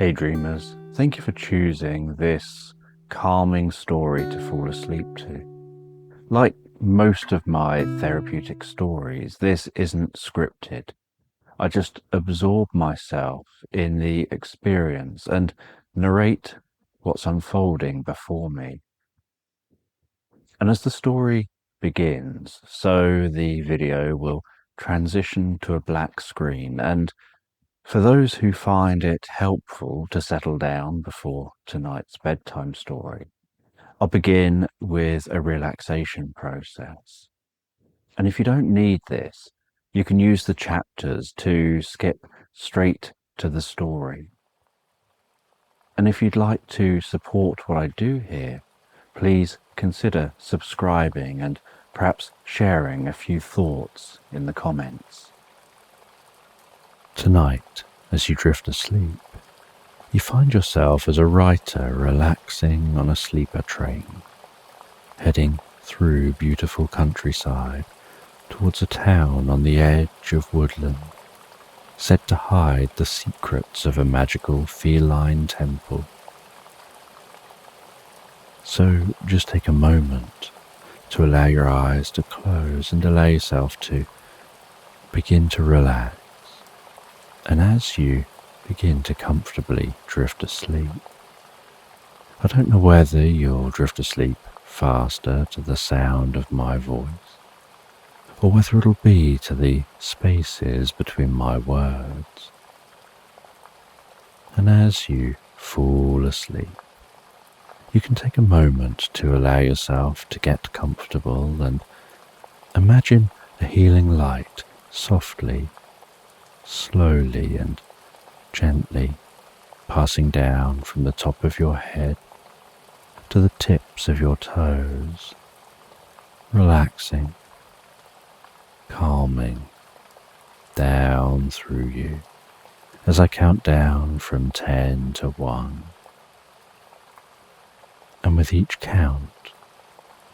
Hey dreamers, thank you for choosing this calming story to fall asleep to. Like most of my therapeutic stories, this isn't scripted. I just absorb myself in the experience and narrate what's unfolding before me. And as the story begins, so the video will transition to a black screen, and for those who find it helpful to settle down before tonight's bedtime story, I'll begin with a relaxation process. And if you don't need this, you can use the chapters to skip straight to the story. And if you'd like to support what I do here, please consider subscribing and perhaps sharing a few thoughts in the comments. Tonight, as you drift asleep, you find yourself as a writer relaxing on a sleeper train, heading through beautiful countryside towards a town on the edge of woodland, said to hide the secrets of a magical feline temple. So just take a moment to allow your eyes to close and allow yourself to begin to relax. And as you begin to comfortably drift asleep, I don't know whether you'll drift asleep faster to the sound of my voice, or whether it'll be to the spaces between my words. And as you fall asleep, you can take a moment to allow yourself to get comfortable and imagine a healing light softly, slowly and gently passing down from the top of your head to the tips of your toes, relaxing, calming down through you as I count down from 10 to 1. And with each count,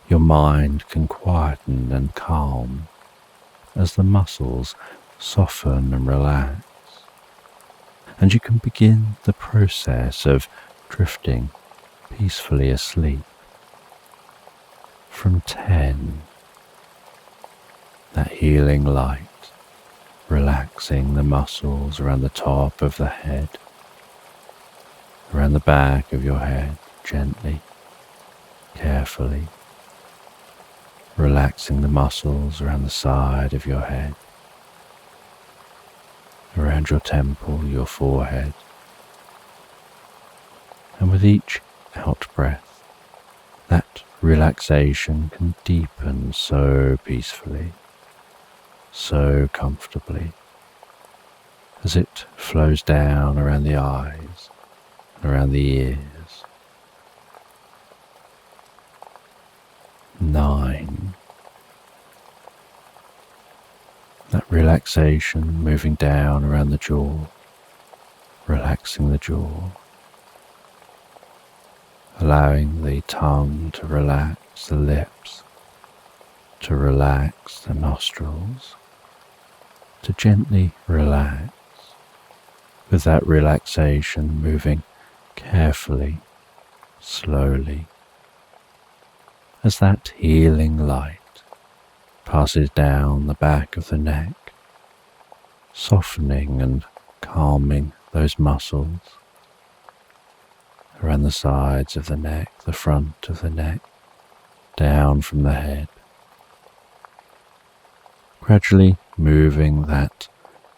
your mind can quieten and calm as the muscles soften and relax, and you can begin the process of drifting peacefully asleep. From 10, that healing light, relaxing the muscles around the top of the head, around the back of your head, gently, carefully, relaxing the muscles around the side of your head, around your temple, your forehead. And with each out-breath, that relaxation can deepen so peacefully, so comfortably, as it flows down around the eyes, around the ears. 9. That relaxation moving down around the jaw, relaxing the jaw, allowing the tongue to relax the lips, to relax the nostrils, to gently relax, with that relaxation moving carefully, slowly, as that healing light passes down the back of the neck, softening and calming those muscles around the sides of the neck, the front of the neck, down from the head, gradually moving that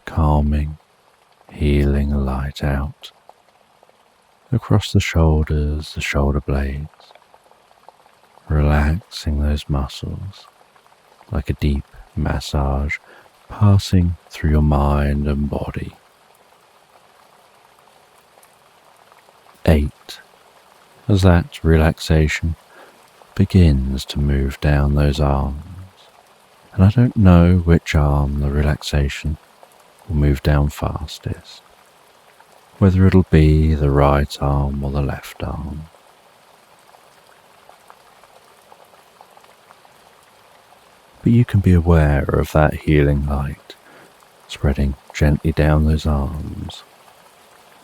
calming, healing light out across the shoulders, the shoulder blades, relaxing those muscles like a deep massage passing through your mind and body. 8. As that relaxation begins to move down those arms, and I don't know which arm the relaxation will move down fastest, whether it'll be the right arm or the left arm. But you can be aware of that healing light spreading gently down those arms,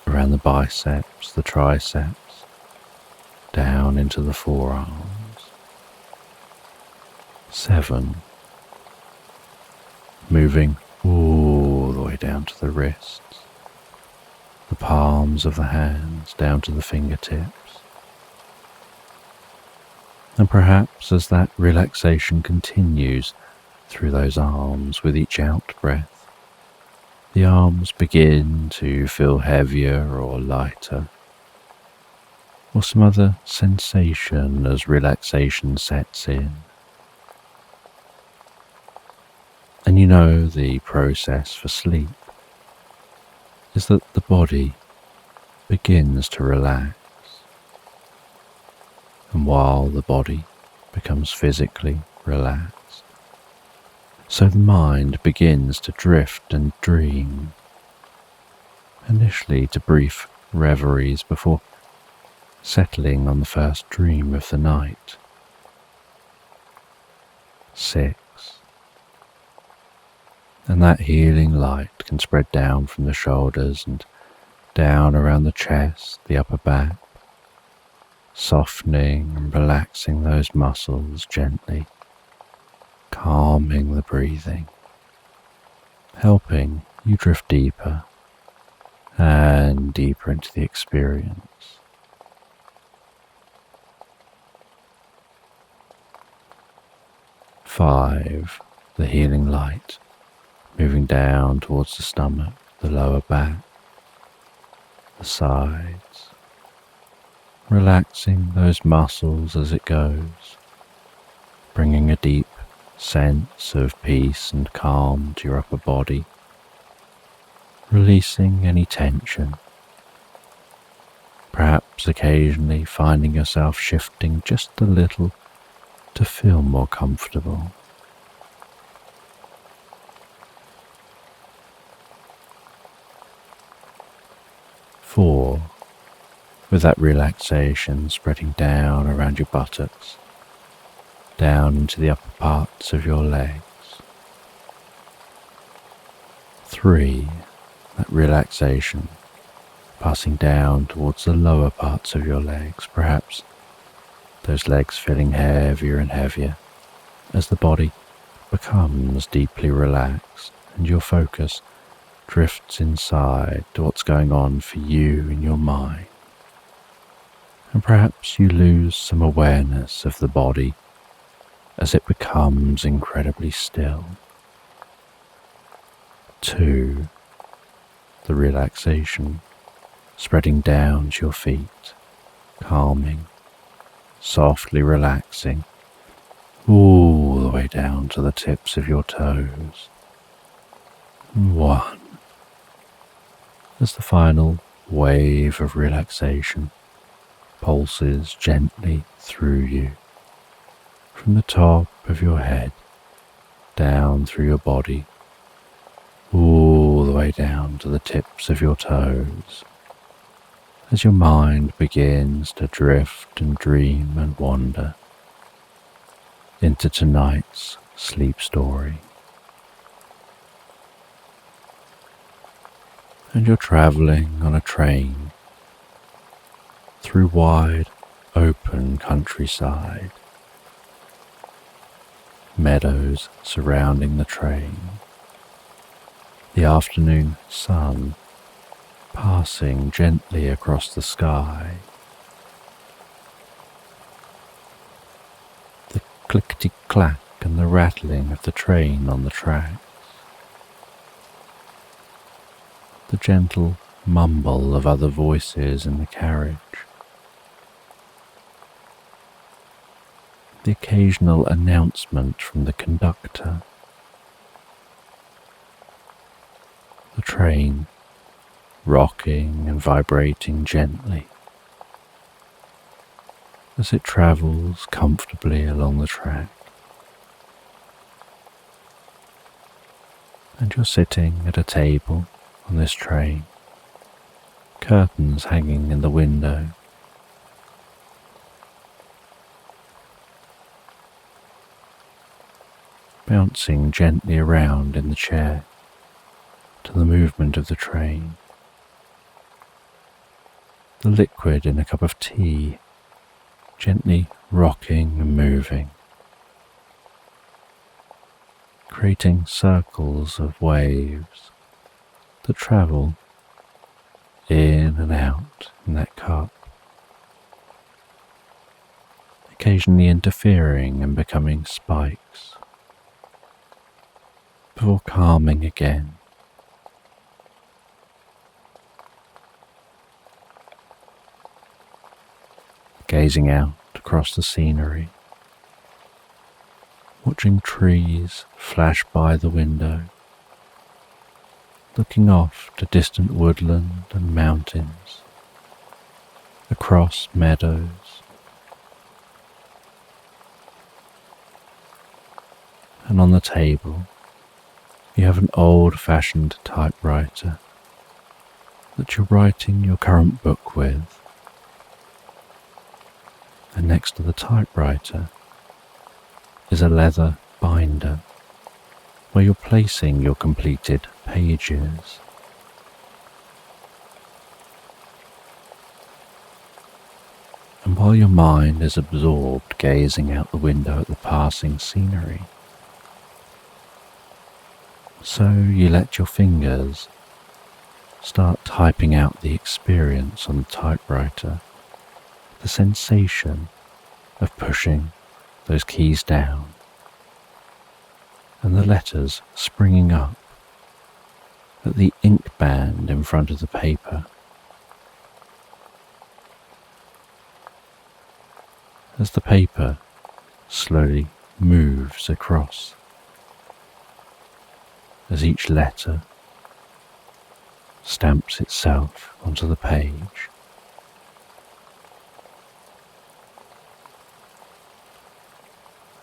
around the biceps, the triceps, down into the forearms. 7. Moving all the way down to the wrists, the palms of the hands down to the fingertips. And perhaps as that relaxation continues through those arms with each out-breath, the arms begin to feel heavier or lighter, or some other sensation as relaxation sets in. And you know the process for sleep is that the body begins to relax. And while the body becomes physically relaxed, so the mind begins to drift and dream, initially to brief reveries before settling on the first dream of the night. 6. And that healing light can spread down from the shoulders and down around the chest, the upper back, softening and relaxing those muscles gently, calming the breathing, helping you drift deeper and deeper into the experience. 5. The healing light moving down towards the stomach, the lower back, the sides, relaxing those muscles as it goes, bringing a deep sense of peace and calm to your upper body, releasing any tension, perhaps occasionally finding yourself shifting just a little to feel more comfortable. 4. With that relaxation spreading down around your buttocks, down into the upper parts of your legs. 3. That relaxation passing down towards the lower parts of your legs, perhaps those legs feeling heavier and heavier as the body becomes deeply relaxed and your focus drifts inside to what's going on for you in your mind. And perhaps you lose some awareness of the body as it becomes incredibly still. 2. The relaxation spreading down to your feet, calming, softly relaxing all the way down to the tips of your toes. 1. As the final wave of relaxation pulses gently through you, from the top of your head, down through your body, all the way down to the tips of your toes, as your mind begins to drift and dream and wander into tonight's sleep story. And you're travelling on a train through wide, open countryside, meadows surrounding the train, the afternoon sun passing gently across the sky, the clickety-clack and the rattling of the train on the tracks, the gentle mumble of other voices in the carriage, the occasional announcement from the conductor, the train rocking and vibrating gently as it travels comfortably along the track. And you're sitting at a table on this train, curtains hanging in the window. Bouncing gently around in the chair to the movement of the train. the liquid in a cup of tea, gently rocking and moving, creating circles of waves that travel in and out in that cup, occasionally interfering and becoming spikes, before calming again. Gazing out across the scenery, watching trees flash by the window, looking off to distant woodland and mountains, across meadows, and on the table you have an old-fashioned typewriter that you're writing your current book with, and next to the typewriter is a leather binder where you're placing your completed pages. And while your mind is absorbed gazing out the window at the passing scenery, so you let your fingers start typing out the experience on the typewriter, the sensation of pushing those keys down and the letters springing up at the ink band in front of the paper. As the paper slowly moves across, as each letter stamps itself onto the page.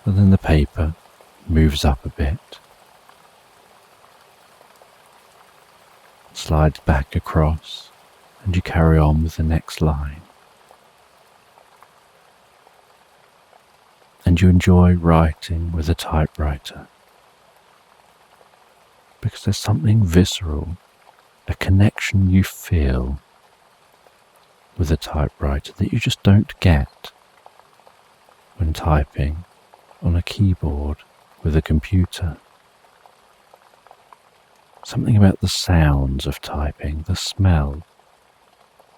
And then the paper moves up a bit, slides back across, and you carry on with the next line. And you enjoy writing with a typewriter, because there's something visceral, a connection you feel with a typewriter that you just don't get when typing on a keyboard with a computer. Something about the sounds of typing, the smell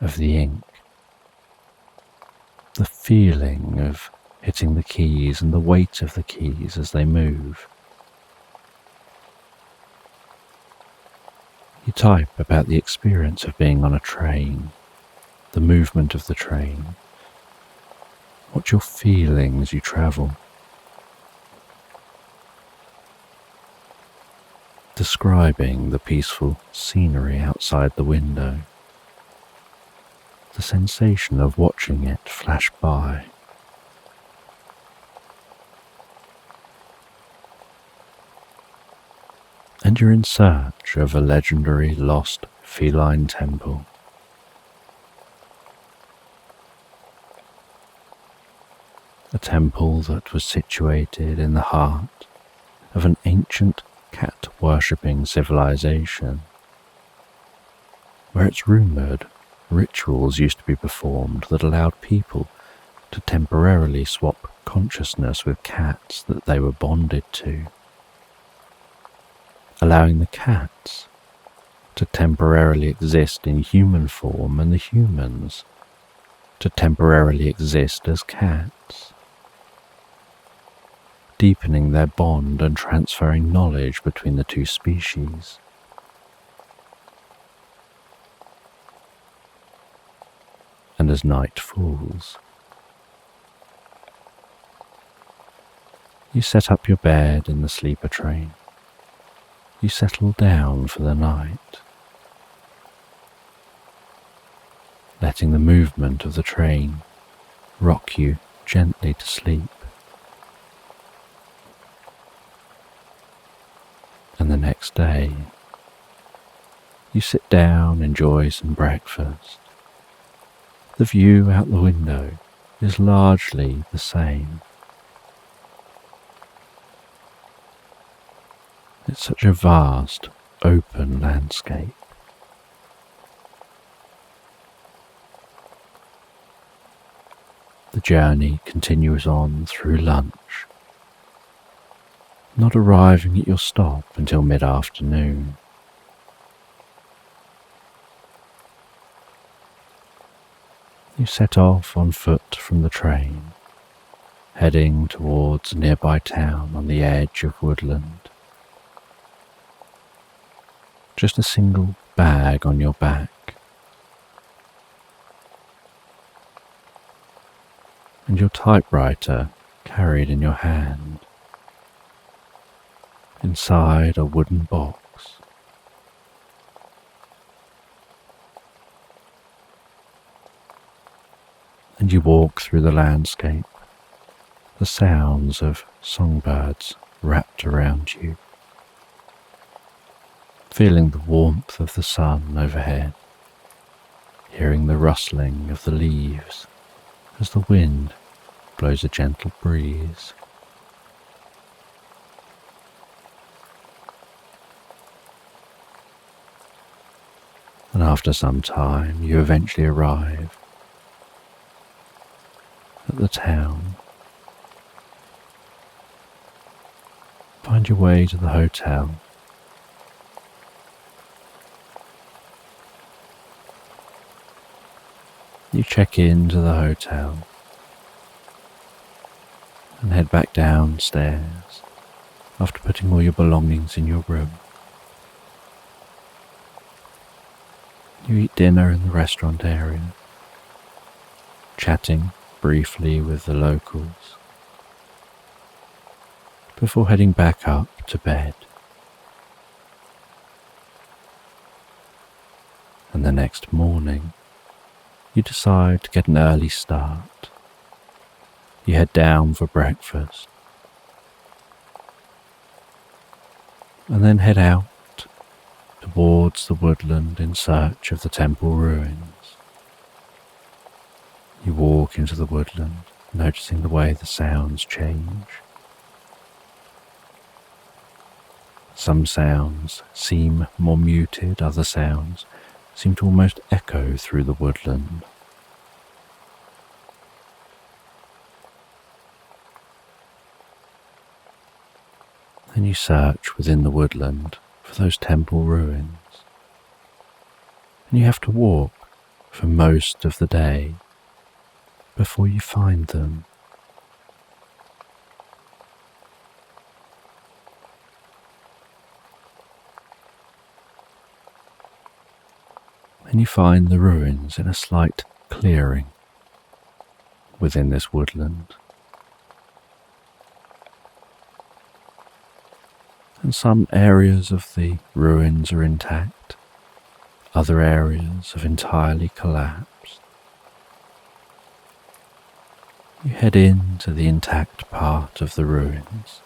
of the ink, the feeling of hitting the keys and the weight of the keys as they move. You type about the experience of being on a train, the movement of the train, what you're feeling as you travel. Describing the peaceful scenery outside the window, the sensation of watching it flash by. And you're in search of a legendary lost feline temple. A temple that was situated in the heart of an ancient cat-worshipping civilization, where it's rumoured rituals used to be performed that allowed people to temporarily swap consciousness with cats that they were bonded to, allowing the cats to temporarily exist in human form and the humans to temporarily exist as cats, deepening their bond and transferring knowledge between the two species. And as night falls, you set up your bed in the sleeper train. You settle down for the night, letting the movement of the train rock you gently to sleep. And the next day, you sit down, enjoy some breakfast. The view out the window is largely the same. It's such a vast, open landscape. The journey continues on through lunch, not arriving at your stop until mid-afternoon. You set off on foot from the train, heading towards a nearby town on the edge of woodland. Just a single bag on your back, and your typewriter carried in your hand. Inside a wooden box. And you walk through the landscape, the sounds of songbirds wrapped around you, feeling the warmth of the sun overhead, hearing the rustling of the leaves as the wind blows a gentle breeze. And after some time, you eventually arrive at the town. Find your way to the hotel. You check into the hotel and head back downstairs after putting all your belongings in your room. You eat dinner in the restaurant area, chatting briefly with the locals, before heading back up to bed. And the next morning, you decide to get an early start. You head down for breakfast, and then head out towards the woodland in search of the temple ruins. You walk into the woodland, noticing the way the sounds change. Some sounds seem more muted, other sounds seem to almost echo through the woodland. Then you search within the woodland for those temple ruins, and you have to walk for most of the day before you find them. And you find the ruins in a slight clearing within this woodland. And some areas of the ruins are intact, other areas have entirely collapsed. You head into the intact part of the ruins,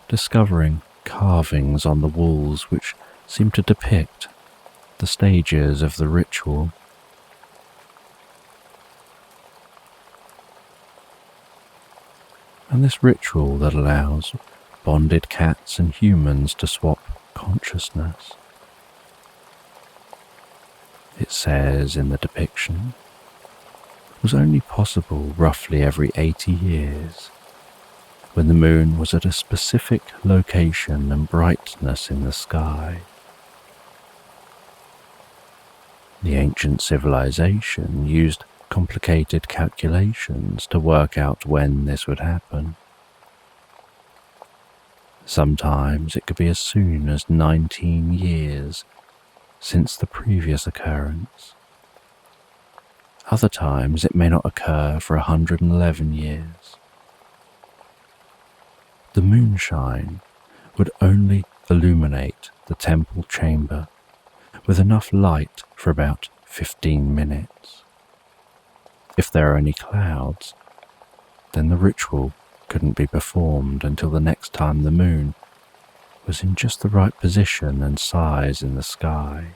discovering carvings on the walls which seem to depict the stages of the ritual. And this ritual that allows bonded cats and humans to swap consciousness. It says in the depiction, was only possible roughly every 80 years, when the moon was at a specific location and brightness in the sky. The ancient civilization used complicated calculations to work out when this would happen. Sometimes it could be as soon as 19 years since the previous occurrence. Other times it may not occur for 111 years. The moonshine would only illuminate the temple chamber with enough light for about 15 minutes. If there are any clouds, then the ritual couldn't be performed until the next time the moon was in just the right position and size in the sky.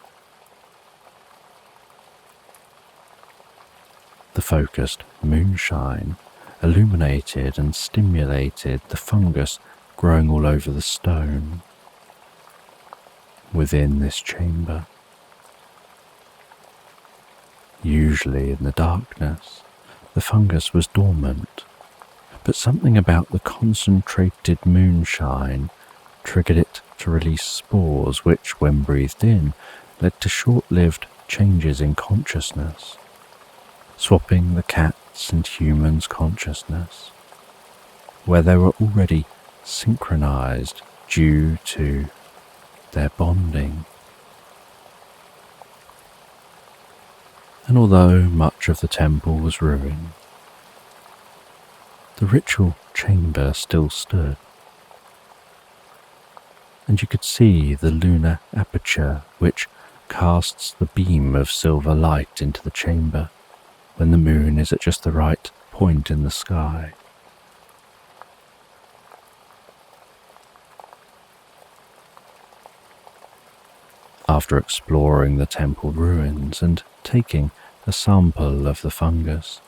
The focused moonshine illuminated and stimulated the fungus growing all over the stone within this chamber. Usually in the darkness, the fungus was dormant, but something about the concentrated moonshine triggered it to release spores which, when breathed in, led to short-lived changes in consciousness, swapping the cat's and humans' consciousness, where they were already synchronized due to their bonding. And although much of the temple was ruined, the ritual chamber still stood, and you could see the lunar aperture which casts the beam of silver light into the chamber when the moon is at just the right point in the sky. After exploring the temple ruins and taking a sample of the fungus,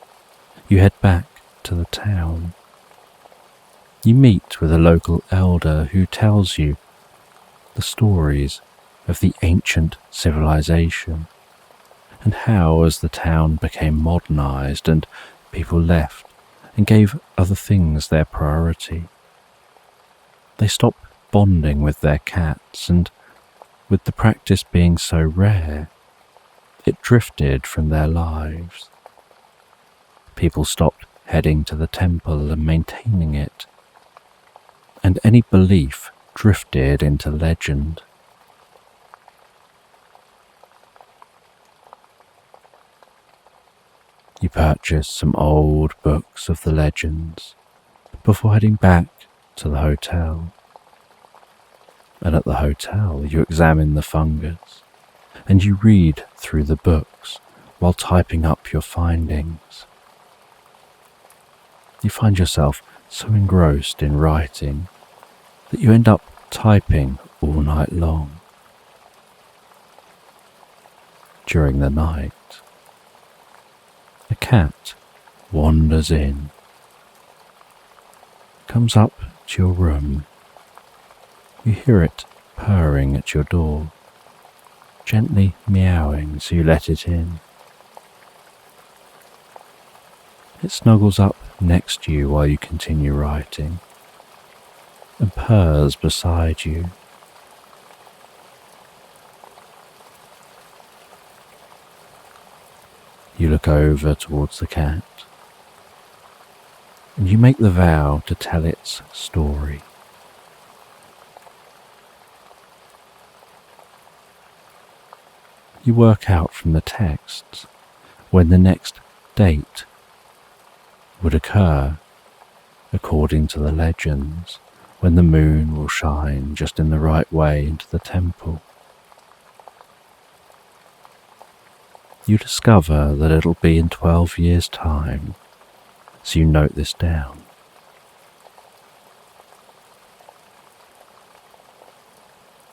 you head back to the town. You meet with a local elder who tells you the stories of the ancient civilization and how, as the town became modernized and people left and gave other things their priority, they stopped bonding with their cats, and with the practice being so rare, it drifted from their lives. People stopped heading to the temple and maintaining it, and any belief drifted into legend. You purchase some old books of the legends before heading back to the hotel. And at the hotel you examine the fungus, and you read through the books while typing up your findings. You find yourself so engrossed in writing that you end up typing all night long. During the night, a cat wanders in, comes up to your room. You hear it purring at your door, gently meowing, so you let it in. It snuggles up next to you while you continue writing and purrs beside you. You look over towards the cat and you make the vow to tell its story. You work out from the texts when the next date would occur, according to the legends, when the moon will shine just in the right way into the temple. You discover that it'll be in 12 years' time, so you note this down.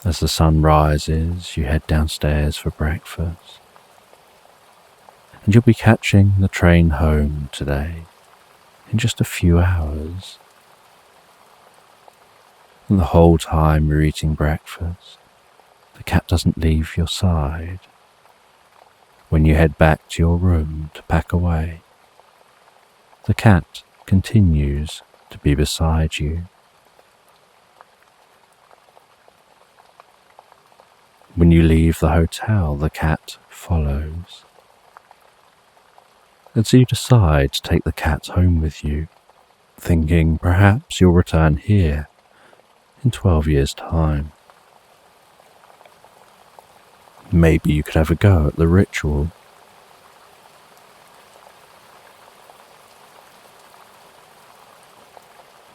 As the sun rises, you head downstairs for breakfast, and you'll be catching the train home today in just a few hours. And the whole time you're eating breakfast, the cat doesn't leave your side. When you head back to your room to pack away, the cat continues to be beside you. When you leave the hotel, the cat follows. And so you decide to take the cat home with you, thinking perhaps you'll return here in 12 years' time. Maybe you could have a go at the ritual.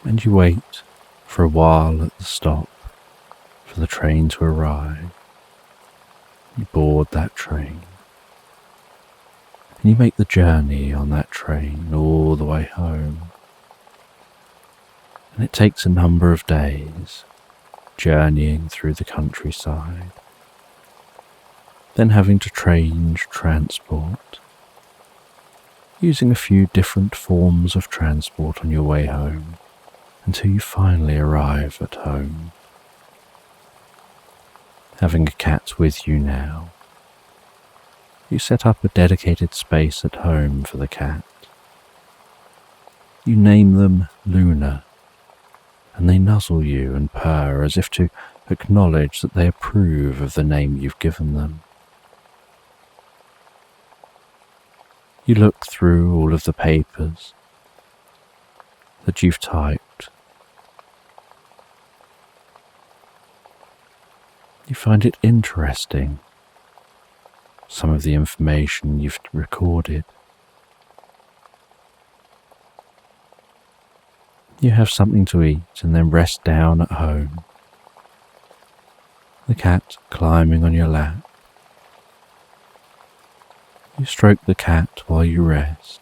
And you wait for a while at the stop for the train to arrive. You board that train, and you make the journey on that train all the way home. And it takes a number of days journeying through the countryside, then having to change transport, using a few different forms of transport on your way home until you finally arrive at home. Having a cat with you now, You set up a dedicated space at home for the cat. You name them Luna, and they nuzzle you and purr as if to acknowledge that they approve of the name you've given them. You look through all of the papers that you've typed. You find it interesting, some of the information you've recorded. You have something to eat and then rest down at home. The cat climbing on your lap. You stroke the cat while you rest,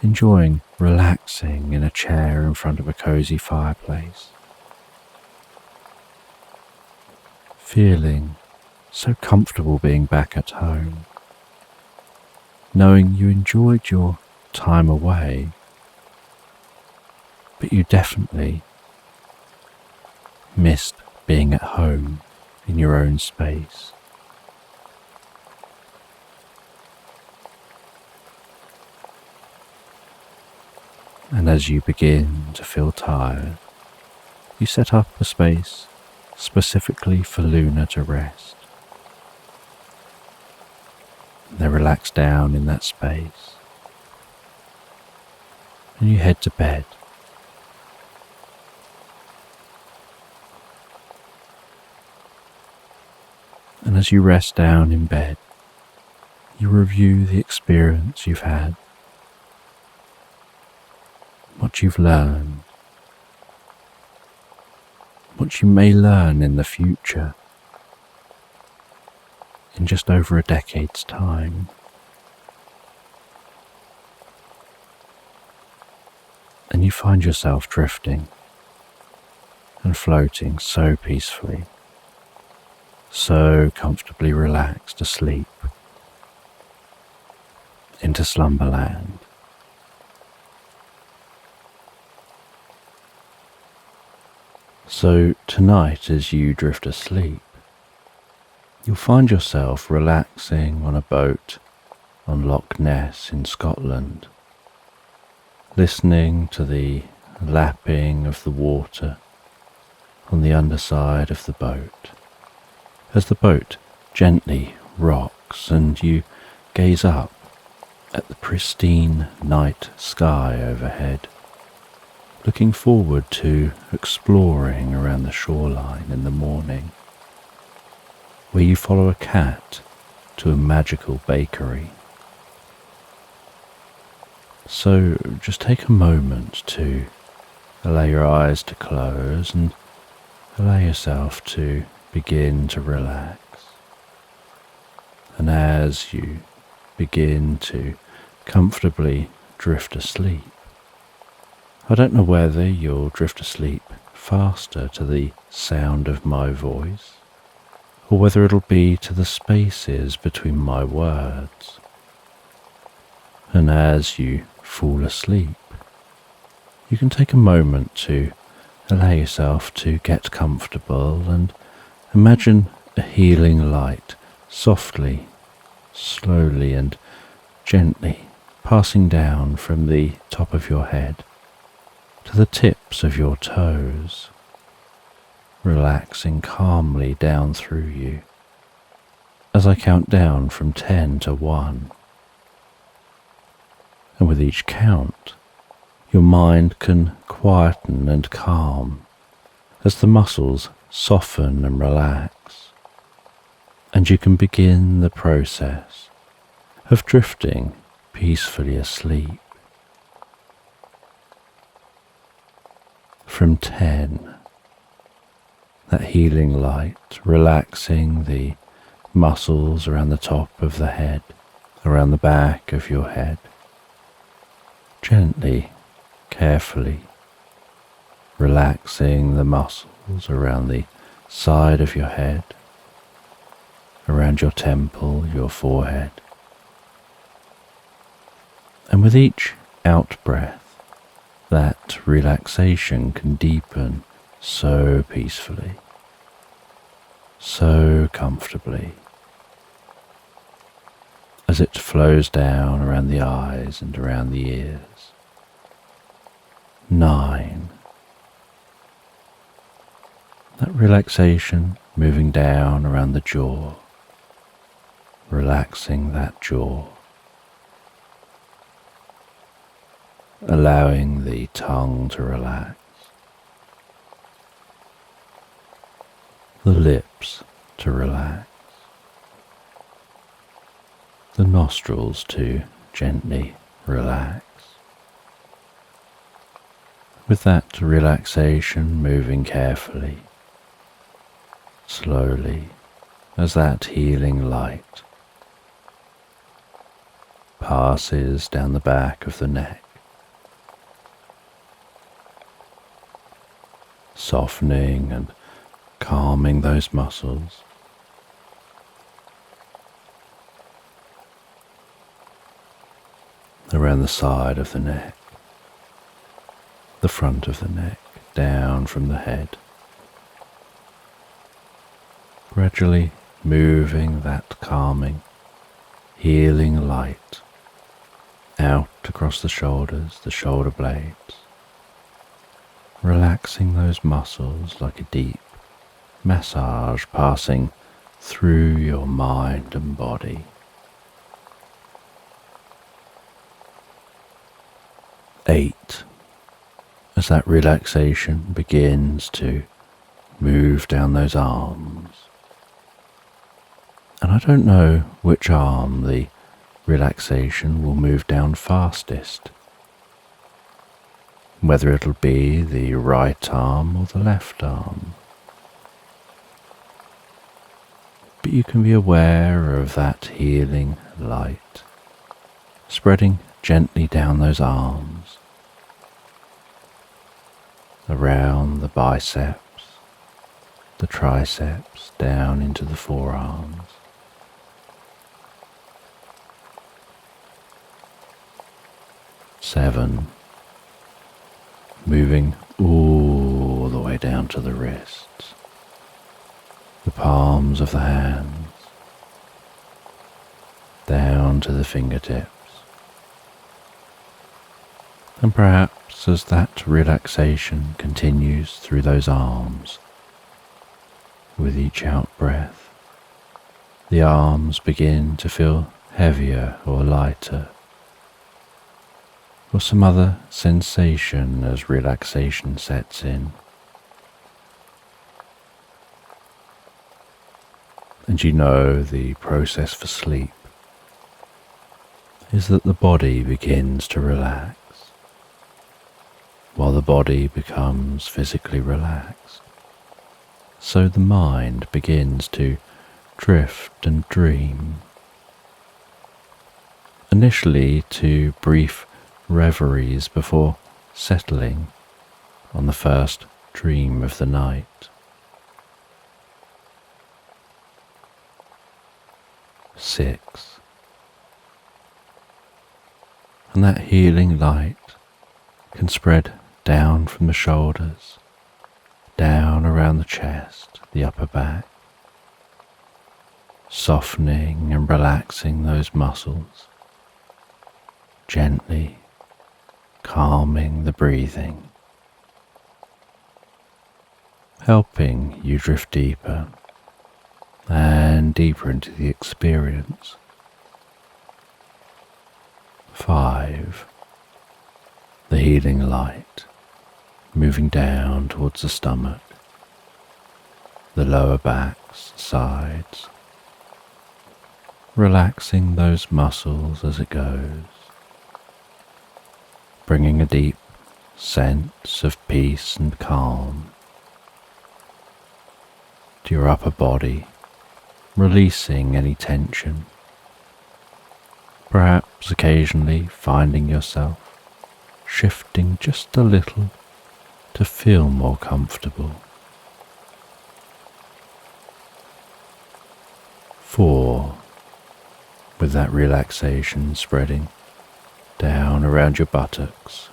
enjoying relaxing in a chair in front of a cozy fireplace. Feeling so comfortable being back at home, knowing you enjoyed your time away, but you definitely missed being at home in your own space. And as you begin to feel tired, you set up a space specifically for Luna to rest. They relax down in that space, and you head to bed. And as you rest down in bed, you review the experience you've had, what you've learned, what you may learn in the future, in just over a decade's time. And you find yourself drifting and floating so peacefully, so comfortably relaxed asleep into Slumberland. So tonight, as you drift asleep, you'll find yourself relaxing on a boat on Loch Ness in Scotland, listening to the lapping of the water on the underside of the boat, as the boat gently rocks and you gaze up at the pristine night sky overhead, looking forward to exploring around the shoreline in the morning, where you follow a cat to a magical bakery. So just take a moment to allow your eyes to close and allow yourself to begin to relax. And as you begin to comfortably drift asleep, I don't know whether you'll drift asleep faster to the sound of my voice, or whether it'll be to the spaces between my words. And as you fall asleep, you can take a moment to allow yourself to get comfortable and imagine a healing light softly, slowly and gently passing down from the top of your head to the tips of your toes, relaxing calmly down through you as I count down from 10 to 1. And with each count, your mind can quieten and calm as the muscles soften and relax, and you can begin the process of drifting peacefully asleep. From 10, that healing light relaxing the muscles around the top of the head, around the back of your head, gently, carefully, relaxing the muscles around the side of your head, around your temple, your forehead. And with each out-breath, that relaxation can deepen so peacefully, so comfortably. as it flows down around the eyes and around the ears. 9. That relaxation moving down around the jaw, relaxing that jaw, allowing the tongue to relax, the lips to relax, the nostrils to gently relax. With that relaxation moving carefully, slowly, as that healing light passes down the back of the neck, softening and calming those muscles. Around the side of the neck, the front of the neck, down from the head. Gradually moving that calming, healing light out across the shoulders, the shoulder blades, relaxing those muscles like a deep massage passing through your mind and body. 8. As that relaxation begins to move down those arms. And I don't know which arm the relaxation will move down fastest, whether it'll be the right arm or the left arm. But you can be aware of that healing light spreading gently down those arms, around the biceps, the triceps, down into the forearms. 7. Moving all the way down to the wrists, the palms of the hands, down to the fingertips. And perhaps as that relaxation continues through those arms, with each out-breath, the arms begin to feel heavier or lighter, or some other sensation as relaxation sets in. And you know the process for sleep is that the body begins to relax, while the body becomes physically relaxed. So the mind begins to drift and dream, initially to brief reveries before settling on the first dream of the night. 6. And that healing light can spread down from the shoulders, down around the chest, the upper back, softening and relaxing those muscles, gently calming the breathing, helping you drift deeper and deeper into the experience. 5. The healing light moving down towards the stomach, the lower backs, sides, relaxing those muscles as it goes, bringing a deep sense of peace and calm to your upper body, releasing any tension, perhaps occasionally finding yourself shifting just a little to feel more comfortable. 4. With that relaxation spreading down around your buttocks,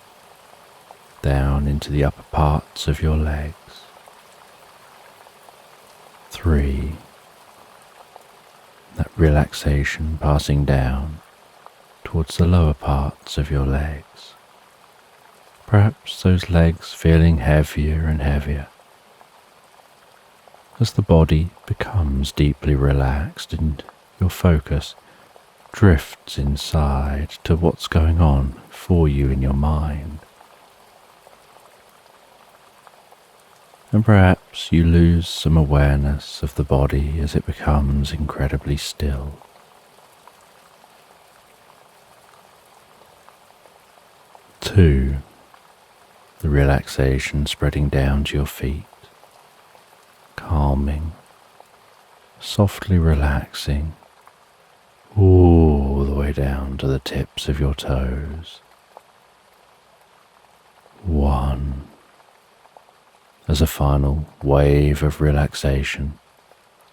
down into the upper parts of your legs. 3. that relaxation passing down towards the lower parts of your legs. Perhaps those legs feeling heavier and heavier as the body becomes deeply relaxed and your focus drifts inside to what's going on for you in your mind. And perhaps you lose some awareness of the body as it becomes incredibly still. Two, the relaxation spreading down to your feet, calming, softly relaxing all the way down to the tips of your toes. 1. As a final wave of relaxation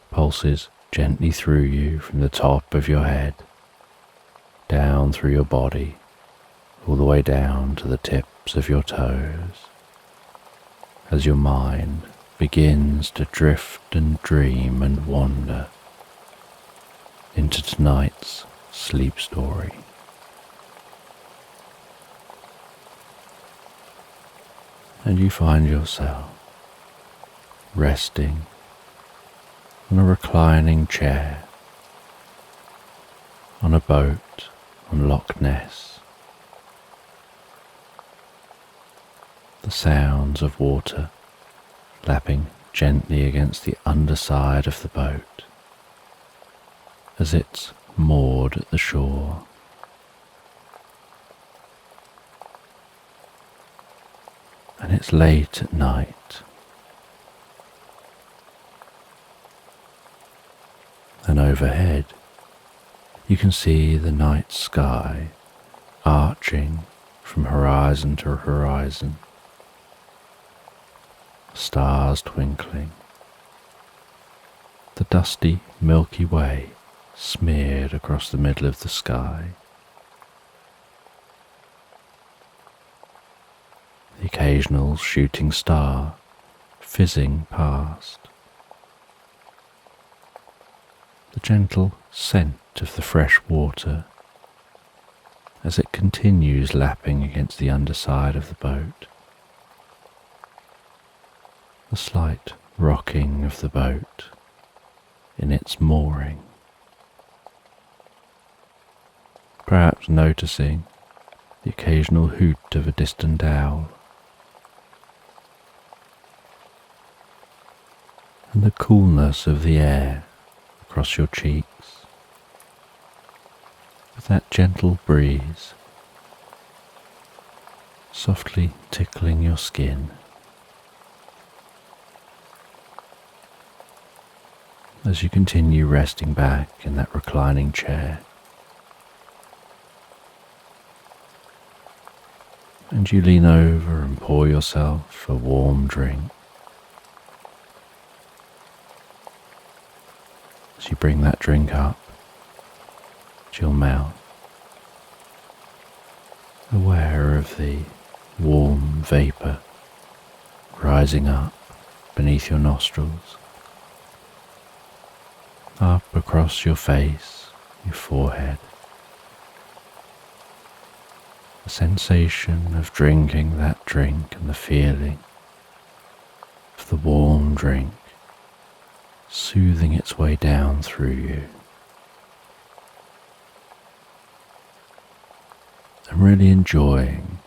pulses gently through you from the top of your head, down through your body, all the way down to the tips of your toes, as your mind begins to drift and dream and wander into tonight's sleep story. And you find yourself resting on a reclining chair on a boat on Loch Ness. The sounds of water lapping gently against the underside of the boat as it's moored at the shore. And it's late at night, and overhead you can see the night sky arching from horizon to horizon, stars twinkling, the dusty Milky Way smeared across the middle of the sky. The occasional shooting star fizzing past. The gentle scent of the fresh water as it continues lapping against the underside of the boat. The slight rocking of the boat in its mooring. Perhaps noticing the occasional hoot of a distant owl. And the coolness of the air across your cheeks, with that gentle breeze softly tickling your skin as you continue resting back in that reclining chair. And you lean over and pour yourself a warm drink. As you bring that drink up to your mouth, aware of the warm vapour rising up beneath your nostrils, up across your face, your forehead. The sensation of drinking that drink and the feeling of the warm drink soothing its way down through you. I'm really enjoying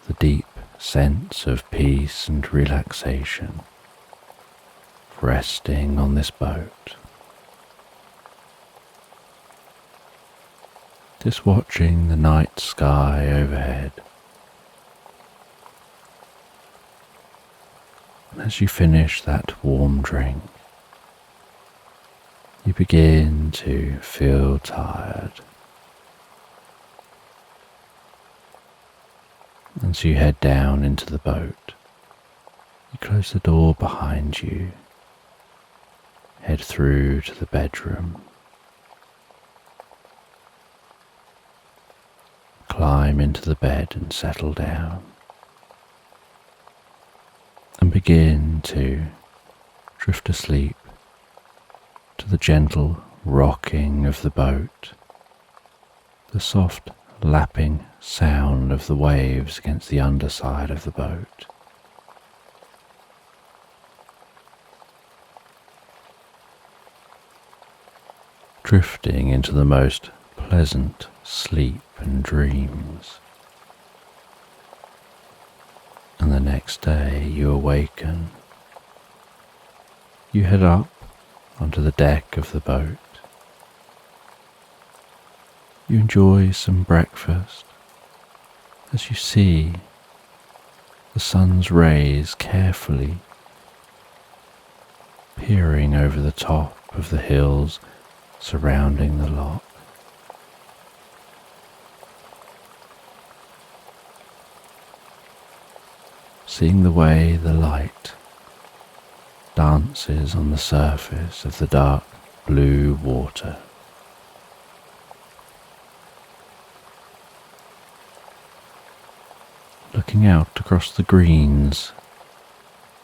the deep sense of peace and relaxation resting on this boat. Just watching the night sky overhead. And as you finish that warm drink, you begin to feel tired. As you head down into the boat, you close the door behind you, head through to the bedroom, climb into the bed and settle down, and begin to drift asleep to the gentle rocking of the boat, the soft lapping sound of the waves against the underside of the boat. Drifting into the most pleasant sleep and dreams. And the next day you awaken. You head up onto the deck of the boat. You enjoy some breakfast as you see the sun's rays carefully peering over the top of the hills surrounding the loch. Seeing the way the light dances on the surface of the dark blue water. Looking out across the greens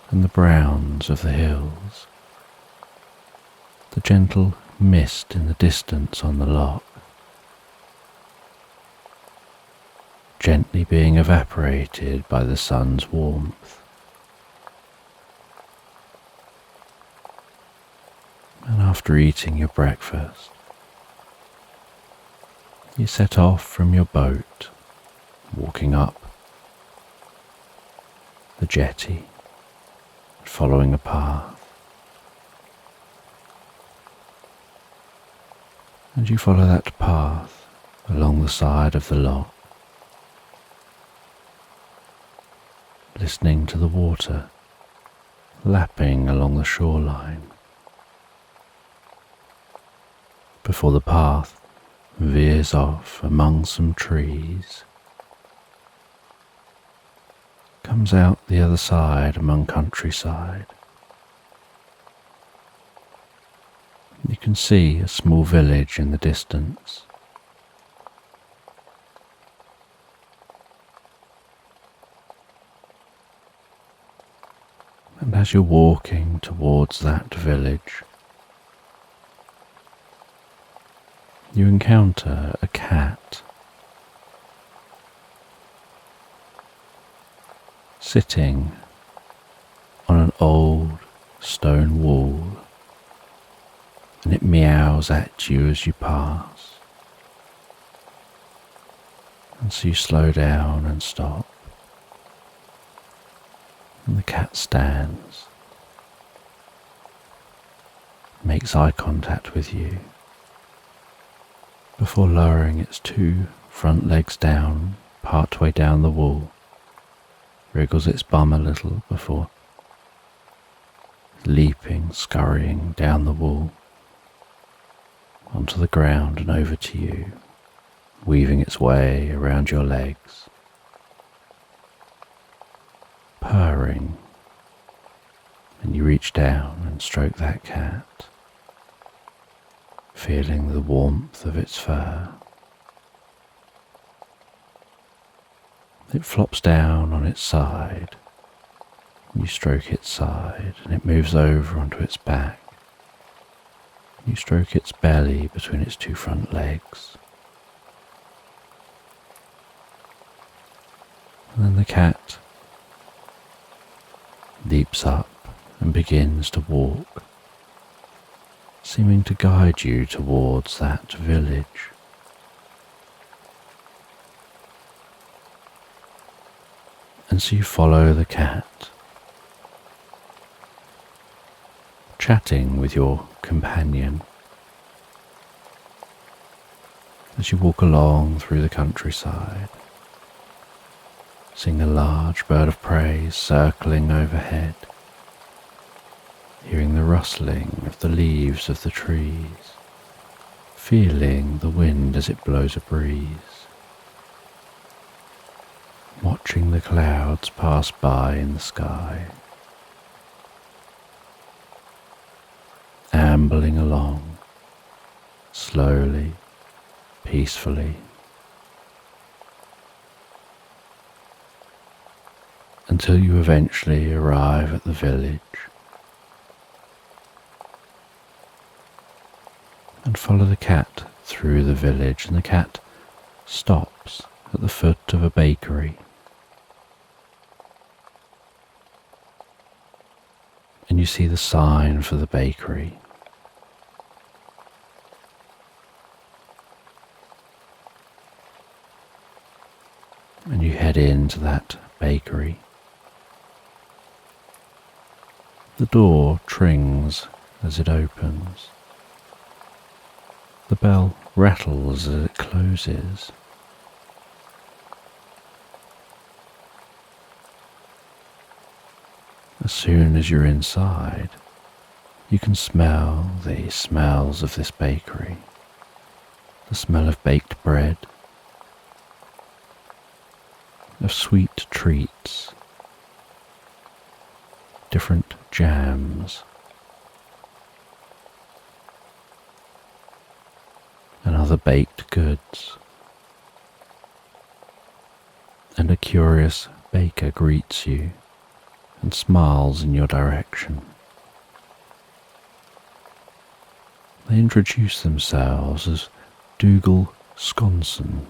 and the browns of the hills, the gentle mist in the distance on the loch, gently being evaporated by the sun's warmth. And after eating your breakfast, you set off from your boat, walking up the jetty, following a path. And you follow that path along the side of the loch, listening to the water lapping along the shoreline, before the path veers off among some trees, comes out the other side among countryside. You can see a small village in the distance. And as you're walking towards that village, you encounter a cat sitting on an old stone wall, and it meows at you as you pass. And so you slow down and stop, and the cat stands, makes eye contact with you, before lowering its two front legs down, partway down the wall, wriggles its bum a little before leaping, scurrying down the wall, onto the ground and over to you, weaving its way around your legs, purring, and you reach down and stroke that cat, feeling the warmth of its fur. It flops down on its side, you stroke its side, and it moves over onto its back. You stroke its belly between its two front legs. And then the cat leaps up and begins to walk, seeming to guide you towards that village. And so you follow the cat, chatting with your companion as you walk along through the countryside, seeing a large bird of prey circling overhead, hearing the rustling of the leaves of the trees, feeling the wind as it blows a breeze, watching the clouds pass by in the sky, ambling along, slowly, peacefully, until you eventually arrive at the village. and follow the cat through the village, and the cat stops at the foot of a bakery. And you see the sign for the bakery. And you head into that bakery. The door trings as it opens. The bell rattles as it closes. As soon as you're inside, you can smell the smells of this bakery. The smell of baked bread, of sweet treats, different jams, and other baked goods. And a curious baker greets you and smiles in your direction. They introduce themselves as Dougal Sconson.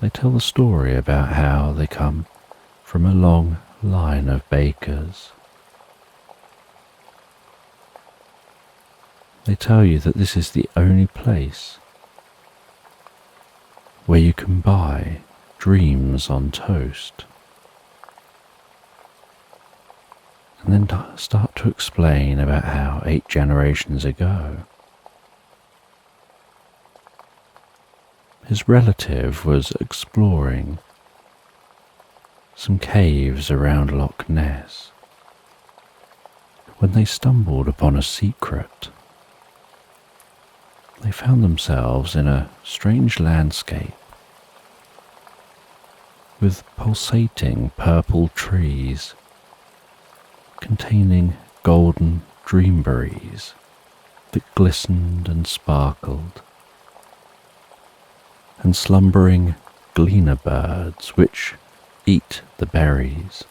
They tell the story about how they come from a long line of bakers. They tell you that this is the only place where you can buy dreams on toast, and then start to explain about how 8 generations ago his relative was exploring some caves around Loch Ness when they stumbled upon a secret. They found themselves in a strange landscape with pulsating purple trees containing golden dreamberries that glistened and sparkled, and slumbering gleaner birds which eat the berries.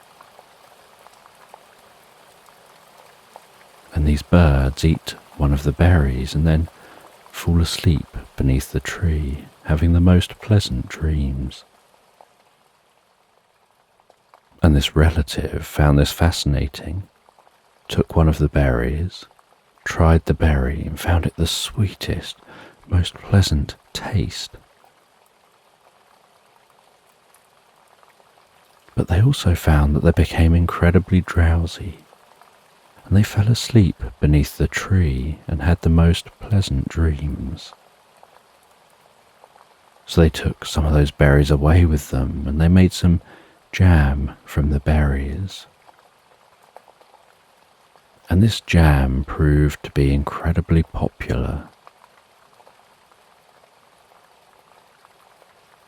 And these birds eat one of the berries and then fall asleep beneath the tree, having the most pleasant dreams. And this relative found this fascinating, took one of the berries, tried the berry and found it the sweetest, most pleasant taste. But they also found that they became incredibly drowsy, and they fell asleep beneath the tree and had the most pleasant dreams. So they took some of those berries away with them, and they made some jam from the berries. And this jam proved to be incredibly popular,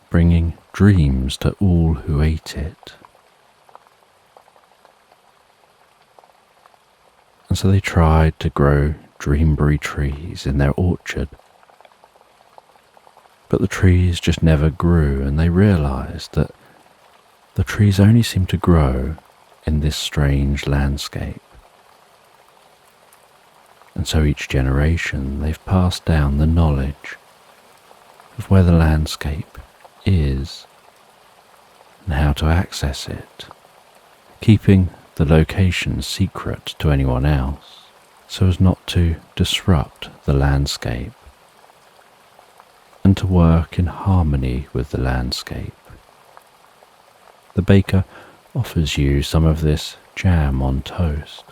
bringing dreams to all who ate it. And so they tried to grow dreamberry trees in their orchard, but the trees just never grew, and they realized that the trees only seem to grow in this strange landscape. And so each generation they've passed down the knowledge of where the landscape is and how to access it, keeping the location secret to anyone else so as not to disrupt the landscape, and to work in harmony with the landscape. The baker offers you some of this jam on toast.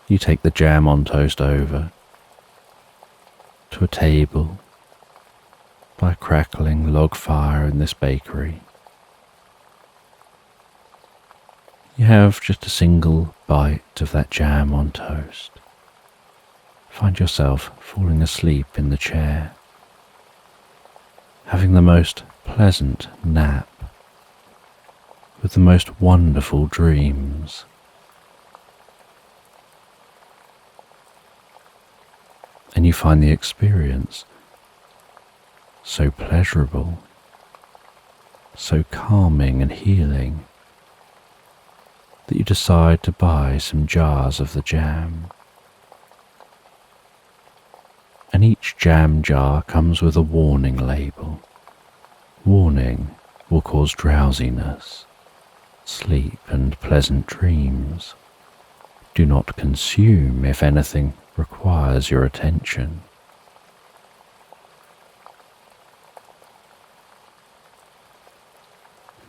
You take the jam on toast over to a table by a crackling log fire in this bakery. You have just a single bite of that jam on toast. Find yourself falling asleep in the chair, having the most pleasant nap with the most wonderful dreams. And you find the experience so pleasurable, so calming and healing, that you decide to buy some jars of the jam. And each jam jar comes with a warning label. Warning will cause drowsiness, sleep and pleasant dreams. Do not consume if anything requires your attention.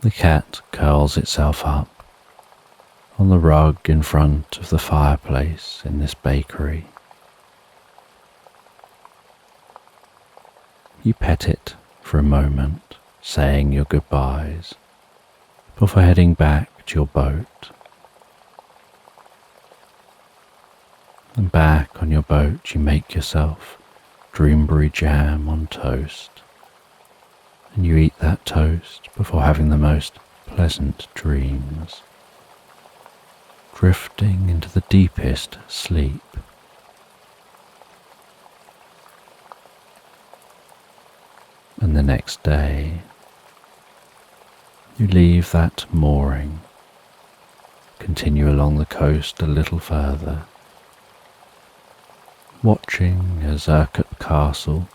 The cat curls itself up on the rug in front of the fireplace in this bakery. You pet it for a moment, saying your goodbyes, before heading back to your boat. And back on your boat you make yourself dreamberry jam on toast, and you eat that toast before having the most pleasant dreams, drifting into the deepest sleep. And the next day, you leave that mooring, continue along the coast a little further, watching as Urquhart Castle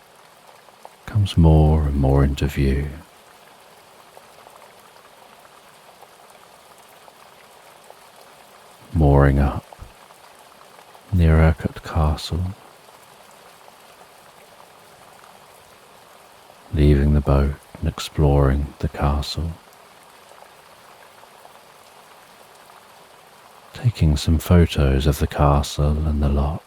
comes more and more into view. Mooring up near Urquhart Castle, leaving the boat and exploring the castle, taking some photos of the castle and the loch.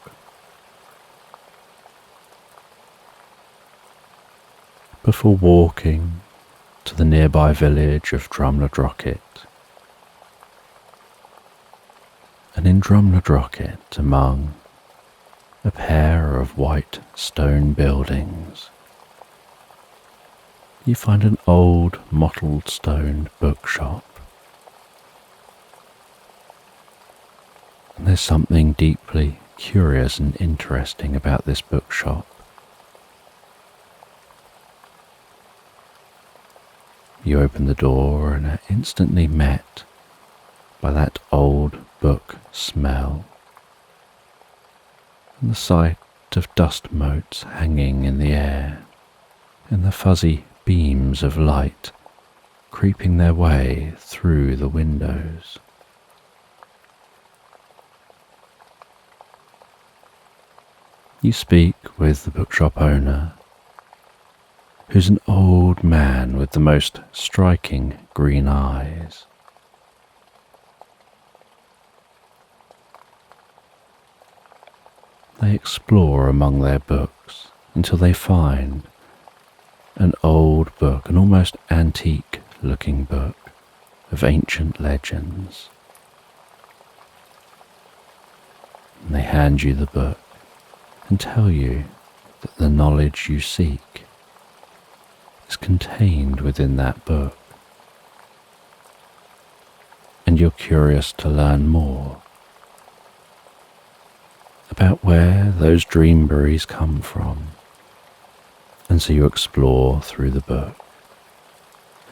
Before walking to the nearby village of Drumladrochit. And in Drumladrochit, among a pair of white stone buildings, you find an old mottled stone bookshop. And there's something deeply curious and interesting about this bookshop. You open the door and are instantly met by that old book smell and the sight of dust motes hanging in the air and the fuzzy beams of light creeping their way through the windows. You speak with the bookshop owner, who's an old man with the most striking green eyes. They explore among their books until they find an old book, an almost antique-looking book of ancient legends. And they hand you the book and tell you that the knowledge you seek is contained within that book, and you're curious to learn more about where those dreamberries come from, and so you explore through the book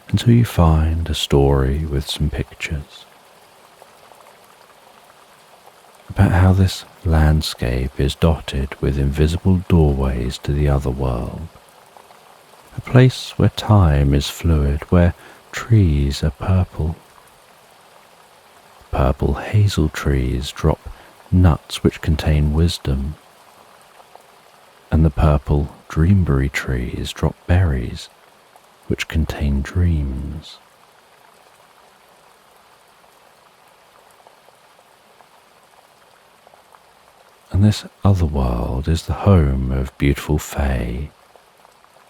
until you find a story with some pictures about how this landscape is dotted with invisible doorways to the other world. A place where time is fluid, where trees are purple. Purple hazel trees drop nuts which contain wisdom, and the purple dreamberry trees drop berries which contain dreams. And this other world is the home of beautiful fae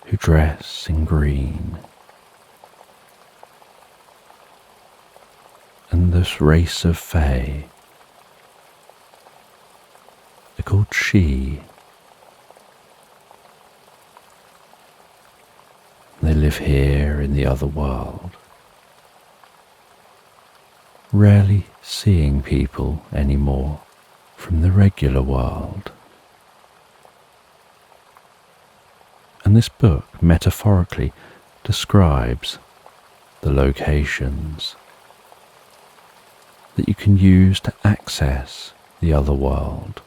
who dress in green. And this race of fae, they're called she. They live here in the other world, rarely seeing people anymore from the regular world. And this book metaphorically describes the locations that you can use to access the other world,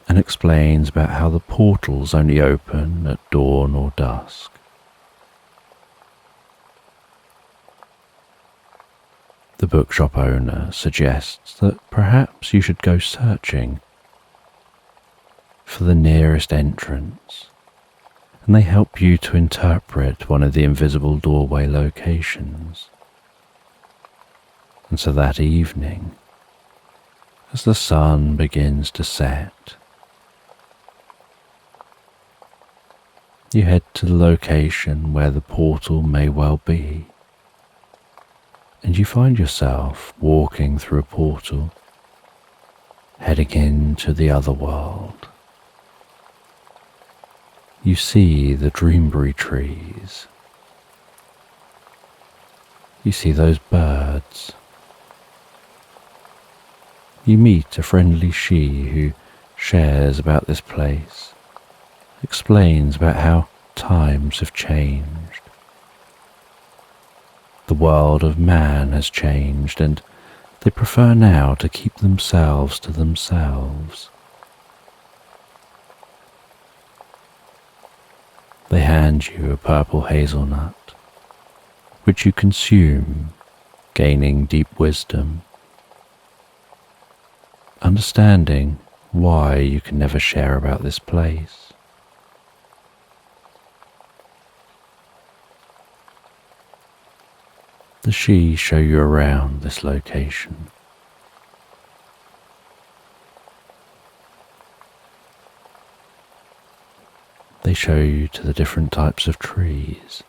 and explains about how the portals only open at dawn or dusk. The bookshop owner suggests that perhaps you should go searching for the nearest entrance, and they help you to interpret one of the invisible doorway locations. And so that evening, as the sun begins to set, you head to the location where the portal may well be, and you find yourself walking through a portal, heading into the other world. You see the dreamberry trees. You see those birds. You meet a friendly she who shares about this place, explains about how times have changed. The world of man has changed, and they prefer now to keep themselves to themselves. They hand you a purple hazelnut, which you consume, gaining deep wisdom, understanding why you can never share about this place. The she show you around this location. They show you to the different types of trees.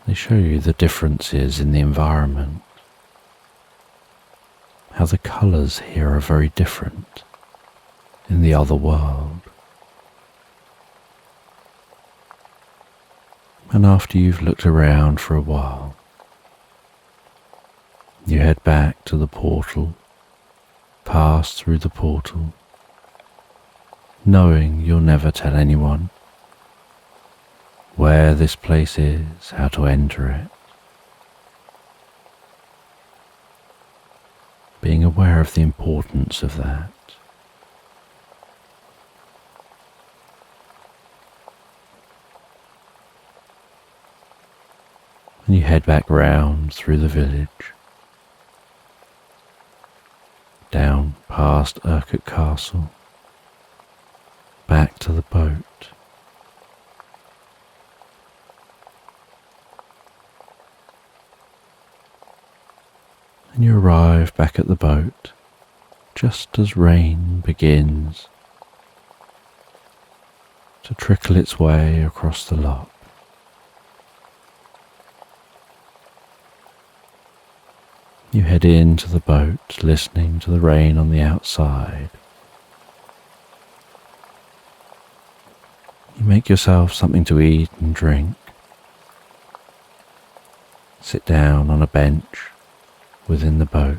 They show you the differences in the environment, how the colours here are very different in the other world. And after you've looked around for a while, you head back to the portal, pass through the portal, knowing you'll never tell anyone where this place is, how to enter it. Being aware of the importance of that. And you head back round through the village, down past Urquhart Castle, back to the boat. And you arrive back at the boat just as rain begins to trickle its way across the loch. You head into the boat, listening to the rain on the outside. You make yourself something to eat and drink. Sit down on a bench within the boat,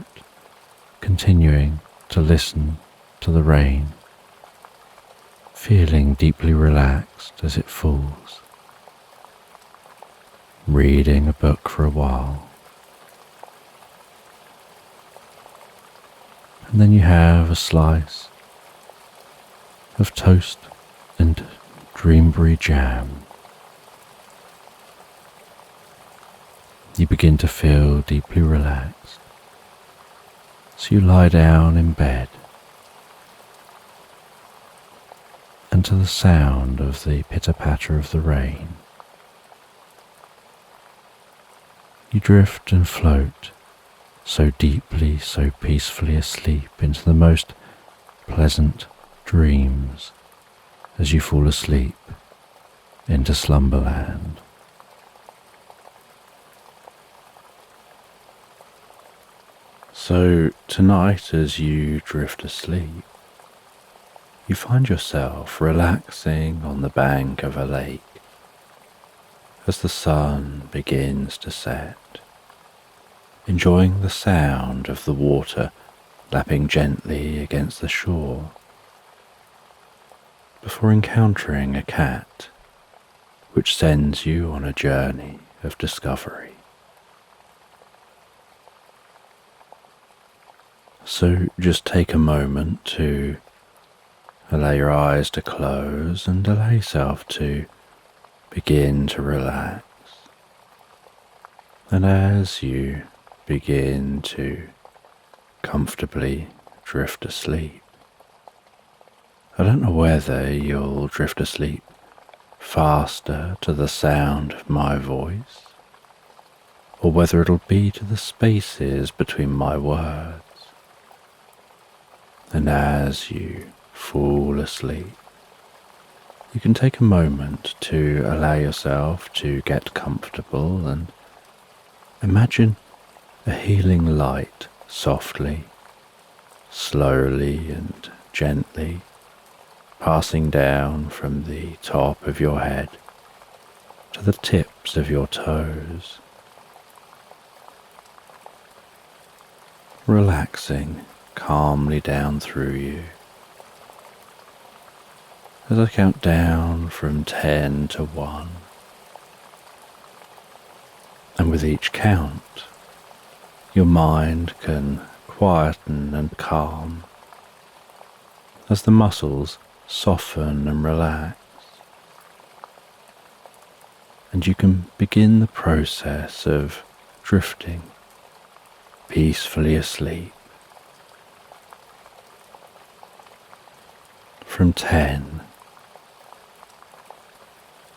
continuing to listen to the rain, feeling deeply relaxed as it falls, reading a book for a while. And then you have a slice of toast and dreamberry jam. You begin to feel deeply relaxed, so you lie down in bed, and to the sound of the pitter-patter of the rain, you drift and float so deeply, so peacefully asleep into the most pleasant dreams as you fall asleep into Slumberland. So tonight, as you drift asleep, you find yourself relaxing on the bank of a lake as the sun begins to set, enjoying the sound of the water lapping gently against the shore, before encountering a cat which sends you on a journey of discovery. So just take a moment to allow your eyes to close and allow yourself to begin to relax. And as you begin to comfortably drift asleep, I don't know whether you'll drift asleep faster to the sound of my voice, or whether it'll be to the spaces between my words. And as you fall asleep, you can take a moment to allow yourself to get comfortable and imagine a healing light softly, slowly and gently passing down from the top of your head to the tips of your toes, relaxing calmly down through you. As I count down from 10 to 1, and with each count, your mind can quieten and calm as the muscles soften and relax, and you can begin the process of drifting peacefully asleep. From 10,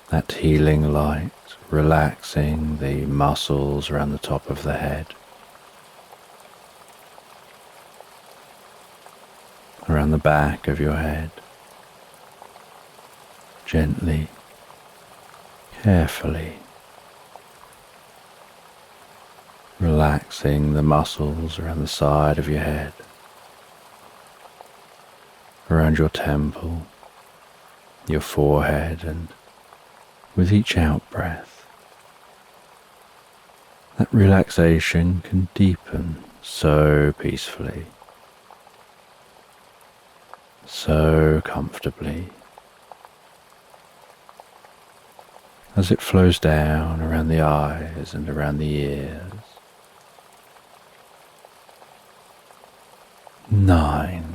that healing light relaxing the muscles around the top of the head, around the back of your head, gently, carefully, relaxing the muscles around the side of your head, around your temple, your forehead, and with each out-breath, that relaxation can deepen so peacefully, so comfortably, as it flows down around the eyes and around the ears. 9.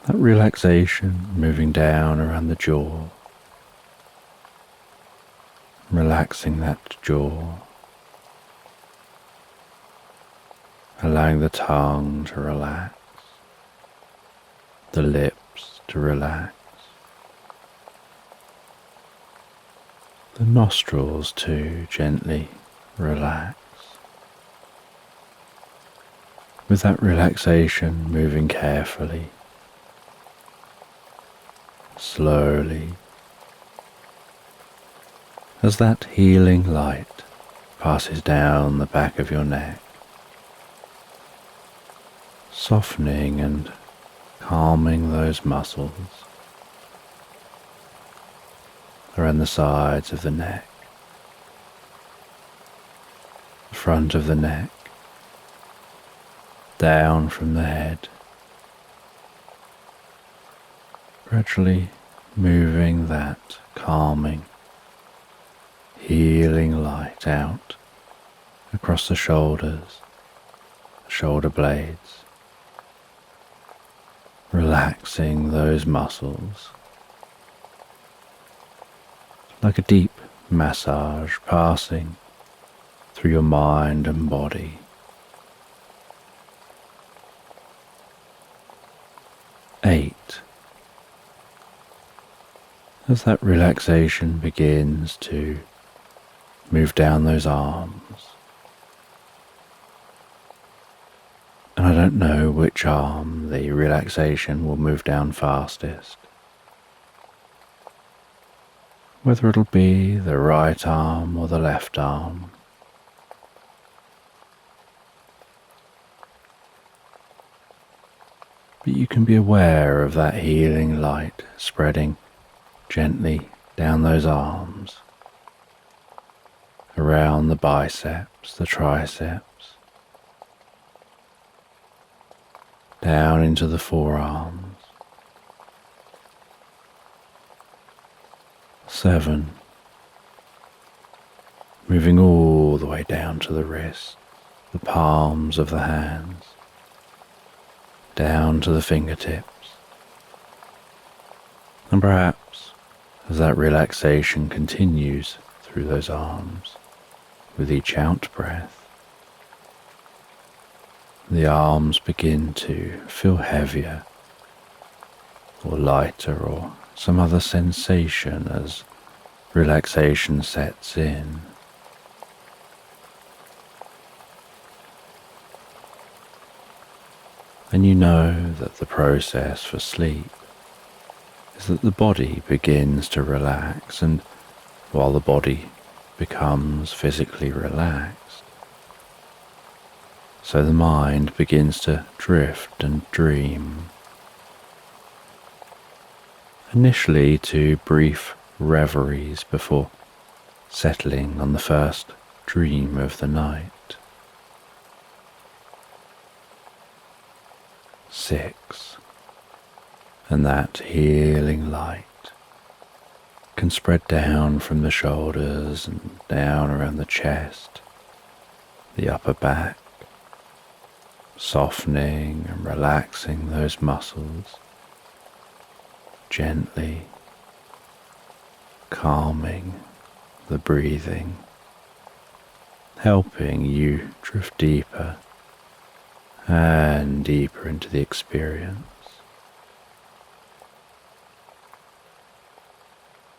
That relaxation moving down around the jaw, relaxing that jaw, allowing the tongue to relax, the lips to relax, the nostrils to gently relax. With that relaxation moving carefully, slowly, as that healing light passes down the back of your neck, softening and calming those muscles around the sides of the neck, the front of the neck, down from the head, gradually moving that calming, healing light out across the shoulders, the shoulder blades, relaxing those muscles like a deep massage passing through your mind and body. 8. As that relaxation begins to move down those arms, and I don't know which arm the relaxation will move down fastest, whether it'll be the right arm or the left arm. But you can be aware of that healing light spreading gently down those arms, around the biceps, the triceps, down into the forearms. 7. Moving all the way down to the wrist, the palms of the hands, down to the fingertips, and perhaps as that relaxation continues through those arms, with each out breath, the arms begin to feel heavier or lighter or some other sensation as relaxation sets in. And you know that the process for sleep is that the body begins to relax, and while the body becomes physically relaxed, so the mind begins to drift and dream. Initially to brief reveries before settling on the first dream of the night. 6. And that healing light can spread down from the shoulders and down around the chest, the upper back, softening and relaxing those muscles, gently calming the breathing, helping you drift deeper and deeper into the experience.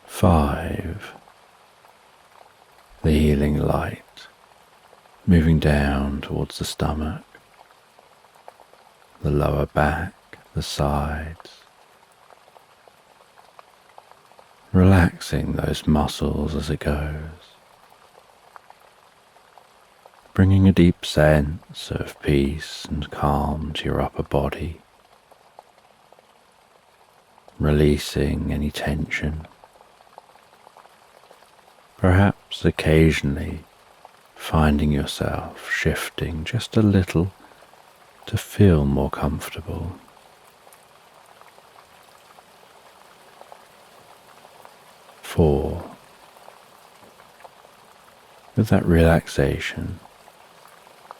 5. The healing light moving down towards the stomach, the lower back, the sides, relaxing those muscles as it goes, bringing a deep sense of peace and calm to your upper body, releasing any tension. Perhaps occasionally finding yourself shifting just a little to feel more comfortable. 4. With that relaxation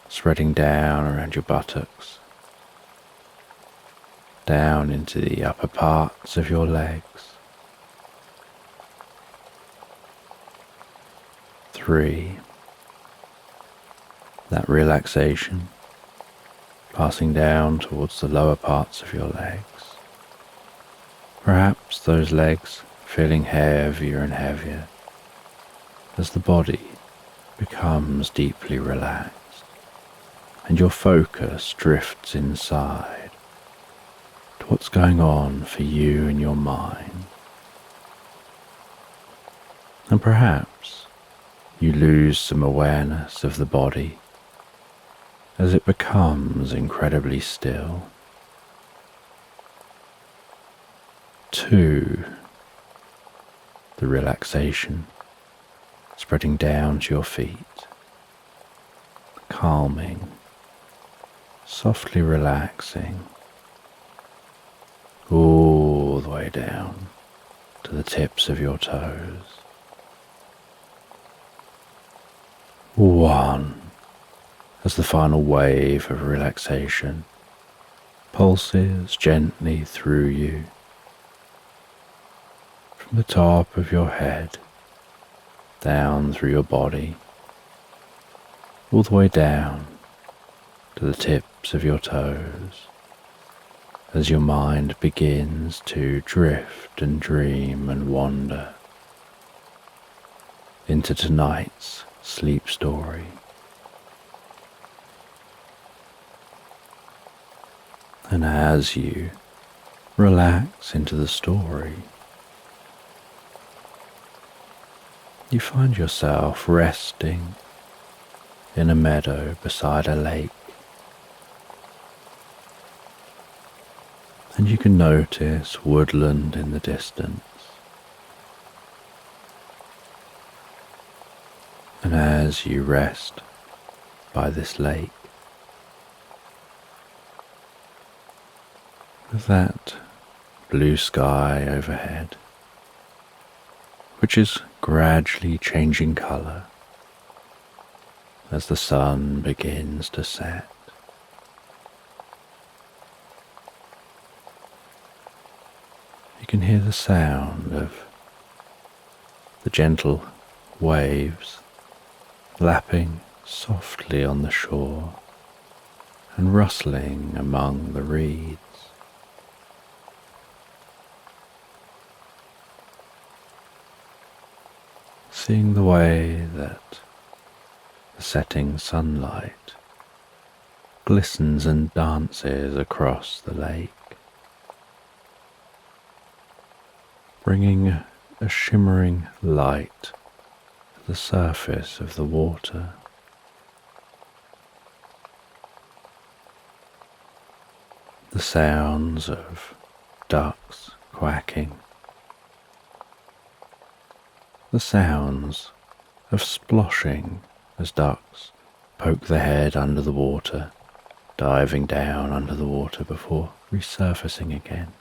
spreading down around your buttocks, down into the upper parts of your legs. 3. That relaxation passing down towards the lower parts of your legs. Perhaps those legs feeling heavier and heavier as the body becomes deeply relaxed and your focus drifts inside to what's going on for you in your mind. And perhaps you lose some awareness of the body as it becomes incredibly still. 2. The relaxation spreading down to your feet, calming, softly relaxing, all the way down to the tips of your toes. 1. As the final wave of relaxation pulses gently through you, from the top of your head, down through your body, all the way down to the tips of your toes, as your mind begins to drift and dream and wander into tonight's sleep story. And as you relax into the story, you find yourself resting in a meadow beside a lake. And you can notice woodland in the distance. And as you rest by this lake, with that blue sky overhead, which is gradually changing colour as the sun begins to set. You can hear the sound of the gentle waves lapping softly on the shore and rustling among the reeds. Seeing the way that the setting sunlight glistens and dances across the lake, bringing a shimmering light to the surface of the water. The sounds of ducks quacking, the sounds of sploshing as ducks poke their head under the water, diving down under the water before resurfacing again.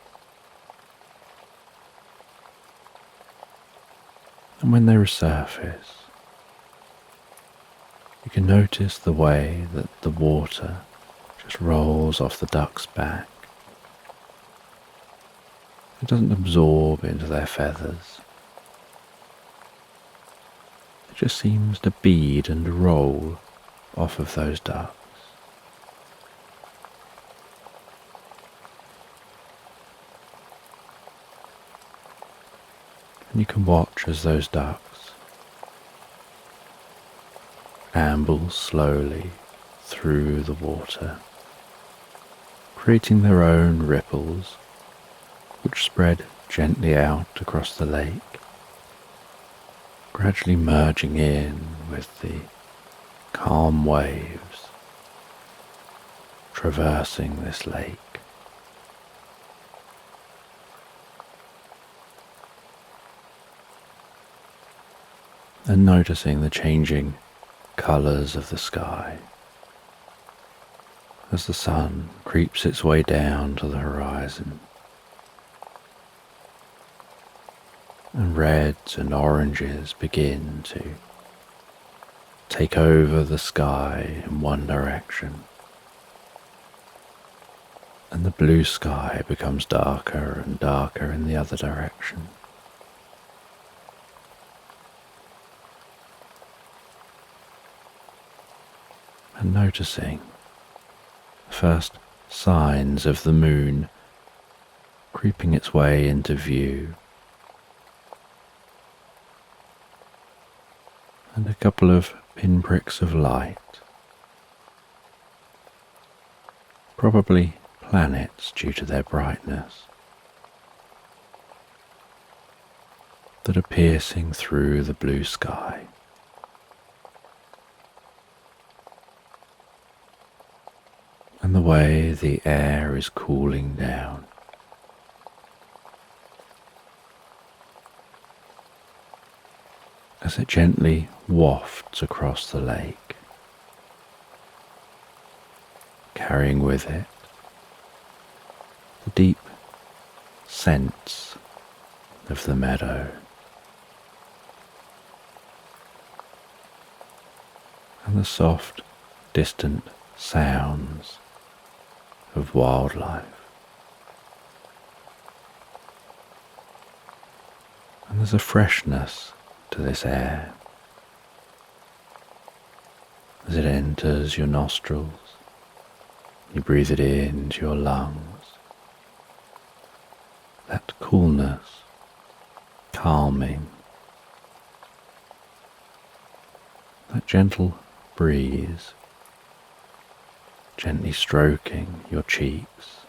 And when they resurface, you can notice the way that the water just rolls off the duck's back. It doesn't absorb into their feathers. It just seems to bead and roll off of those ducks. And you can watch as those ducks amble slowly through the water, creating their own ripples which spread gently out across the lake, gradually merging in with the calm waves traversing this lake. And noticing the changing colours of the sky as the sun creeps its way down to the horizon, and reds and oranges begin to take over the sky in one direction, and the blue sky becomes darker and darker in the other direction. And noticing the first signs of the moon creeping its way into view, and a couple of pinpricks of light, probably planets due to their brightness, that are piercing through the blue sky. And the way the air is cooling down, as it gently wafts across the lake, carrying with it the deep scents of the meadow and the soft, distant sounds of wildlife. And there's a freshness to this air as it enters your nostrils. You breathe it into your lungs. That coolness, calming, that gentle breeze gently stroking your cheeks,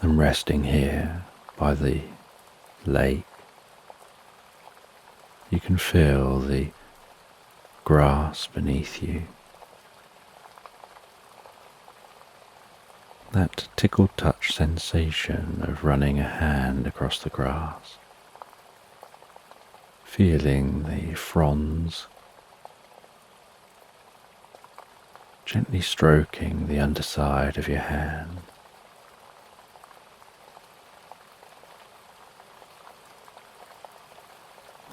and resting here by the lake, you can feel the grass beneath you, that tickle touch sensation of running a hand across the grass, feeling the fronds gently stroking the underside of your hand.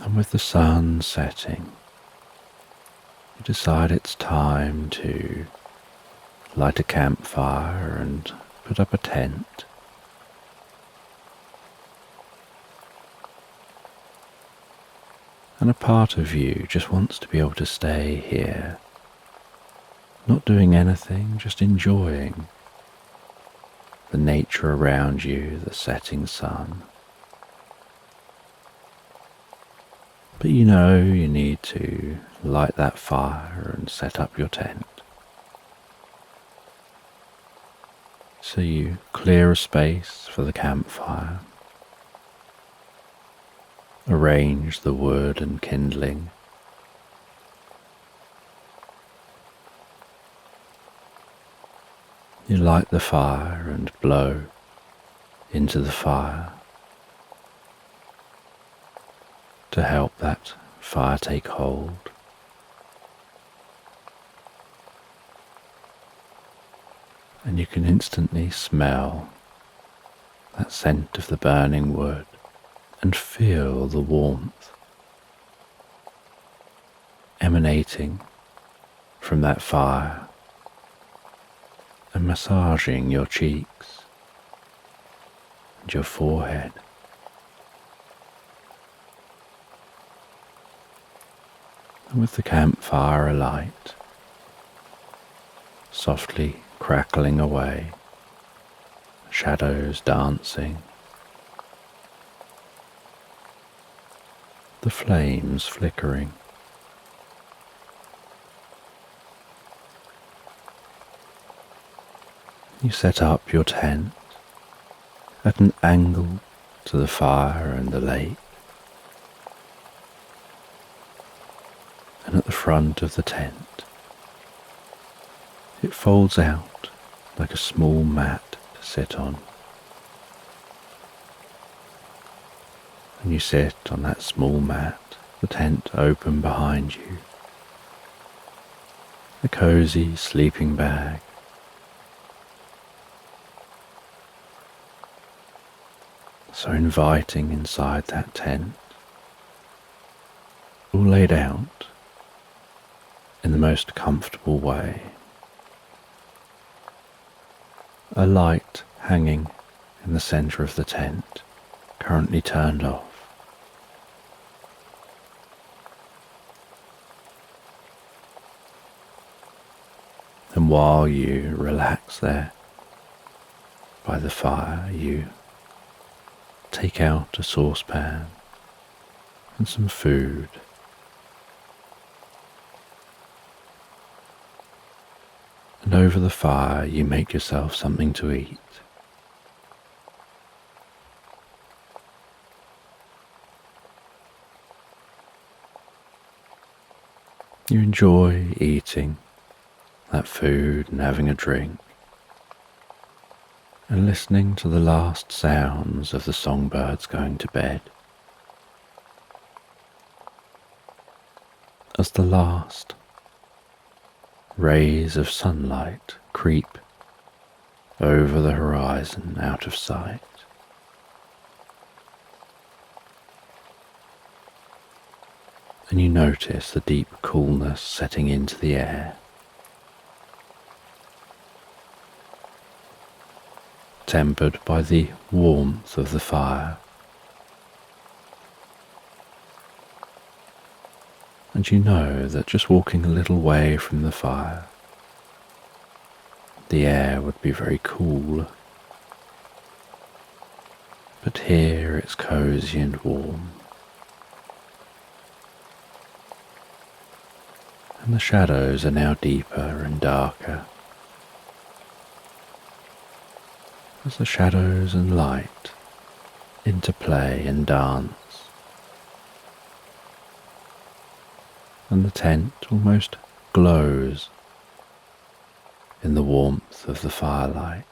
And with the sun setting, you decide it's time to light a campfire and put up a tent. And a part of you just wants to be able to stay here, not doing anything, just enjoying the nature around you, the setting sun. But you know you need to light that fire and set up your tent. So you clear a space for the campfire, arrange the wood and kindling, you light the fire and blow into the fire to help that fire take hold. And you can instantly smell that scent of the burning wood and feel the warmth emanating from that fire and massaging your cheeks and your forehead. And with the campfire alight, softly crackling away, shadows dancing, the flames flickering, you set up your tent at an angle to the fire and the lake, and at the front of the tent it folds out like a small mat to sit on, and you sit on that small mat, the tent open behind you, a cozy sleeping bag, so inviting inside that tent, all laid out in the most comfortable way. A light hanging in the centre of the tent, currently turned off. And while you relax there by the fire, you take out a saucepan and some food. And over the fire you make yourself something to eat. You enjoy eating that food and having a drink, and listening to the last sounds of the songbirds going to bed. As the last rays of sunlight creep over the horizon out of sight. And you notice the deep coolness setting into the air, tempered by the warmth of the fire. And you know that just walking a little way from the fire, the air would be very cool. But here it's cozy and warm. And the shadows are now deeper and darker, as the shadows and light interplay and dance. And the tent almost glows in the warmth of the firelight.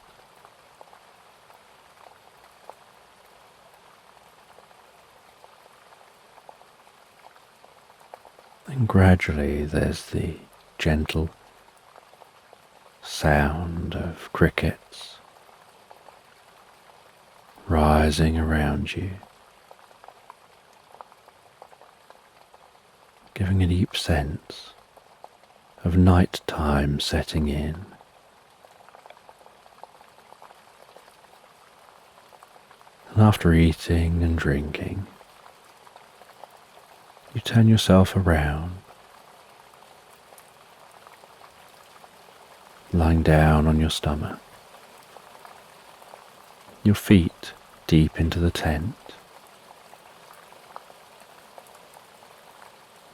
And gradually there's the gentle sound of crickets rising around you. giving a deep sense of night time setting in. And after eating and drinking, you turn yourself around, lying down on your stomach, your feet deep into the tent,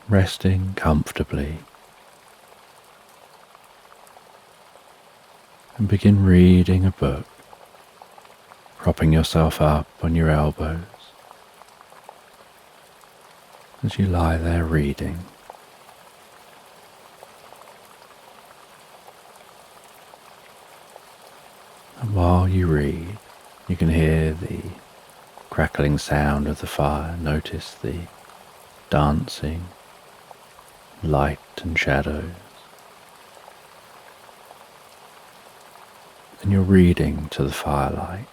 resting comfortably, and begin reading a book, propping yourself up on your elbows as you lie there reading. And while you read, you can hear the crackling sound of the fire, notice the dancing light and shadows. And you're reading to the firelight.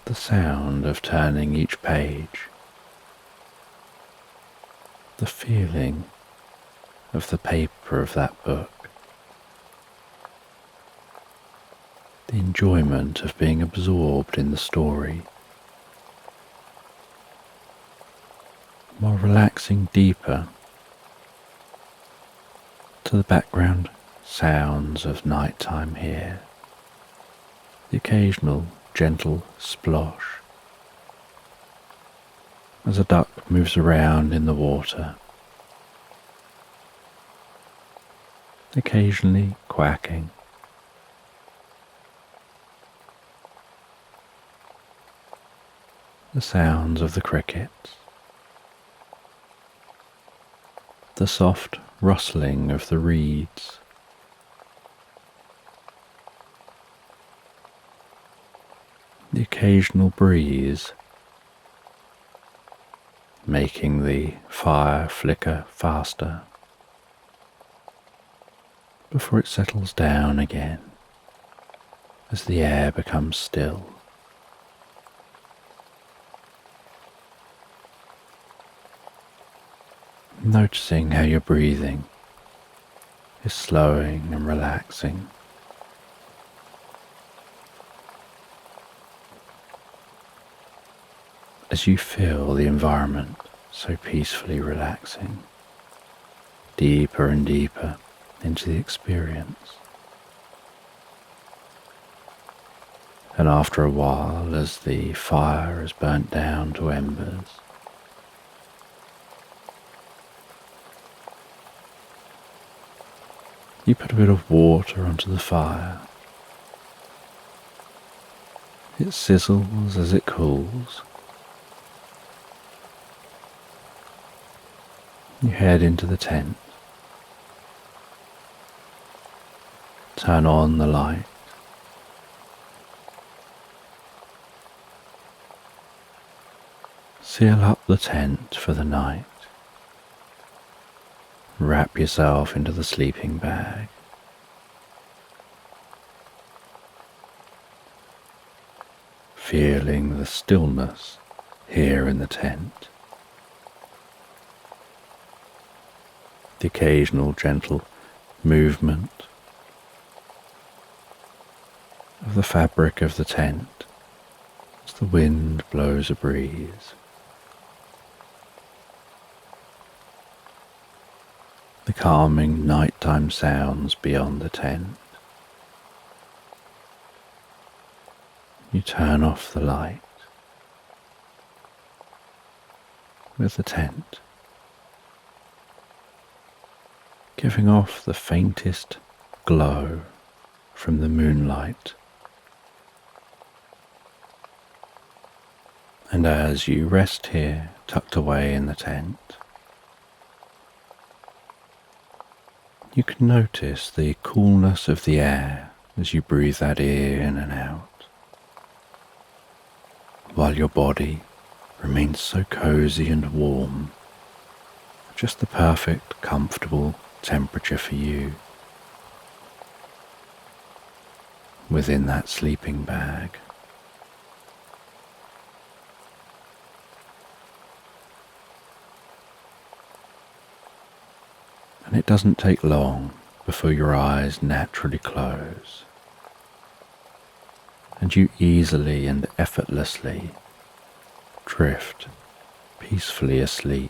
The sound of turning each page, the feeling of the paper of that book, the enjoyment of being absorbed in the story, while relaxing deeper to the background sounds of nighttime here, the occasional gentle splosh as a duck moves around in the water, occasionally quacking. The sounds of the crickets, the soft rustling of the reeds, the occasional breeze making the fire flicker faster before it settles down again as the air becomes still. Noticing how your breathing is slowing and relaxing. As you feel the environment so peacefully relaxing, deeper and deeper into the experience. And after a while, as the fire is burnt down to embers, you put a bit of water onto the fire. It sizzles as it cools. You head into the tent. Turn on the light. Seal up the tent for the night. Wrap yourself into the sleeping bag. Feeling the stillness here in the tent. The occasional gentle movement of the fabric of the tent as the wind blows a breeze. The calming nighttime sounds beyond the tent. You turn off the light with the tent giving off the faintest glow from the moonlight. And as you rest here, tucked away in the tent, you can notice the coolness of the air as you breathe that in and out, while your body remains so cozy and warm, just the perfect, comfortable temperature for you within that sleeping bag. And it doesn't take long before your eyes naturally close, and you easily and effortlessly drift peacefully asleep.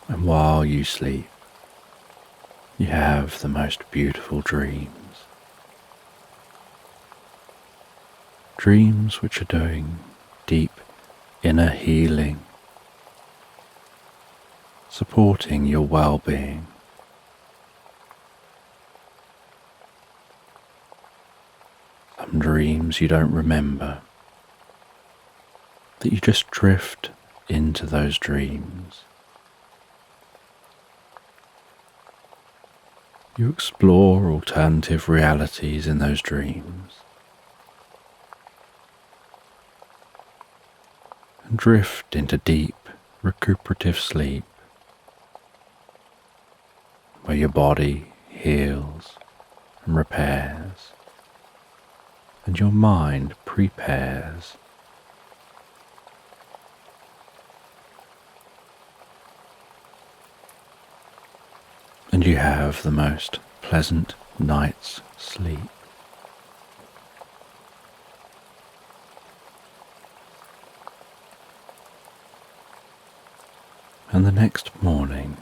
And while you sleep, you have the most beautiful dreams. Dreams which are doing deep inner healing, supporting your well-being. Some dreams you don't remember, that you just drift into those dreams. You explore alternative realities in those dreams and drift into deep recuperative sleep, where your body heals and repairs and your mind prepares. And you have the most pleasant night's sleep. And the next morning,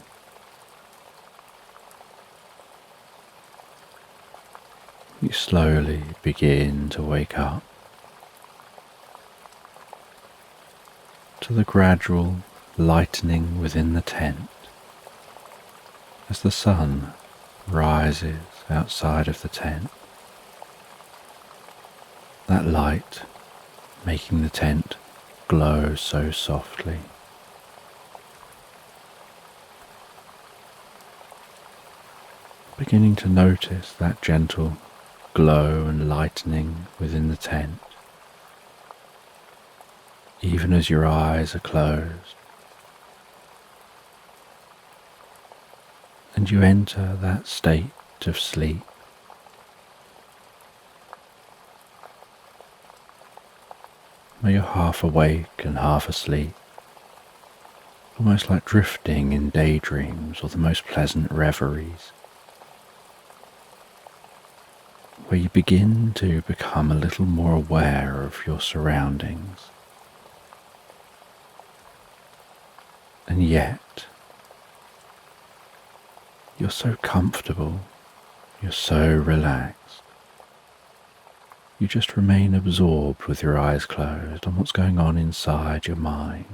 you slowly begin to wake up to the gradual lightening within the tent as the sun rises outside of the tent. That light making the tent glow so softly. Beginning to notice that gentle glow and lightening within the tent, even as your eyes are closed, and you enter that state of sleep. Where you're half awake and half asleep, almost like drifting in daydreams or the most pleasant reveries, where you begin to become a little more aware of your surroundings. And yet, you're so comfortable, you're so relaxed. You just remain absorbed with your eyes closed on what's going on inside your mind.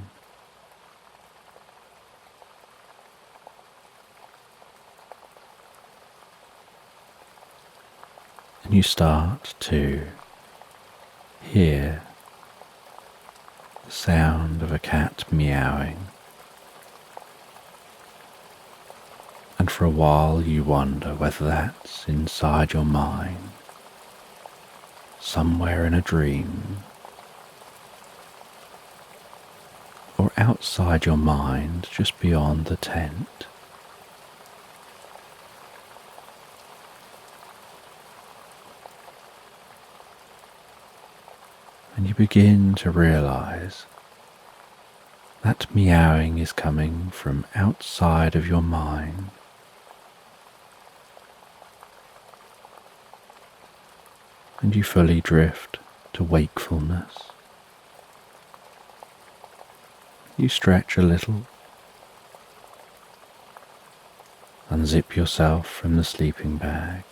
And you start to hear the sound of a cat meowing. And for a while you wonder whether that's inside your mind, somewhere in a dream, or outside your mind, just beyond the tent. And you begin to realize that meowing is coming from outside of your mind. And you fully drift to wakefulness. You stretch a little, unzip yourself from the sleeping bag,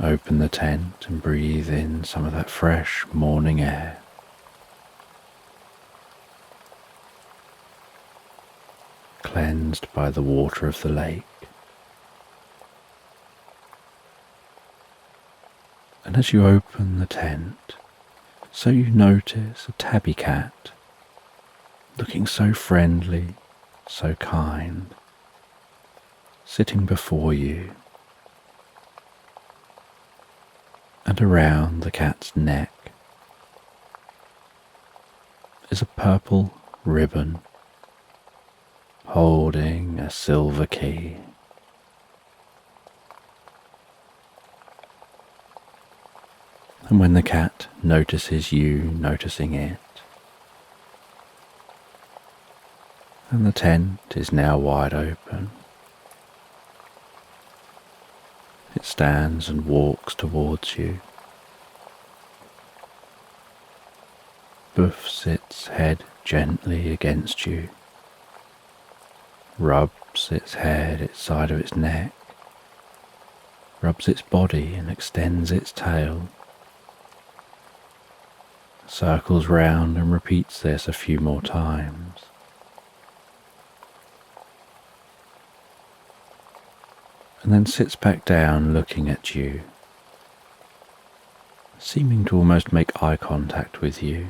open the tent and breathe in some of that fresh morning air. Cleansed by the water of the lake. And as you open the tent, so you notice a tabby cat, looking so friendly, so kind, sitting before you. And around the cat's neck is a purple ribbon holding a silver key. And when the cat notices you noticing it, And the tent is now wide open. It stands and walks towards you, buffs its head gently against you, rubs its head, its side of its neck, rubs its body and extends its tail, circles round and repeats this a few more times. And then sits back down looking at you, seeming to almost make eye contact with you.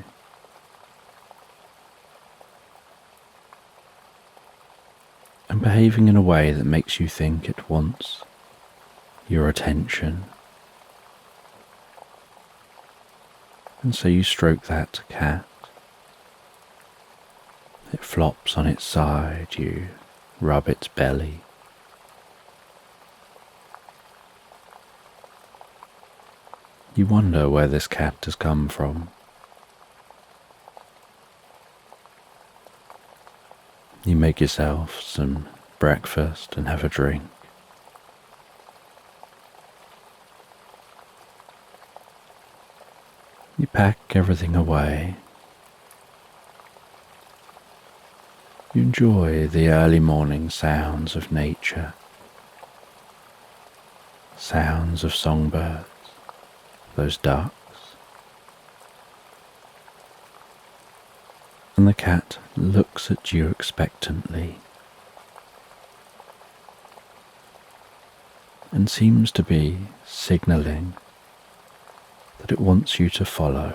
And behaving in a way that makes you think it wants your attention. And so you stroke that cat. It flops on its side, you rub its belly. You wonder where this cat has come from. You make yourself some breakfast and have a drink. You pack everything away. You enjoy the early morning sounds of nature, sounds of songbirds, those ducks. And the cat looks at you expectantly and seems to be signalling that it wants you to follow.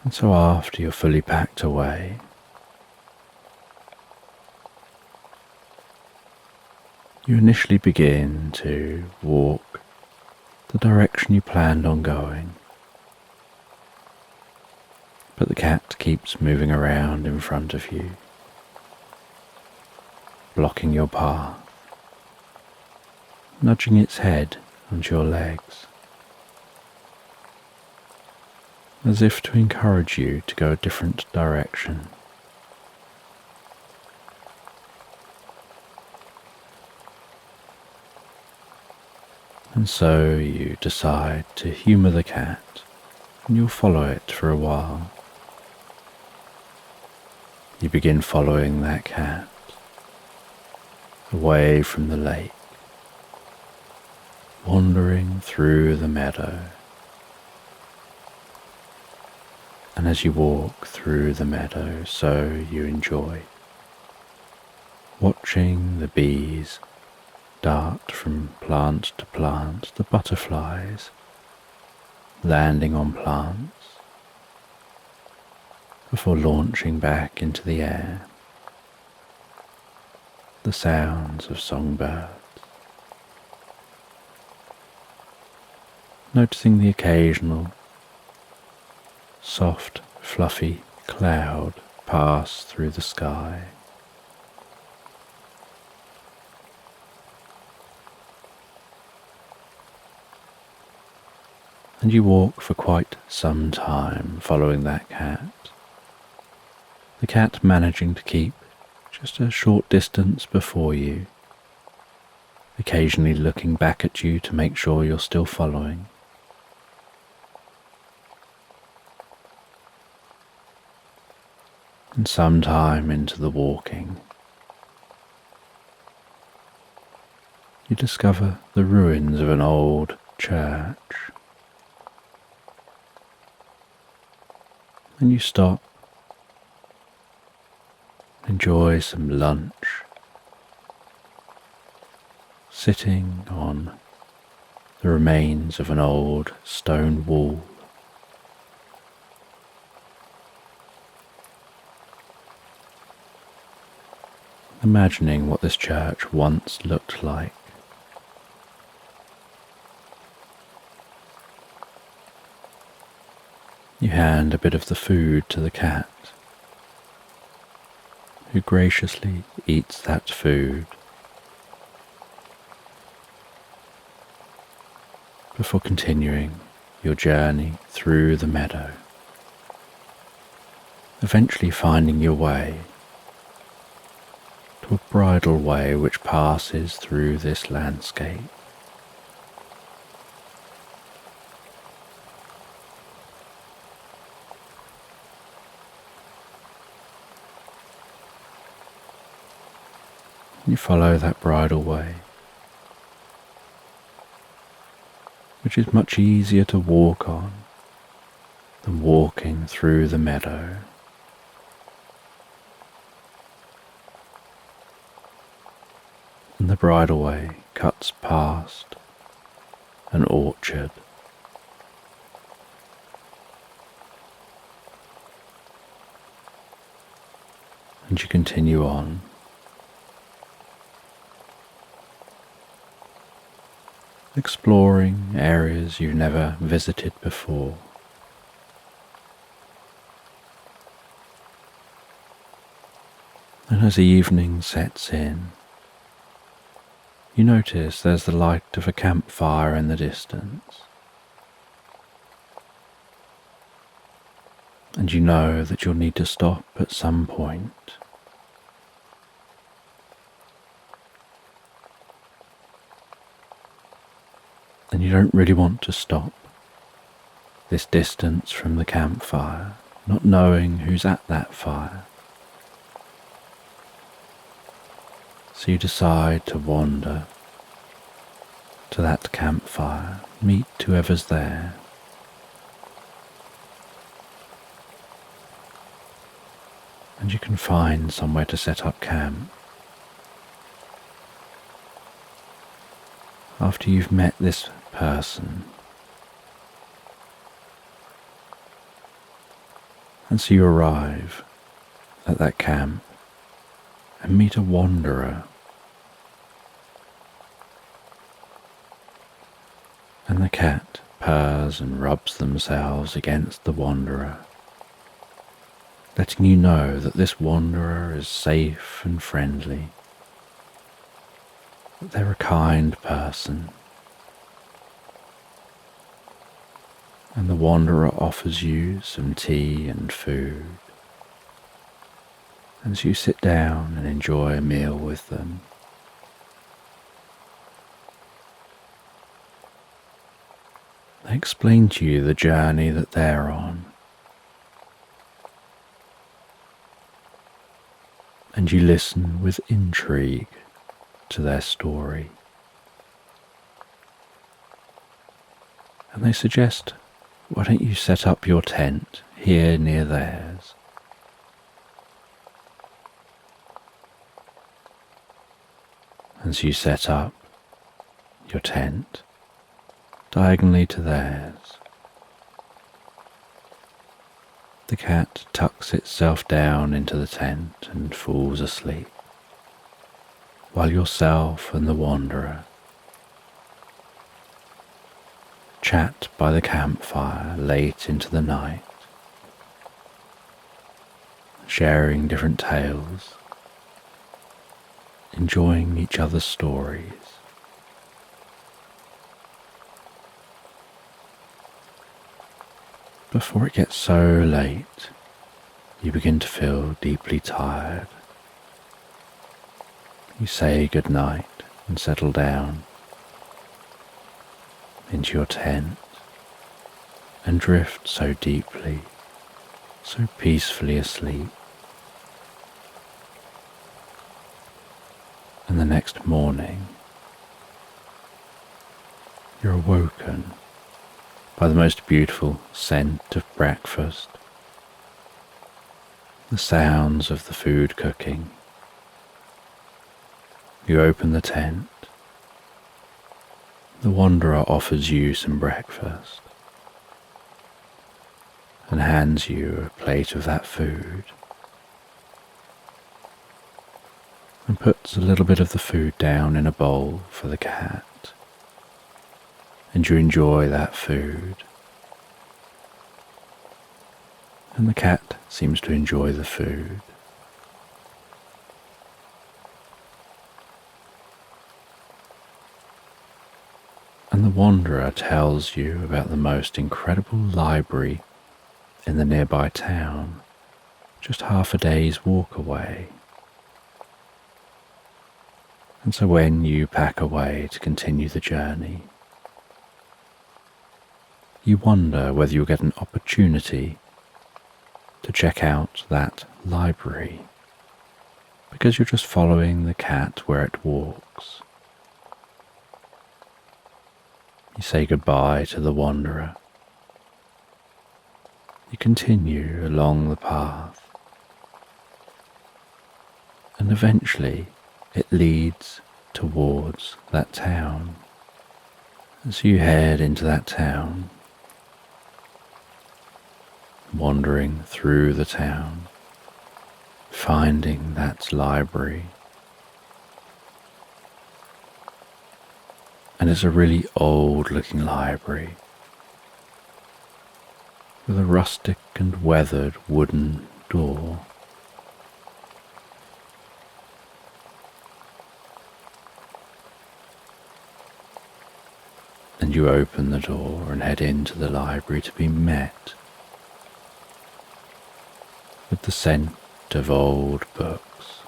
And so after you're fully packed away, you initially begin to walk the direction you planned on going. But the cat keeps moving around in front of you, blocking your path, nudging its head onto your legs, as if to encourage you to go a different direction. And so you decide to humour the cat, and you'll follow it for a while. You begin following that cat away from the lake, wandering through the meadow. And as you walk through the meadow, so you enjoy watching the bees dart from plant to plant, the butterflies landing on plants before launching back into the air, the sounds of songbirds, noticing the occasional soft, fluffy cloud pass through the sky. And you walk for quite some time following that cat, the cat managing to keep just a short distance before you, occasionally looking back at you to make sure you're still following. And sometime into the walking, you discover the ruins of an old church. And you stop, enjoy some lunch, sitting on the remains of an old stone wall. Imagining what this church once looked like. You hand a bit of the food to the cat, who graciously eats that food before continuing your journey through the meadow. eventually finding your way to a bridle way which passes through this landscape. You follow that bridle way, which is much easier to walk on than walking through the meadow. And the bridleway cuts past an orchard. And you continue on, exploring areas you've never visited before. And as the evening sets in, you notice there's the light of a campfire in the distance. And you know that you'll need to stop at some point. And you don't really want to stop this distance from the campfire, not knowing who's at that fire. So you decide to wander to that campfire, meet whoever's there. And you can find somewhere to set up camp. After you've met this person. And so you arrive at that camp and meet a wanderer. And the cat purrs and rubs themselves against the wanderer, letting you know that this wanderer is safe and friendly, that they're a kind person. And the wanderer offers you some tea and food, and so you sit down and enjoy a meal with them. They explain to you the journey that they're on, and you listen with intrigue to their story. And they suggest, why don't you set up your tent here near theirs? And so you set up your tent diagonally to theirs. The cat tucks itself down into the tent and falls asleep, while yourself and the wanderer chat by the campfire late into the night, sharing different tales, enjoying each other's stories. Before it gets so late, you begin to feel deeply tired. You say good night and settle down into your tent and drift so deeply, so peacefully asleep. And the next morning, you're awoken by the most beautiful scent of breakfast, the sounds of the food cooking. You open the tent. The wanderer offers you some breakfast and hands you a plate of that food and puts a little bit of the food down in a bowl for the cat. And you enjoy that food. And the cat seems to enjoy the food. And the wanderer tells you about the most incredible library in the nearby town, just half a day's walk away. And so when you pack away to continue the journey, you wonder whether you'll get an opportunity to check out that library, because you're just following the cat where it walks. You say goodbye to the wanderer. You continue along the path, and eventually it leads towards that town. As you head into that town, wandering through the town, finding that library. And it's a really old looking library with a rustic and weathered wooden door. And you open the door and head into the library to be met with the scent of old books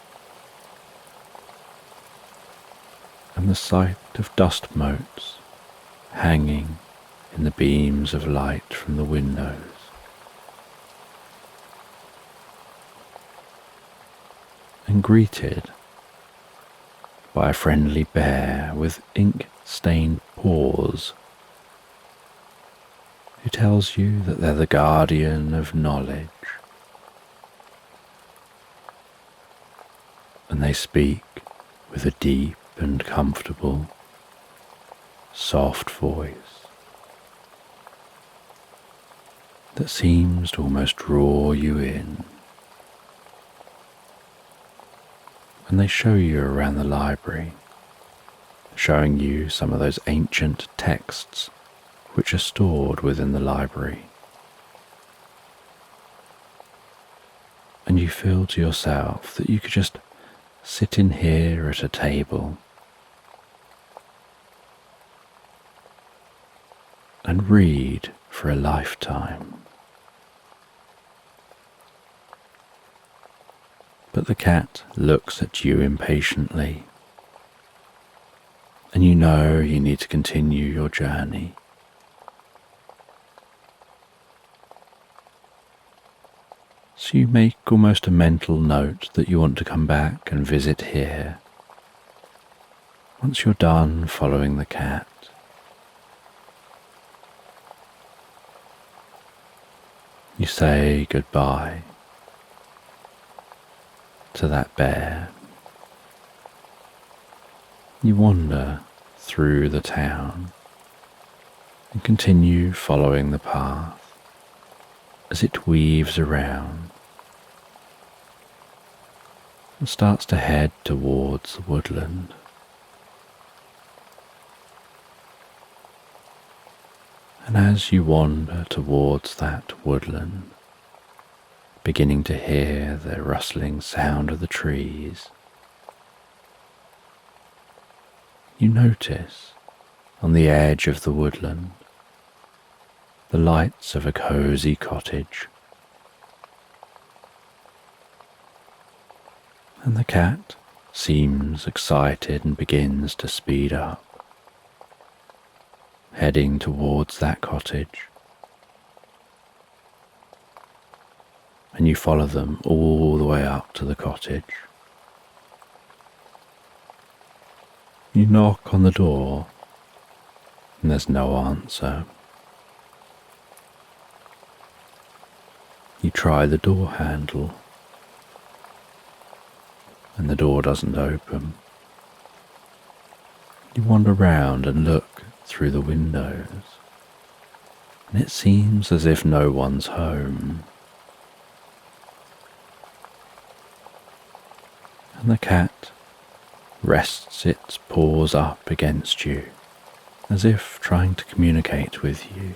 and the sight of dust motes hanging in the beams of light from the windows. And greeted by a friendly bear with ink-stained paws who tells you that they're the guardian of knowledge. And they speak with a deep and comfortable, soft voice that seems to almost draw you in. And they show you around the library, showing you some of those ancient texts which are stored within the library. And you feel to yourself that you could just sit in here at a table and read for a lifetime. But the cat looks at you impatiently, and you know you need to continue your journey. So you make almost a mental note that you want to come back and visit here once you're done following the cat. You say goodbye to that bear. You wander through the town and continue following the path as it weaves around and starts to head towards the woodland. And as you wander towards that woodland, beginning to hear the rustling sound of the trees, you notice on the edge of the woodland the lights of a cozy cottage. And the cat seems excited and begins to speed up, heading towards that cottage. And you follow them all the way up to the cottage. You knock on the door, and there's no answer. You try the door handle, and the door doesn't open. You wander round and look through the windows, and it seems as if no one's home. And the cat rests its paws up against you, as if trying to communicate with you.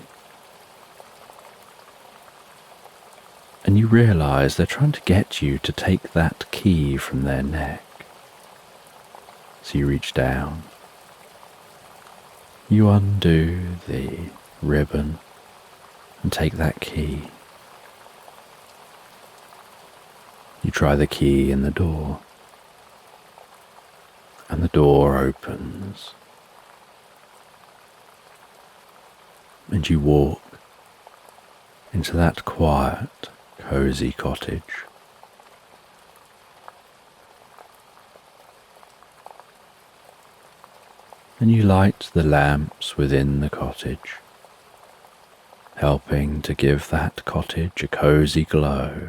And you realize they're trying to get you to take that key from their neck. So you reach down, you undo the ribbon and take that key. You try the key in the door, and the door opens, and you walk into that quiet, cosy cottage. And you light the lamps within the cottage, helping to give that cottage a cosy glow,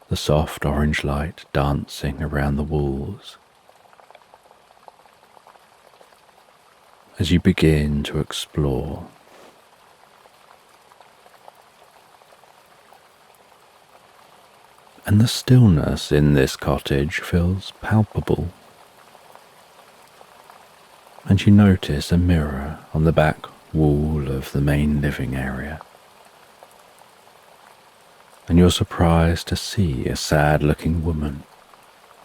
the soft orange light dancing around the walls. As you begin to explore, and the stillness in this cottage feels palpable. And you notice a mirror on the back wall of the main living area. And you're surprised to see a sad-looking woman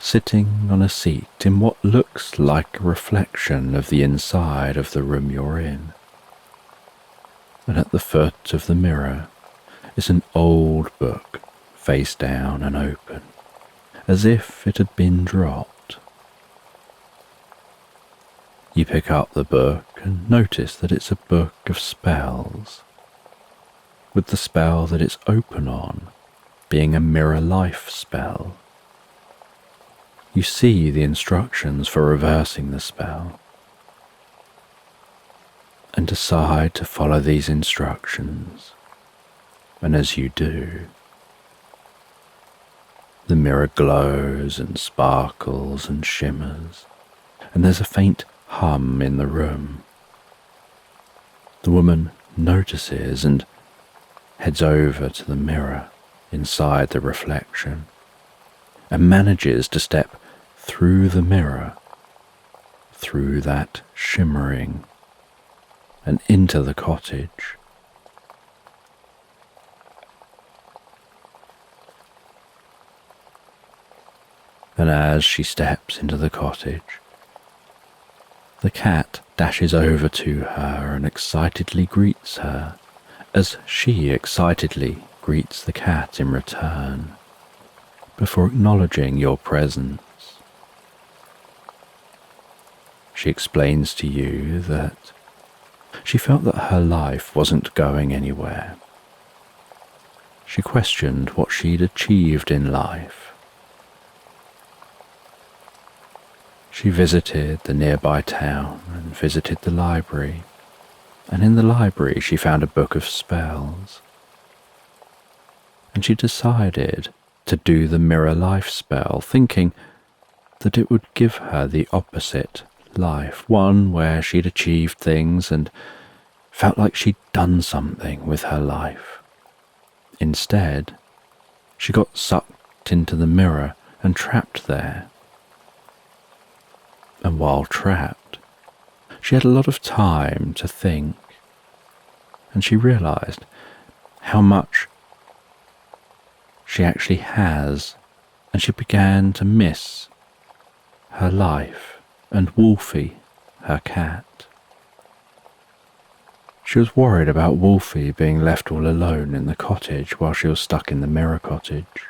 sitting on a seat in what looks like a reflection of the inside of the room you're in. And at the foot of the mirror is an old book, face down and open, as if it had been dropped. You pick up the book and notice that it's a book of spells, with the spell that it's open on being a mirror life spell. You see the instructions for reversing the spell, and decide to follow these instructions, and as you do, the mirror glows and sparkles and shimmers, and there's a faint hum in the room. The woman notices and heads over to the mirror inside the reflection and manages to step through the mirror, through that shimmering, and into the cottage. And as she steps into the cottage, the cat dashes over to her and excitedly greets her, as she excitedly greets the cat in return, before acknowledging your presence. She explains to you that she felt that her life wasn't going anywhere. She questioned what she'd achieved in life. She visited the nearby town and visited the library, and in the library she found a book of spells. And she decided to do the mirror life spell, thinking that it would give her the opposite life, one where she'd achieved things and felt like she'd done something with her life. Instead, she got sucked into the mirror and trapped there. And while trapped, she had a lot of time to think, and she realized how much she actually has, and she began to miss her life and Wolfie, her cat. She was worried about Wolfie being left all alone in the cottage while she was stuck in the mirror cottage.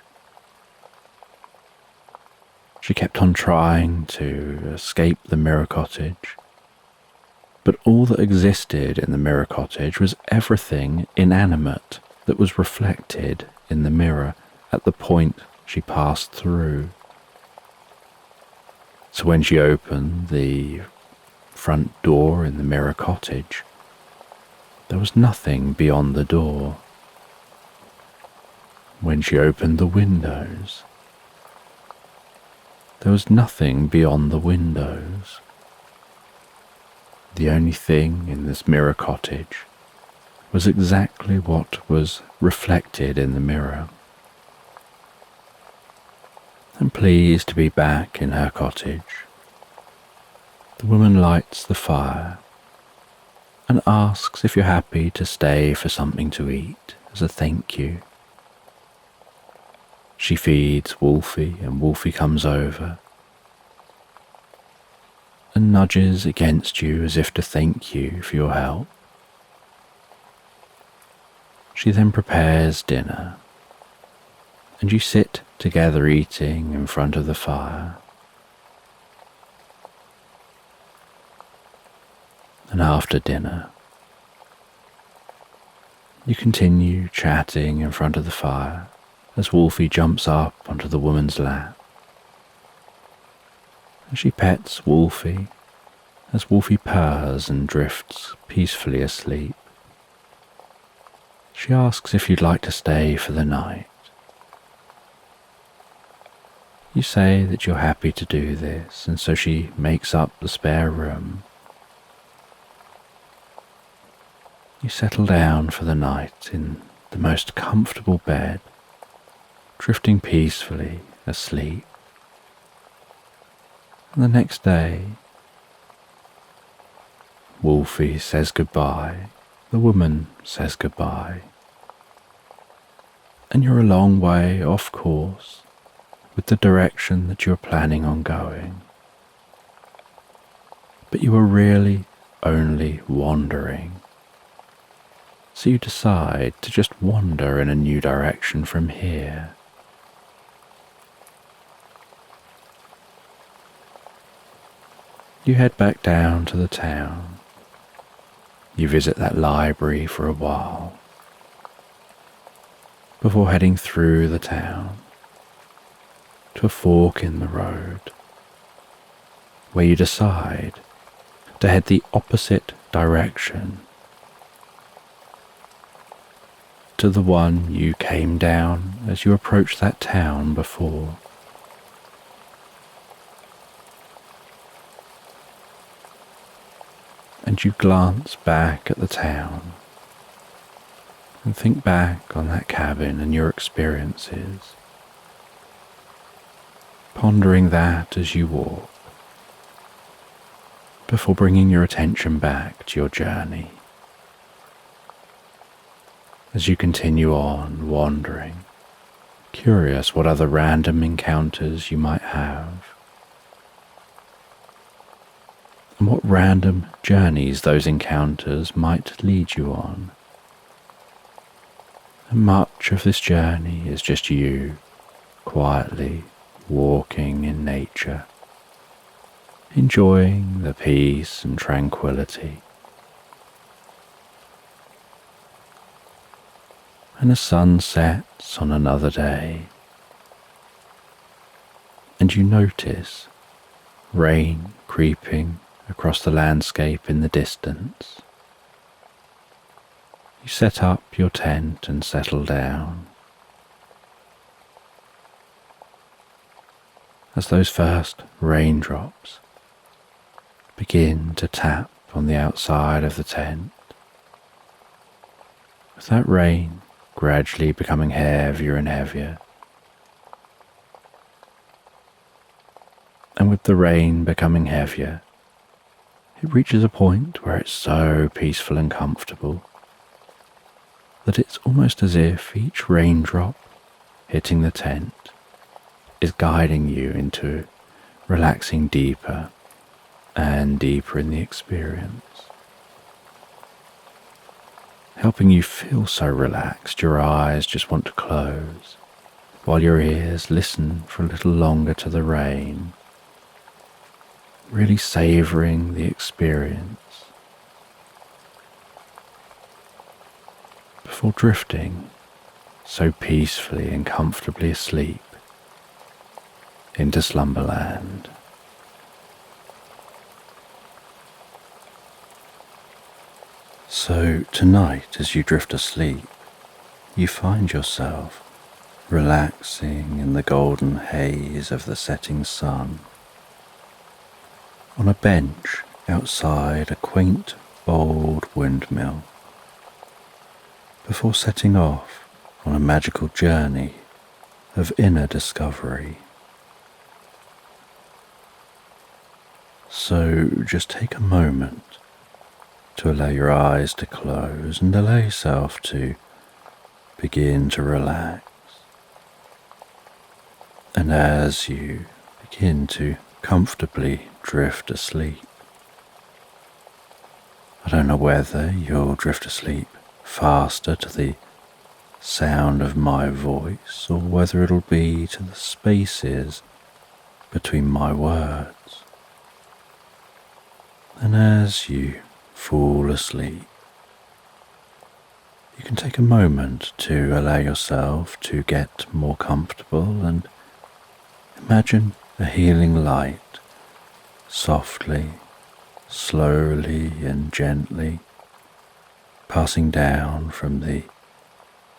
She kept on trying to escape the mirror cottage, but all that existed in the mirror cottage was everything inanimate that was reflected in the mirror at the point she passed through. So when she opened the front door in the mirror cottage, there was nothing beyond the door. When she opened the windows, there was nothing beyond the windows. The only thing in this mirror cottage was exactly what was reflected in the mirror. And pleased to be back in her cottage, the woman lights the fire and asks if you're happy to stay for something to eat as a thank you. She feeds Wolfie, and Wolfie comes over and nudges against you as if to thank you for your help. She then prepares dinner, and you sit together eating in front of the fire. And after dinner, you continue chatting in front of the fire as Wolfie jumps up onto the woman's lap. And she pets Wolfie as Wolfie purrs and drifts peacefully asleep. She asks if you'd like to stay for the night. You say that you're happy to do this, and so she makes up the spare room. You settle down for the night in the most comfortable bed, drifting peacefully asleep. And the next day, Wolfie says goodbye, the woman says goodbye, and you're a long way off course with the direction that you're planning on going. But you are really only wandering. So you decide to just wander in a new direction from here. You head back down to the town. You visit that library for a while before heading through the town to a fork in the road where you decide to head the opposite direction to the one you came down as you approached that town before. And you glance back at the town and think back on that cabin and your experiences, pondering that as you walk, before bringing your attention back to your journey. As you continue on wandering, curious what other random encounters you might have, and what random journeys those encounters might lead you on. And much of this journey is just you, quietly walking in nature, enjoying the peace and tranquility. And the sun sets on another day, and you notice rain creeping across the landscape in the distance. You set up your tent and settle down. As those first raindrops begin to tap on the outside of the tent, with that rain gradually becoming heavier and heavier. And with the rain becoming heavier, it reaches a point where it's so peaceful and comfortable that it's almost as if each raindrop hitting the tent is guiding you into relaxing deeper and deeper in the experience, helping you feel so relaxed your eyes just want to close, while your ears listen for a little longer to the rain, really savouring the experience before drifting so peacefully and comfortably asleep into Slumberland. So tonight, as you drift asleep, you find yourself relaxing in the golden haze of the setting sun, on a bench outside a quaint, bold windmill, before setting off on a magical journey of inner discovery. So just take a moment to allow your eyes to close and allow yourself to begin to relax. And as you begin to comfortably drift asleep, I don't know whether you'll drift asleep faster to the sound of my voice, or whether it'll be to the spaces between my words. And as you fall asleep, you can take a moment to allow yourself to get more comfortable and imagine a healing light softly, slowly and gently passing down from the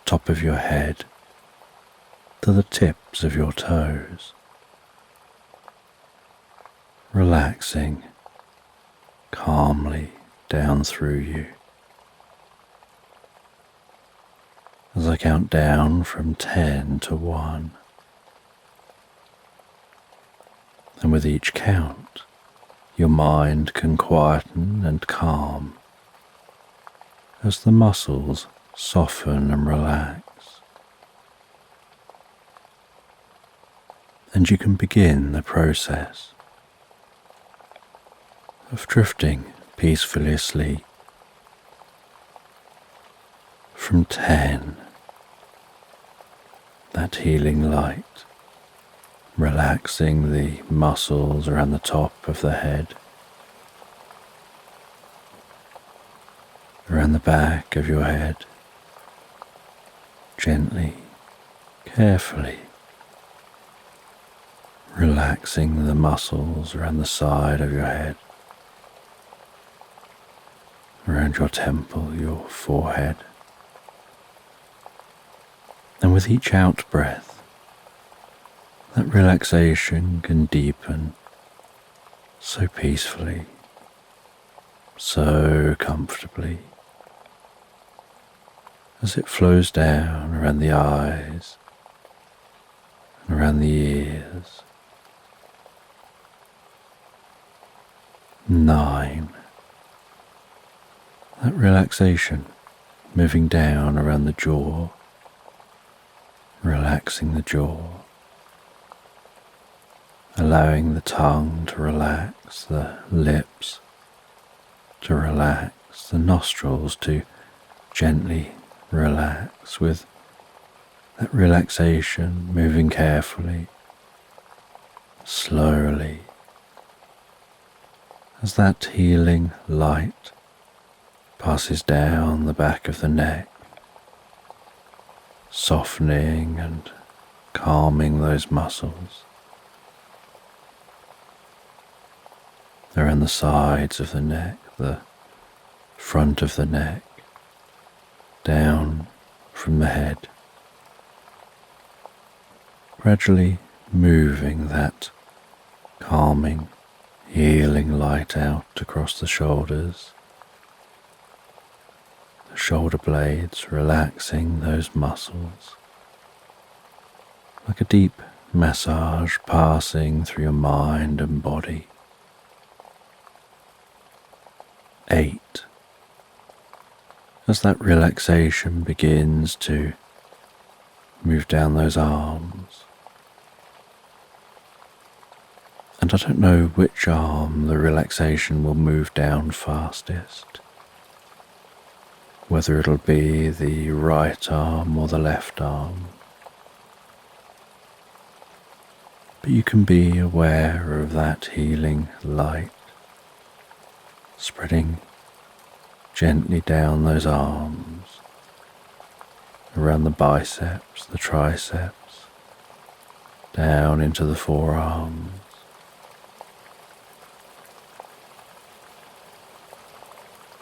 top of your head to the tips of your toes, relaxing calmly down through you. As I count down from 10 to 1, and with each count, your mind can quieten and calm as the muscles soften and relax. And you can begin the process of drifting peacefully asleep. From 10, that healing light, relaxing the muscles around the top of the head, around the back of your head, gently, carefully, relaxing the muscles around the side of your head, around your temple, your forehead. And with each out breath, that relaxation can deepen so peacefully, so comfortably, as it flows down around the eyes and around the ears. 9. That relaxation moving down around the jaw, relaxing the jaw, allowing the tongue to relax, the lips to relax, the nostrils to gently relax, with that relaxation moving carefully, slowly, as that healing light passes down the back of the neck, softening and calming those muscles, around the sides of the neck, the front of the neck, down from the head, gradually moving that calming, healing light out across the shoulders, the shoulder blades, relaxing those muscles, like a deep massage passing through your mind and body. 8. As that relaxation begins to move down those arms, and I don't know which arm the relaxation will move down fastest, whether it'll be the right arm or the left arm, but you can be aware of that healing light spreading gently down those arms, around the biceps, the triceps, down into the forearms.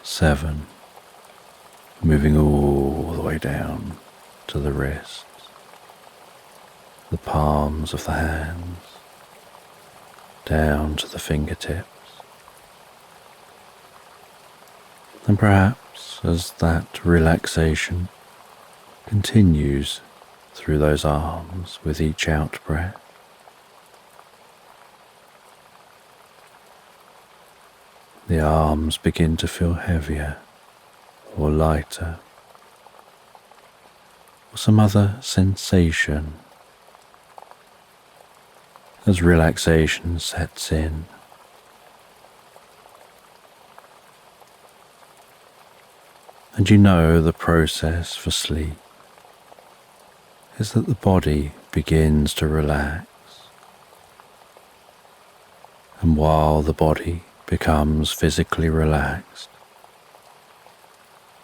7. Moving all the way down to the wrists, the palms of the hands, down to the fingertips. And perhaps as that relaxation continues through those arms with each out breath, the arms begin to feel heavier or lighter, or some other sensation as relaxation sets in. And you know the process for sleep is that the body begins to relax. And while the body becomes physically relaxed,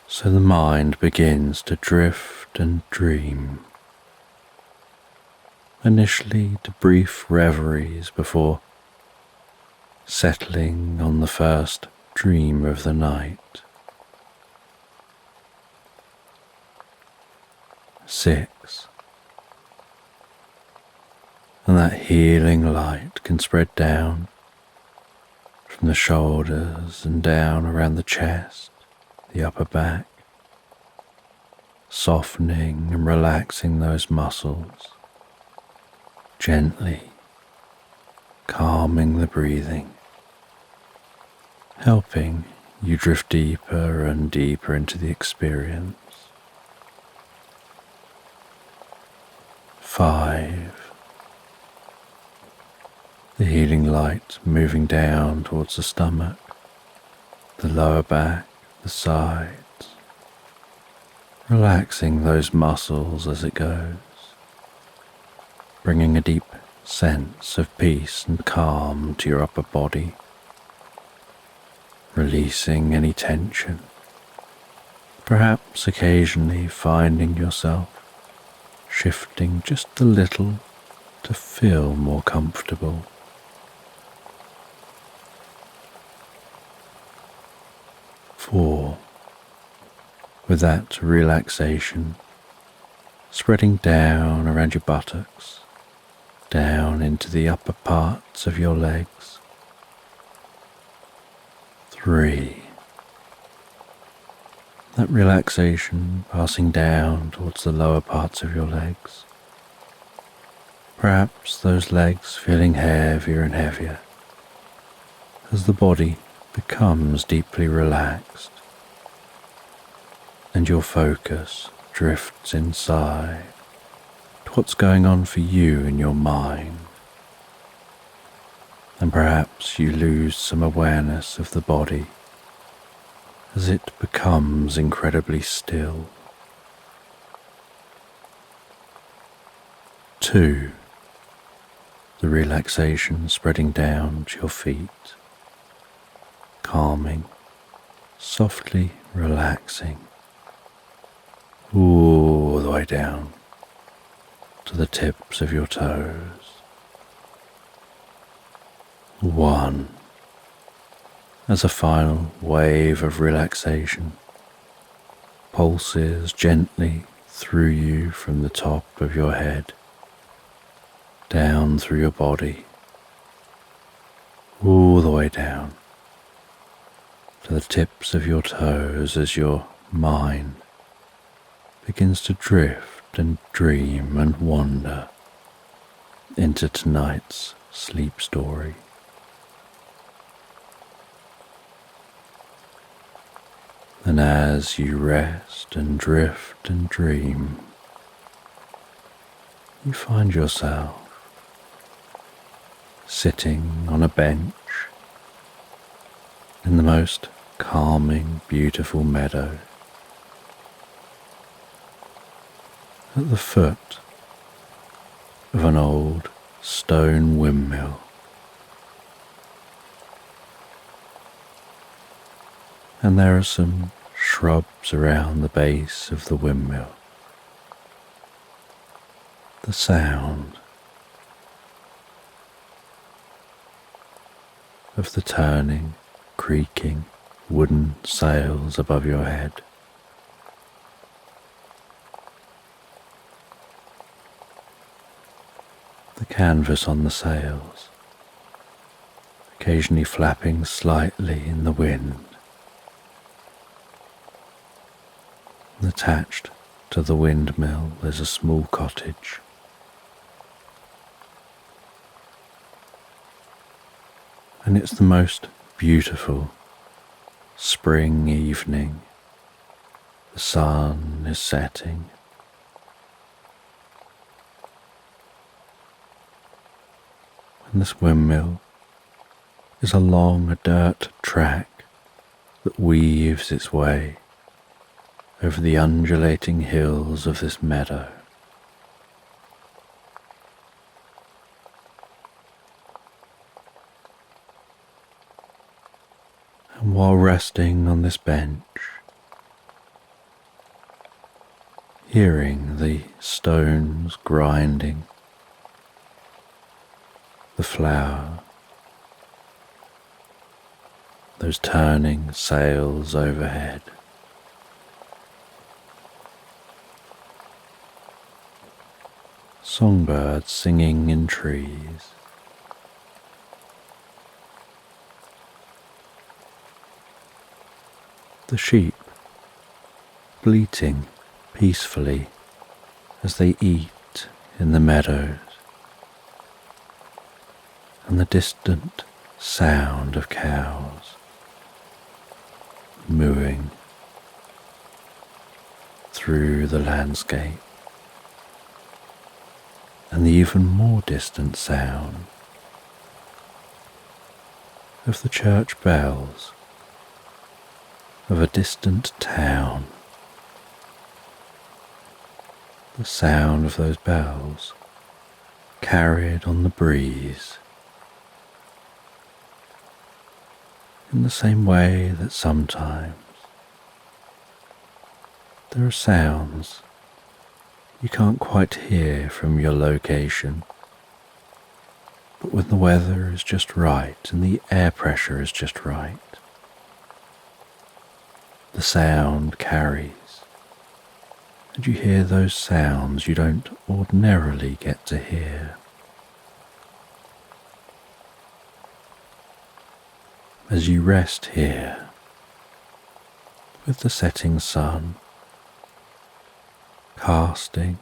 so the mind begins to drift and dream. Initially to brief reveries before settling on the first dream of the night. 6. And that healing light can spread down from the shoulders and down around the chest, the upper back, softening and relaxing those muscles, gently calming the breathing, helping you drift deeper and deeper into the experience. 5. The healing light moving down towards the stomach, the lower back, the sides, relaxing those muscles as it goes, bringing a deep sense of peace and calm to your upper body, releasing any tension, perhaps occasionally finding yourself shifting just a little to feel more comfortable. 4. With that relaxation spreading down around your buttocks, down into the upper parts of your legs. 3. That relaxation passing down towards the lower parts of your legs. Perhaps those legs feeling heavier and heavier as the body becomes deeply relaxed and your focus drifts inside to what's going on for you in your mind, and perhaps you lose some awareness of the body as it becomes incredibly still. 2. The relaxation spreading down to your feet, calming, softly relaxing, all the way down to the tips of your toes. 1. As a final wave of relaxation pulses gently through you from the top of your head, down through your body, all the way down to the tips of your toes as your mind begins to drift and dream and wander into tonight's sleep story. And as you rest and drift and dream, you find yourself sitting on a bench in the most calming, beautiful meadow at the foot of an old stone windmill. And there are some shrubs around the base of the windmill. The sound of the turning, creaking wooden sails above your head. The canvas on the sails, occasionally flapping slightly in the wind. And attached to the windmill there's a small cottage. And it's the most beautiful spring evening. The sun is setting. And this windmill is along a dirt track that weaves its way over the undulating hills of this meadow. while resting on this bench, hearing the stones grinding, the flour, those turning sails overhead, songbirds singing in trees, the sheep bleating peacefully as they eat in the meadows, and the distant sound of cows mooing through the landscape, and the even more distant sound of the church bells of a distant town. The sound of those bells carried on the breeze, in the same way that sometimes there are sounds you can't quite hear from your location, but when the weather is just right and the air pressure is just right, the sound carries, and you hear those sounds you don't ordinarily get to hear. As you rest here with the setting sun casting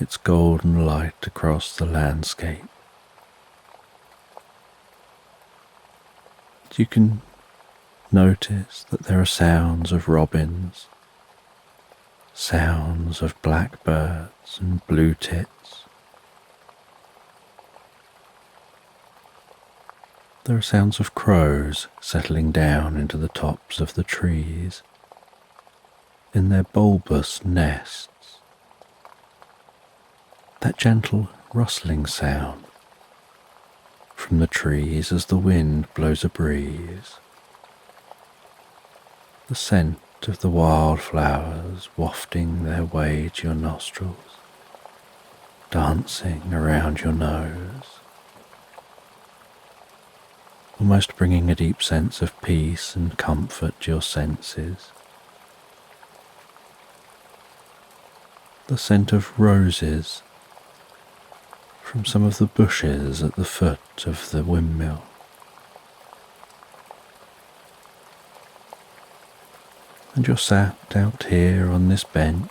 its golden light across the landscape, you can notice that there are sounds of robins, sounds of blackbirds and blue tits. There are sounds of crows settling down into the tops of the trees in their bulbous nests. That gentle rustling sound from the trees as the wind blows a breeze. The scent of the wildflowers wafting their way to your nostrils, dancing around your nose, almost bringing a deep sense of peace and comfort to your senses. The scent of roses from some of the bushes at the foot of the windmill. And you're sat out here on this bench,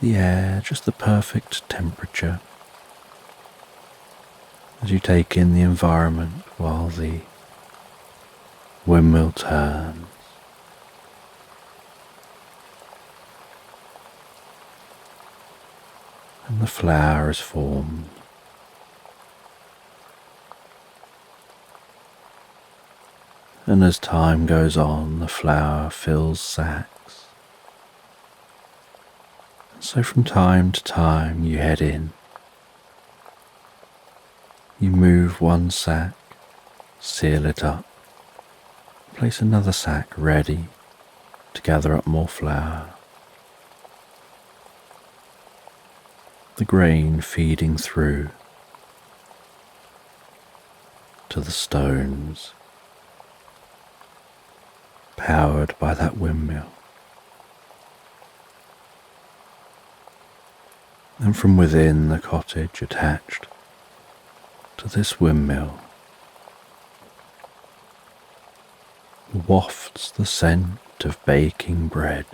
the air just the perfect temperature, as you take in the environment while the windmill turns. And the flower is formed. And as time goes on, the flower fills sacks. And so from time to time you head in. You move one sack, seal it up, place another sack ready to gather up more flour. The grain feeding through to the stones, powered by that windmill. And from within the cottage attached to this windmill wafts the scent of baking bread.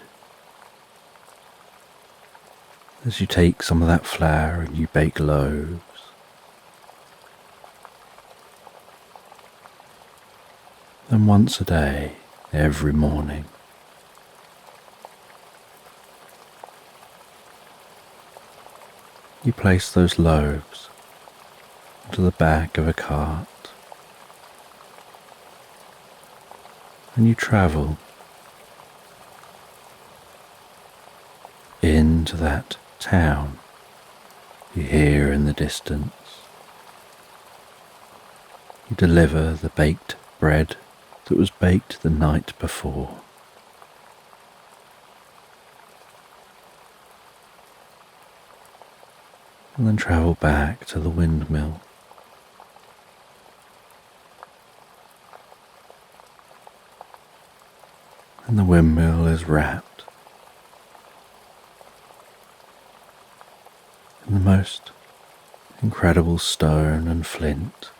As you take some of that flour and you bake loaves, and once a day, every morning, you place those loaves onto the back of a cart, and you travel into that town you hear in the distance. You deliver the baked bread that was baked the night before. And then travel back to the windmill. And the windmill is wrapped in the most incredible stone and flint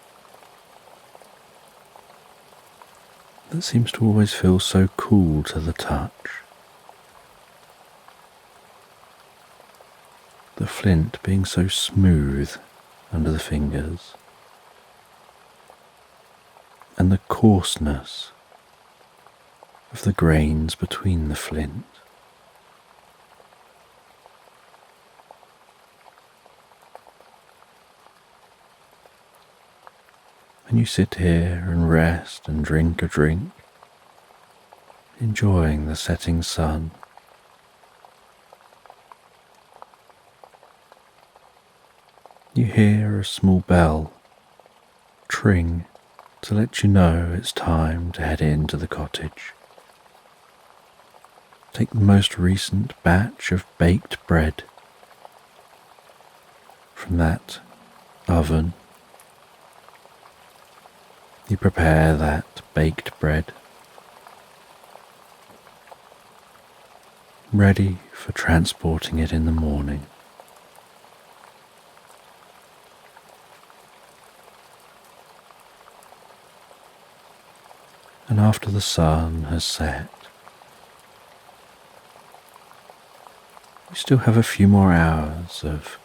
that seems to always feel so cool to the touch. The flint being so smooth under the fingers, and the coarseness of the grains between the flint. And you sit here and rest and drink a drink, enjoying the setting sun. You hear a small bell tring to let you know it's time to head into the cottage. Take the most recent batch of baked bread from that oven. You prepare that baked bread, ready for transporting it in the morning. And after the sun has set, you still have a few more hours of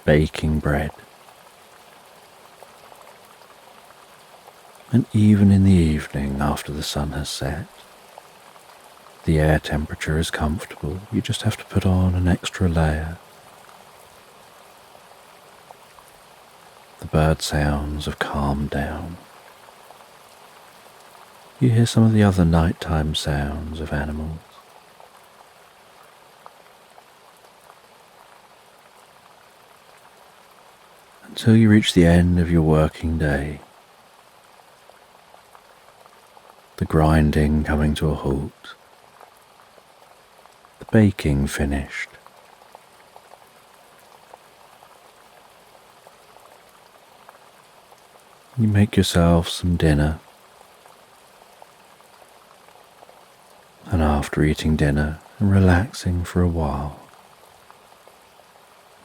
baking bread. And even in the evening after the sun has set, the air temperature is comfortable. You just have to put on an extra layer. The bird sounds have calmed down. You hear some of the other nighttime sounds of animals. Until you reach the end of your working day, the grinding coming to a halt, the baking finished. You make yourself some dinner, and after eating dinner and relaxing for a while,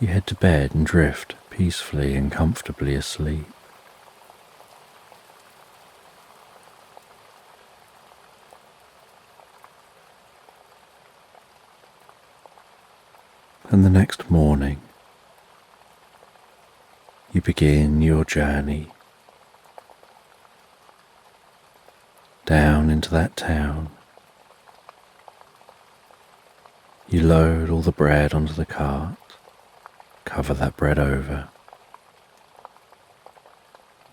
you head to bed and drift peacefully and comfortably asleep. And the next morning, you begin your journey down into that town. You load all the bread onto the cart, cover that bread over.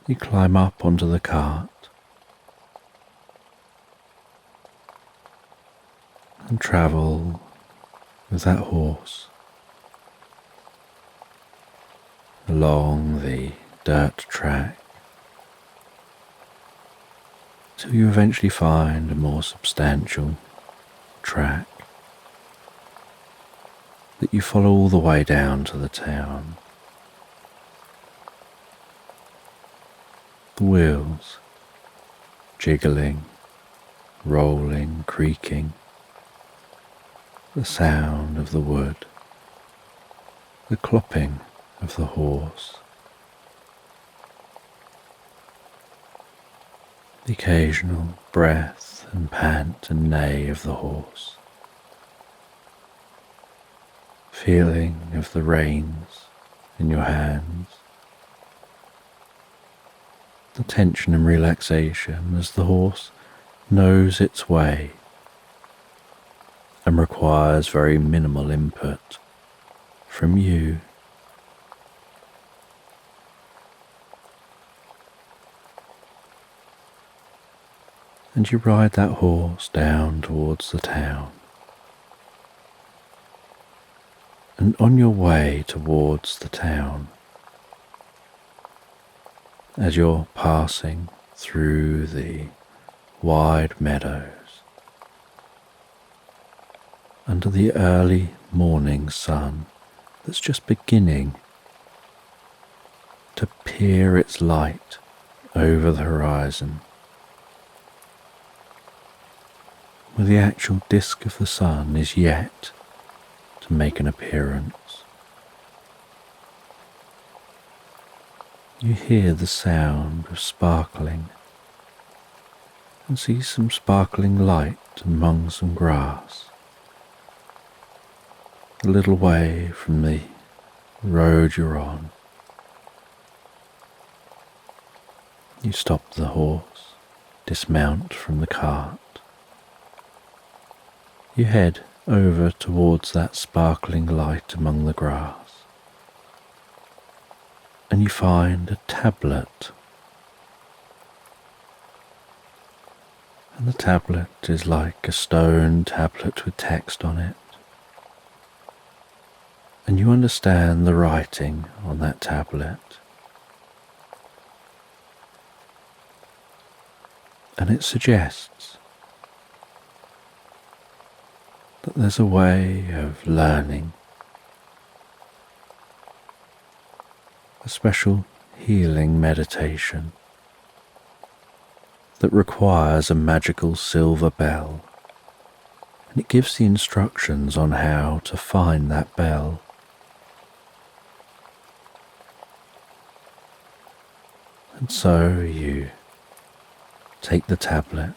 You climb up onto the cart and travel with that horse along the dirt track till you eventually find a more substantial track that you follow all the way down to the town. The wheels jiggling, rolling, creaking, the sound of the wood, the clopping of the horse, the occasional breath and pant and neigh of the horse, feeling of the reins in your hands, the tension and relaxation as the horse knows its way and requires very minimal input from you. And you ride that horse down towards the town. And on your way towards the town, as you're passing through the wide meadows, under the early morning sun that's just beginning to peer its light over the horizon, where the actual disk of the sun is yet to make an appearance. You hear the sound of sparkling and see some sparkling light among some grass, a little way from the road you're on. You stop the horse, dismount from the cart. You head over towards that sparkling light among the grass, and you find a tablet. And the tablet is like a stone tablet with text on it. And you understand the writing on that tablet. And it suggests that there's a way of learning, a special healing meditation that requires a magical silver bell, and it gives the instructions on how to find that bell. And so you take the tablet,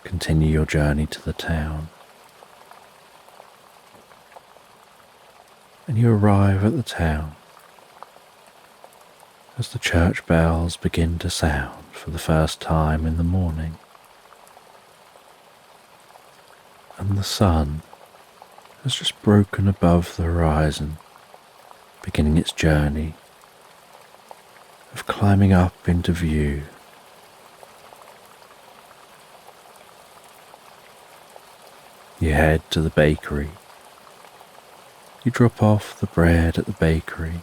continue your journey to the town, and you arrive at the town as the church bells begin to sound for the first time in the morning, and the sun has just broken above the horizon, beginning its journey of climbing up into view. You head to the bakery. You drop off the bread at the bakery,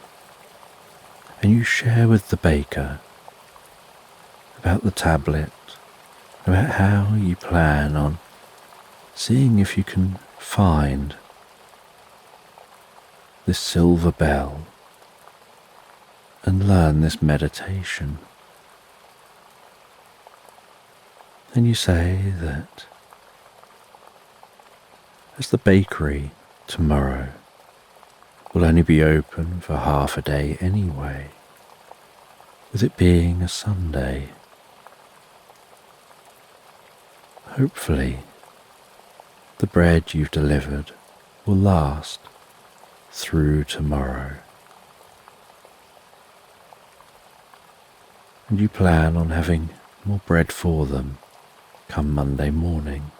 and you share with the baker about the tablet, about how you plan on seeing if you can find this silver bell and learn this meditation. And you say that as the bakery tomorrow will only be open for half a day anyway, with it being a Sunday, hopefully the bread you've delivered will last through tomorrow. And you plan on having more bread for them come Monday morning.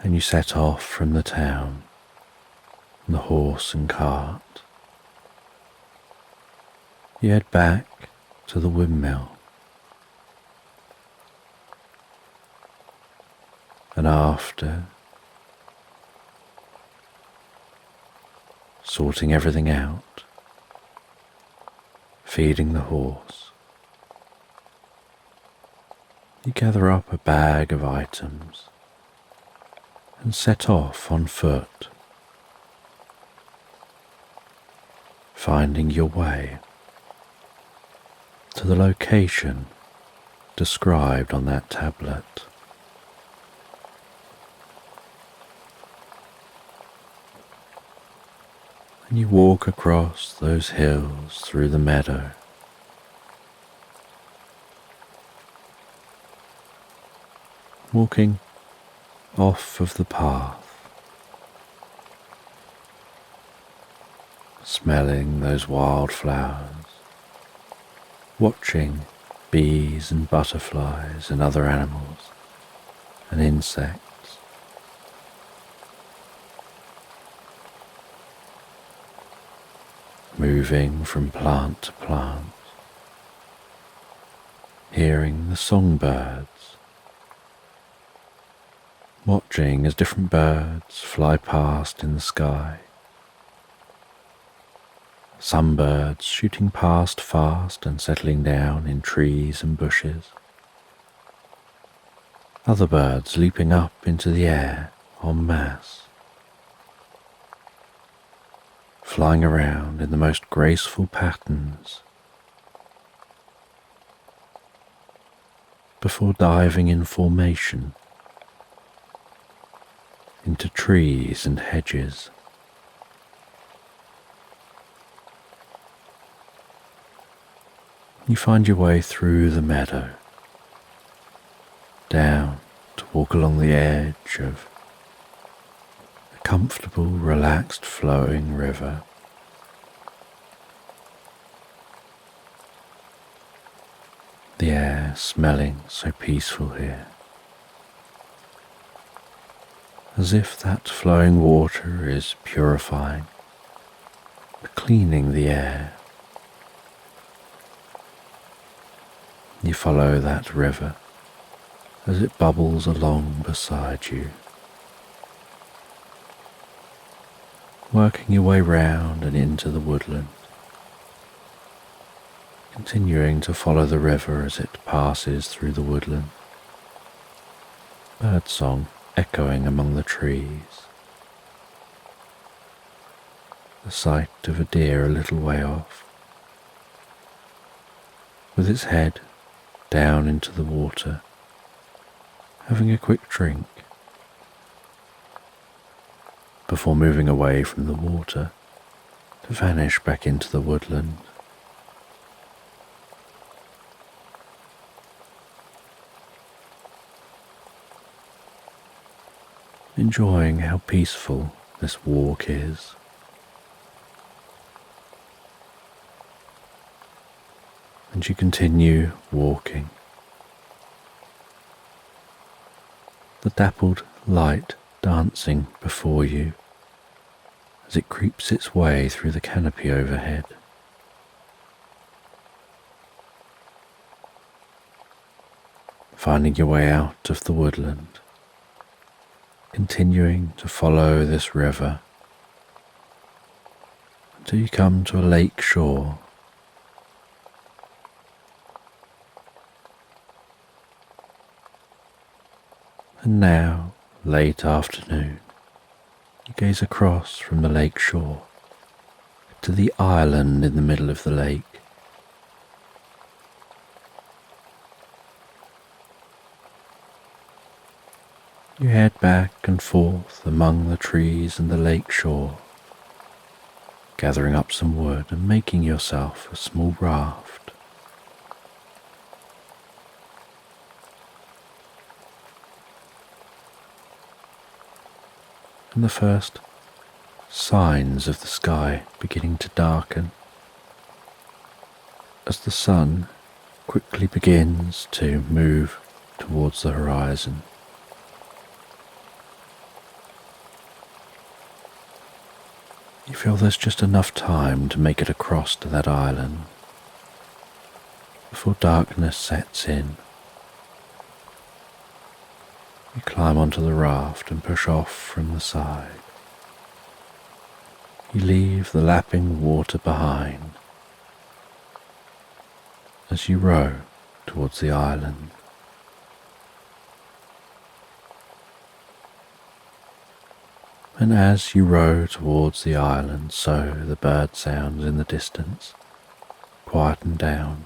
And you set off from the town on the horse and cart. You head back to the windmill, and after sorting everything out, feeding the horse, you gather up a bag of items and set off on foot, finding your way to the location described on that tablet. And you walk across those hills through the meadow, walking off of the path, smelling those wildflowers, watching bees and butterflies and other animals and insects, moving from plant to plant, hearing the songbirds, watching as different birds fly past in the sky, Some birds shooting past fast and settling down in trees and bushes. Other birds leaping up into the air en masse, flying around in the most graceful patterns before diving in formation into trees and hedges. You find your way through the meadow, down to walk along the edge of a comfortable, relaxed, flowing river. The air smelling so peaceful here, as if that flowing water is purifying, cleaning the air. You follow that river as it bubbles along beside you, working your way round and into the woodland, continuing to follow the river as it passes through the woodland, birdsong echoing among the trees, the sight of a deer a little way off, with its head down into the water, having a quick drink, before moving away from the water to vanish back into the woodland. Enjoying how peaceful this walk is. And you continue walking. The dappled light dancing before you as it creeps its way through the canopy overhead. Finding your way out of the woodland, continuing to follow this river until you come to a lake shore. And now, late afternoon, you gaze across from the lake shore to the island in the middle of the lake. You head back and forth among the trees and the lake shore, gathering up some wood and making yourself a small raft. And the first signs of the sky beginning to darken as the sun quickly begins to move towards the horizon. You feel there's just enough time to make it across to that island before darkness sets in. You climb onto the raft and push off from the side. You leave the lapping water behind as you row towards the island. And as you row towards the island, so the bird sounds in the distance quieten down.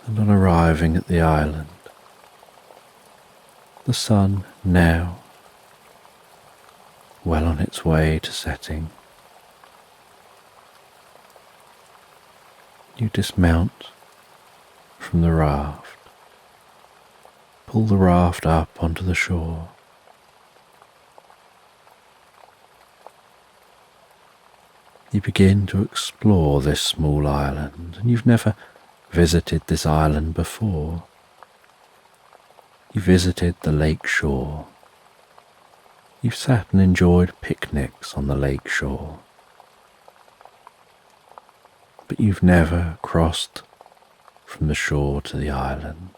And on arriving at the island, the sun now well on its way to setting, you dismount from the raft, pull the raft up onto the shore. You begin to explore this small island, and you've never visited this island before. You visited the lake shore. You've sat and enjoyed picnics on the lake shore. But you've never crossed from the shore to the island.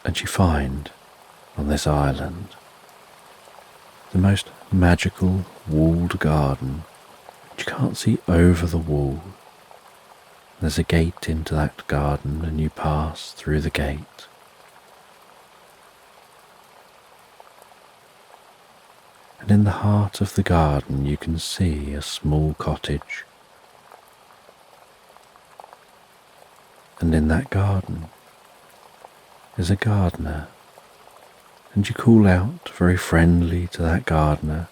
And you find on this island the most magical walled garden. You can't see over the wall. There's a gate into that garden and you pass through the gate. And in the heart of the garden you can see a small cottage. And in that garden is a gardener, and you call out very friendly to that gardener,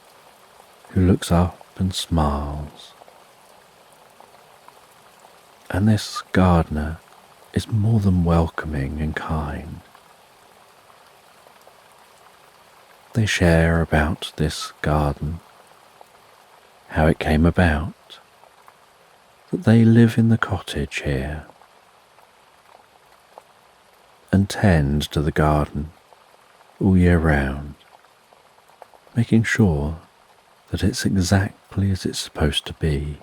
who looks up and smiles. And this gardener is more than welcoming and kind. They share about this garden, how it came about, that they live in the cottage here, and tend to the garden all year round, making sure that it's exactly as it's supposed to be.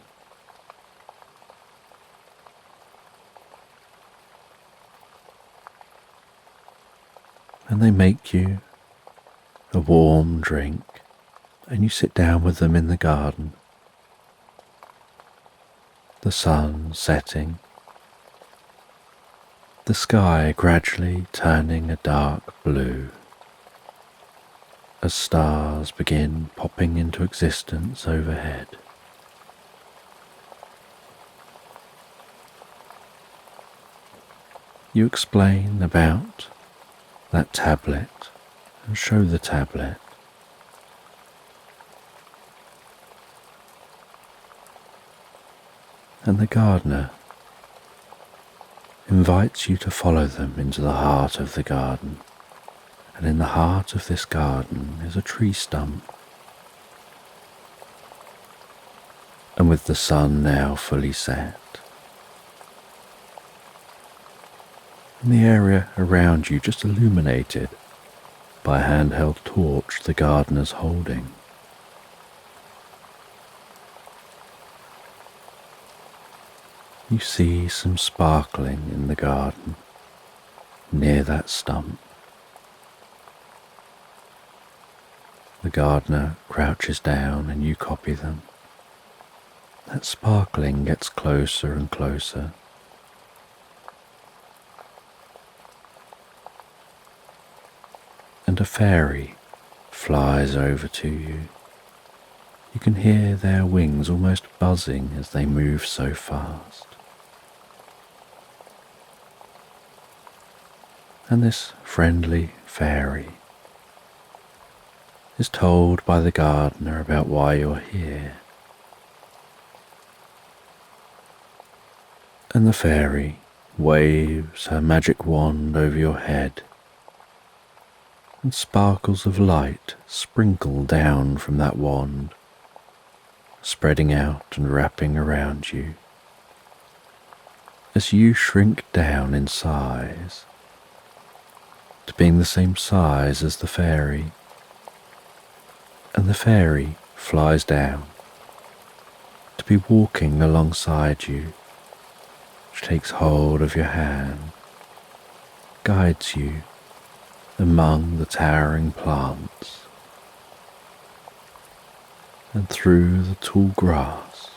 And they make you a warm drink, and you sit down with them in the garden. The sun setting, the sky gradually turning a dark blue, as stars begin popping into existence overhead. You explain about that tablet and show the tablet. And the gardener invites you to follow them into the heart of the garden. And in the heart of this garden is a tree stump. And with the sun now fully set, and the area around you just illuminated by a handheld torch the gardener's holding, you see some sparkling in the garden near that stump. The gardener crouches down and you copy them. That sparkling gets closer and closer. And a fairy flies over to you. You can hear their wings almost buzzing as they move so fast. And this friendly fairy is told by the gardener about why you're here. And the fairy waves her magic wand over your head, and sparkles of light sprinkle down from that wand, spreading out and wrapping around you, as you shrink down in size to being the same size as the fairy. And the fairy flies down to be walking alongside you. She takes hold of your hand, guides you among the towering plants and through the tall grass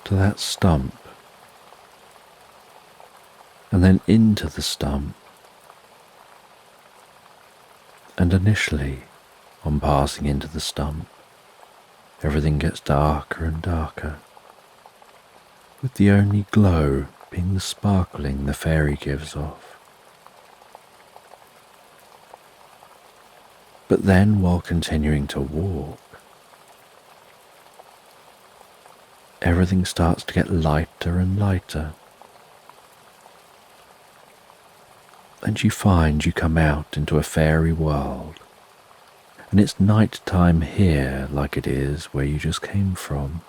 to that stump, and then into the stump. And initially, on passing into the stump, everything gets darker and darker, with the only glow being the sparkling the fairy gives off. But then, while continuing to walk, everything starts to get lighter and lighter. And you find you come out into a fairy world, and it's night time here like it is where you just came from.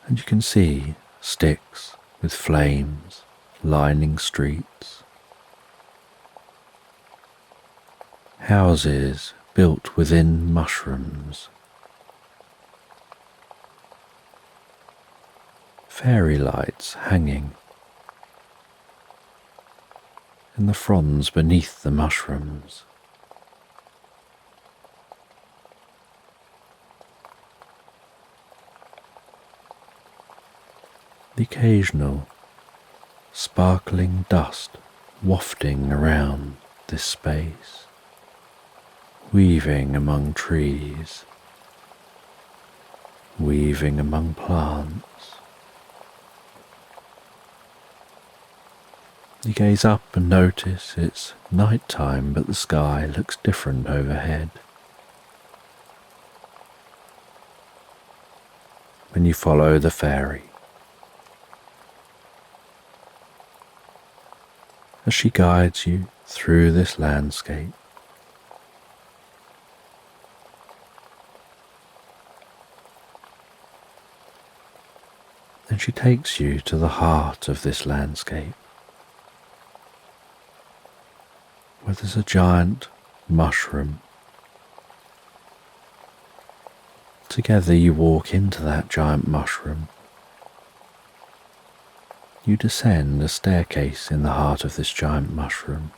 And you can see sticks with flames lining streets, houses built within mushrooms, fairy lights hanging in the fronds beneath the mushrooms. The occasional sparkling dust wafting around this space, weaving among trees, weaving among plants. You gaze up and notice it's night time, but the sky looks different overhead. When you follow the fairy, as she guides you through this landscape, then she takes you to the heart of this landscape, where there's a giant mushroom. Together you walk into that giant mushroom. You descend a staircase in the heart of this giant mushroom,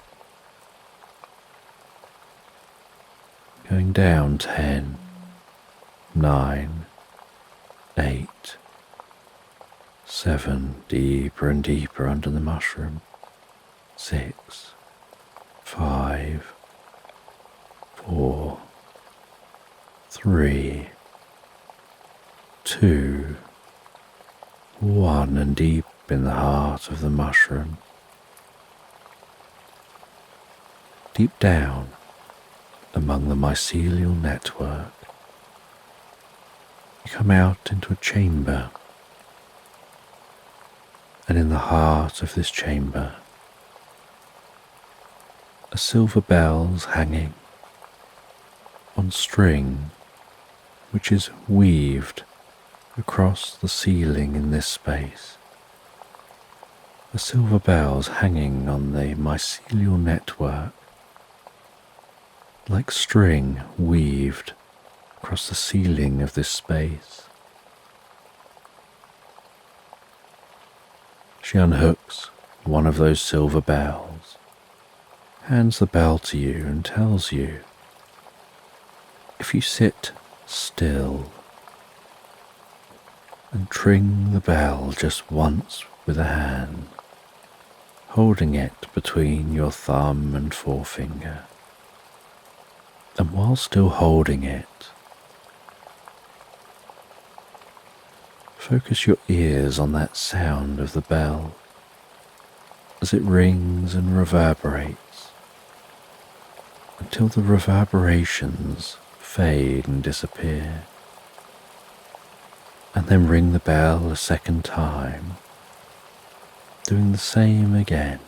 going down 10, 9, 8, 7, deeper and deeper under the mushroom, 6, 5, 4, 3, 2, 1, and deep in the heart of the mushroom. Deep down among the mycelial network, you come out into a chamber, and in the heart of this chamber, a silver bell's hanging on string which is weaved across the ceiling in this space. A silver bell's hanging on the mycelial network, like string weaved across the ceiling of this space. She unhooks one of those silver bells, hands the bell to you and tells you, if you sit still and tring the bell just once with a hand, holding it between your thumb and forefinger, and while still holding it, focus your ears on that sound of the bell as it rings and reverberates until the reverberations fade and disappear, and then ring the bell a second time, doing the same again,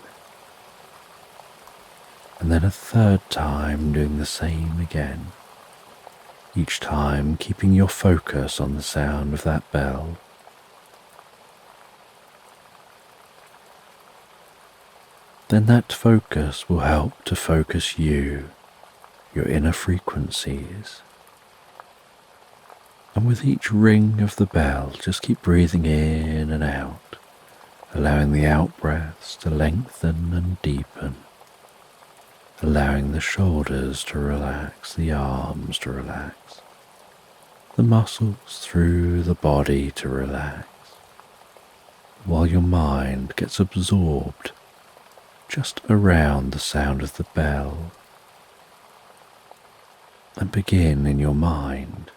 and then a third time doing the same again, each time keeping your focus on the sound of that bell. Then that focus will help to focus you, your inner frequencies. And with each ring of the bell, just keep breathing in and out, allowing the out-breaths to lengthen and deepen, allowing the shoulders to relax, the arms to relax, the muscles through the body to relax, while your mind gets absorbed just around the sound of the bell. And begin in your mind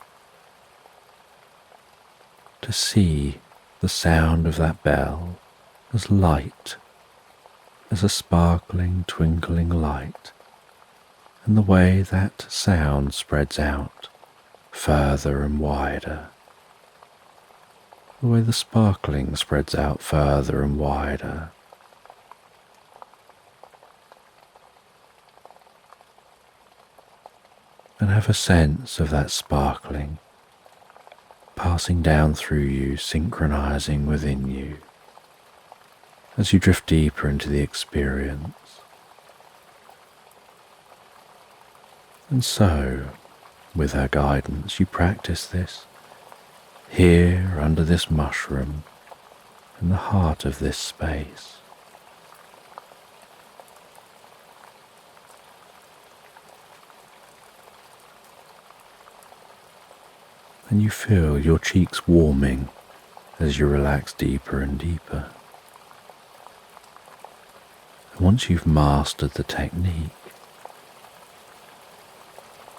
to see the sound of that bell as light, as a sparkling, twinkling light, and the way that sound spreads out further and wider, the way the sparkling spreads out further and wider. And have a sense of that sparkling passing down through you, synchronizing within you as you drift deeper into the experience. And so, with her guidance, you practice this here under this mushroom in the heart of this space. And you feel your cheeks warming as you relax deeper and deeper. And once you've mastered the technique,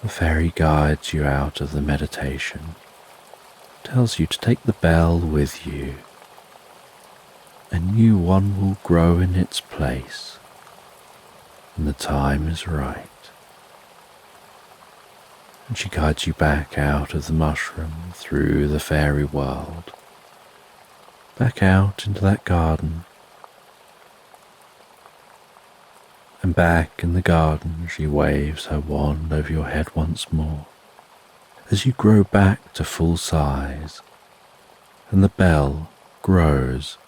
the fairy guides you out of the meditation, tells you to take the bell with you. A new one will grow in its place when the time is right. And she guides you back out of the mushroom, through the fairy world, back out into that garden. And back in the garden she waves her wand over your head once more, as you grow back to full size, and the bell grows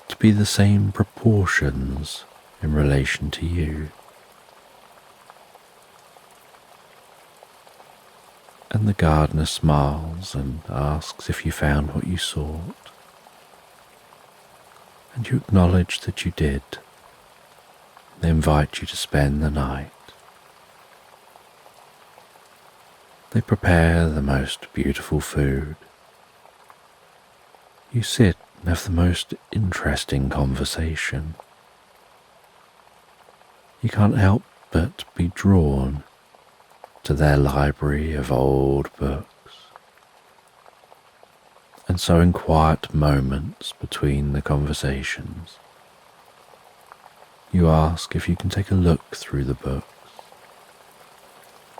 to be the same proportions in relation to you. And the gardener smiles and asks if you found what you sought, and you acknowledge that you did. They invite you to spend the night. They prepare the most beautiful food. You sit and have the most interesting conversation. You can't help but be drawn to their library of old books. And so in quiet moments between the conversations, you ask if you can take a look through the books.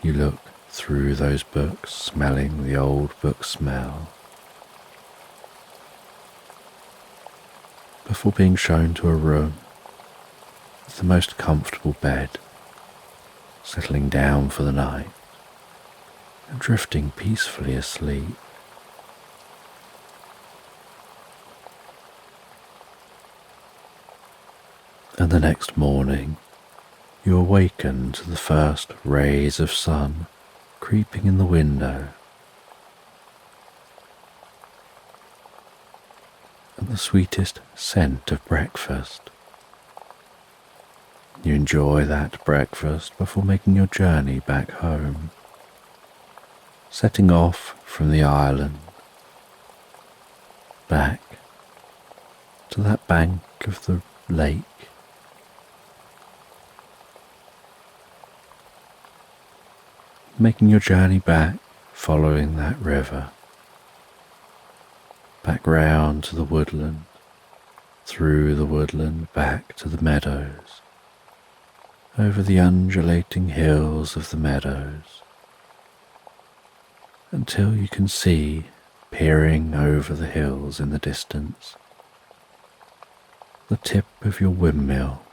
You look through those books, smelling the old book smell, before being shown to a room with the most comfortable bed, settling down for the night and drifting peacefully asleep. And the next morning, you awaken to the first rays of sun creeping in the window, and the sweetest scent of breakfast. You enjoy that breakfast before making your journey back home, setting off from the island, back to that bank of the lake. Making your journey back, following that river, back round to the woodland, through the woodland, back to the meadows, over the undulating hills of the meadows, until you can see, peering over the hills in the distance, the tip of your windmill,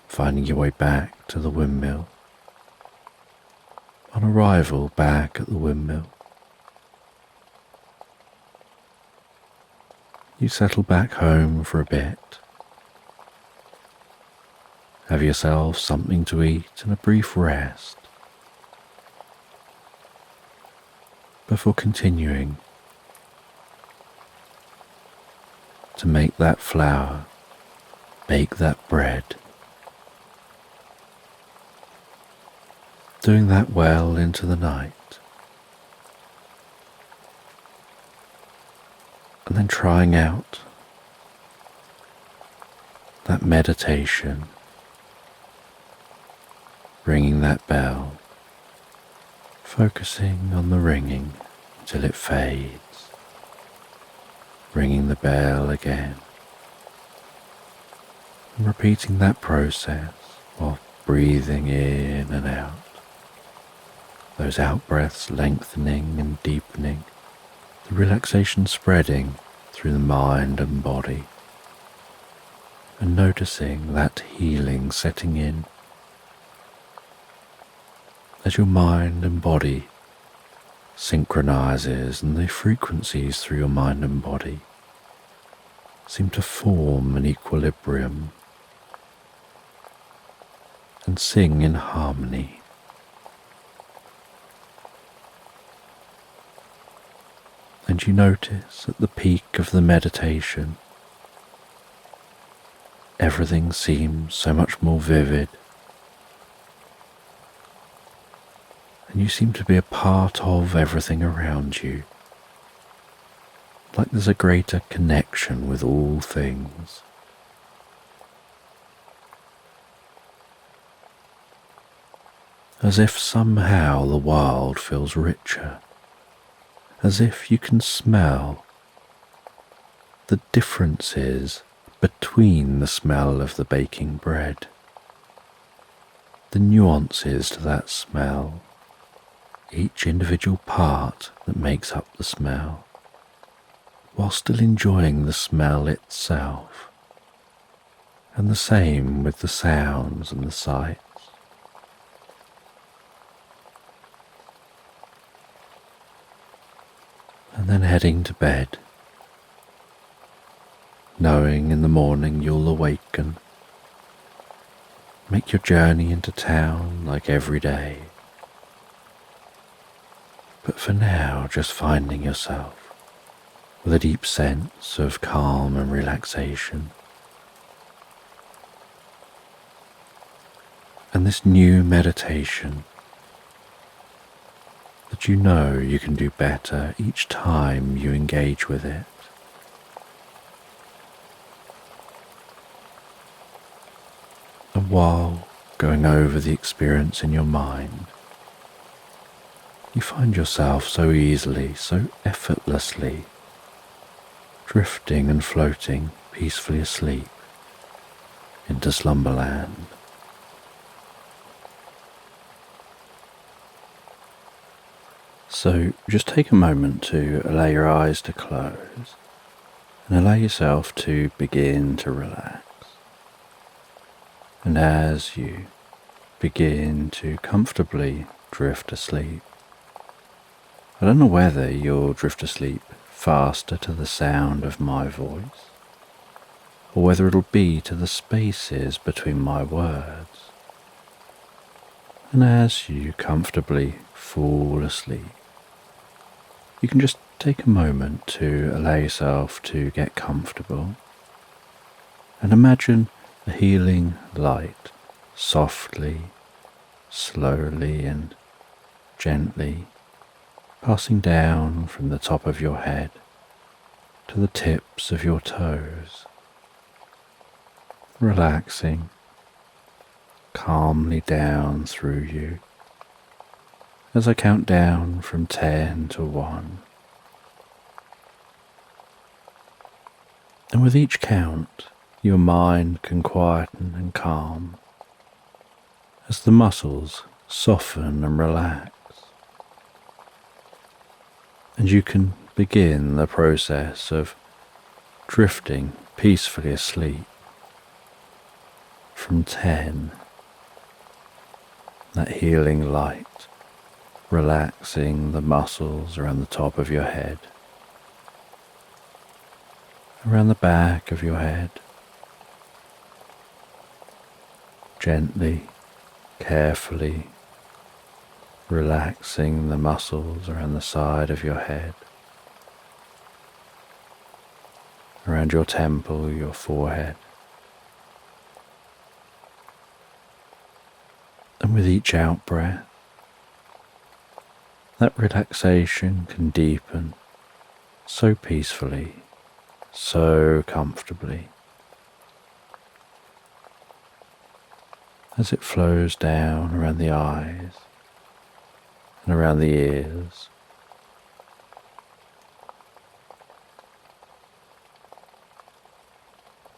finding your way back to the windmill. On arrival back at the windmill, you settle back home for a bit, have yourself something to eat and a brief rest, before continuing to make that flour, bake that bread, doing that well into the night, and then trying out that meditation, ringing that bell, focusing on the ringing until it fades, ringing the bell again, and repeating that process while breathing in and out. Those out-breaths lengthening and deepening, the relaxation spreading through the mind and body, and noticing that healing setting in as your mind and body synchronizes, and the frequencies through your mind and body seem to form an equilibrium and sing in harmony. And And you notice at the peak of the meditation, everything seems so much more vivid, and you seem to be a part of everything around you, like there's a greater connection with all things. As if somehow the world feels richer, as if you can smell the differences between the smell of the baking bread, the nuances to that smell, each individual part that makes up the smell, while still enjoying the smell itself, and the same with the sounds and the sights. And then heading to bed, knowing in the morning you'll awaken, make your journey into town like every day, but for now just finding yourself with a deep sense of calm and relaxation. And this new meditation that you know you can do better each time you engage with it. And while going over the experience in your mind, you find yourself so easily, so effortlessly, drifting and floating peacefully asleep into Slumberland. So just take a moment to allow your eyes to close and allow yourself to begin to relax. And as you begin to comfortably drift asleep, I don't know whether you'll drift asleep faster to the sound of my voice, or whether it'll be to the spaces between my words. And as you comfortably fall asleep, you can just take a moment to allow yourself to get comfortable and imagine a healing light softly, slowly and gently passing down from the top of your head to the tips of your toes, relaxing calmly down through you as I count down from 10 to 1. And with each count, your mind can quieten and calm as the muscles soften and relax. And you can begin the process of drifting peacefully asleep from 10, that healing light relaxing the muscles around the top of your head, around the back of your head, gently, carefully relaxing the muscles around the side of your head, around your temple, your forehead. And with each out-breath, that relaxation can deepen so peacefully, so comfortably, as it flows down around the eyes and around the ears.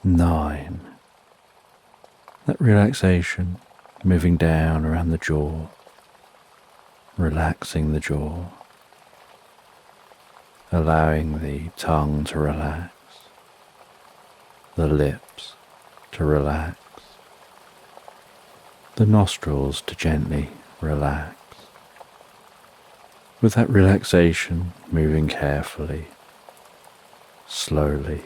Nine. That relaxation moving down around the jaw, relaxing the jaw, allowing the tongue to relax, the lips to relax, the nostrils to gently relax. With that relaxation moving carefully, slowly,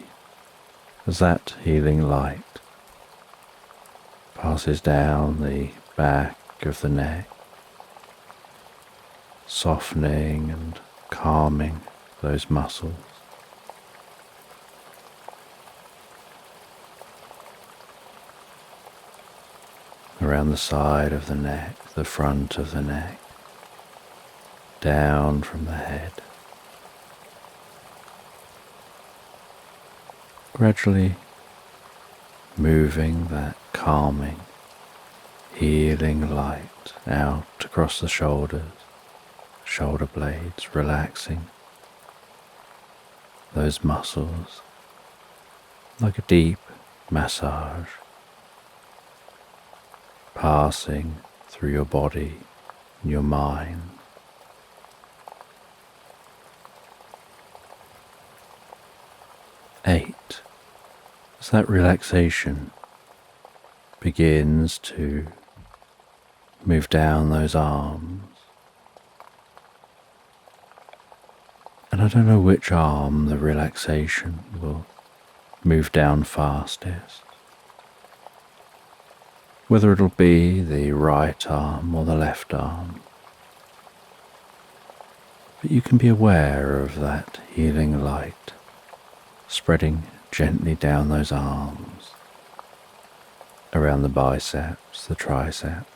as that healing light passes down the back of the neck, softening and calming those muscles. Around the side of the neck, the front of the neck, down from the head. Gradually moving that calming, healing light out across the shoulders, shoulder blades, relaxing those muscles like a deep massage, passing through your body and your mind. Eight, as that relaxation begins to move down those arms. And I don't know which arm the relaxation will move down fastest. Whether it'll be the right arm or the left arm. But you can be aware of that healing light spreading gently down those arms, around the biceps, the triceps,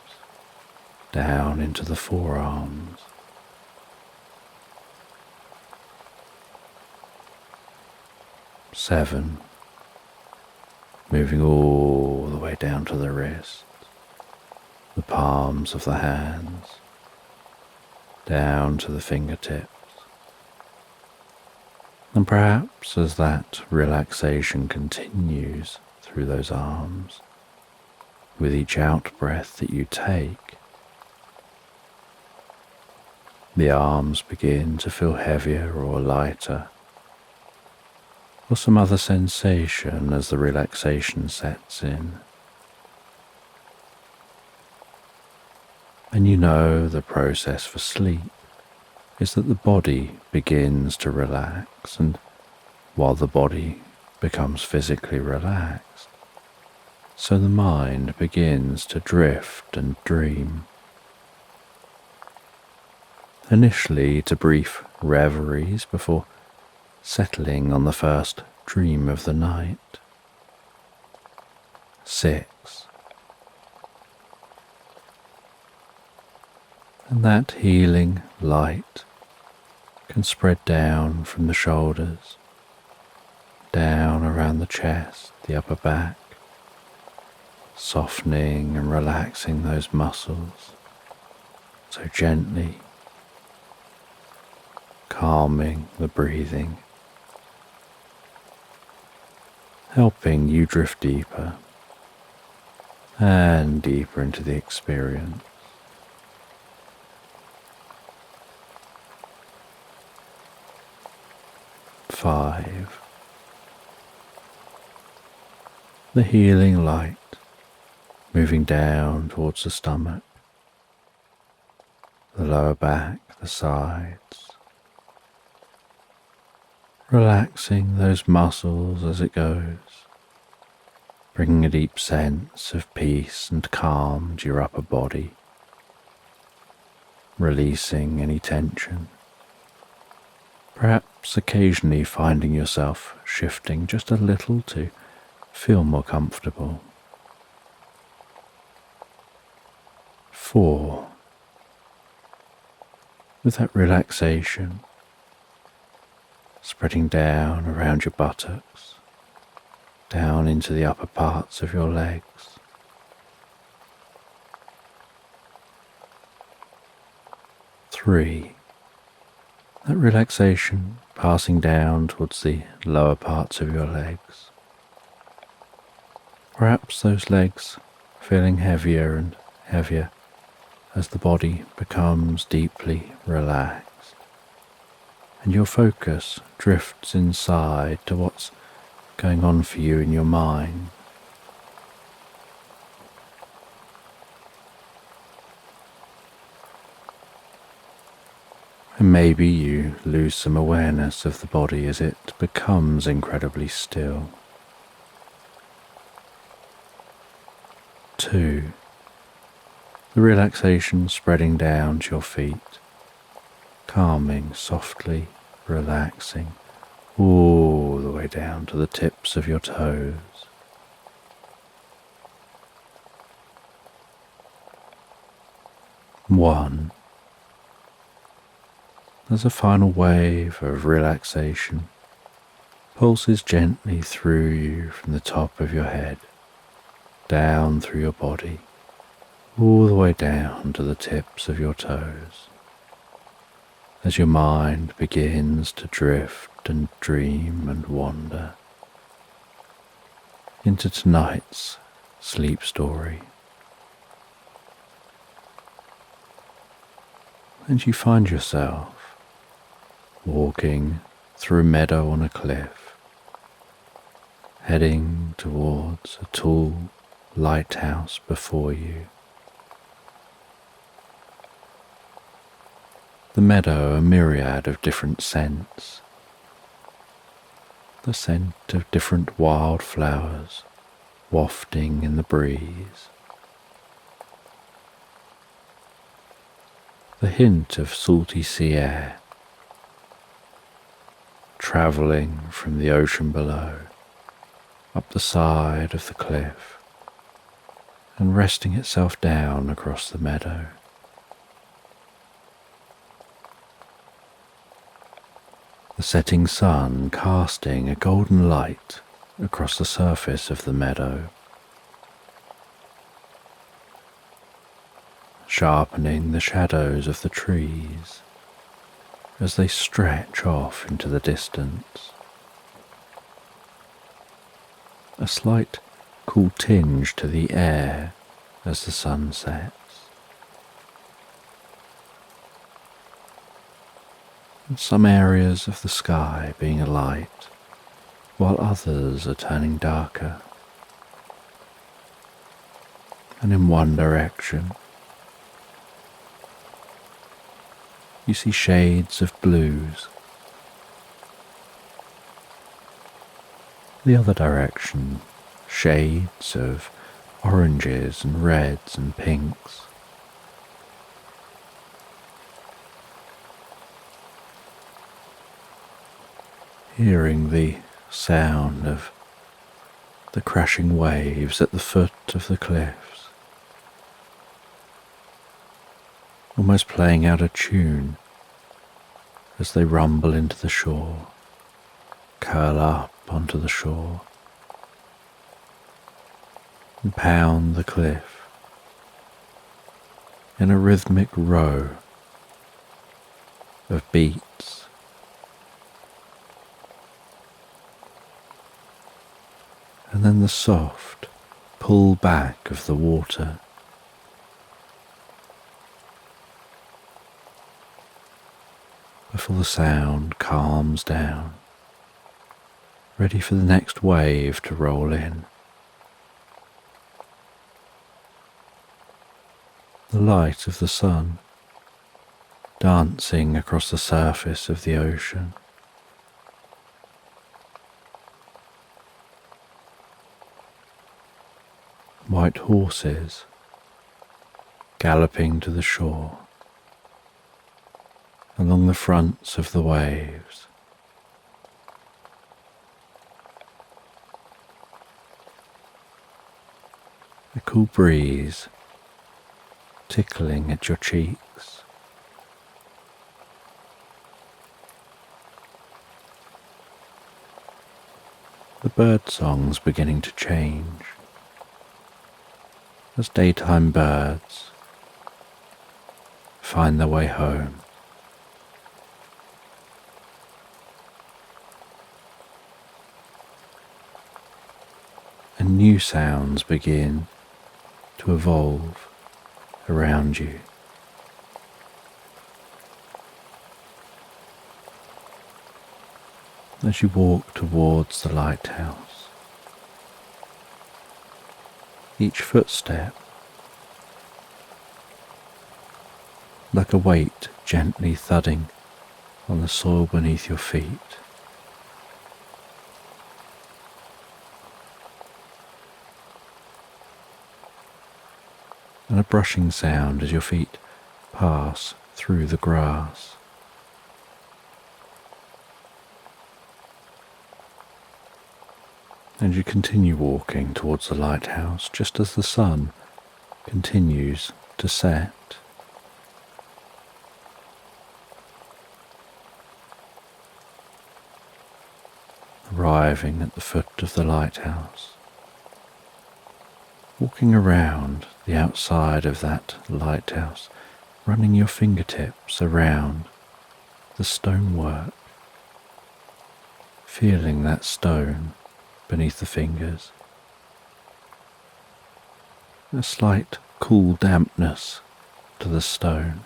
down into the forearms. Seven, moving all the way down to the wrists, the palms of the hands, down to the fingertips. And perhaps as that relaxation continues through those arms, with each out-breath that you take, the arms begin to feel heavier or lighter, or some other sensation as the relaxation sets in. And you know the process for sleep is that the body begins to relax, and while the body becomes physically relaxed, so the mind begins to drift and dream. Initially to brief reveries before settling on the first dream of the night. 6. And that healing light can spread down from the shoulders, down around the chest, the upper back, softening and relaxing those muscles so gently, calming the breathing, helping you drift deeper and deeper into the experience. 5. The healing light moving down towards the stomach, the lower back, the sides, relaxing those muscles as it goes, bringing a deep sense of peace and calm to your upper body, releasing any tension. Perhaps occasionally finding yourself shifting just a little to feel more comfortable. 4. With that relaxation spreading down around your buttocks, down into the upper parts of your legs. 3. That relaxation passing down towards the lower parts of your legs. Perhaps those legs feeling heavier and heavier as the body becomes deeply relaxed, and your focus drifts inside to what's going on for you in your mind. And maybe you lose some awareness of the body as it becomes incredibly still. 2. The relaxation spreading down to your feet, calming softly relaxing all the way down to the tips of your toes. One. As a final wave of relaxation pulses gently through you from the top of your head, down through your body, all the way down to the tips of your toes, as your mind begins to drift and dream and wander into tonight's sleep story. And you find yourself walking through a meadow on a cliff, heading towards a tall lighthouse before you. The meadow a myriad of different scents, the scent of different wild flowers wafting in the breeze, the hint of salty sea air travelling from the ocean below up the side of the cliff and resting itself down across the meadow. The setting sun casting a golden light across the surface of the meadow, sharpening the shadows of the trees as they stretch off into the distance. A slight cool tinge to the air as the sun sets. And some areas of the sky being alight, while others are turning darker. And in one direction, you see shades of blues. The other direction, shades of oranges and reds and pinks. Hearing the sound of the crashing waves at the foot of the cliffs, almost playing out a tune as they rumble into the shore, curl up onto the shore, and pound the cliff in a rhythmic row of beats. And then the soft pull back of the water, before the sound calms down, ready for the next wave to roll in. The light of the sun dancing across the surface of the ocean. White horses galloping to the shore along the fronts of the waves. A cool breeze tickling at your cheeks. The bird songs beginning to change as daytime birds find their way home. And new sounds begin to evolve around you. As you walk towards the lighthouse, each footstep like a weight gently thudding on the soil beneath your feet. And a brushing sound as your feet pass through the grass. And you continue walking towards the lighthouse just as the sun continues to set. Arriving at the foot of the lighthouse, walking around the outside of that lighthouse, running your fingertips around the stonework, feeling that stone beneath the fingers, a slight cool dampness to the stone.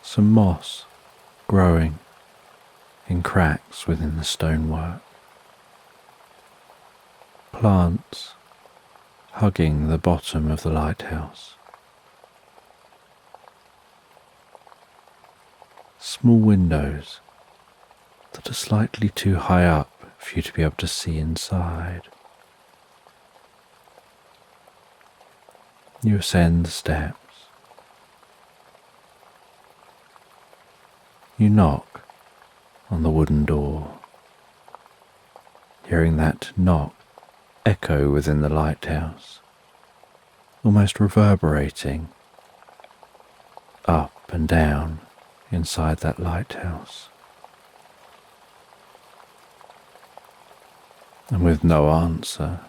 Some moss growing in cracks within the stonework, plants hugging the bottom of the lighthouse, small windows that are slightly too high up for you to be able to see inside. You ascend the steps. You knock on the wooden door, hearing that knock echo within the lighthouse, almost reverberating up and down inside that lighthouse. And with no answer,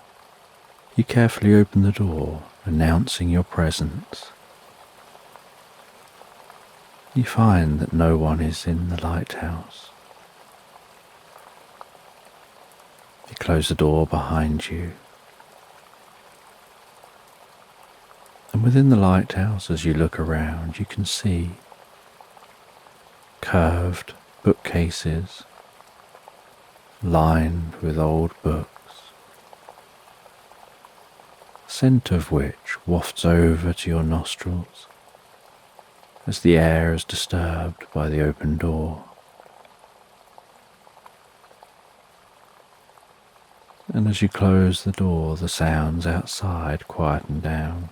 you carefully open the door, announcing your presence. You find that no one is in the lighthouse. You close the door behind you. And within the lighthouse, as you look around, you can see curved bookcases lined with old books, scent of which wafts over to your nostrils as the air is disturbed by the open door. And as you close the door, the sounds outside quieten down,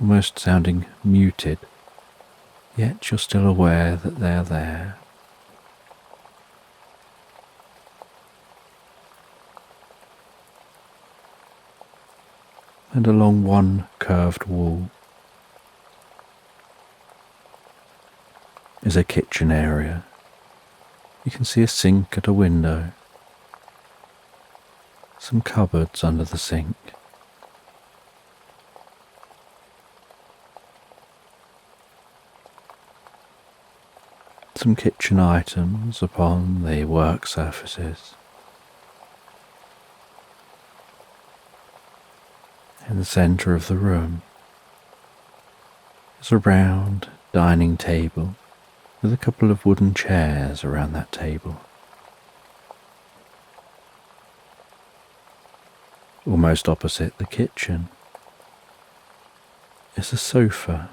almost sounding muted, yet you're still aware that they're there. And along one curved wall is a kitchen area. You can see a sink at a window, some cupboards under the sink, some kitchen items upon the work surfaces. In the centre of the room is a round dining table with a couple of wooden chairs around that table. Almost opposite the kitchen is a sofa,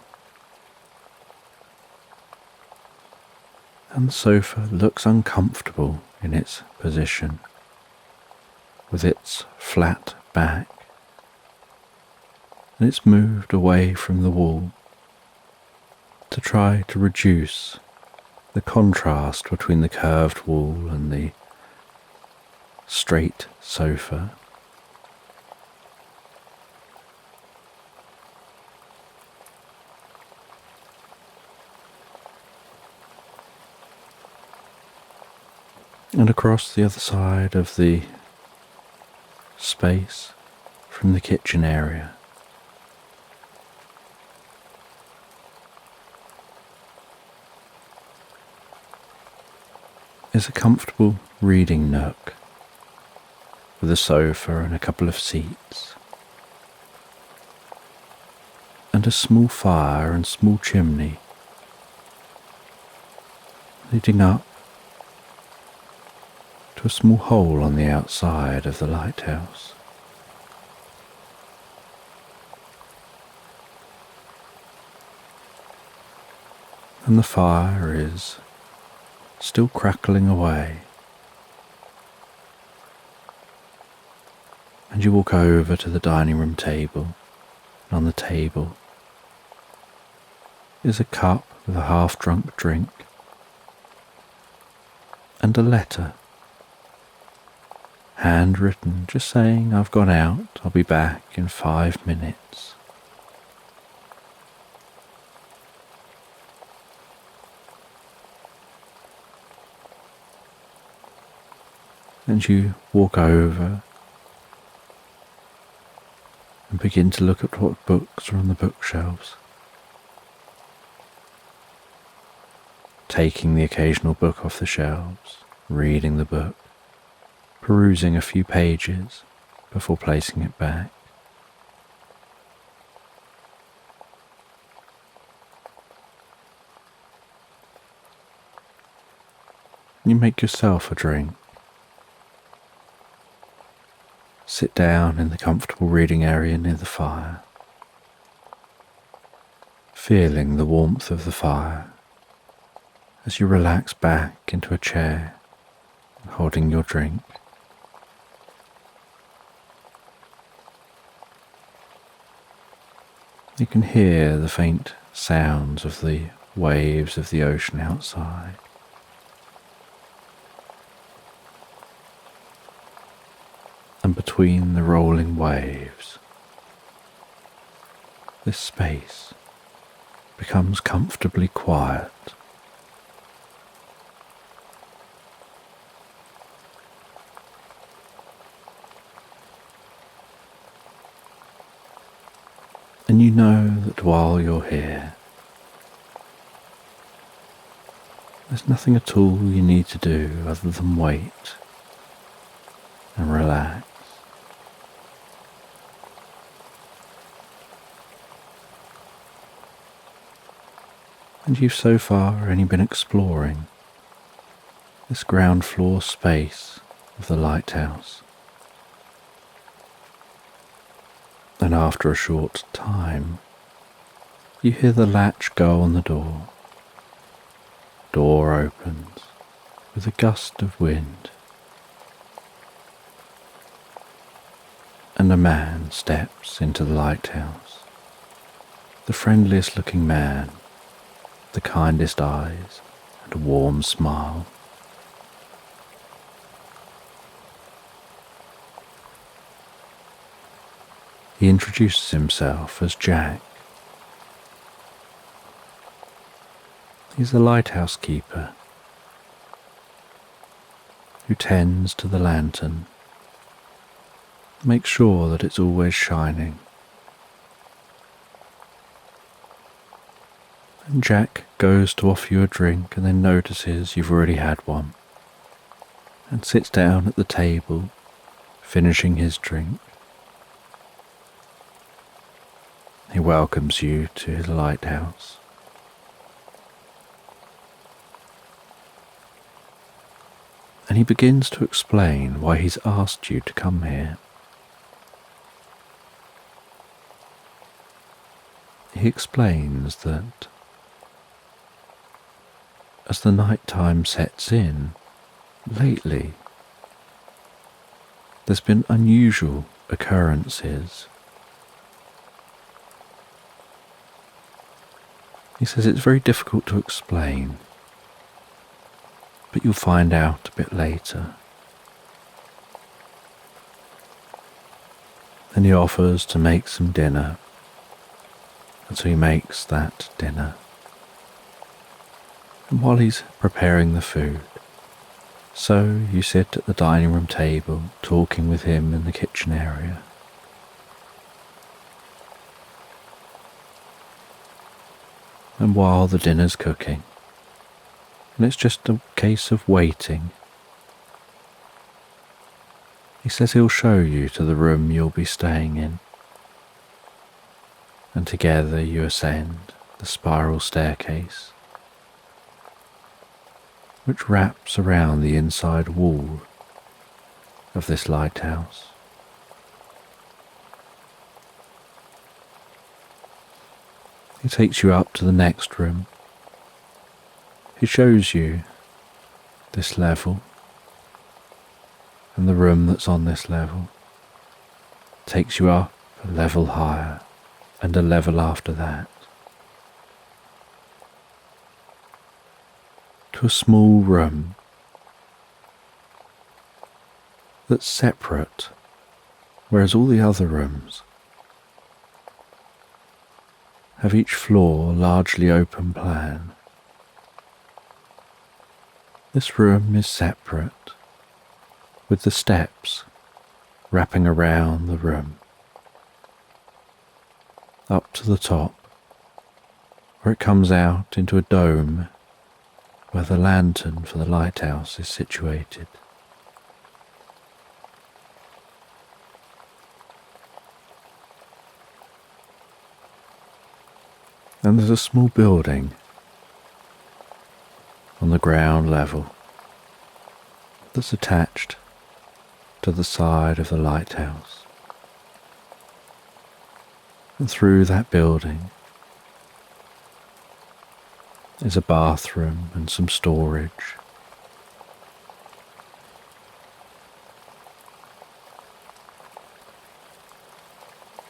and the sofa looks uncomfortable in its position, with its flat back, and it's moved away from the wall to try to reduce the contrast between the curved wall and the straight sofa. And across the other side of the space from the kitchen area is a comfortable reading nook with a sofa and a couple of seats, and a small fire and small chimney leading up to a small hole on the outside of the lighthouse. And the fire is still crackling away, and you walk over to the dining room table, and on the table is a cup with a half-drunk drink and a letter, handwritten, just saying, "I've gone out, I'll be back in 5 minutes." And you walk over and begin to look at what books are on the bookshelves, taking the occasional book off the shelves, reading the book, perusing a few pages before placing it back. You make yourself a drink. Sit down in the comfortable reading area near the fire, feeling the warmth of the fire as you relax back into a chair, holding your drink. You can hear the faint sounds of the waves of the ocean outside. And between the rolling waves, this space becomes comfortably quiet. And you know that while you're here, there's nothing at all you need to do other than wait and relax. And you've so far only been exploring this ground floor space of the lighthouse. And after a short time, you hear the latch go on the door. Door opens with a gust of wind, and a man steps into the lighthouse, the friendliest looking man, the kindest eyes and a warm smile. He introduces himself as Jack. He's the lighthouse keeper who tends to the lantern, makes sure that it's always shining. And Jack goes to offer you a drink and then notices you've already had one and sits down at the table, finishing his drink. He welcomes you to his lighthouse. And he begins to explain why he's asked you to come here. He explains that as the night time sets in, lately, there's been unusual occurrences. He says it's very difficult to explain, but you'll find out a bit later. And he offers to make some dinner, and so he makes that dinner. And while he's preparing the food, so you sit at the dining room table talking with him in the kitchen area. And while the dinner's cooking, and it's just a case of waiting, he says he'll show you to the room you'll be staying in. And together you ascend the spiral staircase, which wraps around the inside wall of this lighthouse. He takes you up to the next room. He shows you this level and the room that's on this level. Takes you up a level higher and a level after that. into a small room that's separate, whereas all the other rooms have each floor largely open plan. This room is separate, with the steps wrapping around the room, up to the top, where it comes out into a dome where the lantern for the lighthouse is situated. And there's a small building on the ground level that's attached to the side of the lighthouse. And through that building is a bathroom and some storage.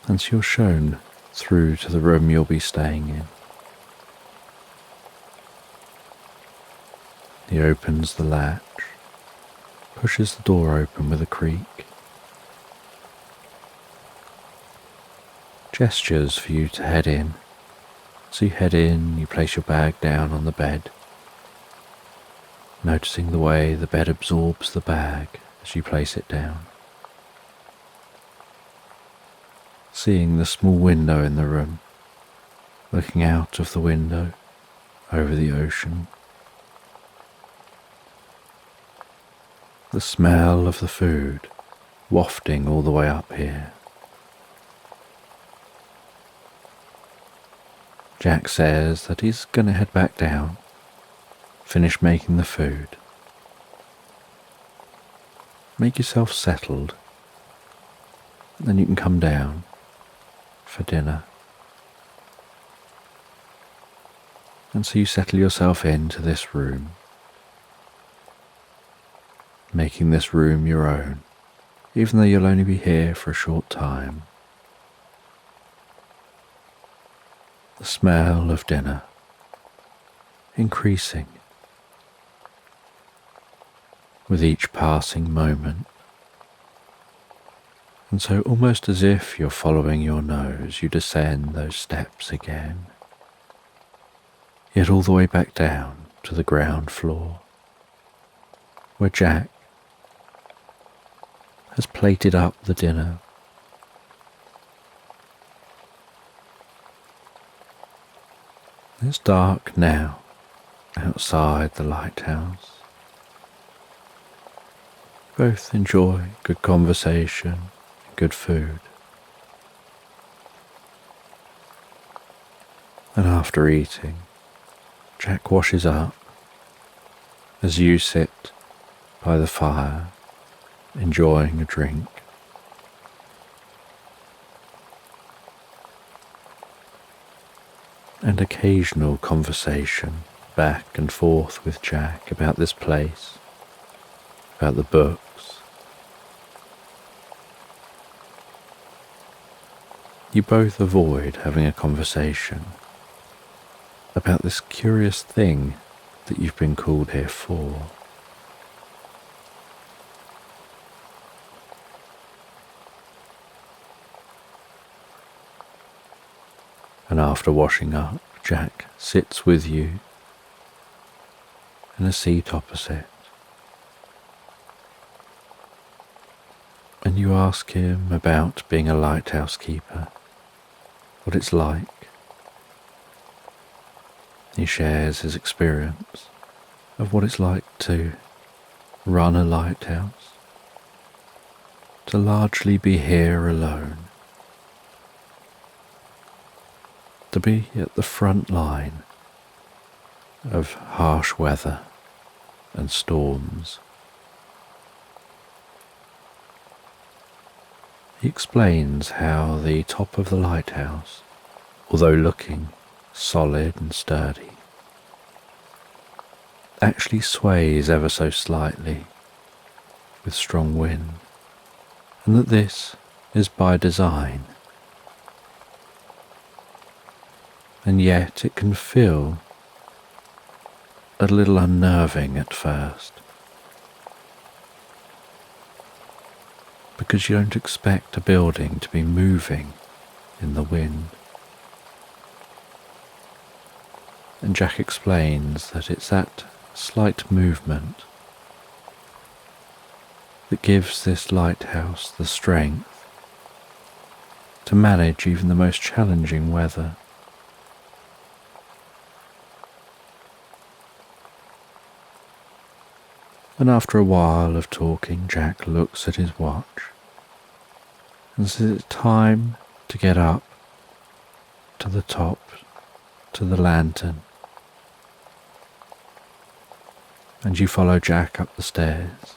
And so you're shown through to the room you'll be staying in. He opens the latch, pushes the door open with a creak, gestures for you to head in. So you head in, you place your bag down on the bed, noticing the way the bed absorbs the bag as you place it down. Seeing the small window in the room, looking out of the window over the ocean. The smell of the food wafting all the way up here. Jack says that he's going to head back down, finish making the food. Make yourself settled, then you can come down for dinner. And so you settle yourself into this room, making this room your own, even though you'll only be here for a short time. The smell of dinner increasing with each passing moment. And so almost as if you're following your nose, you descend those steps again, yet all the way back down to the ground floor, where Jack has plated up the dinner. It's dark now outside the lighthouse. Both enjoy good conversation, good food. And after eating, Jack washes up as you sit by the fire enjoying a drink. And occasional conversation back and forth with Jack about this place, about the books. You both avoid having a conversation about this curious thing that you've been called here for. And after washing up, Jack sits with you in a seat opposite. And you ask him about being a lighthouse keeper, what it's like. He shares his experience of what it's like to run a lighthouse, to largely be here alone, to be at the front line of harsh weather and storms. He explains how the top of the lighthouse, although looking solid and sturdy, actually sways ever so slightly with strong wind, and that this is by design. And yet it can feel a little unnerving at first, because you don't expect a building to be moving in the wind. And Jack explains that it's that slight movement that gives this lighthouse the strength to manage even the most challenging weather. And after a while of talking, Jack looks at his watch and says it's time to get up to the top, to the lantern. And you follow Jack up the stairs,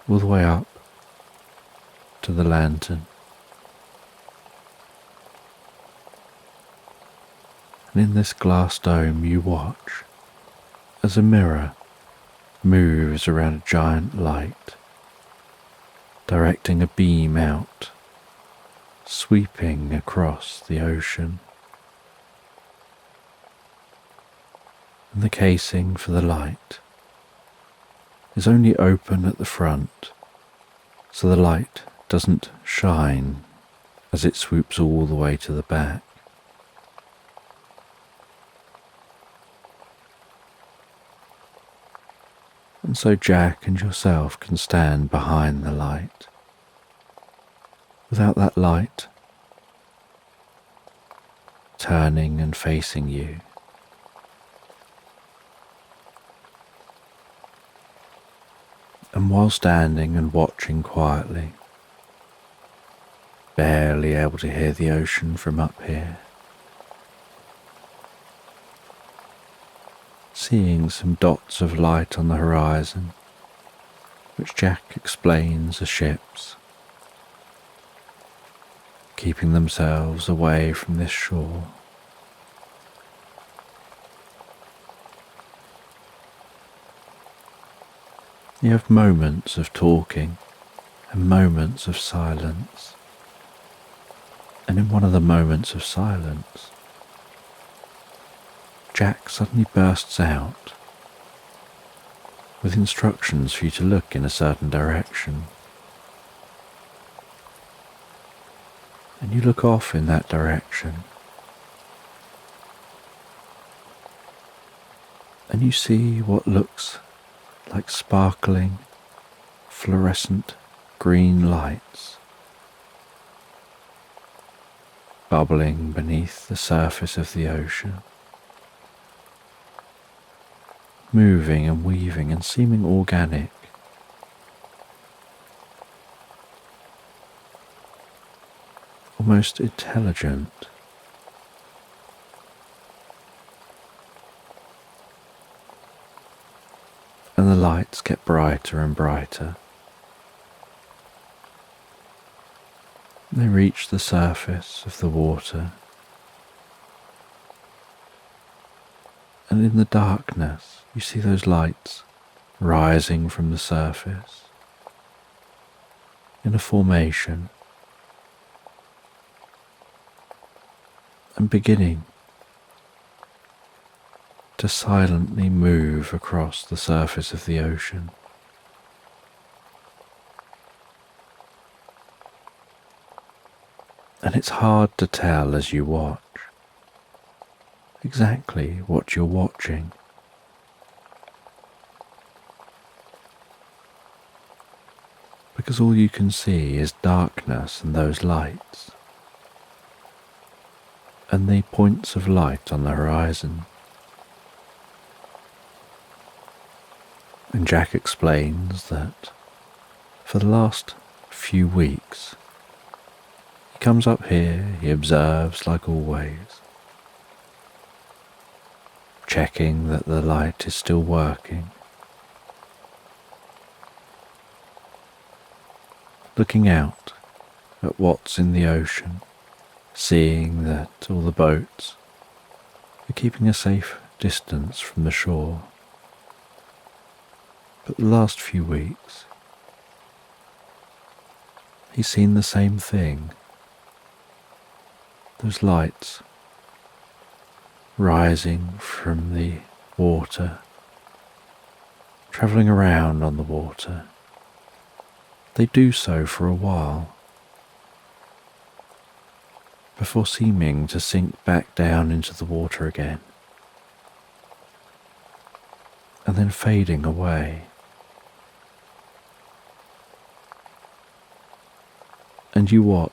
all the way up to the lantern. And in this glass dome you watch as a mirror moves around a giant light, directing a beam out, sweeping across the ocean. And the casing for the light is only open at the front, so the light doesn't shine as it swoops all the way to the back. And so Jack and yourself can stand behind the light. Without that light turning and facing you, and while standing and watching quietly, barely able to hear the ocean from up here, seeing some dots of light on the horizon, which Jack explains are ships, keeping themselves away from this shore. You have moments of talking and moments of silence, and in one of the moments of silence, Jack suddenly bursts out with instructions for you to look in a certain direction. And you look off in that direction, and you see what looks like sparkling, fluorescent green lights bubbling beneath the surface of the ocean, moving and weaving and seeming organic. Almost intelligent. And the lights get brighter and brighter. They reach the surface of the water, and in the darkness you see those lights rising from the surface in a formation and beginning to silently move across the surface of the ocean. And it's hard to tell as you watch exactly what you're watching. Because all you can see is darkness and those lights, and the points of light on the horizon. And Jack explains that for the last few weeks, he comes up here, he observes like always, checking that the light is still working, looking out at what's in the ocean, seeing that all the boats are keeping a safe distance from the shore. But the last few weeks, he's seen the same thing. Those lights rising from the water, travelling around on the water. They do so for a while, before seeming to sink back down into the water again, and then fading away. And you watch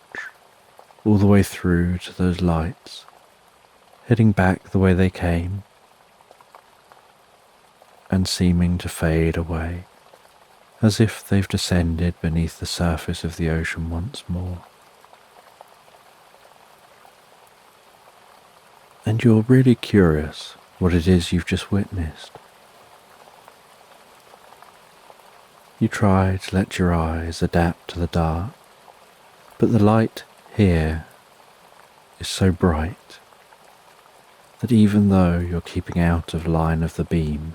all the way through to those lights, heading back the way they came, and seeming to fade away, as if they've descended beneath the surface of the ocean once more. And you're really curious what it is you've just witnessed. You try to let your eyes adapt to the dark, but the light here is so bright that even though you're keeping out of line of the beam,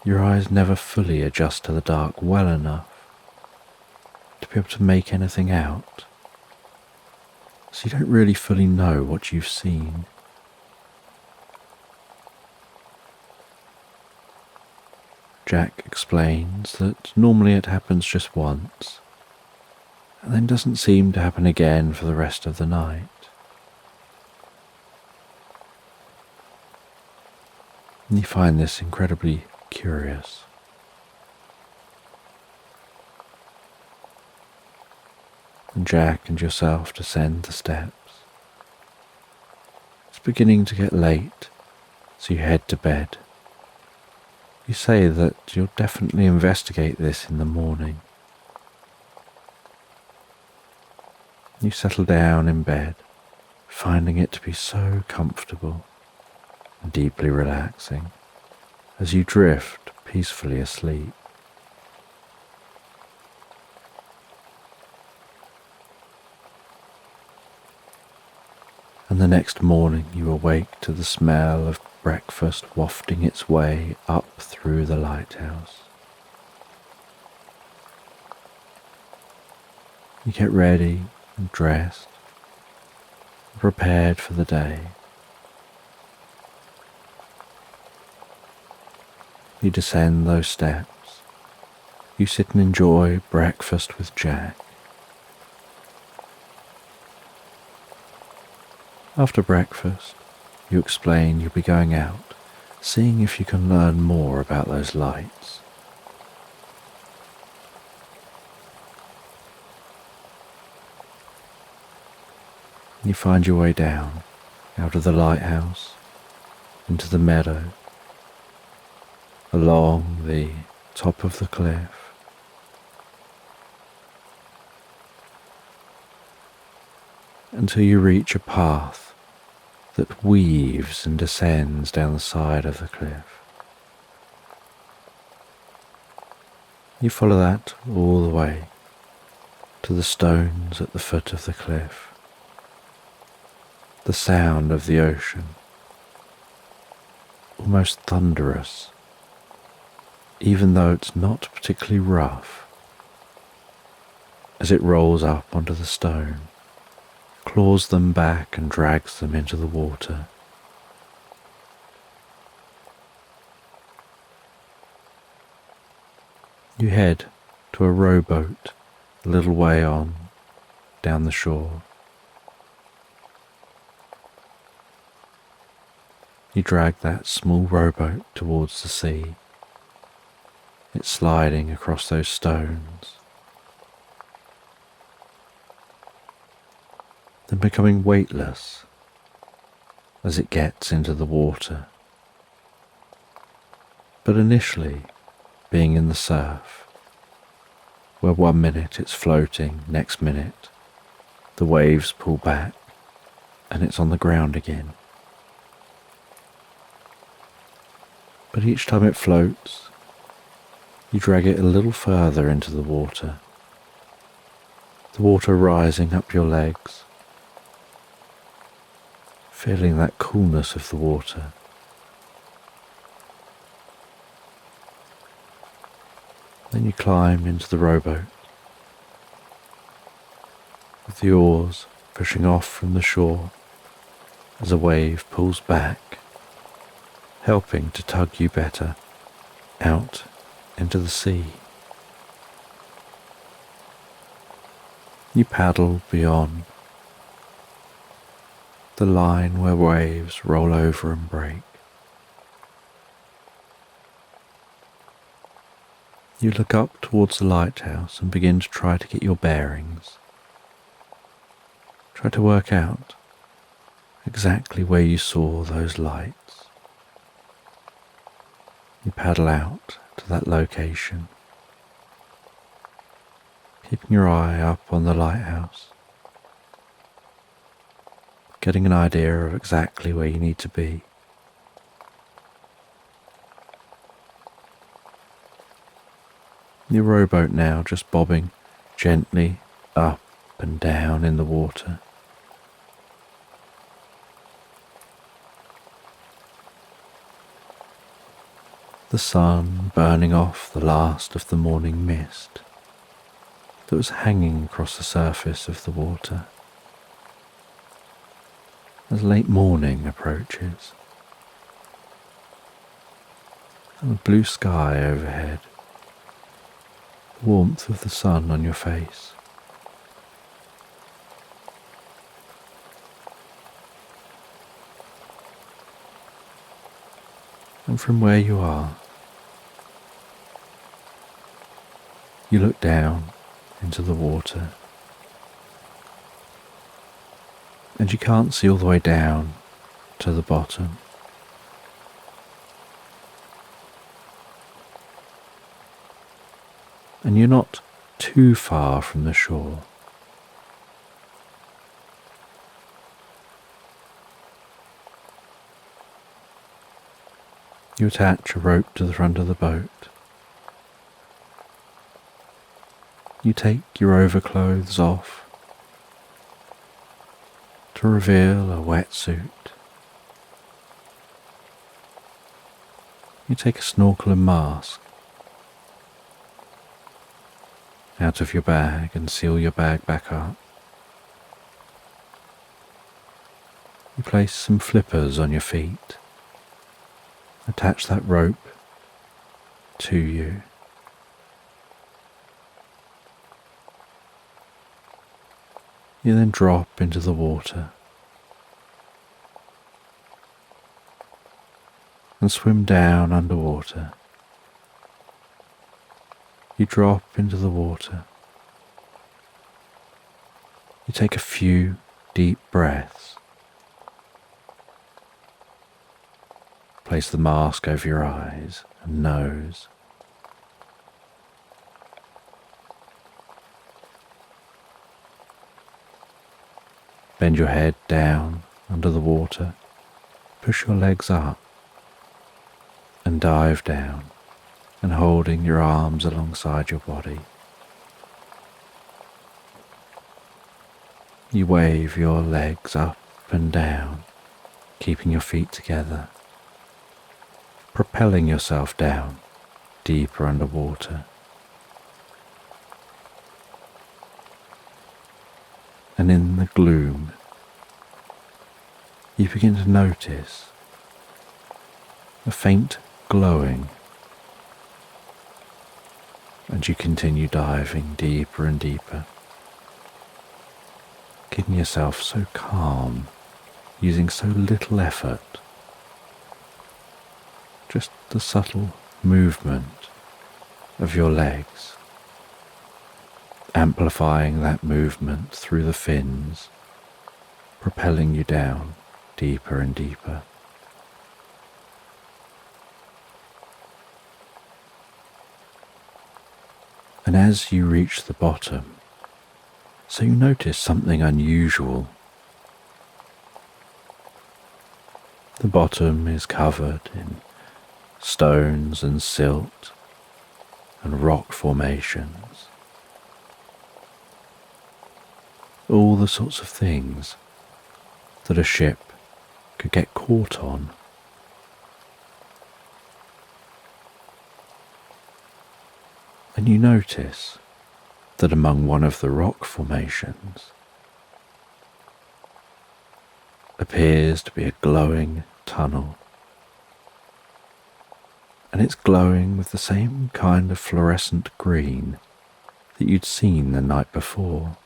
your eyes never fully adjust to the dark well enough to be able to make anything out, so you don't really fully know what you've seen. Jack explains that normally it happens just once, and then doesn't seem to happen again for the rest of the night. And you find this incredibly curious. And Jack and yourself descend the steps. It's beginning to get late, so you head to bed. You say that you'll definitely investigate this in the morning. You settle down in bed, finding it to be so comfortable and deeply relaxing as you drift peacefully asleep. And the next morning you awake to the smell of breakfast wafting its way up through the lighthouse. You get ready and dressed, prepared for the day. You descend those steps. You sit and enjoy breakfast with Jack. After breakfast, you explain you'll be going out, seeing if you can learn more about those lights. You find your way down, out of the lighthouse, into the meadow, along the top of the cliff, until you reach a path that weaves and descends down the side of the cliff. You follow that all the way to the stones at the foot of the cliff. The sound of the ocean, almost thunderous, even though it's not particularly rough, as it rolls up onto the stone, claws them back and drags them into the water. You head to a rowboat a little way on, down the shore. You drag that small rowboat towards the sea. It's sliding across those stones, then becoming weightless as it gets into the water. But initially being in the surf, where 1 minute it's floating, next minute the waves pull back and it's on the ground again. But each time it floats, you drag it a little further into the water rising up your legs, feeling that coolness of the water. Then you climb into the rowboat, with the oars pushing off from the shore as a wave pulls back helping to tug you better out into the sea. You paddle beyond the line where waves roll over and break. You look up towards the lighthouse and begin to try to get your bearings. Try to work out exactly where you saw those lights. You paddle out to that location, keeping your eye up on the lighthouse, getting an idea of exactly where you need to be. Your rowboat now just bobbing gently up and down in the water. The sun burning off the last of the morning mist that was hanging across the surface of the water as late morning approaches, and the blue sky overhead, the warmth of the sun on your face. And from where you are, you look down into the water, and you can't see all the way down to the bottom. And you're not too far from the shore. You attach a rope to the front of the boat. You take your overclothes off to reveal a wetsuit. You take a snorkel and mask out of your bag and seal your bag back up. You place some flippers on your feet. Attach that rope to you. You then drop into the water and swim down underwater. You drop into the water. You take a few deep breaths. Place the mask over your eyes and nose. Bend your head down under the water. Push your legs up and dive down, and holding your arms alongside your body. You wave your legs up and down, keeping your feet together, propelling yourself down deeper underwater. And in the gloom, you begin to notice a faint glowing, and you continue diving deeper and deeper, keeping yourself so calm, using so little effort. Just the subtle movement of your legs, amplifying that movement through the fins, propelling you down deeper and deeper. And as you reach the bottom, so you notice something unusual. The bottom is covered in stones and silt and rock formations. All the sorts of things that a ship could get caught on. And you notice that among one of the rock formations appears to be a glowing tunnel and it's glowing with the same kind of fluorescent green that you'd seen the night before.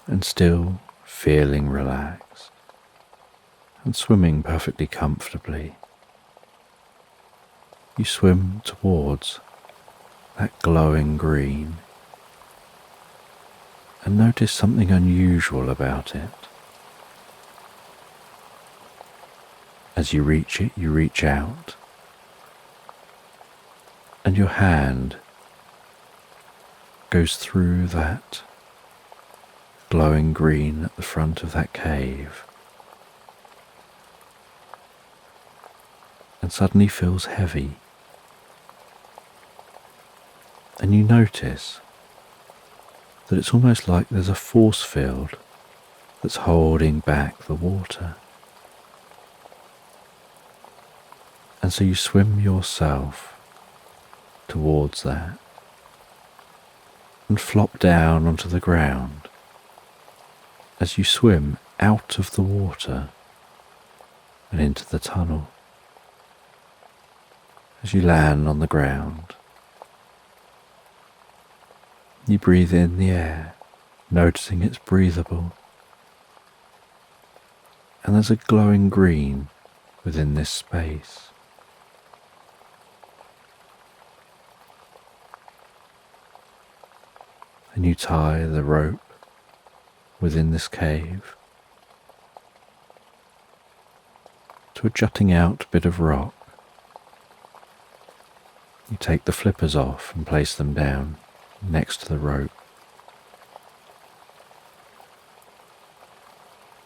And still feeling relaxed and swimming perfectly comfortably, you swim towards that glowing green and notice something unusual about it. As you reach it, you reach out, and your hand goes through that glowing green at the front of that cave, and suddenly feels heavy. And you notice that it's almost like there's a force field that's holding back the water. And so you swim yourself towards that and flop down onto the ground as you swim out of the water and into the tunnel. As you land on the ground, you breathe in the air, noticing it's breathable. And there's a glowing green within this space. And you tie the rope within this cave to a jutting out bit of rock. You take the flippers off and place them down next to the rope.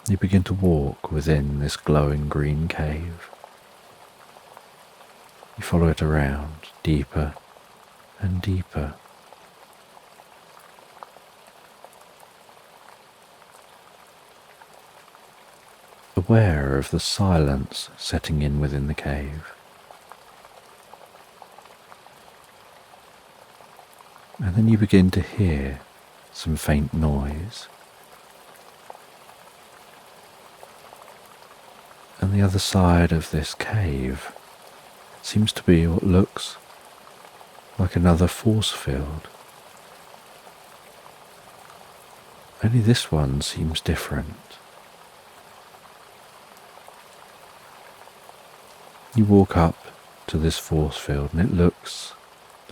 You begin to walk within this glowing green cave. You follow it around deeper and deeper. Aware of the silence setting in within the cave. And then you begin to hear some faint noise. And the other side of this cave seems to be what looks like another force field. Only this one seems different. You walk up to this force field and it looks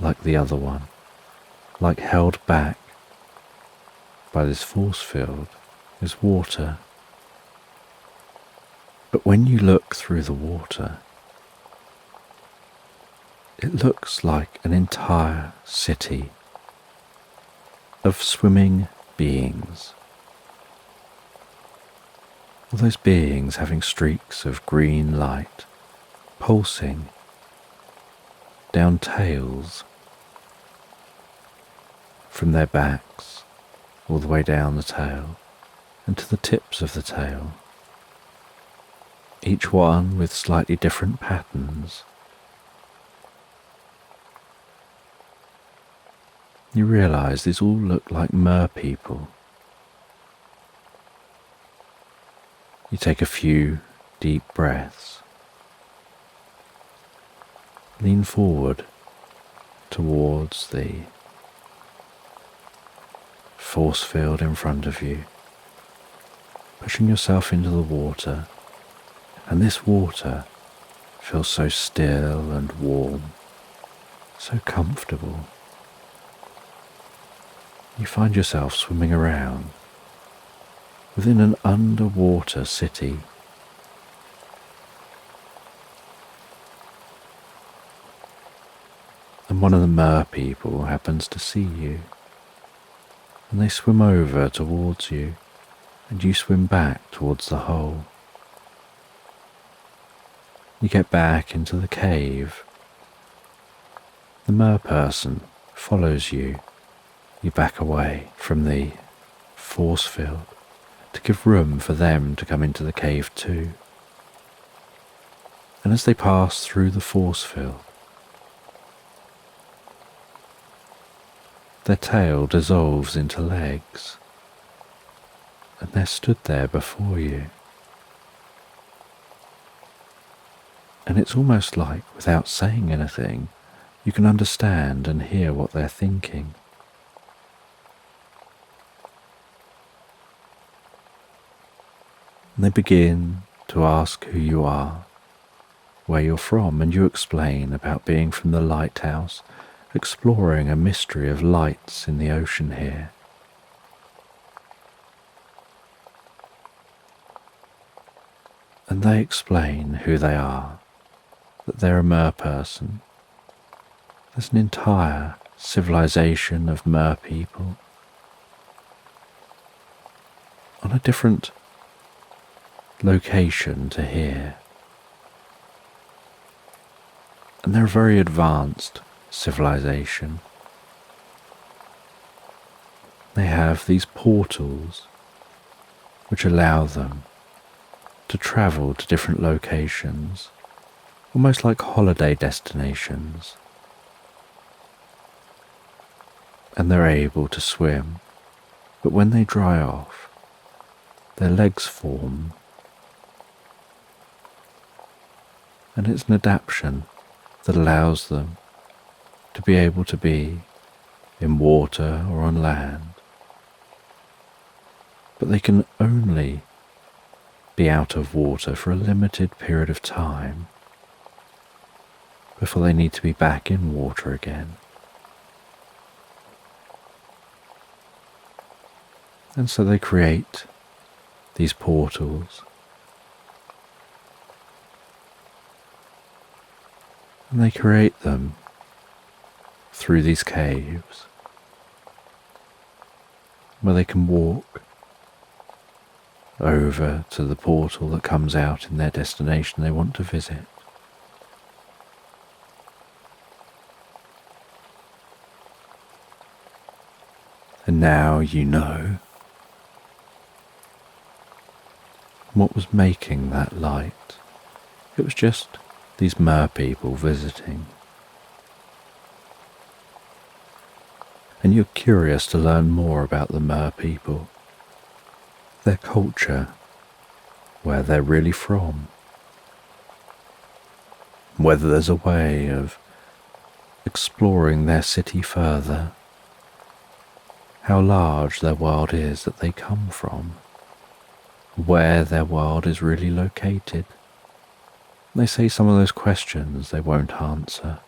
like the other one, like held back by this force field is water. But when you look through the water, it looks like an entire city of swimming beings. All those beings having streaks of green light pulsing down tails from their backs all the way down the tail and to the tips of the tail, each one with slightly different patterns. You realise these all look like mer-people. You take a few deep breaths. Lean forward towards the force field in front of you, pushing yourself into the water, and this water feels so still and warm, so comfortable. You find yourself swimming around within an underwater city. And one of the mer-people happens to see you, and they swim over towards you, and you swim back towards the hole. You get back into the cave. The mer-person follows you. You back away from the force field to give room for them to come into the cave too. And as they pass through the force field, their tail dissolves into legs, and they're stood there before you, And it's almost like, without saying anything, you can understand and hear what they're thinking. And they begin to ask who you are, where you're from, and you explain about being from the lighthouse, exploring a mystery of lights in the ocean here. And they explain who they are, that they're a mer person. There's an entire civilization of mer people on a different location to here. And they're a very advanced civilization. They have these portals which allow them to travel to different locations, almost like holiday destinations. And they're able to swim, but when they dry off, their legs form. And it's an adaptation that allows them to be able to be in water or on land. But they can only be out of water for a limited period of time before they need to be back in water again. And so they create these portals, and they create them through these caves where they can walk over to the portal that comes out in their destination they want to visit. And now you know what was making that light. It was just these mer people visiting. And you're curious to learn more about the mer people, their culture, where they're really from, whether there's a way of exploring their city further, how large their world is that they come from, where their world is really located. They say some of those questions they won't answer,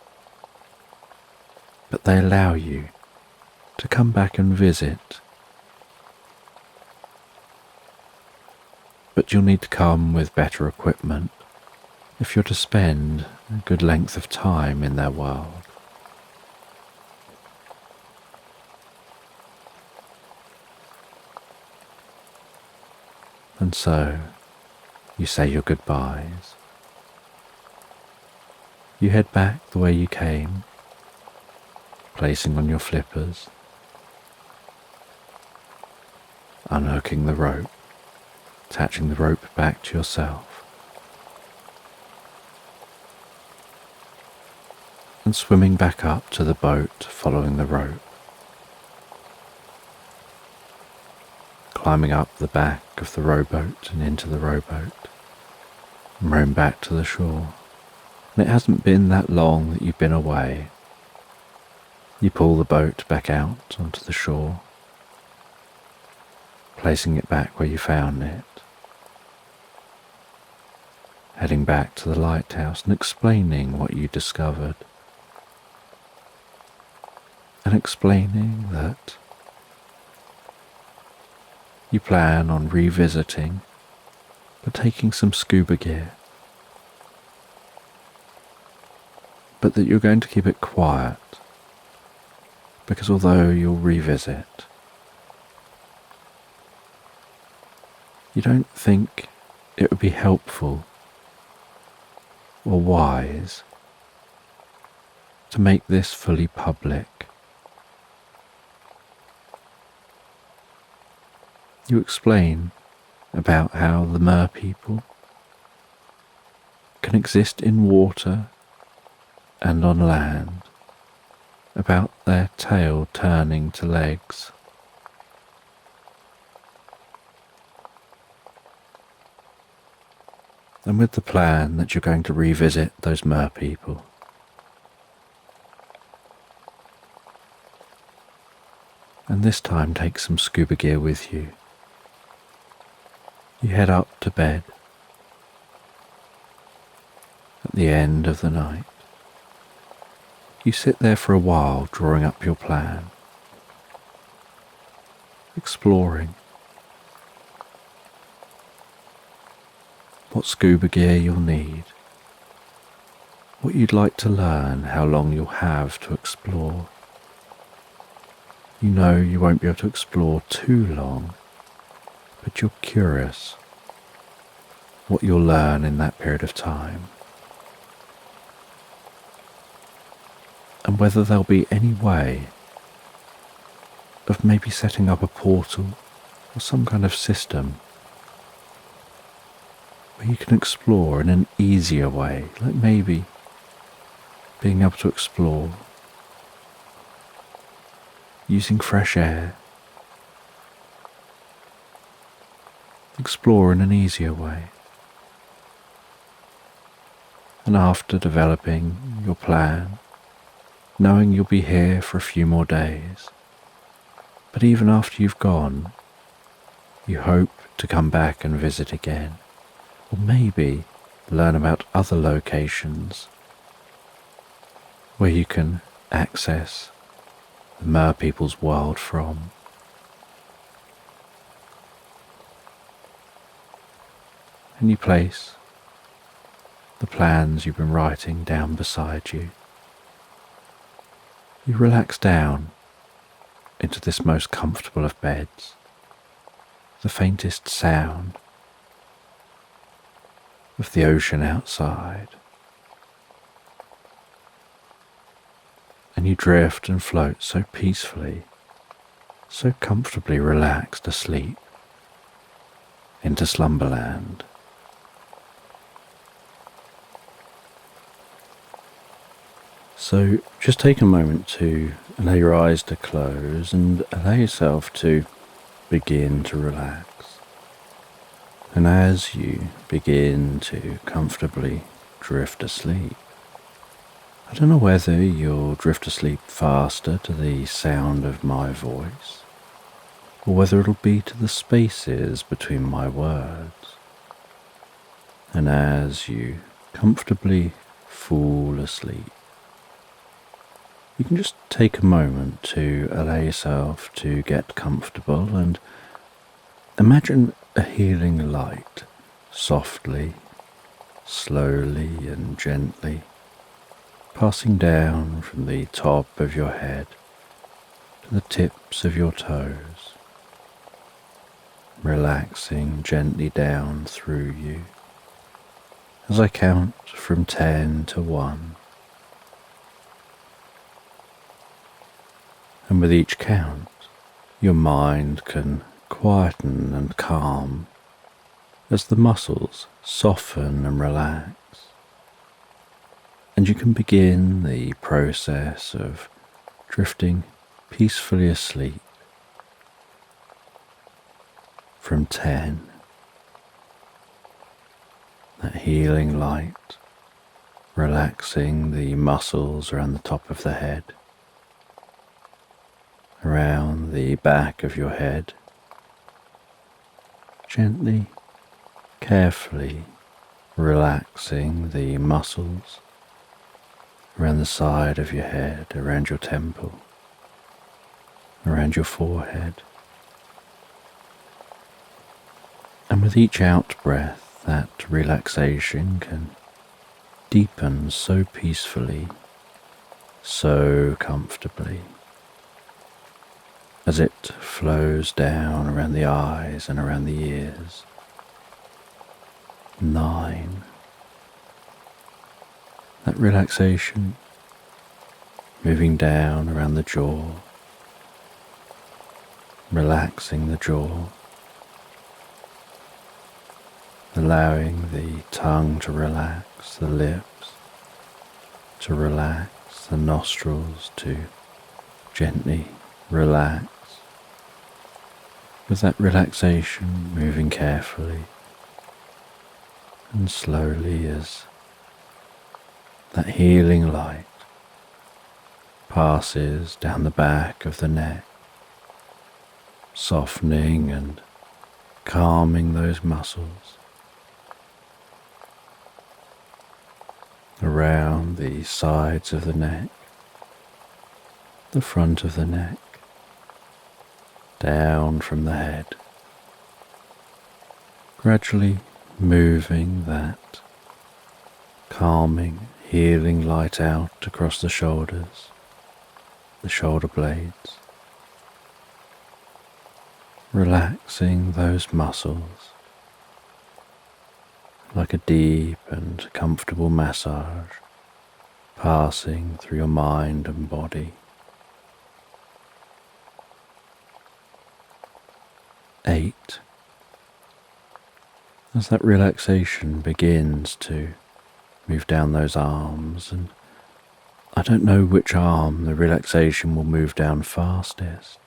but they allow you to come back and visit. But you'll need to come with better equipment if you're to spend a good length of time in their world. And so you say your goodbyes. You head back the way you came, placing on your flippers, unhooking the rope, attaching the rope back to yourself, and swimming back up to the boat following the rope, climbing up the back of the rowboat and into the rowboat, and rowing back to the shore. And it hasn't been that long that you've been away. You pull the boat back out onto the shore, placing it back where you found it, heading back to the lighthouse and explaining what you discovered, and explaining that you plan on revisiting, but taking some scuba gear, but that you're going to keep it quiet, because although you'll revisit, you don't think it would be helpful or wise to make this fully public. You explain about how the mer people can exist in water and on land, about their tail turning to legs, and with the plan that you're going to revisit those mer people. And this time take some scuba gear with you. You head up to bed at the end of the night. You sit there for a while drawing up your plan, exploring what scuba gear you'll need, what you'd like to learn, how long you'll have to explore. You know you won't be able to explore too long, but you're curious what you'll learn in that period of time, and whether there'll be any way of maybe setting up a portal or some kind of system where you can explore in an easier way, like maybe being able to explore using fresh air, explore in an easier way. And after developing your plan, knowing you'll be here for a few more days, but even after you've gone, you hope to come back and visit again, or maybe learn about other locations where you can access the mer people's world from. And you place the plans you've been writing down beside you. You relax down into this most comfortable of beds, the faintest sound of the ocean outside, and you drift and float so peacefully, so comfortably relaxed asleep into Slumberland. So just take a moment to allow your eyes to close and allow yourself to begin to relax. And as you begin to comfortably drift asleep, I don't know whether you'll drift asleep faster to the sound of my voice, or whether it'll be to the spaces between my words. And as you comfortably fall asleep, you can just take a moment to allow yourself to get comfortable and imagine a healing light softly, slowly and gently passing down from the top of your head to the tips of your toes, relaxing gently down through you as I count from 10 to 1. And with each count, your mind can quieten and calm as the muscles soften and relax. And you can begin the process of drifting peacefully asleep from 10. That healing light, relaxing the muscles around the top of the head, around the back of your head, gently, carefully relaxing the muscles around the side of your head, around your temple, around your forehead. And with each out breath, that relaxation can deepen so peacefully, so comfortably, as it flows down around the eyes and around the ears. 9. That relaxation moving down around the jaw, relaxing the jaw, allowing the tongue to relax, the lips to relax, the nostrils to gently relax. With that relaxation moving carefully And slowly, as that healing light passes down the back of the neck, softening and calming those muscles around the sides of the neck, the front of the neck, down from the head, gradually moving that calming, healing light out across the shoulders, the shoulder blades, relaxing those muscles like a deep and comfortable massage passing through your mind and body. 8. As that relaxation begins to move down those arms, and I don't know which arm the relaxation will move down fastest,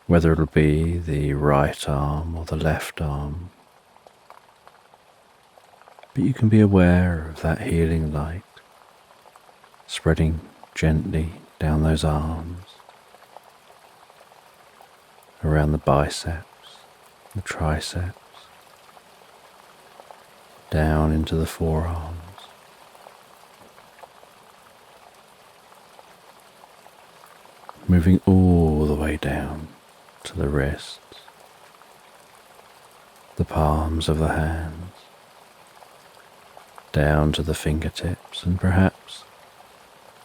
whether it'll be the right arm or the left arm, but you can be aware of that healing light spreading gently down those arms, around the biceps, the triceps, down into the forearms, moving all the way down to the wrists, the palms of the hands, down to the fingertips, and perhaps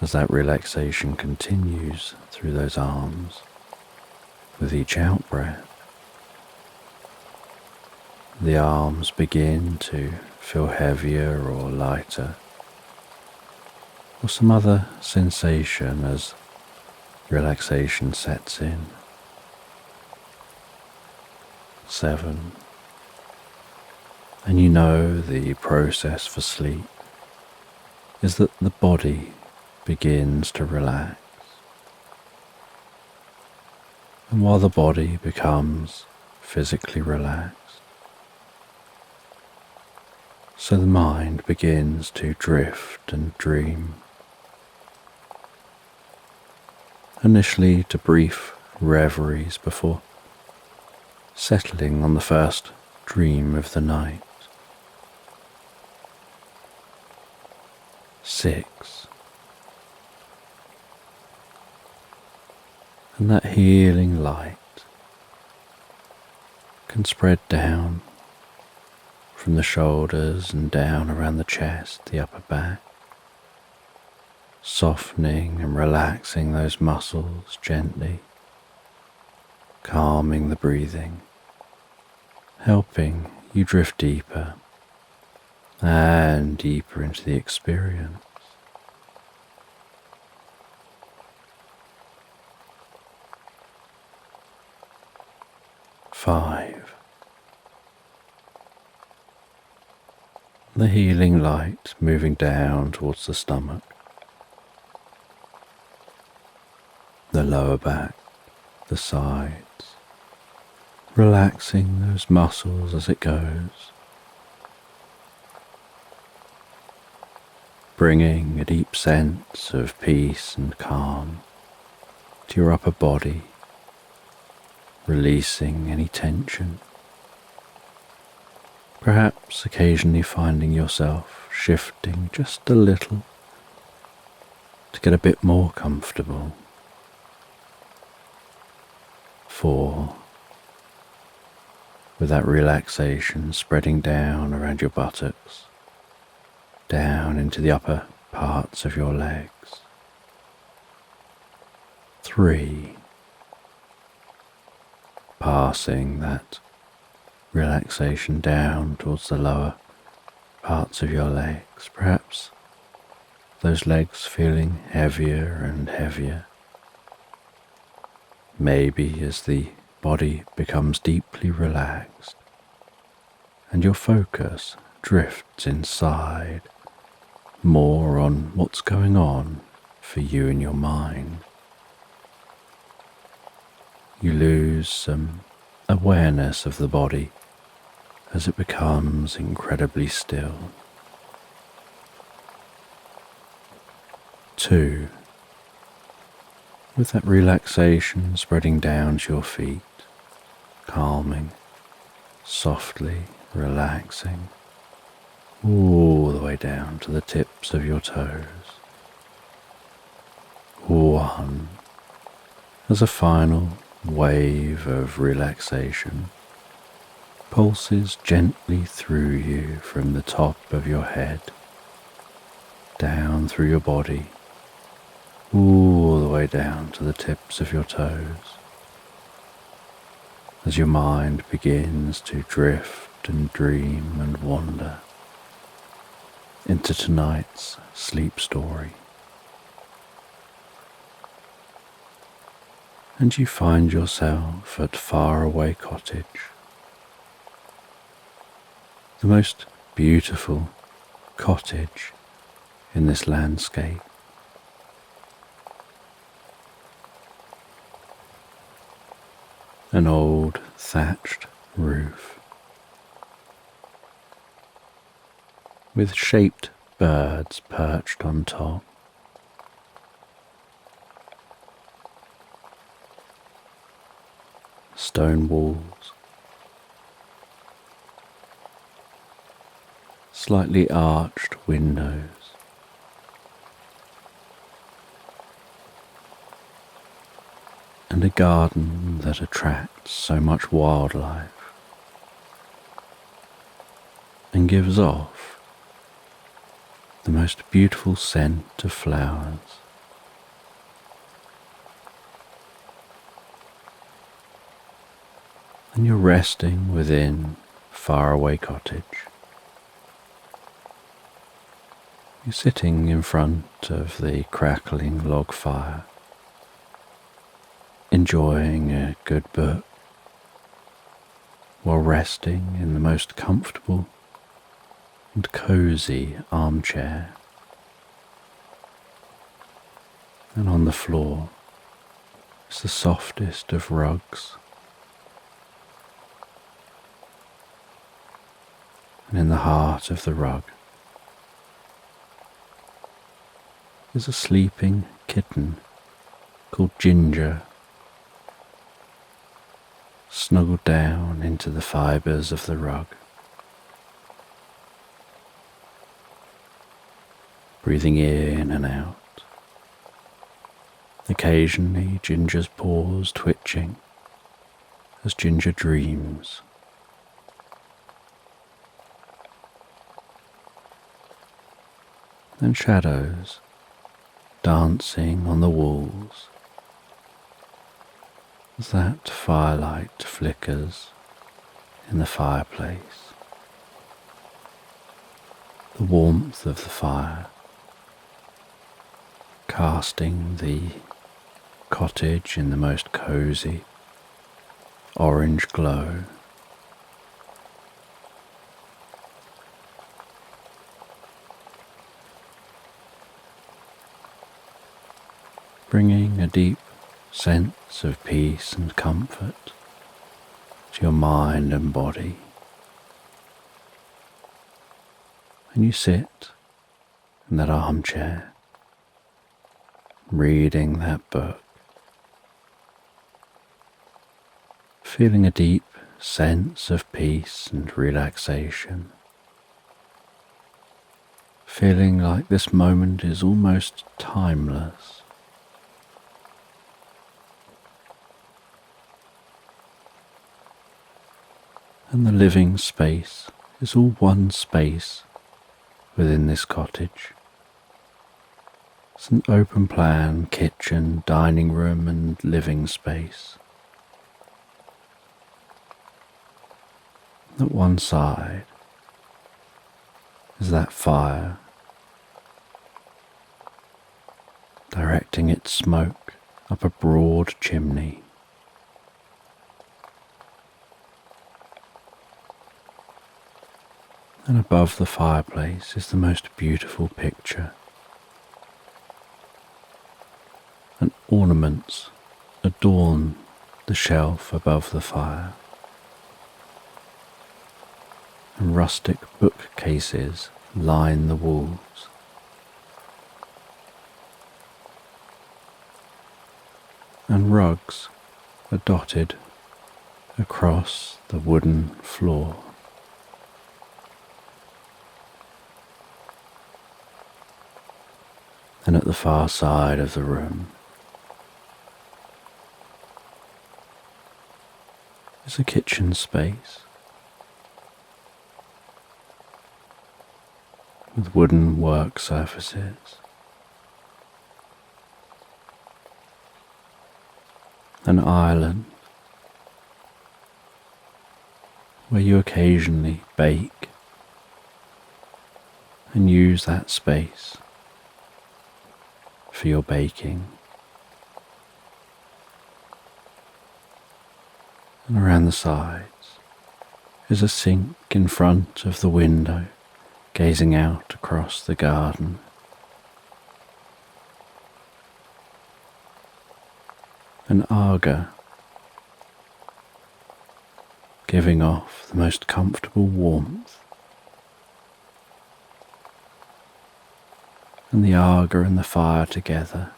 as that relaxation continues through those arms, with each out-breath, the arms begin to feel heavier or lighter, or some other sensation as relaxation sets in. 7. And you know the process for sleep is that the body begins to relax. And while the body becomes physically relaxed, so the mind begins to drift and dream. Initially to brief reveries before settling on the first dream of the night. 6. And that healing light can spread down from the shoulders and down around the chest, the upper back, softening and relaxing those muscles gently, calming the breathing, helping you drift deeper and deeper into the experience. 5. The healing light moving down towards the stomach, the lower back, the sides, relaxing those muscles as it goes, bringing a deep sense of peace and calm to your upper body, releasing any tension, perhaps occasionally finding yourself shifting just a little to get a bit more comfortable. 4. With that relaxation spreading down around your buttocks, down into the upper parts of your legs. 3. Passing that relaxation down towards the lower parts of your legs, perhaps those legs feeling heavier and heavier. Maybe as the body becomes deeply relaxed and your focus drifts inside more on what's going on for you in your mind. You lose some awareness of the body as it becomes incredibly still. 2. With that relaxation spreading down to your feet, calming, softly relaxing, all the way down to the tips of your toes. 1. As a final wave of relaxation pulses gently through you from the top of your head, down through your body, all the way down to the tips of your toes, as your mind begins to drift and dream and wander into tonight's sleep story. And you find yourself at Faraway Cottage, the most beautiful cottage in this landscape. An old thatched roof with shaped birds perched on top. Stone walls, slightly arched windows, and a garden that attracts so much wildlife and gives off the most beautiful scent of flowers. And you're resting within Faraway Cottage. You're sitting in front of the crackling log fire, enjoying a good book, while resting in the most comfortable and cosy armchair. And on the floor is the softest of rugs. And in the heart of the rug is a sleeping kitten called Ginger, snuggled down into the fibres of the rug, breathing in and out. Occasionally Ginger's paws twitching as Ginger dreams. And shadows dancing on the walls as that firelight flickers in the fireplace. The warmth of the fire casting the cottage in the most cosy orange glow. Bringing a deep sense of peace and comfort to your mind and body. And you sit in that armchair, reading that book, feeling a deep sense of peace and relaxation, feeling like this moment is almost timeless. And the living space is all one space within this cottage. It's an open plan kitchen, dining room and living space. At one side is that fire, directing its smoke up a broad chimney. And above the fireplace is the most beautiful picture. And ornaments adorn the shelf above the fire. and rustic bookcases line the walls. And rugs are dotted across the wooden floor. And at the far side of the room is a kitchen space with wooden work surfaces, an island where you occasionally bake and use that space for your baking. And around the sides is a sink in front of the window, gazing out across the garden. An Aga giving off the most comfortable warmth, and the Aga and the fire together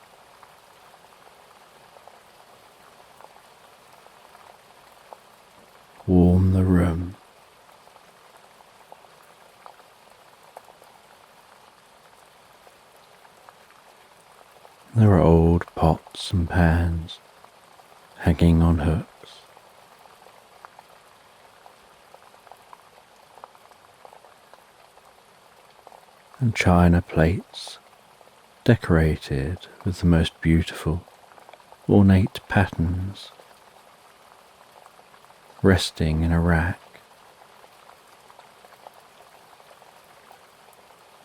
warm the room. There are old pots and pans hanging on hooks, and china plates decorated with the most beautiful ornate patterns resting in a rack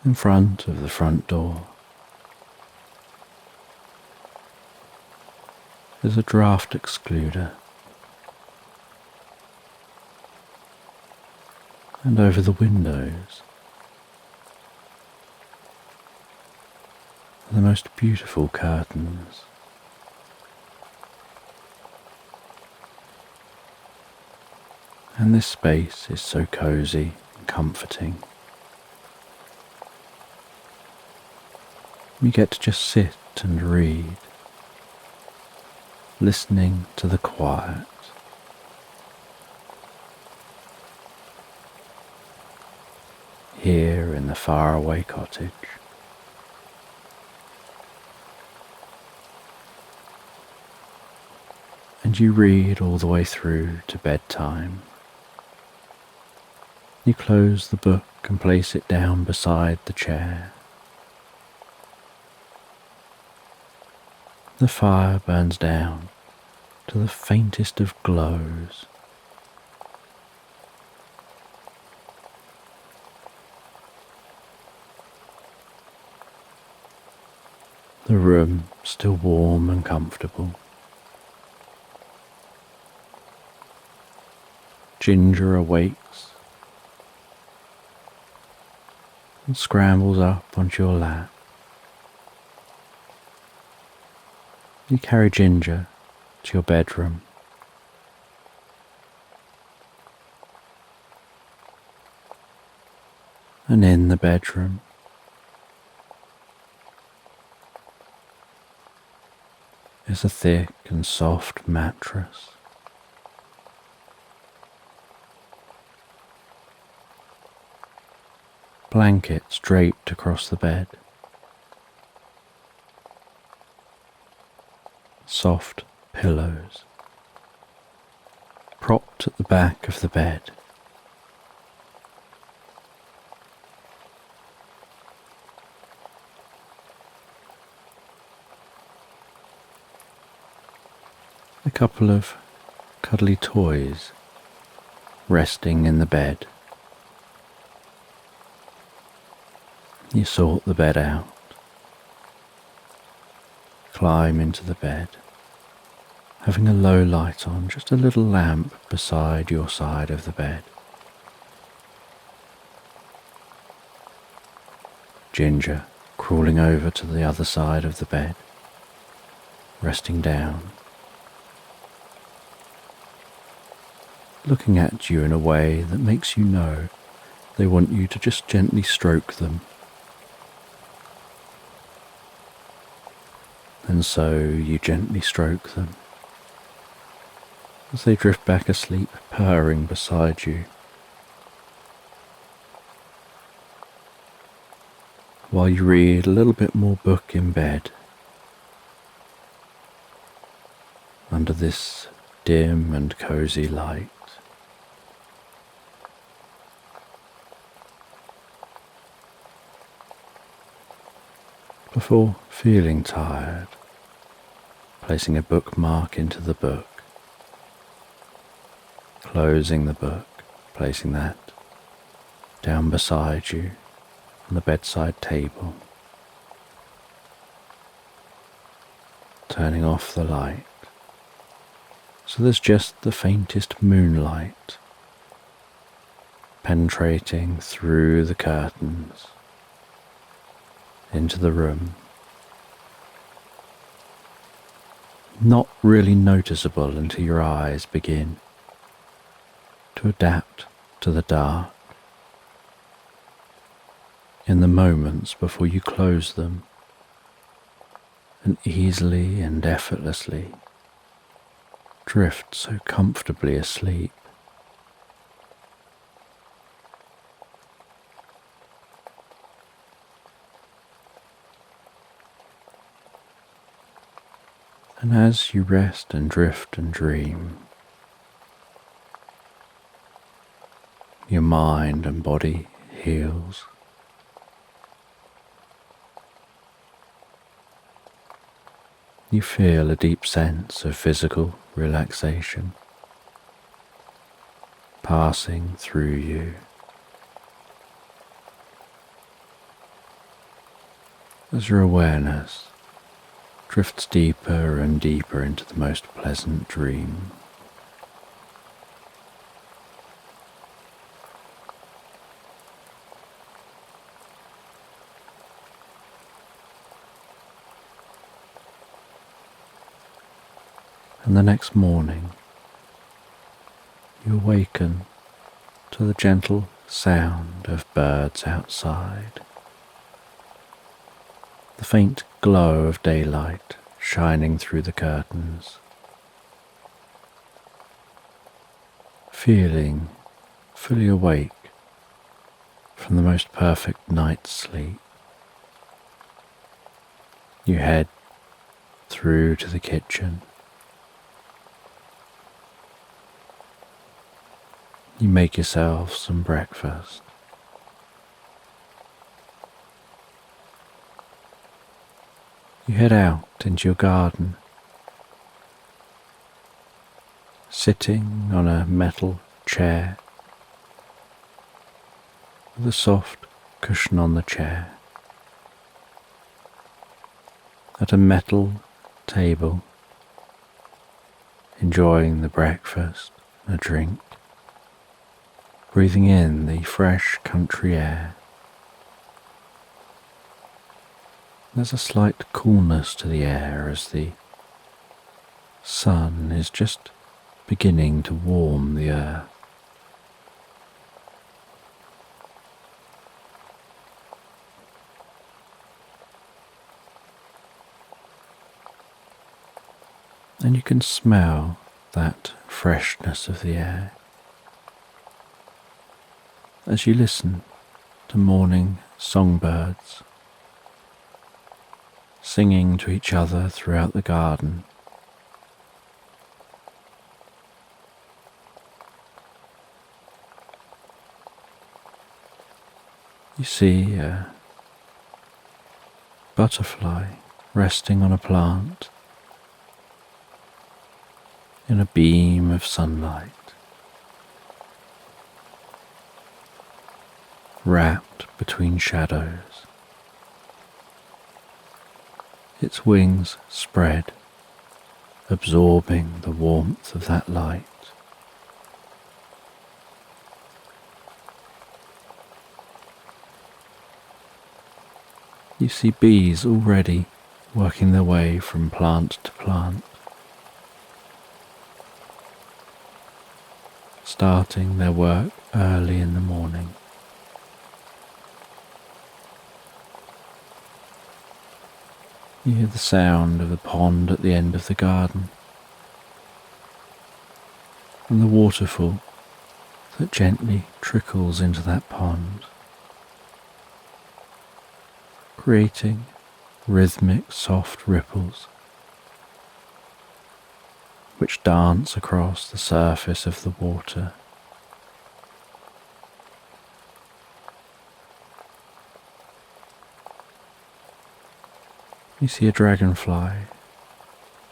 in front of the front door. There's a draft excluder, and over the windows are the most beautiful curtains. And this space is so cozy and comforting. You get to just sit and read, listening to the quiet. Here in the faraway cottage. And you read all the way through to bedtime. You close the book and place it down beside the chair. The fire burns down to the faintest of glows. The room still warm and comfortable. Ginger awakes and scrambles up onto your lap. You carry Ginger to your bedroom. And in the bedroom is a thick and soft mattress. Blankets draped across the bed. Soft pillows propped at the back of the bed. A couple of cuddly toys resting in the bed. You sort the bed out, climb into the bed, having a low light on, just a little lamp beside your side of the bed. Ginger crawling over to the other side of the bed, resting down, looking at you in a way that makes you know They want you to just gently stroke them. And so you gently stroke them as they drift back asleep, purring beside you, while you read a little bit more book in bed, under this dim and cozy light. Before feeling tired, placing a bookmark into the book, closing the book, placing that down beside you on the bedside table, turning off the light so there's just the faintest moonlight penetrating through the curtains into the room, not really noticeable until your eyes begin to adapt to the dark. In the moments before you close them, and easily and effortlessly drift so comfortably asleep. And as you rest and drift and dream, your mind and body heals. You feel a deep sense of physical relaxation passing through you as your awareness drifts deeper and deeper into the most pleasant dream. And the next morning, you awaken to the gentle sound of birds outside, the faint glow of daylight shining through the curtains, feeling fully awake from the most perfect night's sleep. You head through to the kitchen. You make yourself some breakfast. You head out into your garden, sitting on a metal chair with a soft cushion on the chair, at a metal table, enjoying the breakfast and a drink, breathing in the fresh country air. There's a slight coolness to the air as the sun is just beginning to warm the earth. And you can smell that freshness of the air as you listen to morning songbirds singing to each other throughout the garden. You see a butterfly resting on a plant in a beam of sunlight, wrapped between shadows, its wings spread, absorbing the warmth of that light. You see bees already working their way from plant to plant, starting their work early in the morning. You hear the sound of the pond at the end of the garden, and the waterfall that gently trickles into that pond, creating rhythmic, soft ripples which dance across the surface of the water. You see a dragonfly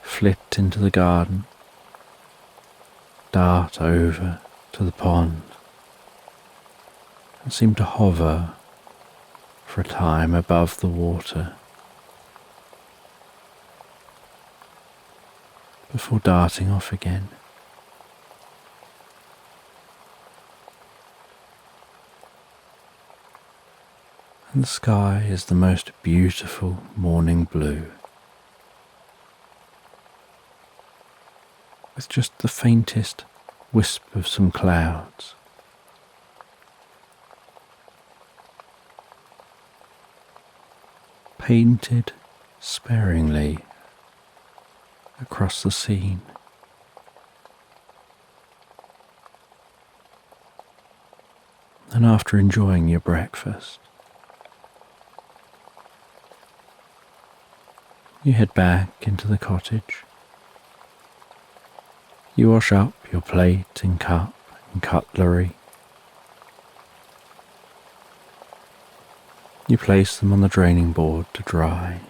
flit into the garden, dart over to the pond, and seem to hover for a time above the water before darting off again. And the sky is the most beautiful morning blue, with just the faintest wisp of some clouds. Painted sparingly across the scene. And after enjoying your breakfast, you head back into the cottage. You wash up your plate and cup and cutlery. You place them on the draining board to dry.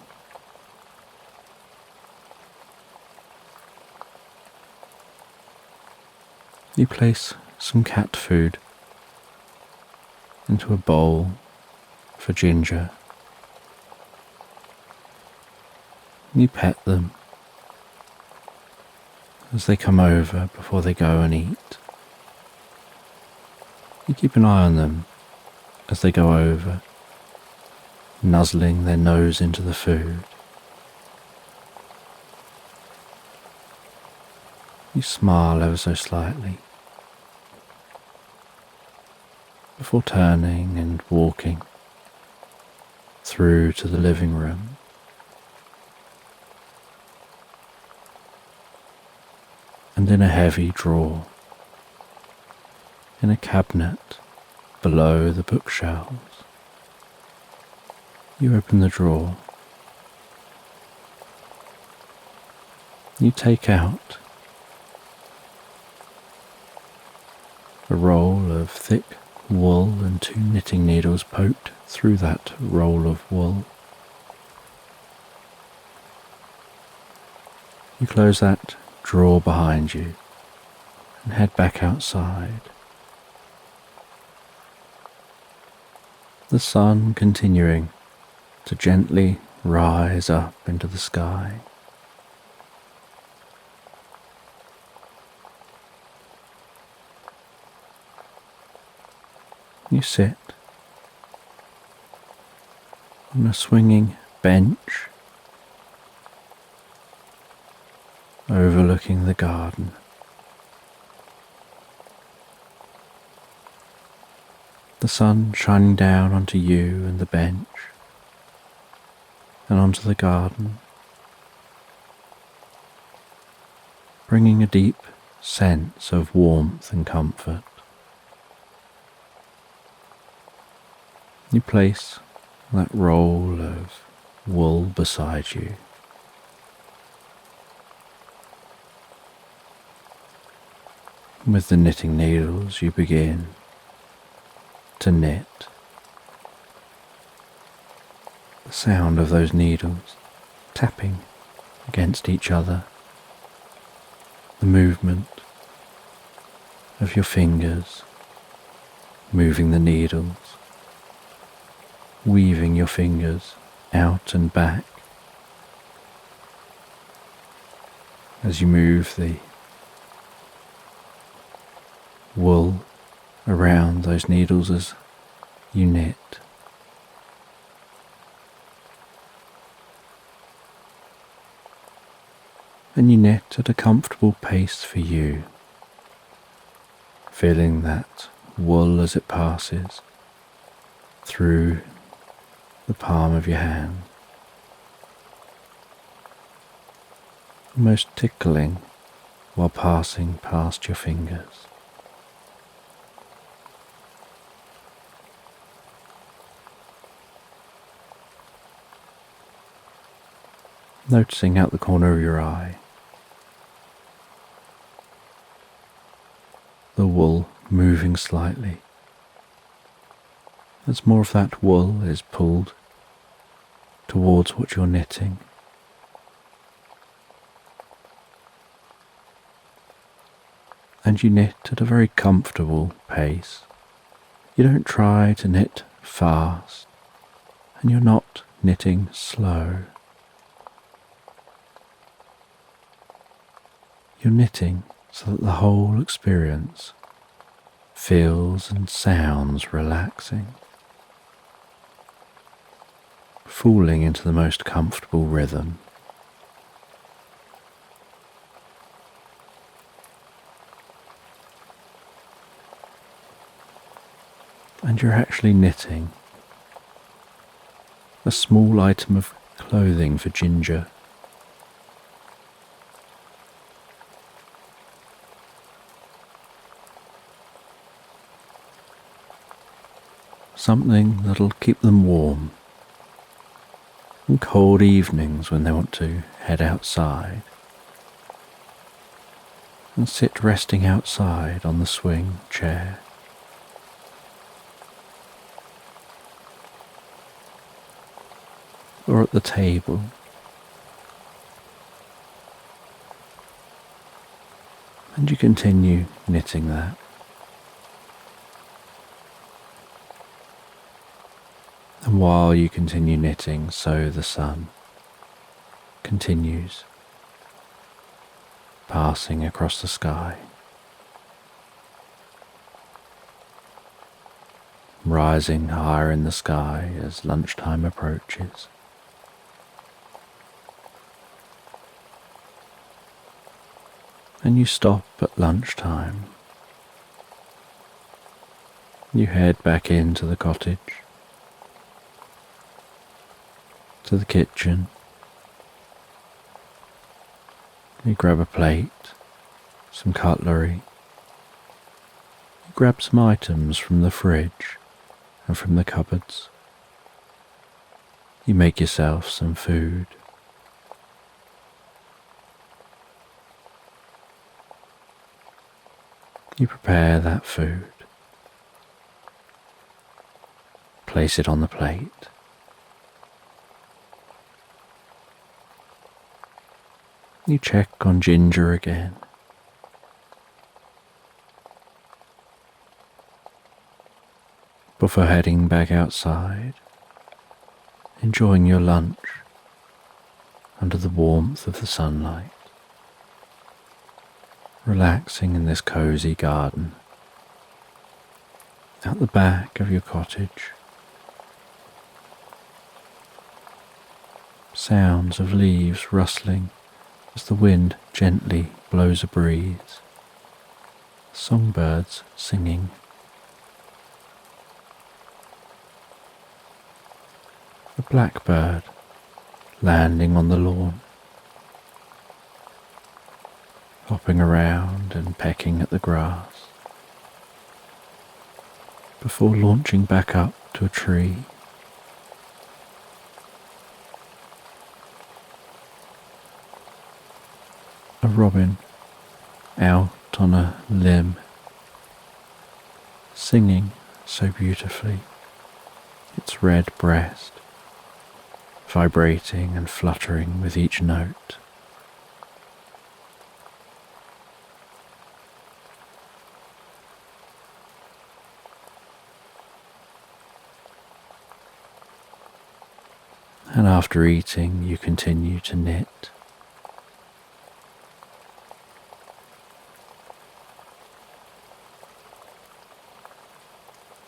You place some cat food into a bowl for Ginger. You pet them as they come over before they go and eat. You keep an eye on them as they go over, nuzzling their nose into the food. You smile ever so slightly before turning and walking through to the living room. And in a heavy drawer, in a cabinet below the bookshelves, you open the drawer. You take out a roll of thick wool and 2 knitting needles poked through that roll of wool. You close that drawer behind you and head back outside. The sun continuing to gently rise up into the sky. You sit on a swinging bench overlooking the garden. The sun shining down onto you and the bench and onto the garden, bringing a deep sense of warmth and comfort. You place that roll of wool beside you. With the knitting needles, you begin to knit. The sound of those needles tapping against each other, the movement of your fingers moving the needles, weaving your fingers out and back as you move the wool around those needles as you knit. And you knit at a comfortable pace for you, feeling that wool as it passes through the palm of your hand. almost tickling while passing past your fingers. Noticing out the corner of your eye the wool moving slightly as more of that wool is pulled towards what you're knitting. And you knit at a very comfortable pace. You don't try to knit fast, and you're not knitting slow. You're knitting so that the whole experience feels and sounds relaxing, falling into the most comfortable rhythm. And you're actually knitting a small item of clothing for Ginger. Something that'll keep them warm on cold evenings when they want to head outside and sit resting outside on the swing chair. Or at the table. And you continue knitting that. And while you continue knitting, so the sun continues passing across the sky, rising higher in the sky as lunchtime approaches. And you stop at lunchtime. You head back into the cottage, to the kitchen. You grab a plate, some cutlery. You grab some items from the fridge and from the cupboards. You make yourself some food. You prepare that food. Place it on the plate. You check on Ginger again. Before heading back outside, enjoying your lunch under the warmth of the sunlight, relaxing in this cozy garden at the back of your cottage. Sounds of leaves rustling as the wind gently blows a breeze. Songbirds singing. A blackbird landing on the lawn, hopping around and pecking at the grass before launching back up to a tree. A robin out on a limb, singing so beautifully, its red breast vibrating and fluttering with each note. And after eating, you continue to knit.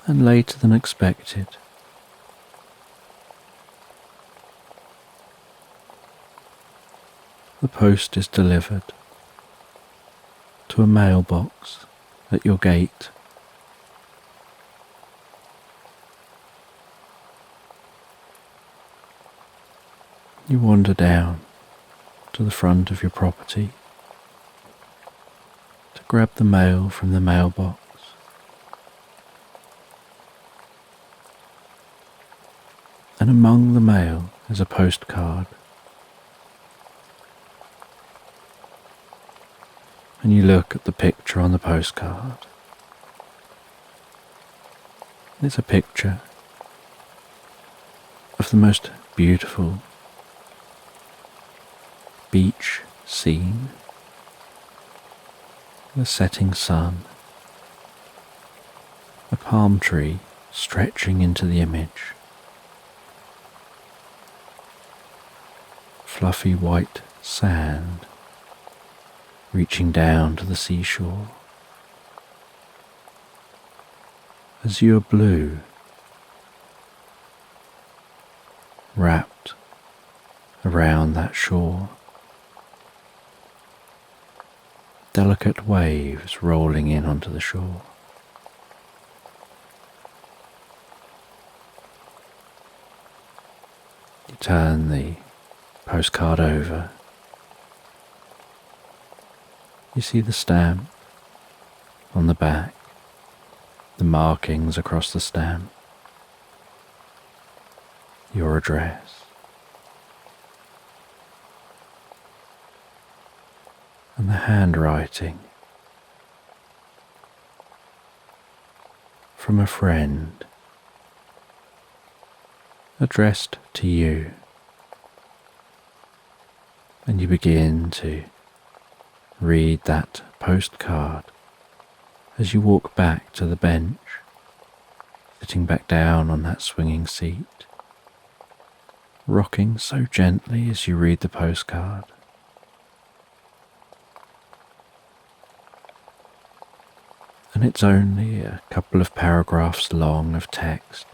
And later than expected, the post is delivered to a mailbox at your gate. You wander down to the front of your property to grab the mail from the mailbox. And among the mail is a postcard. And you look at the picture on the postcard. It's a picture of the most beautiful beach scene, the setting sun, a palm tree stretching into the image, fluffy white sand reaching down to the seashore, azure blue wrapped around that shore, delicate waves rolling in onto the shore. You turn the postcard over. You see the stamp on the back, the markings across the stamp, your address, and the handwriting from a friend addressed to you. And you begin to read that postcard as you walk back to the bench, sitting back down on that swinging seat, rocking so gently as you read the postcard. And it's only a couple of paragraphs long of text,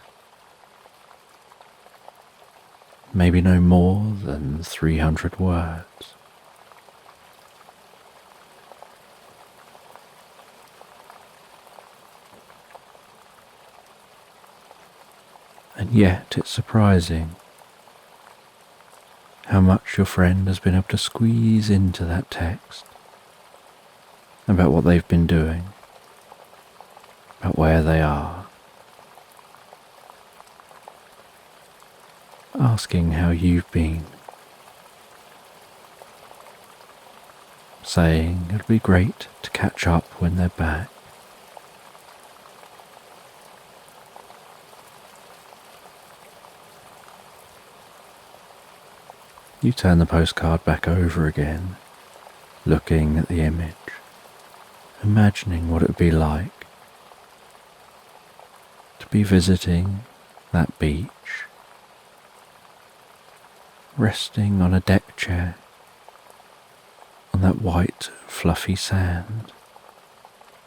maybe no more than 300 words. And yet it's surprising how much your friend has been able to squeeze into that text about what they've been doing, about where they are, asking how you've been, saying it'll be great to catch up when they're back. You turn the postcard back over again, looking at the image, imagining what it would be like to be visiting that beach, resting on a deck chair on that white, fluffy sand,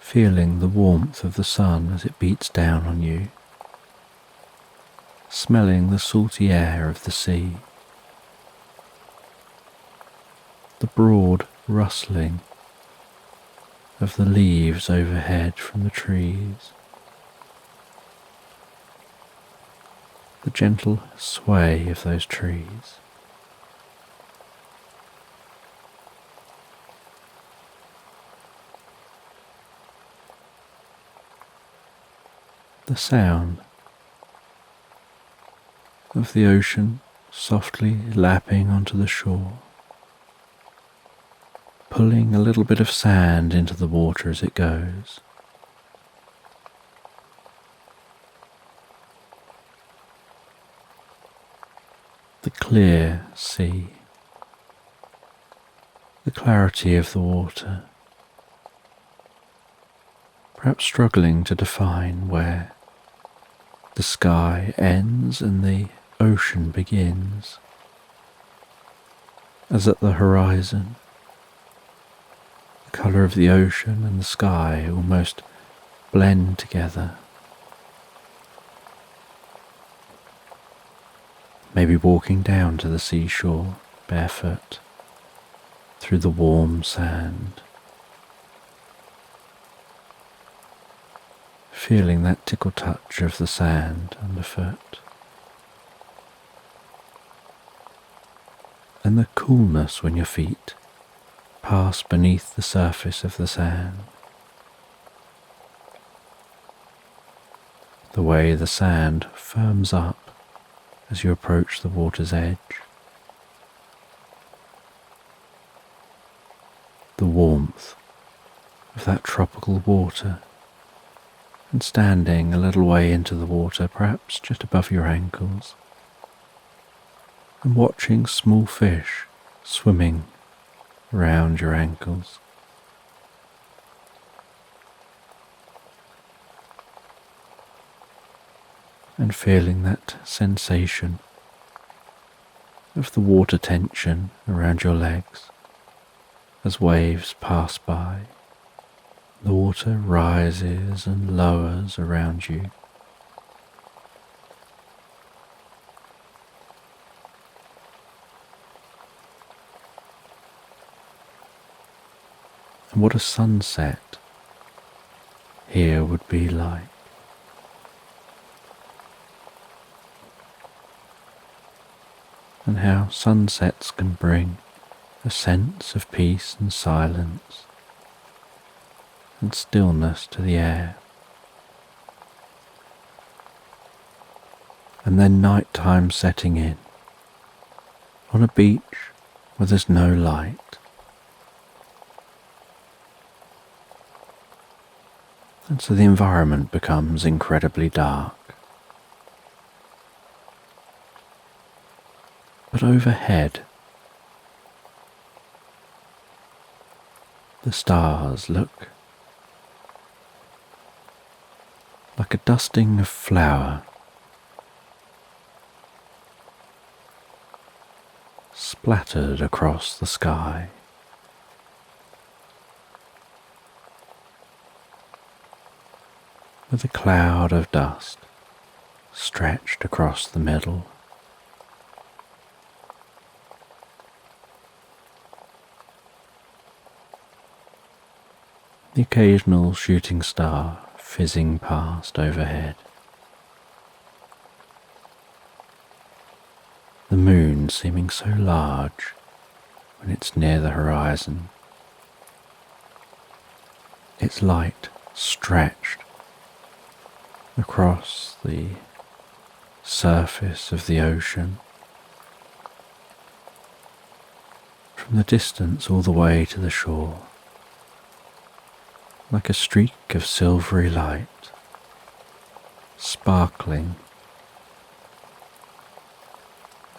feeling the warmth of the sun as it beats down on you, smelling the salty air of the sea, the broad rustling of the leaves overhead from the trees, the gentle sway of those trees, the sound of the ocean softly lapping onto the shore, pulling a little bit of sand into the water as it goes. The clear sea, the clarity of the water, perhaps struggling to define where the sky ends and the ocean begins, as at the horizon, the colour of the ocean and the sky almost blend together. Maybe walking down to the seashore barefoot through the warm sand, feeling that tickle touch of the sand underfoot, and the coolness when your feet pass beneath the surface of the sand. The way the sand firms up as you approach the water's edge. The warmth of that tropical water, and standing a little way into the water, perhaps just above your ankles, and watching small fish swimming around your ankles. And feeling that sensation of the water tension around your legs as waves pass by. The water rises and lowers around you. And what a sunset here would be like. And how sunsets can bring a sense of peace and silence and stillness to the air. And then nighttime setting in on a beach where there's no light. And so the environment becomes incredibly dark. But overhead, the stars look like a dusting of flour splattered across the sky. With a cloud of dust stretched across the middle. The occasional shooting star fizzing past overhead. The moon seeming so large when it's near the horizon. Its light stretched across the surface of the ocean, from the distance all the way to the shore. Like a streak of silvery light, sparkling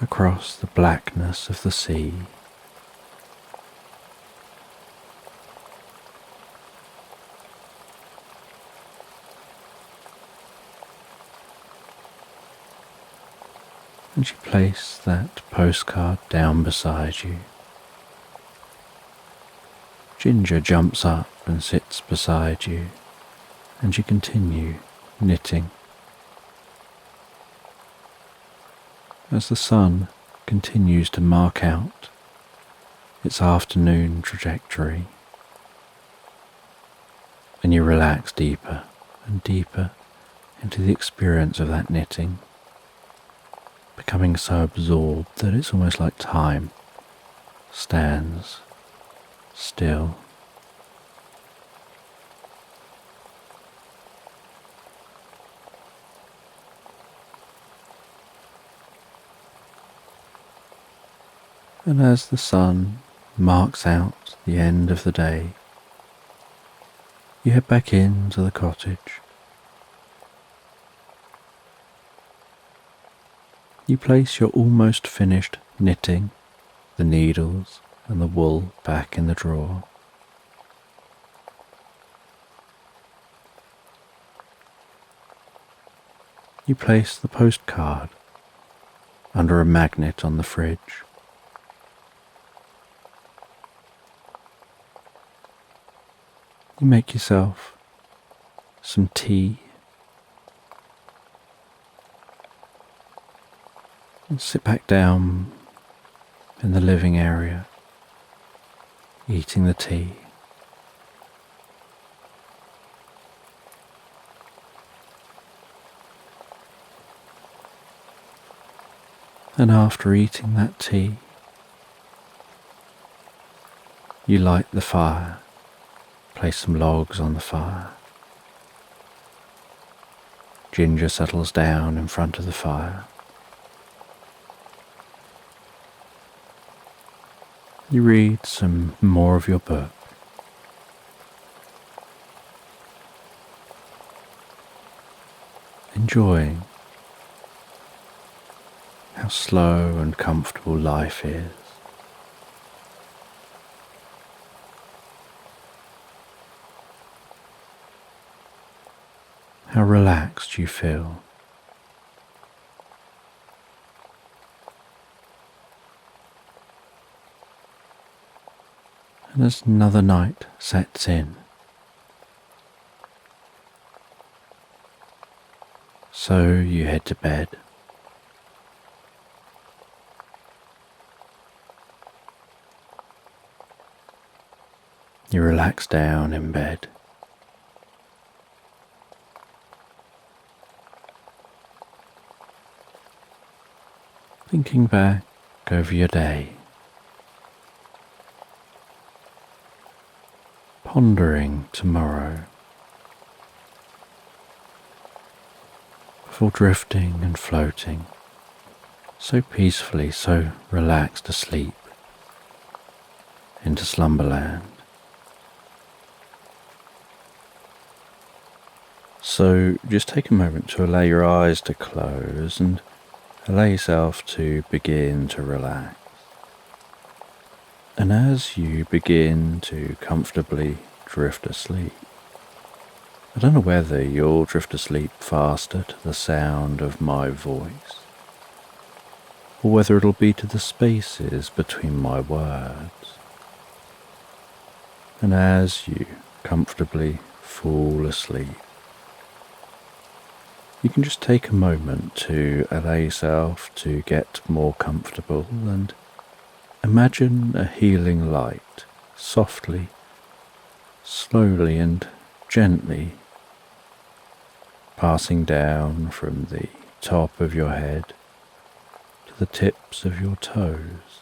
across the blackness of the sea. And you place that postcard down beside you. Ginger jumps up and sits beside you, and you continue knitting. As the sun continues to mark out its afternoon trajectory, and you relax deeper and deeper into the experience of that knitting, becoming so absorbed that it's almost like time stands still. And as the sun marks out the end of the day, you head back into the cottage. You place your almost finished knitting, the needles and the wool back in the drawer. You place the postcard under a magnet on the fridge. You make yourself some tea and sit back down in the living area, eating the tea. And after eating that tea, You light the fire, place some logs on the fire. Ginger settles down in front of the fire. You read some more of your book. Enjoying how slow and comfortable life is. How relaxed you feel. And as another night sets in, so you head to bed. You relax down in bed. Thinking back over your day. Pondering tomorrow. Before drifting and floating, so peacefully, so relaxed asleep, into Slumberland. So just take a moment to allow your eyes to close and allow yourself to begin to relax. And as you begin to comfortably drift asleep, I don't know whether you'll drift asleep faster to the sound of my voice, or whether it'll be to the spaces between my words. And as you comfortably fall asleep, you can just take a moment to allow yourself to get more comfortable and imagine a healing light softly, slowly and gently passing down from the top of your head to the tips of your toes,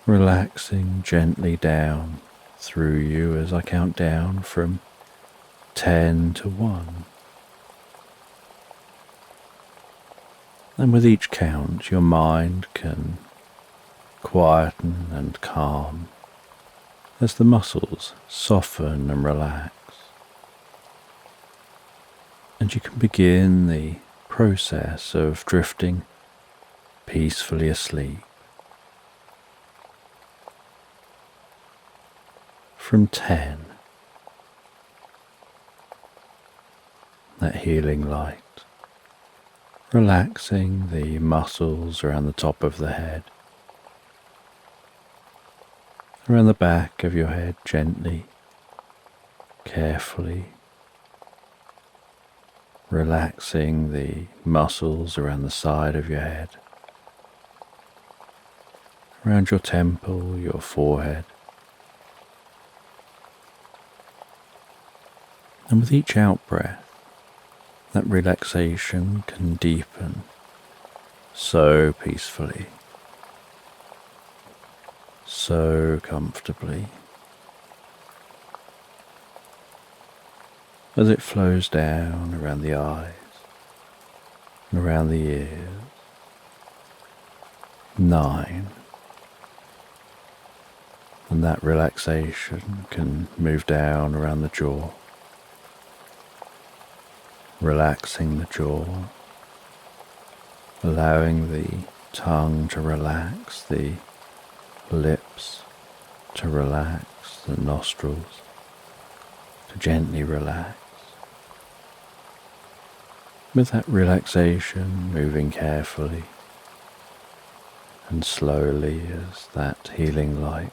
relaxing gently down through you as I count down from 10 to 1. And with each count, your mind can quieten and calm as the muscles soften and relax. And you can begin the process of drifting peacefully asleep. From 10, that healing light, relaxing the muscles around the top of the head, around the back of your head gently, carefully, relaxing the muscles around the side of your head, around your temple, your forehead. And with each out-breath, that relaxation can deepen so peacefully, so comfortably, as it flows down around the eyes and around the ears. 9. And that relaxation can move down around the jaw, relaxing the jaw, allowing the tongue to relax, the lips to relax, the nostrils to gently relax. With that relaxation moving carefully and slowly as that healing light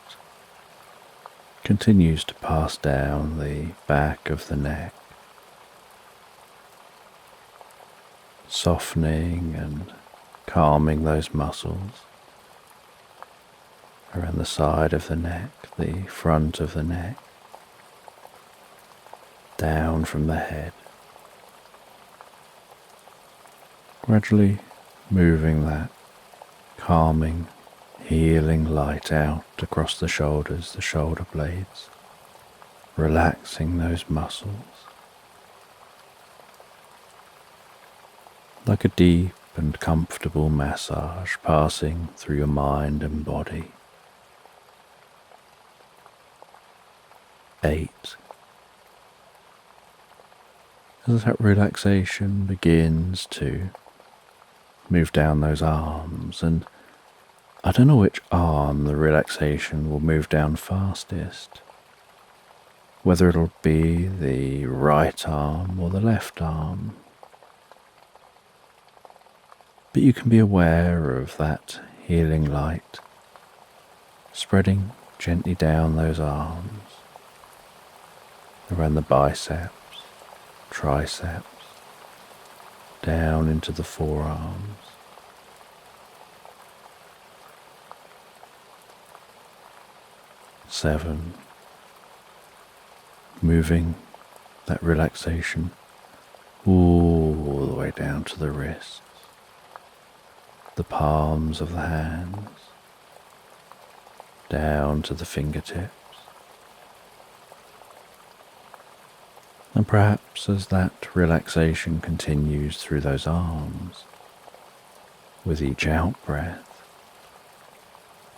continues to pass down the back of the neck, softening and calming those muscles around the side of the neck, the front of the neck, down from the head, gradually moving that calming, healing light out across the shoulders, the shoulder blades, relaxing those muscles. Like a deep and comfortable massage passing through your mind and body. 8. As that relaxation begins to move down those arms, and I don't know which arm the relaxation will move down fastest, whether it'll be the right arm or the left arm. But you can be aware of that healing light spreading gently down those arms, around the biceps, triceps, down into the forearms. Seven, moving that relaxation all the way down to the wrists, the palms of the hands, down to the fingertips. And perhaps as that relaxation continues through those arms, with each out-breath,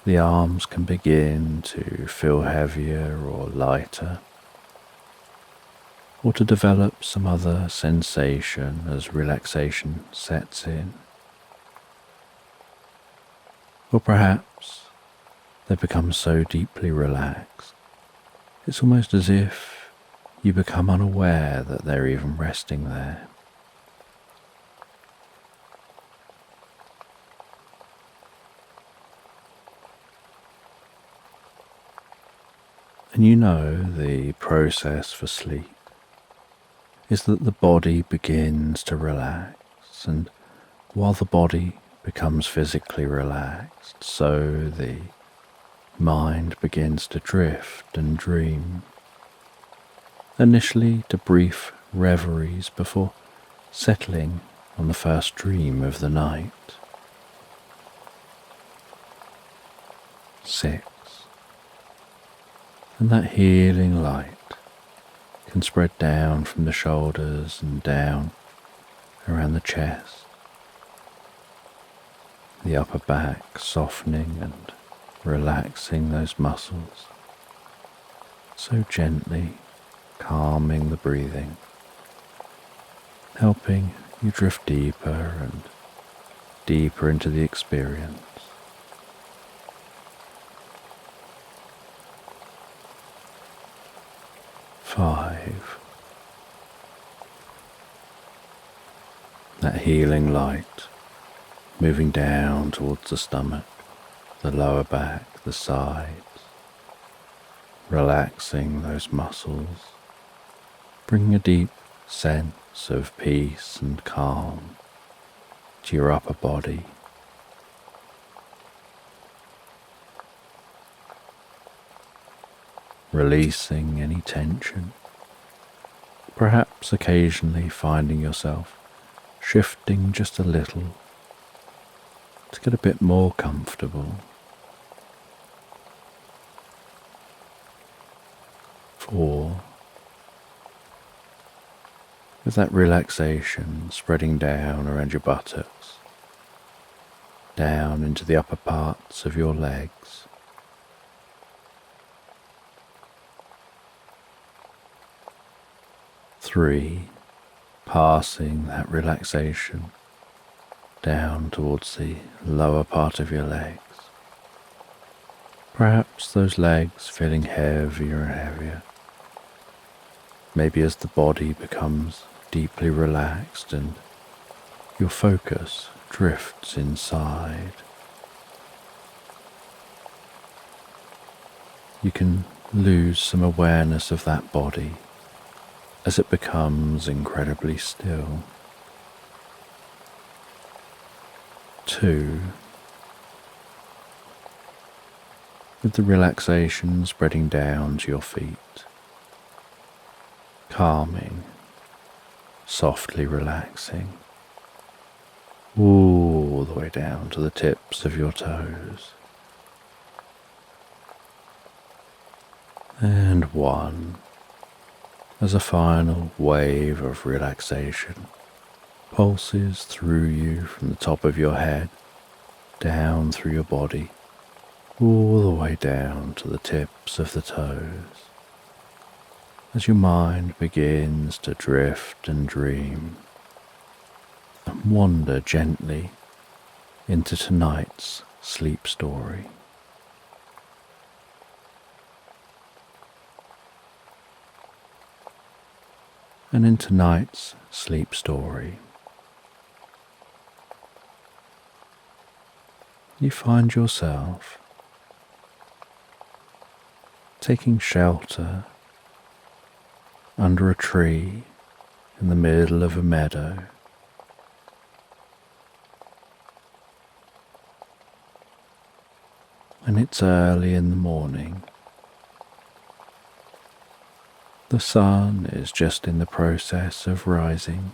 the arms can begin to feel heavier or lighter, or to develop some other sensation as relaxation sets in. Or perhaps they become so deeply relaxed, it's almost as if you become unaware that they're even resting there. And you know the process for sleep is that the body begins to relax, and while the body becomes physically relaxed, so the mind begins to drift and dream. Initially to brief reveries before settling on the first dream of the night. 6. And that healing light can spread down from the shoulders and down around the chest, the upper back, softening and relaxing those muscles so gently, calming the breathing, helping you drift deeper and deeper into the experience. 5. That healing light moving down towards the stomach, the lower back, the sides, relaxing those muscles, bringing a deep sense of peace and calm to your upper body. Releasing any tension, perhaps occasionally finding yourself shifting just a little to get a bit more comfortable. 4. With that relaxation spreading down around your buttocks, down into the upper parts of your legs. 3. Passing that relaxation down towards the lower part of your legs. Perhaps those legs feeling heavier and heavier. Maybe as the body becomes deeply relaxed and your focus drifts inside. You can lose some awareness of that body as it becomes incredibly still. 2. With the relaxation spreading down to your feet, calming, softly relaxing, all the way down to the tips of your toes. and 1, as a final wave of relaxation pulses through you from the top of your head, down through your body, all the way down to the tips of the toes, as your mind begins to drift and dream and wander gently into tonight's sleep story. And in tonight's sleep story, you find yourself taking shelter under a tree in the middle of a meadow. And it's early in the morning. The sun is just in the process of rising,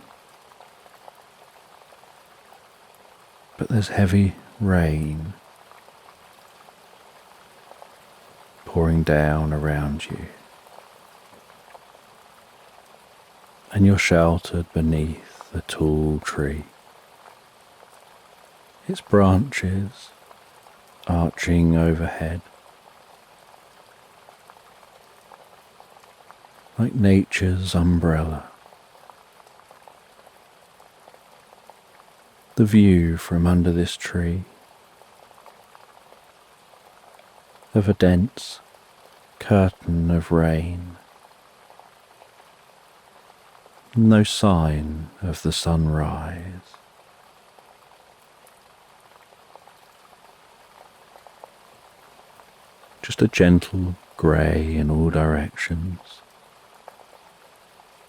but there's heavy rain pouring down around you, and you're sheltered beneath a tall tree, its branches arching overhead like nature's umbrella. The view from under this tree of a dense curtain of rain, no sign of the sunrise. Just a gentle grey in all directions,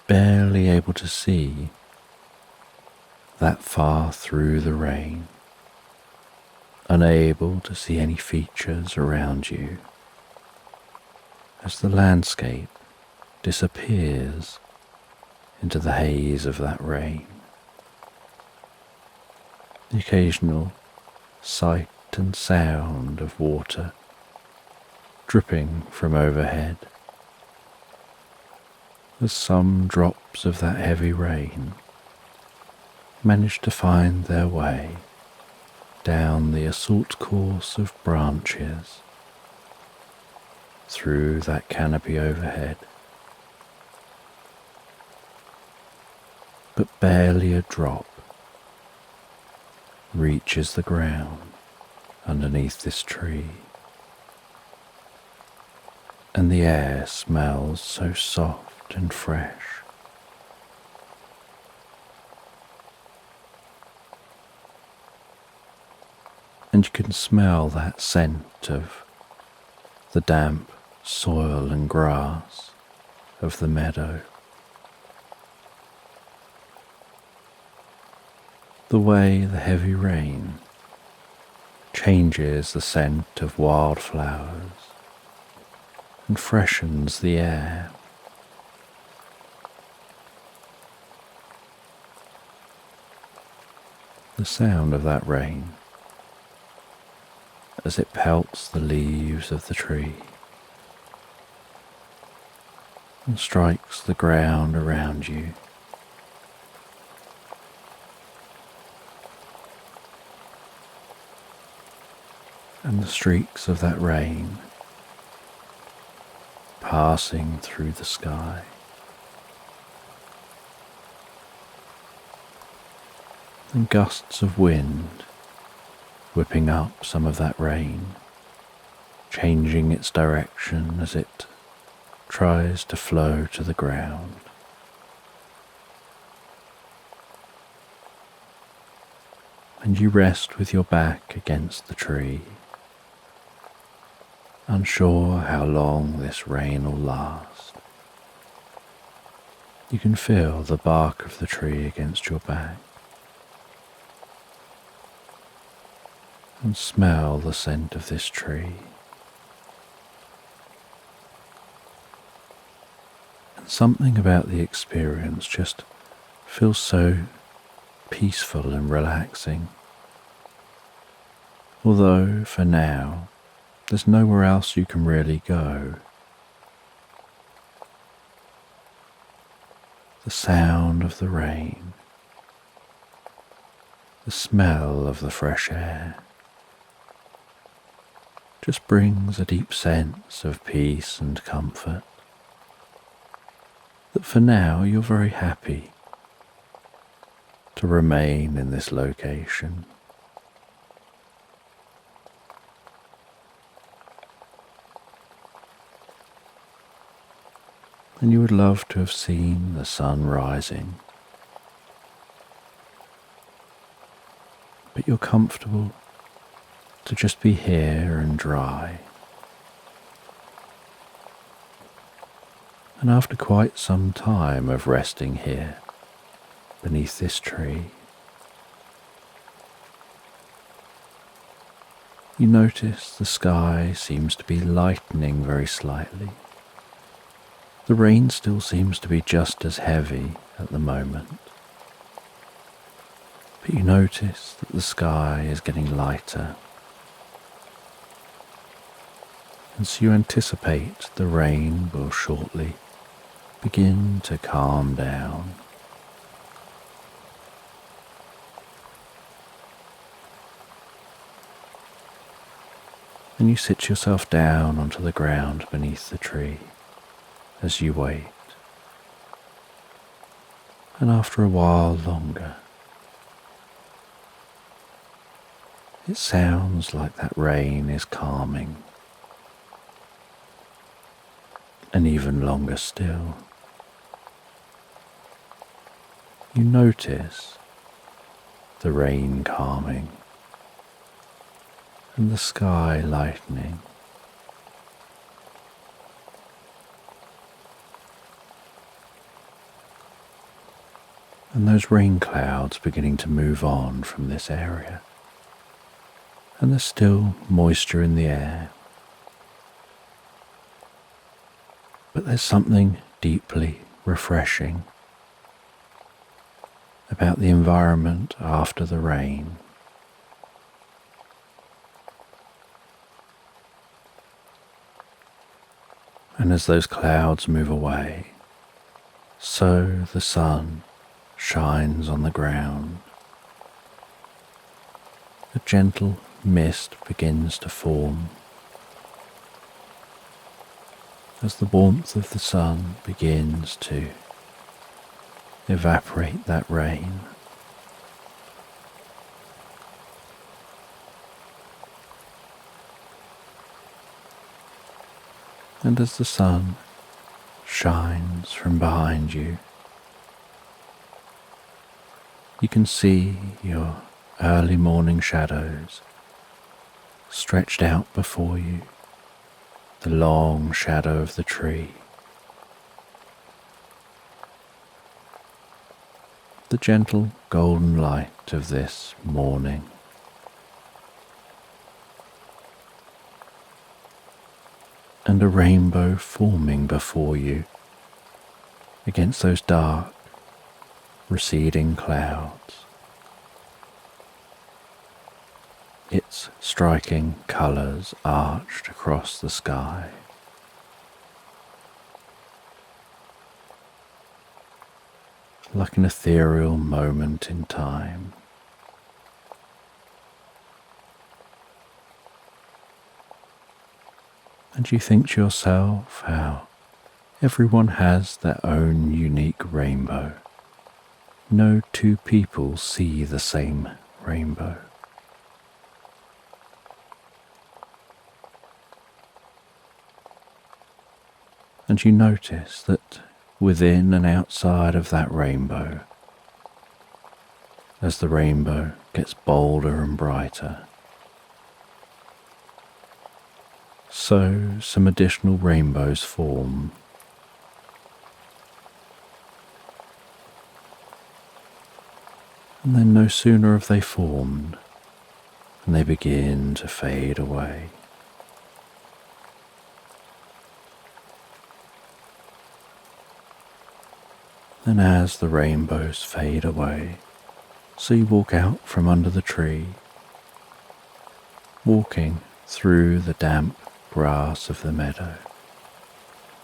barely able to see that far through the rain, unable to see any features around you as the landscape disappears into the haze of that rain. The occasional sight and sound of water dripping from overhead, as some drops of that heavy rain manage to find their way down the assault course of branches through that canopy overhead. But barely a drop reaches the ground underneath this tree, and the air smells so soft and fresh. And you can smell that scent of the damp soil and grass of the meadow. The way the heavy rain changes the scent of wildflowers and freshens the air. The sound of that rain as it pelts the leaves of the tree and strikes the ground around you. And the streaks of that rain passing through the sky. And gusts of wind whipping up some of that rain, changing its direction as it tries to flow to the ground. And you rest with your back against the tree, unsure how long this rain will last. You can feel the bark of the tree against your back and smell the scent of this tree. And something about the experience just feels so peaceful and relaxing. Although for now, there's nowhere else you can really go. the sound of the rain, the smell of the fresh air, just brings a deep sense of peace and comfort, that for now you're very happy to remain in this location. And you would love to have seen the sun rising, but you're comfortable to just be here and dry. And after quite some time of resting here beneath this tree, you notice the sky seems to be lightening very slightly. The rain still seems to be just as heavy at the moment, but you notice that the sky is getting lighter, and so you anticipate the rain will shortly begin to calm down. And you sit yourself down onto the ground beneath the tree as you wait. And after a while longer, it sounds like that rain is calming. And even longer still, you notice the rain calming and the sky lightening. And those rain clouds beginning to move on from this area. And there's still moisture in the air. But there's something deeply refreshing about the environment after the rain. And as those clouds move away, so the sun shines on the ground. A gentle mist begins to form as the warmth of the sun begins to evaporate that rain. And as the sun shines from behind you, you can see your early morning shadows stretched out before you, the long shadow of the tree, the gentle golden light of this morning. And a rainbow forming before you against those dark, receding clouds. Its striking colours arched across the sky. Like an ethereal moment in time. And you think to yourself how everyone has their own unique rainbow. No two people see the same rainbow. And you notice that within and outside of that rainbow, as the rainbow gets bolder and brighter, so some additional rainbows form. And then no sooner have they formed than they begin to fade away. And as the rainbows fade away, so you walk out from under the tree, walking through the damp grass of the meadow,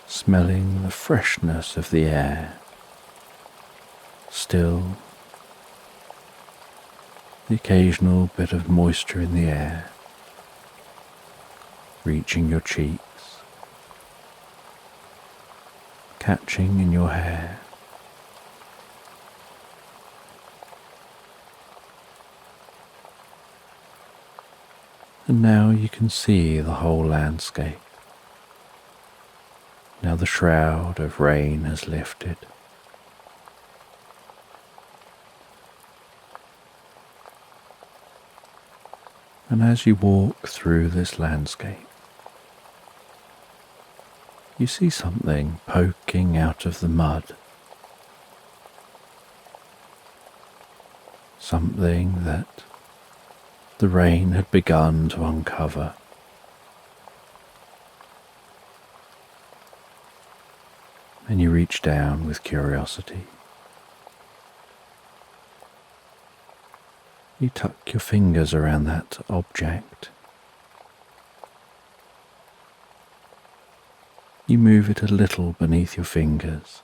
smelling the freshness of the air, still, the occasional bit of moisture in the air reaching your cheeks, catching in your hair. And now you can see the whole landscape. Now the shroud of rain has lifted. And as you walk through this landscape, you see something poking out of the mud. Something that the rain had begun to uncover. And you reach down with curiosity. You tuck your fingers around that object. You move it a little beneath your fingers,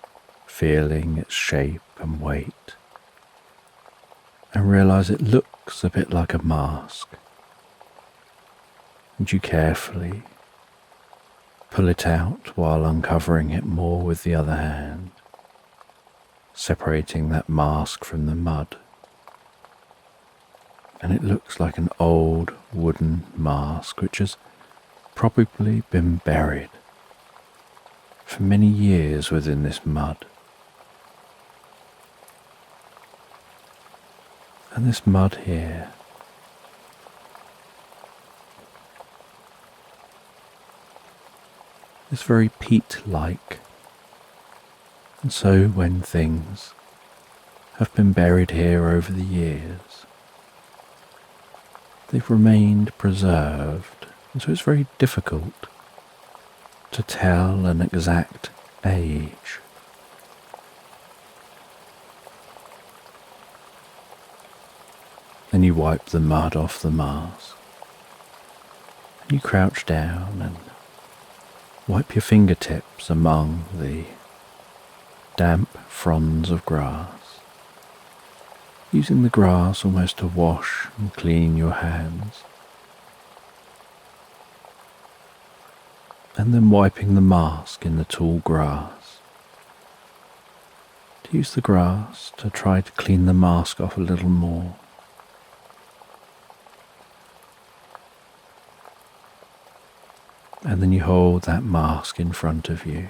feeling its shape and weight, and realize it looks a bit like a mask. And you carefully pull it out while uncovering it more with the other hand, separating that mask from the mud. And it looks like an old wooden mask which has probably been buried for many years within this mud. And this mud here is very peat-like, and so when things have been buried here over the years, they've remained preserved, and so it's very difficult to tell an exact age. Then you wipe the mud off the mask, and you crouch down and wipe your fingertips among the damp fronds of grass, using the grass almost to wash and clean your hands, and then wiping the mask in the tall grass, to use the grass to try to clean the mask off a little more. And then you hold that mask in front of you.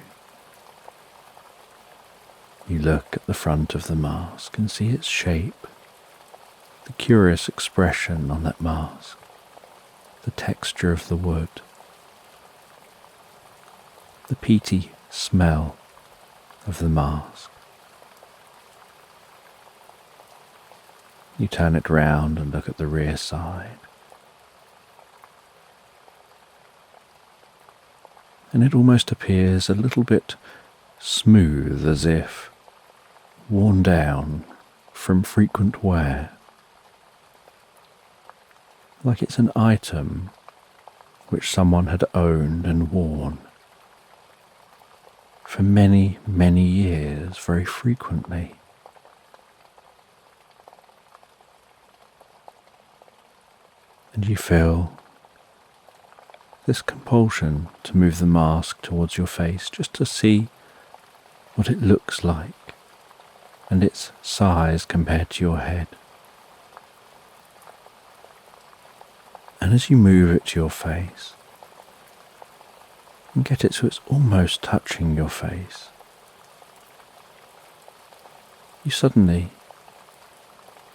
You look at the front of the mask and see its shape, the curious expression on that mask, the texture of the wood, the peaty smell of the mask. You turn it round and look at the rear side. And it almost appears a little bit smooth, as if worn down from frequent wear, like it's an item which someone had owned and worn for many, many years, very frequently. And you feel this compulsion to move the mask towards your face just to see what it looks like and its size compared to your head. And as you move it to your face and get it so it's almost touching your face, you suddenly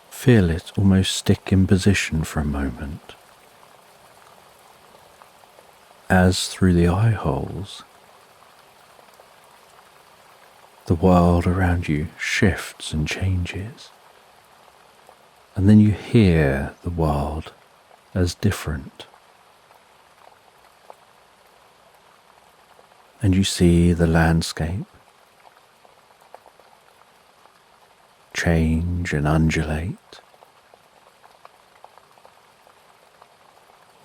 feel it almost stick in position for a moment, as through the eye holes the world around you shifts and changes, and then you hear the world as different, and you see the landscape change and undulate,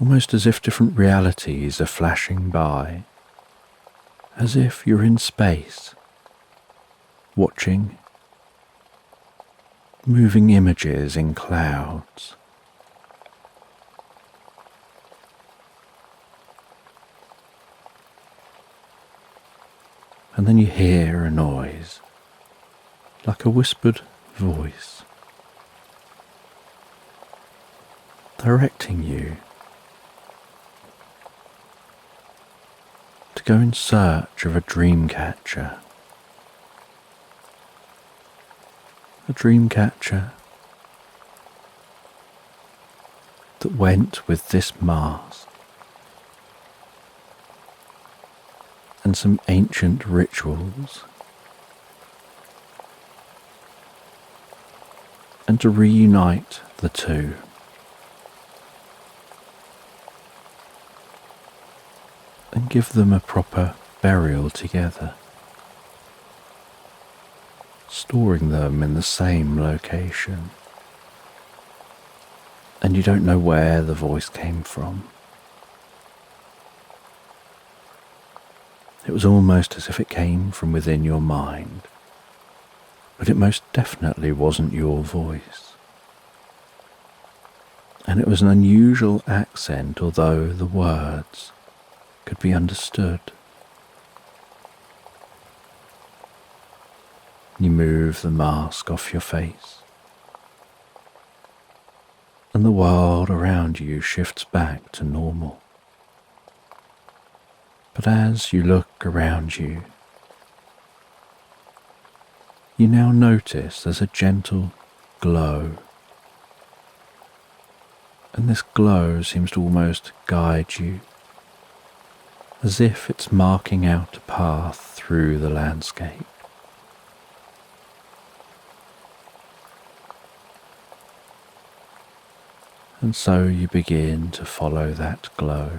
almost as if different realities are flashing by, as if you're in space, watching moving images in clouds. And then you hear a noise, like a whispered voice, directing you to go in search of a dream catcher. A dream catcher that went with this mask and some ancient rituals, and to reunite the two. And give them a proper burial together, storing them in the same location. And you don't know where the voice came from. It was almost as if it came from within your mind, but it most definitely wasn't your voice. And it was an unusual accent, although the words could be understood. You move the mask off your face, and the world around you shifts back to normal. But as you look around you, you now notice there's a gentle glow, and this glow seems to almost guide you, as if it's marking out a path through the landscape. And so you begin to follow that glow,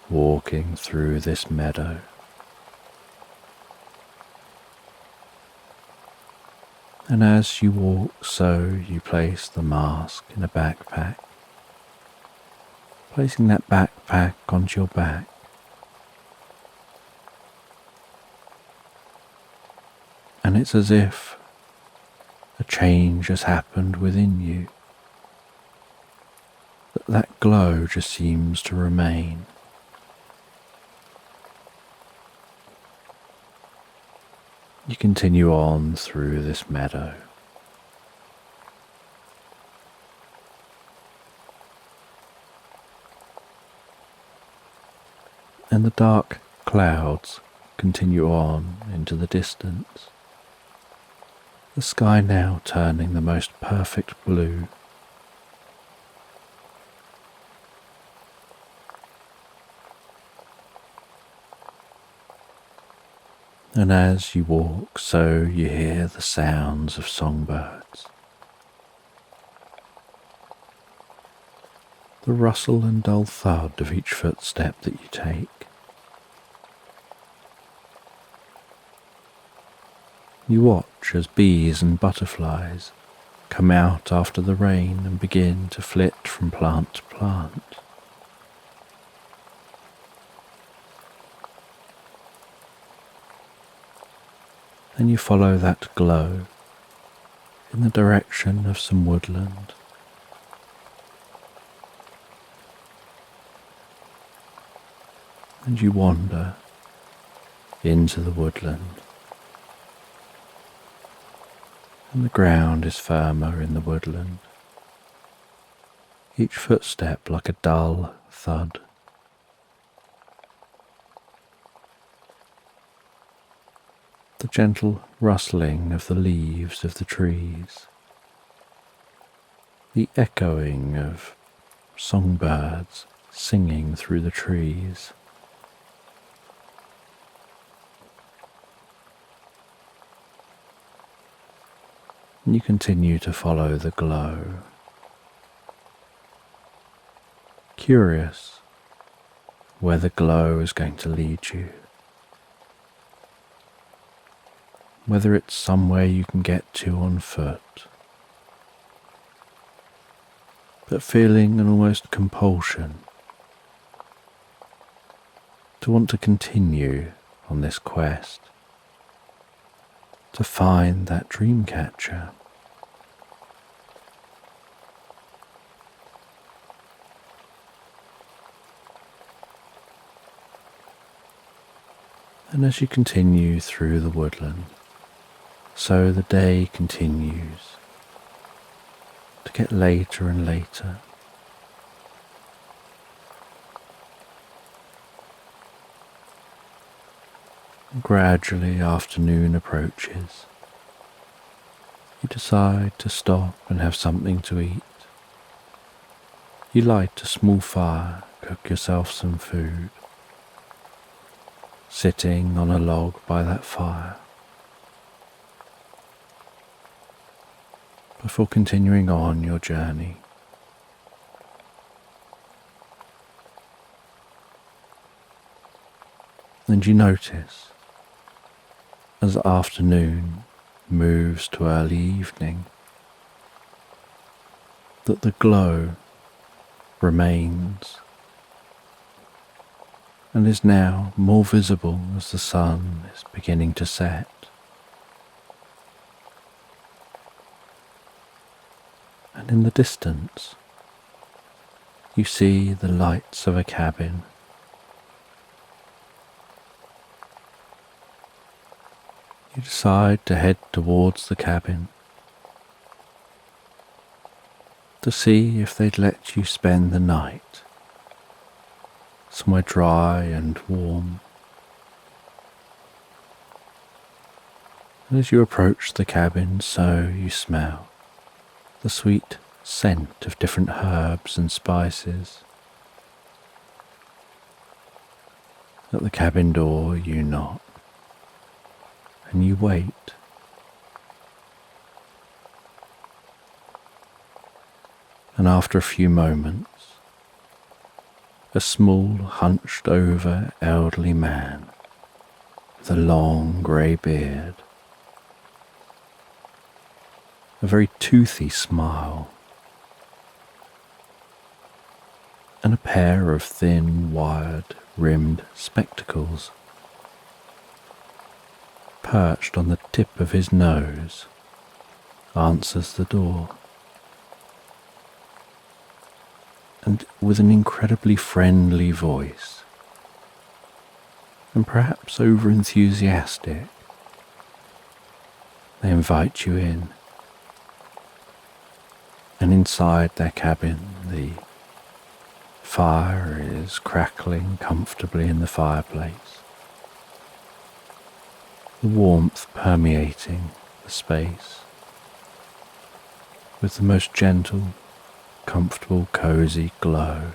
walking through this meadow. And as you walk, so you place the mask in a backpack, placing that backpack onto your back. And it's as if a change has happened within you, that glow just seems to remain. You continue on through this meadow. And the dark clouds continue on into the distance. The sky now turning the most perfect blue. And as you walk, so you hear the sounds of songbirds. The rustle and dull thud of each footstep that you take. You watch as bees and butterflies come out after the rain and begin to flit from plant to plant. And you follow that glow in the direction of some woodland. And you wander into the woodland. And the ground is firmer in the woodland, each footstep like a dull thud. The gentle rustling of the leaves of the trees, the echoing of songbirds singing through the trees. And you continue to follow the glow, curious where the glow is going to lead you. Whether it's somewhere you can get to on foot, but feeling an almost compulsion to want to continue on this quest, to find that dream catcher, And as you continue through the woodland, so the day continues to get later and later. Gradually, afternoon approaches. You decide to stop and have something to eat. You light a small fire, cook yourself some food. Sitting on a log by that fire, before continuing on your journey. And you notice, as afternoon moves to early evening, that the glow remains and is now more visible as the sun is beginning to set. And in the distance, you see the lights of a cabin. You decide to head towards the cabin to see if they'd let you spend the night somewhere dry and warm. And as you approach the cabin, so you smell the sweet scent of different herbs and spices. At the cabin door you knock, and you wait. And after a few moments, a small, hunched-over elderly man with a long grey beard, a very toothy smile, and a pair of thin, wide-rimmed spectacles perched on the tip of his nose, answers the door. And with an incredibly friendly voice, and perhaps over-enthusiastic, they invite you in. And inside their cabin, the fire is crackling comfortably in the fireplace, the warmth permeating the space with the most gentle, comfortable, cozy glow.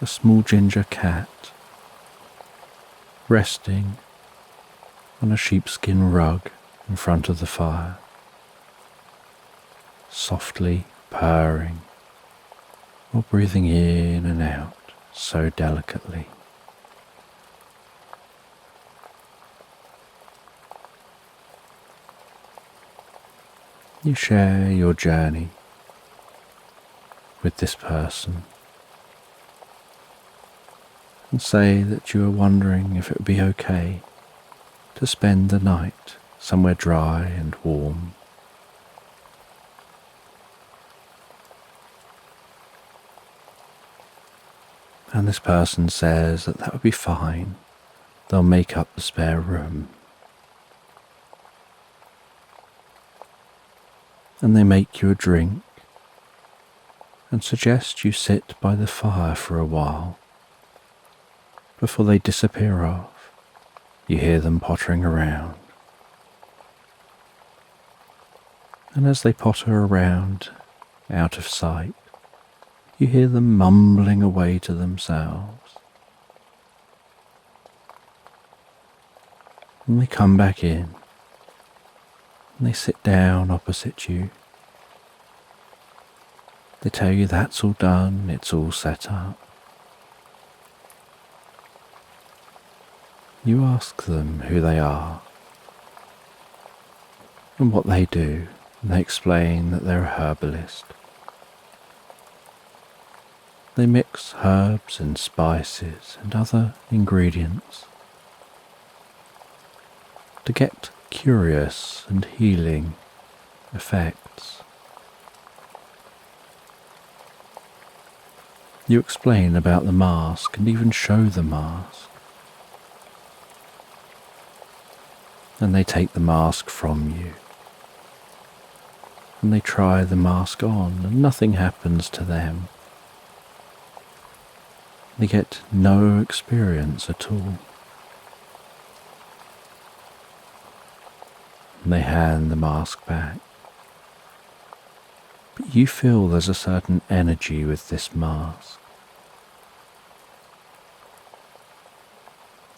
A small ginger cat resting on a sheepskin rug in front of the fire, softly purring or breathing in and out so delicately. You share your journey with this person and say that you are wondering if it would be okay to spend the night somewhere dry and warm. And this person says that that would be fine. They'll make up the spare room. And they make you a drink and suggest you sit by the fire for a while before they disappear off. You hear them pottering around. And as they potter around out of sight, you hear them mumbling away to themselves. And they come back in. And they sit down opposite you. They tell you that's all done, it's all set up. You ask them who they are and what they do, and they explain that they're a herbalist. They mix herbs and spices and other ingredients to get curious and healing effects. You explain about the mask and even show the mask. And they take the mask from you. And they try the mask on and nothing happens to them. They get no experience at all. And they hand the mask back. But you feel there's a certain energy with this mask.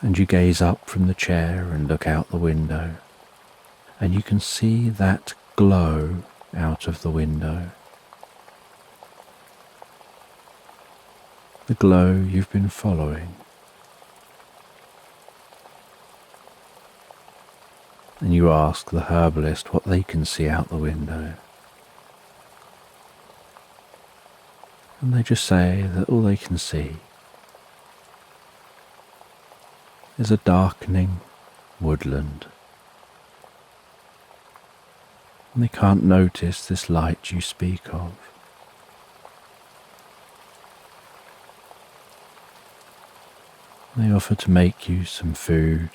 And you gaze up from the chair and look out the window, and you can see that glow out of the window. The glow you've been following. And you ask the herbalist what they can see out the window. And they just say that all they can see is a darkening woodland. And they can't notice this light you speak of. They offer to make you some food.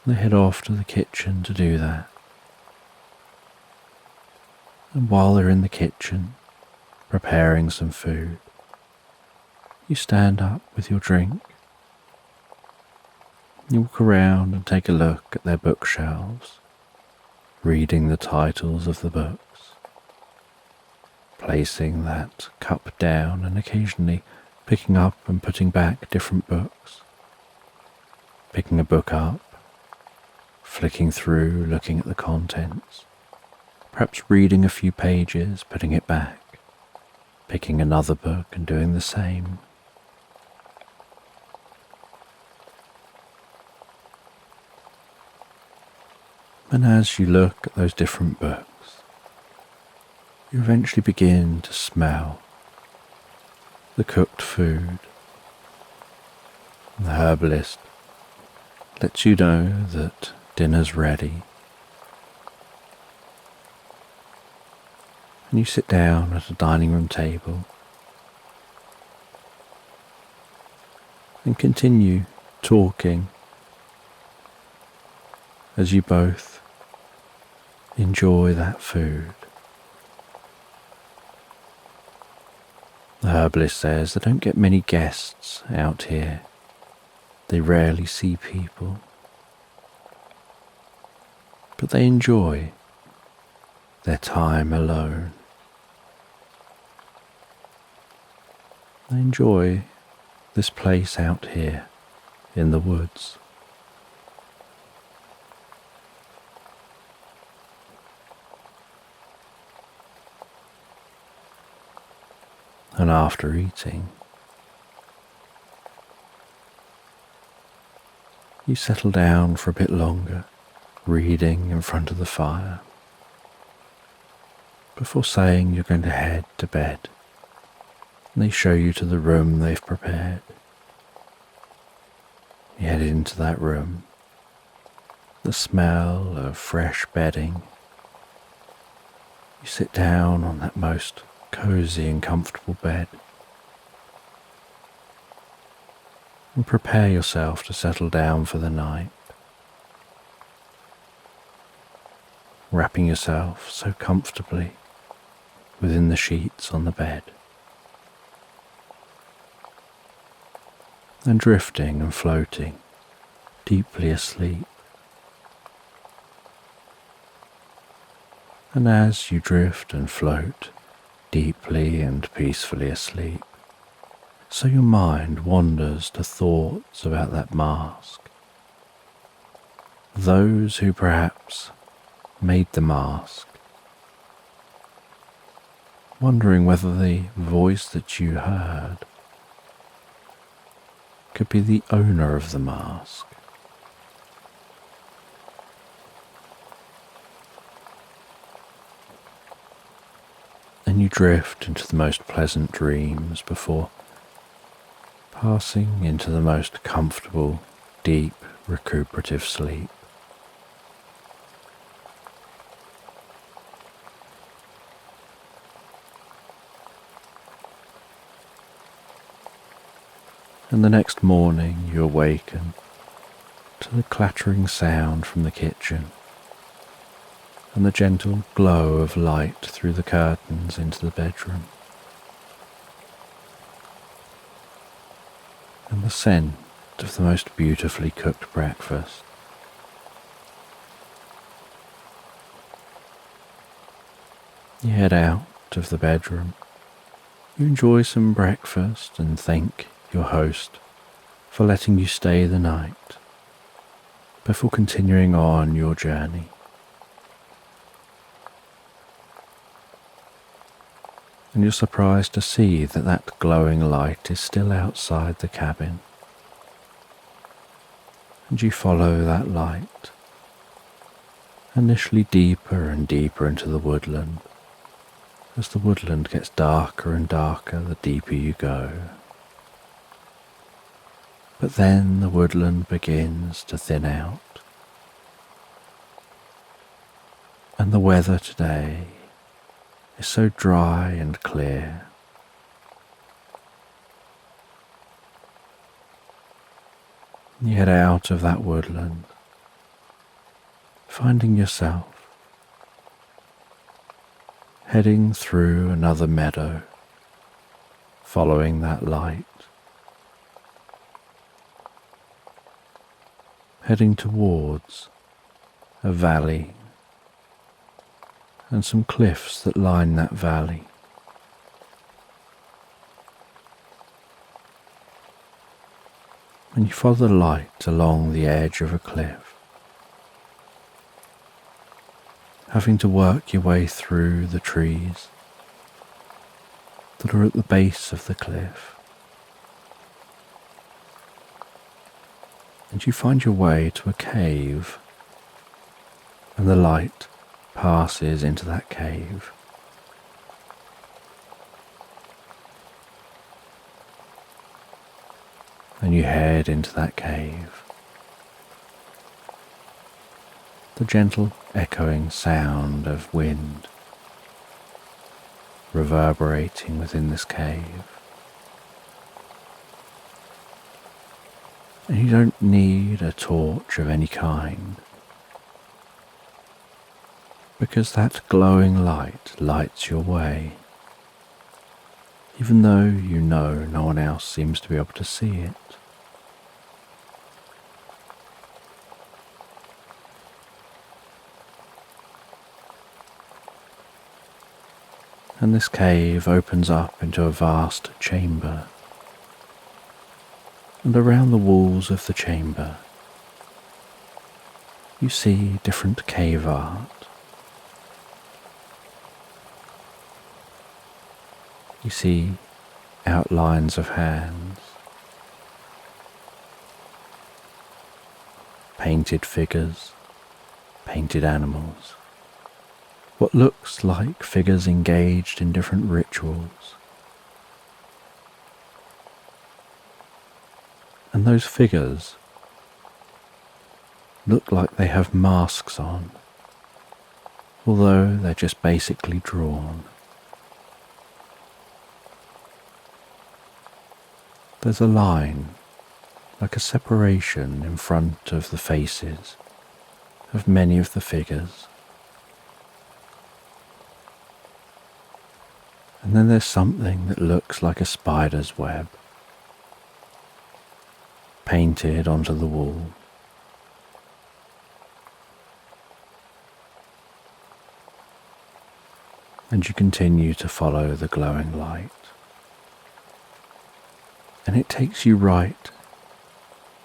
They head off to the kitchen to do that. And while they're in the kitchen, preparing some food, you stand up with your drink. You walk around and take a look at their bookshelves, reading the titles of the books, placing that cup down and occasionally picking up and putting back different books, picking a book up, flicking through, looking at the contents, perhaps reading a few pages, putting it back, picking another book and doing the same. And as you look at those different books, you eventually begin to smell the cooked food. The herbalist lets you know that dinner's ready. And you sit down at a dining room table and continue talking as you both enjoy that food. The herbalist says they don't get many guests out here. They rarely see people. But they enjoy their time alone. They enjoy this place out here in the woods. And after eating, you settle down for a bit longer, reading in front of the fire, before saying you're going to head to bed. And they show you to the room they've prepared. You head into that room, the smell of fresh bedding. You sit down on that most cozy and comfortable bed and prepare yourself to settle down for the night, wrapping yourself so comfortably within the sheets on the bed and drifting and floating deeply asleep. And as you drift and float deeply and peacefully asleep, so your mind wanders to thoughts about that mask, those who perhaps made the mask, wondering whether the voice that you heard could be the owner of the mask. And you drift into the most pleasant dreams before passing into the most comfortable, deep, recuperative sleep. And the next morning you awaken to the clattering sound from the kitchen and the gentle glow of light through the curtains into the bedroom, and the scent of the most beautifully cooked breakfast. You head out of the bedroom. You enjoy some breakfast and thank your host for letting you stay the night before continuing on your journey. And you're surprised to see that that glowing light is still outside the cabin. And you follow that light, initially deeper and deeper into the woodland. As the woodland gets darker and darker, the deeper you go. But then the woodland begins to thin out. And the weather today is so dry and clear. You head out of that woodland, finding yourself heading through another meadow, following that light, heading towards a valley and some cliffs that line that valley. And you follow the light along the edge of a cliff, having to work your way through the trees that are at the base of the cliff. And you find your way to a cave, and the light passes into that cave. And you head into that cave. The gentle echoing sound of wind reverberating within this cave. And you don't need a torch of any kind, because that glowing light lights your way, even though you know no one else seems to be able to see it. And this cave opens up into a vast chamber, and around the walls of the chamber you see different cave art. You see outlines of hands, painted figures, painted animals, what looks like figures engaged in different rituals. And those figures look like they have masks on, although they're just basically drawn. There's a line, like a separation in front of the faces of many of the figures. And then there's something that looks like a spider's web painted onto the wall. And you continue to follow the glowing light. And it takes you right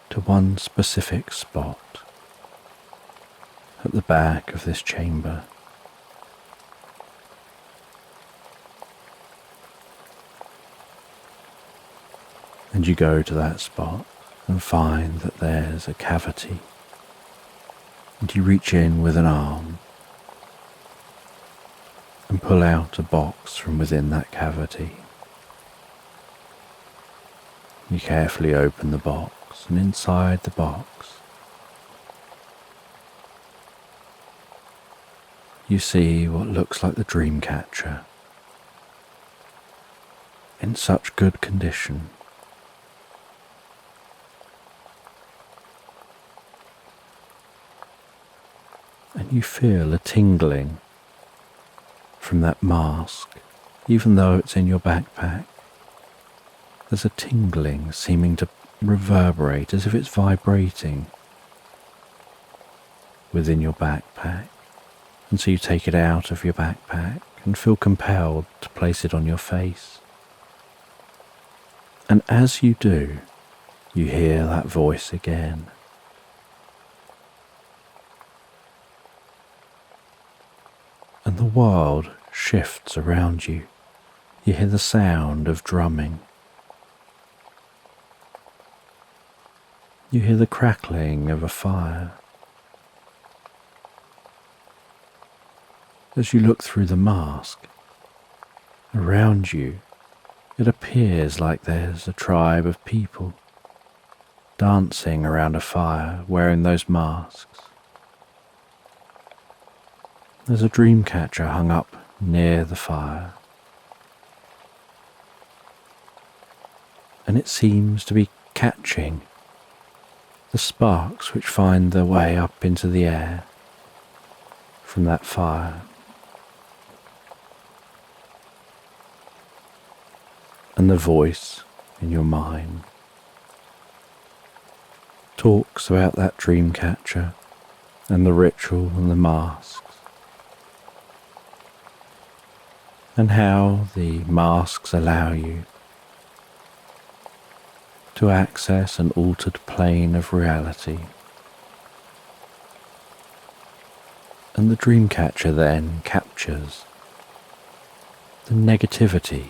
to one specific spot at the back of this chamber. And you go to that spot and find that there's a cavity. And you reach in with an arm and pull out a box from within that cavity. You carefully open the box, and inside the box you see what looks like the dream catcher in such good condition you feel a tingling from that mask, even though it's in your backpack. There's a tingling seeming to reverberate as if it's vibrating within your backpack. And so you take it out of your backpack and feel compelled to place it on your face. And as you do, you hear that voice again. And the world shifts around you. You hear the sound of drumming. You hear the crackling of a fire. As you look through the mask, around you, it appears like there's a tribe of people dancing around a fire wearing those masks. There's a dream catcher hung up near the fire, and it seems to be catching the sparks which find their way up into the air from that fire. And the voice in your mind talks about that dream catcher and the ritual and the masks, and how the masks allow you to access an altered plane of reality. And the dream catcher then captures the negativity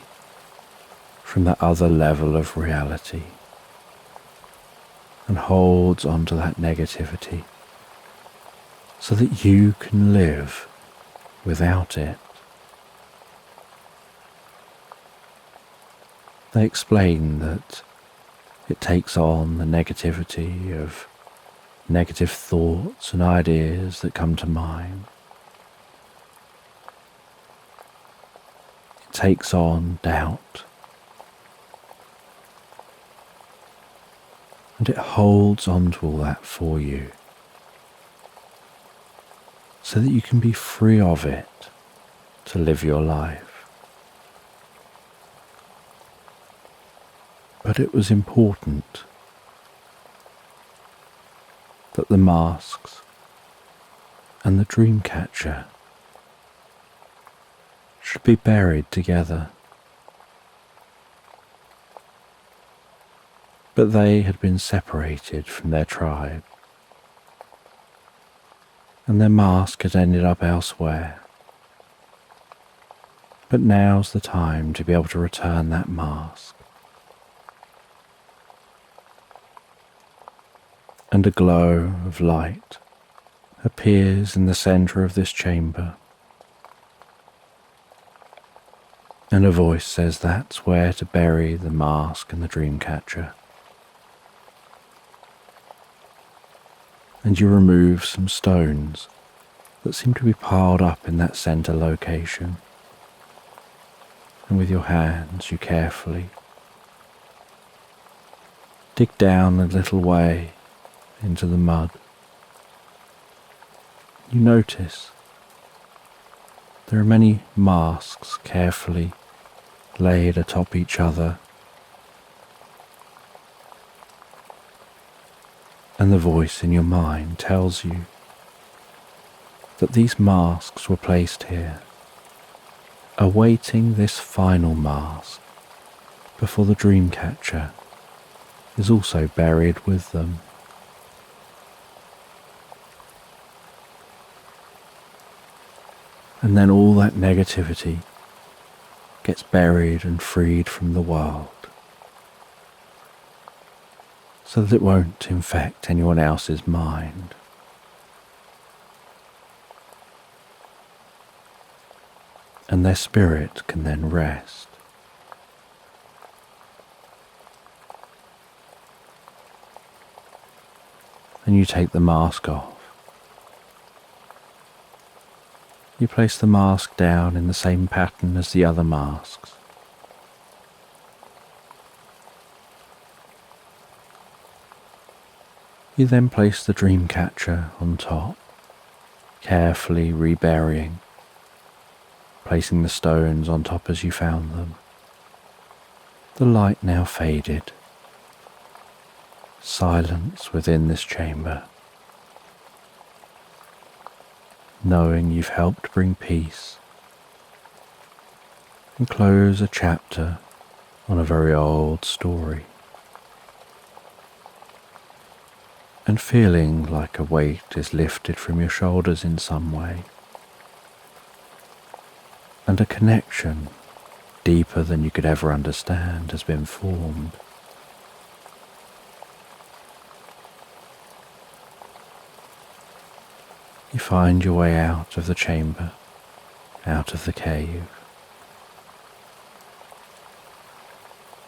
from that other level of reality and holds onto that negativity so that you can live without it. They explain that it takes on the negativity of negative thoughts and ideas that come to mind. It takes on doubt. And it holds on to all that for you so that you can be free of it to live your life. But it was important that the masks and the dream catcher should be buried together. But they had been separated from their tribe, and their mask had ended up elsewhere. But now's the time to be able to return that mask. And a glow of light appears in the centre of this chamber, and a voice says that's where to bury the mask and the dream catcher. And you remove some stones that seem to be piled up in that centre location. And with your hands you carefully dig down a little way into the mud. You notice there are many masks carefully laid atop each other. And the voice in your mind tells you that these masks were placed here, awaiting this final mask before the dream catcher is also buried with them. And then all that negativity gets buried and freed from the world, so that it won't infect anyone else's mind. And their spirit can then rest. And you take the mask off. You place the mask down in the same pattern as the other masks. You then place the dream catcher on top, carefully reburying, placing the stones on top as you found them. The light now faded. Silence within this chamber, knowing you've helped bring peace and close a chapter on a very old story, and feeling like a weight is lifted from your shoulders in some way, and a connection deeper than you could ever understand has been formed. You find your way out of the chamber, out of the cave,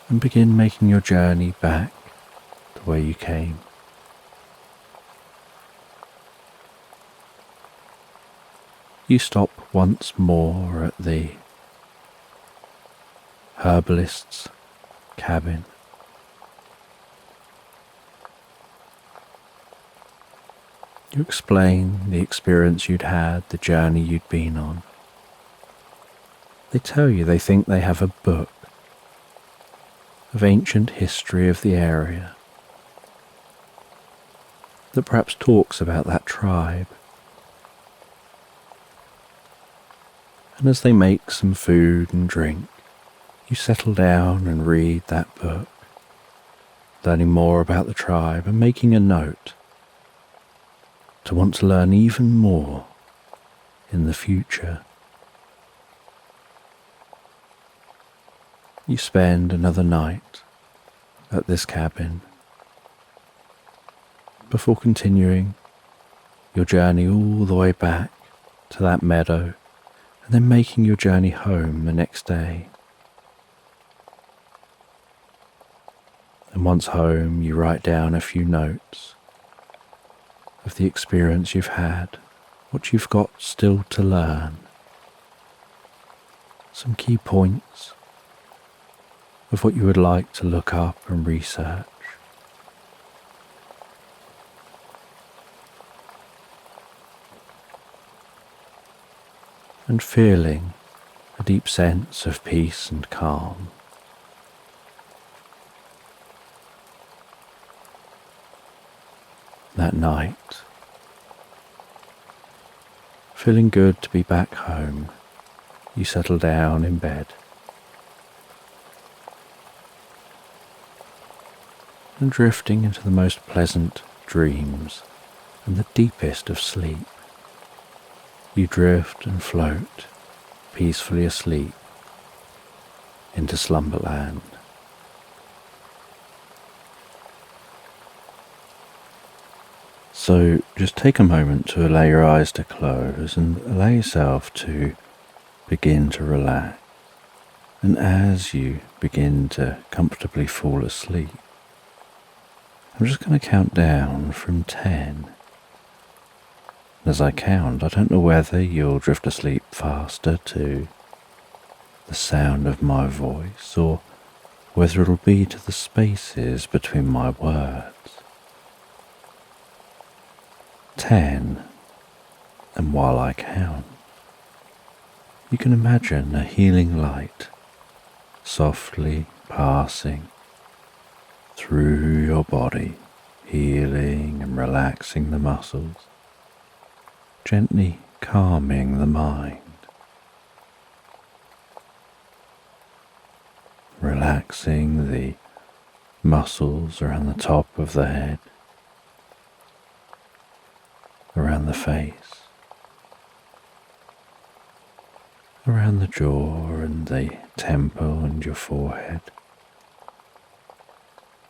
and begin making your journey back the way you came. You stop once more at the herbalist's cabin. You explain the experience you'd had, the journey you'd been on. They tell you they think they have a book of ancient history of the area that perhaps talks about that tribe. And as they make some food and drink, you settle down and read that book, learning more about the tribe and making a note to want to learn even more in the future. You spend another night at this cabin before continuing your journey all the way back to that meadow and then making your journey home the next day. And once home, you write down a few notes of the experience you've had, what you've got still to learn, some key points of what you would like to look up and research. And feeling a deep sense of peace and calm. That night, feeling good to be back home, you settle down in bed and drifting into the most pleasant dreams and the deepest of sleep, you drift and float peacefully asleep into Slumberland. So just take a moment to allow your eyes to close and allow yourself to begin to relax. And as you begin to comfortably fall asleep, I'm just going to count down from 10. As I count, I don't know whether you'll drift asleep faster to the sound of my voice or whether it'll be to the spaces between my words. 10, and while I count, you can imagine a healing light softly passing through your body, healing and relaxing the muscles, gently calming the mind, relaxing the muscles around the top of the head, around the face, around the jaw and the temple and your forehead,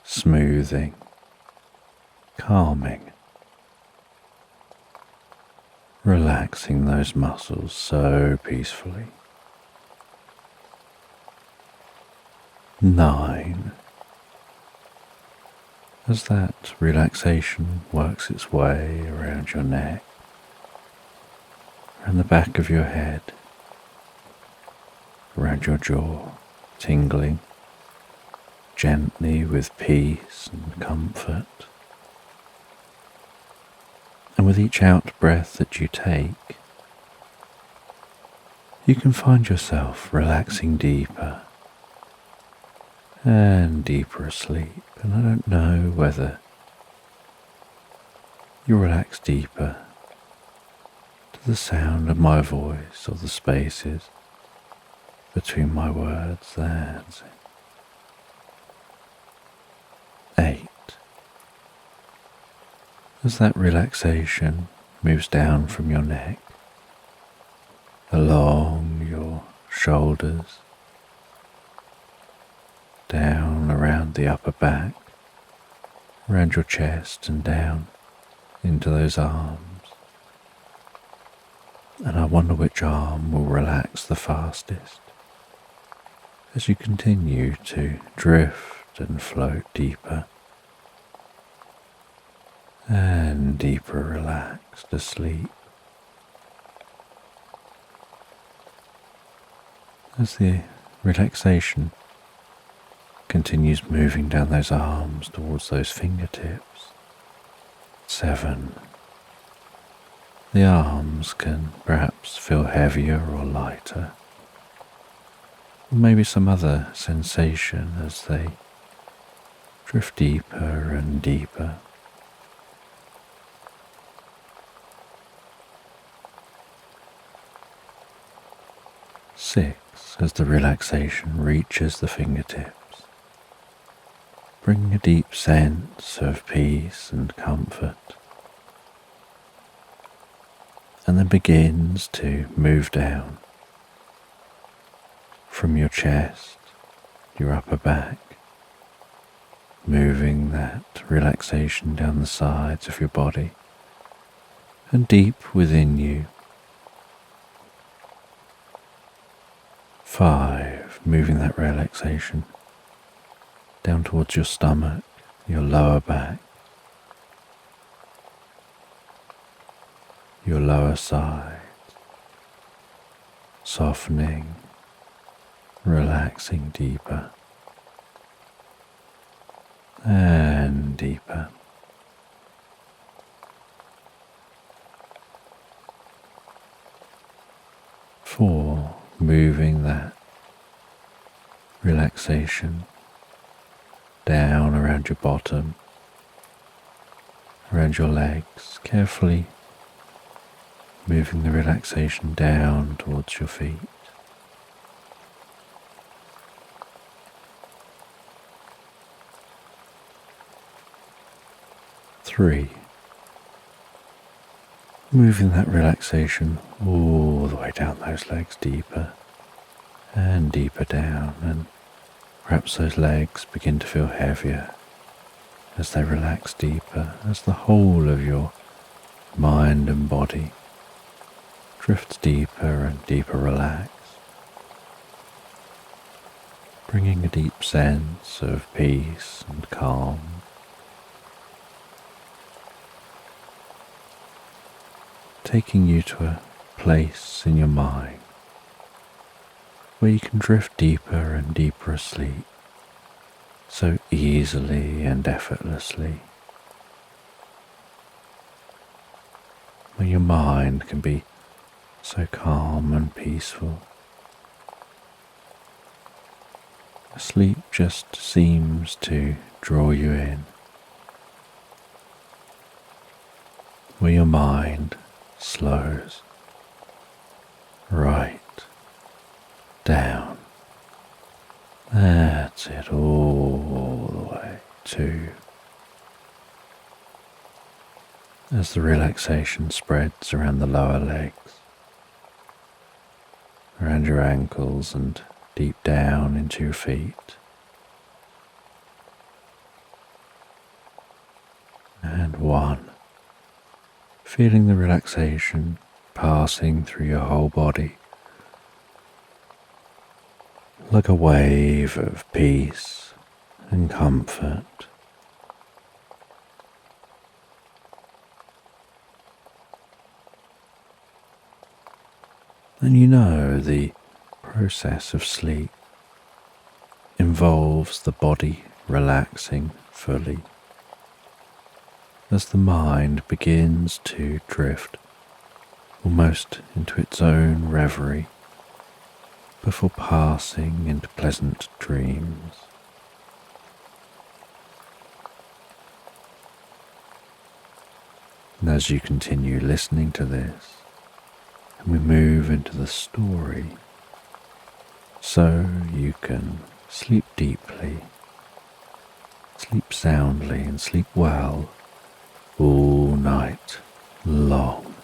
smoothing, calming, relaxing those muscles so peacefully. 9. As that relaxation works its way around your neck, around the back of your head, around your jaw, tingling gently with peace and comfort. And with each out breath that you take, you can find yourself relaxing deeper and deeper asleep. And I don't know whether you relax deeper to the sound of my voice or the spaces between my words. That's it. 8. As that relaxation moves down from your neck, along your shoulders, down around the upper back, around your chest and down into those arms. And I wonder which arm will relax the fastest as you continue to drift and float deeper and deeper relaxed asleep. As the relaxation continues moving down those arms towards those fingertips. 7. The arms can perhaps feel heavier or lighter, or maybe some other sensation as they drift deeper and deeper. 6. As the relaxation reaches the fingertips, bringing a deep sense of peace and comfort, and then begins to move down from your chest, your upper back, moving that relaxation down the sides of your body and deep within you. 5. Moving that relaxation down towards your stomach, your lower back, your lower side, softening, relaxing deeper and deeper. 4. Moving that relaxation down around your bottom, around your legs, carefully moving the relaxation down towards your feet. 3. Moving that relaxation all the way down those legs, deeper and deeper down, and perhaps those legs begin to feel heavier as they relax deeper, as the whole of your mind and body drifts deeper and deeper relaxed, bringing a deep sense of peace and calm. Taking you to a place in your mind where you can drift deeper and deeper asleep so easily and effortlessly, where your mind can be so calm and peaceful. Sleep just seems to draw you in, where your mind slows right down. That's it, all the way to, as the relaxation spreads around the lower legs, around your ankles and deep down into your feet. And 1. Feeling the relaxation passing through your whole body like a wave of peace and comfort. And you know the process of sleep involves the body relaxing fully, as the mind begins to drift almost into its own reverie before passing into pleasant dreams. And as you continue listening to this, and we move into the story, so you can sleep deeply, sleep soundly, and sleep well all night long.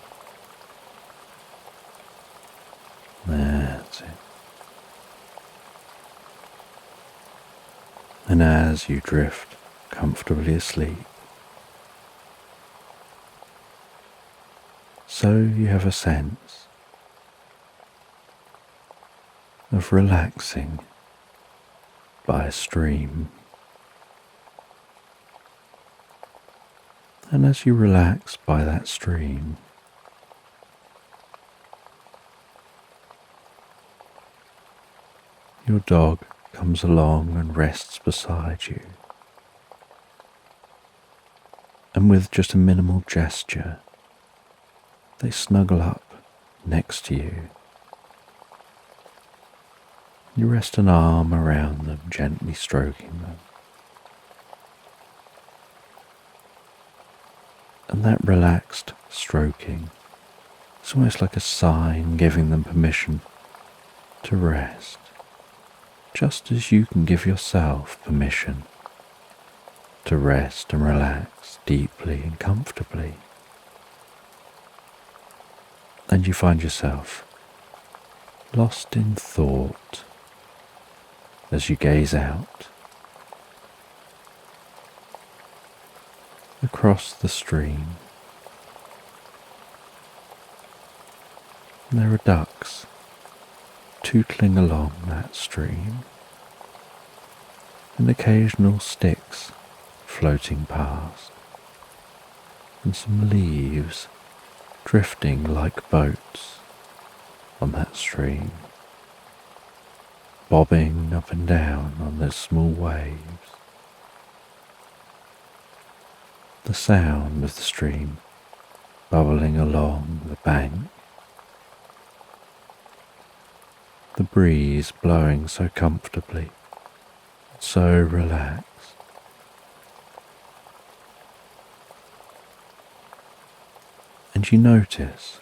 That's it. And as you drift comfortably asleep, so you have a sense of relaxing by a stream. And as you relax by that stream, your dog comes along and rests beside you. And with just a minimal gesture, they snuggle up next to you. You rest an arm around them, gently stroking them. And that relaxed stroking is almost like a sign giving them permission to rest, just as you can give yourself permission to rest and relax deeply and comfortably. And you find yourself lost in thought as you gaze out across the stream. And there are ducks tootling along that stream, and occasional sticks floating past, and some leaves drifting like boats on that stream, bobbing up and down on those small waves. The sound of the stream bubbling along the bank, the breeze blowing so comfortably, so relaxed. And you notice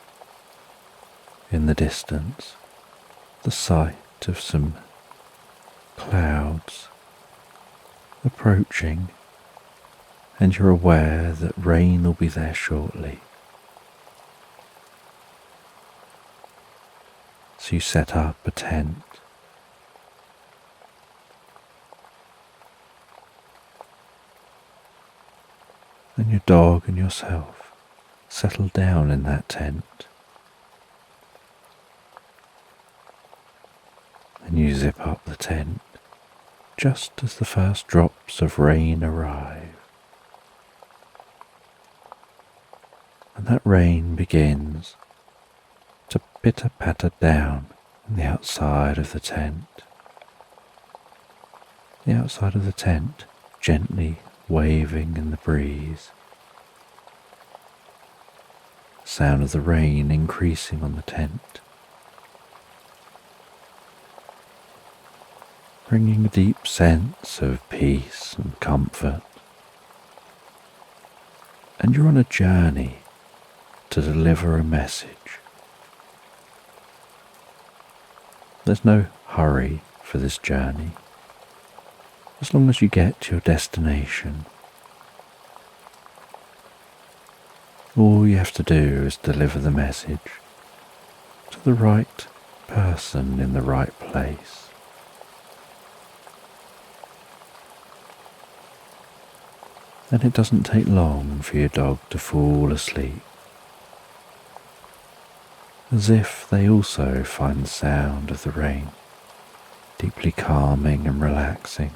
in the distance the sight of some clouds approaching, and you're aware that rain will be there shortly. So you set up a tent. And your dog and yourself settle down in that tent. And you zip up the tent just as the first drops of rain arrive. And that rain begins to pitter-patter down on the outside of the tent. The outside of the tent gently waving in the breeze. The sound of the rain increasing on the tent, bringing a deep sense of peace and comfort. And you're on a journey to deliver a message. There's no hurry for this journey. As long as you get to your destination, all you have to do is deliver the message to the right person in the right place. And it doesn't take long for your dog to fall asleep, as if they also find the sound of the rain deeply calming and relaxing.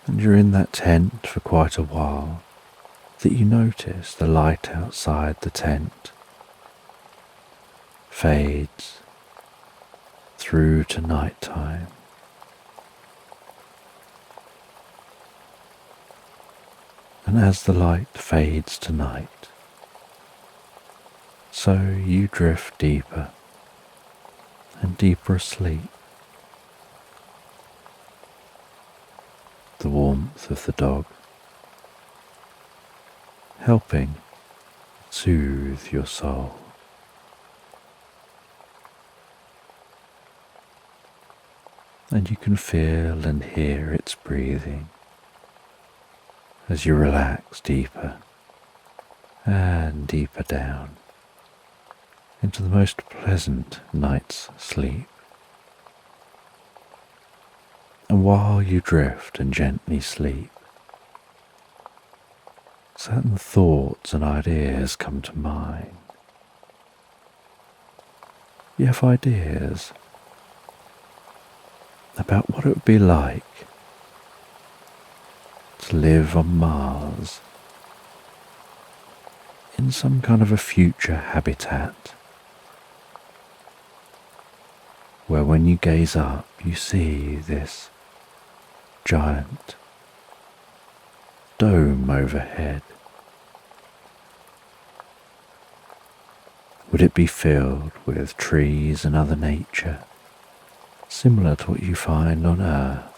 And you're in that tent for quite a while that you notice the light outside the tent fades through to night time, And as the light fades to night, so you drift deeper and deeper asleep. The warmth of the dog helping soothe your soul. And you can feel and hear its breathing as you relax deeper and deeper down into the most pleasant night's sleep. And while you drift and gently sleep, certain thoughts and ideas come to mind. You have ideas about what it would be like to live on Mars in some kind of a future habitat where when you gaze up you see this giant dome overhead. Would it be filled with trees and other nature, similar to what you find on Earth,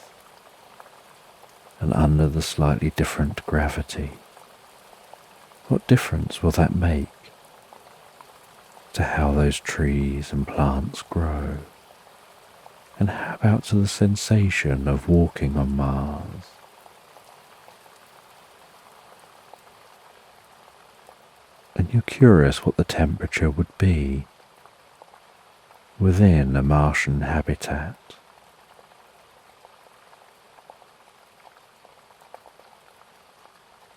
and under the slightly different gravity? What difference will that make to how those trees and plants grow? And how about to the sensation of walking on Mars? And you're curious what the temperature would be within a Martian habitat.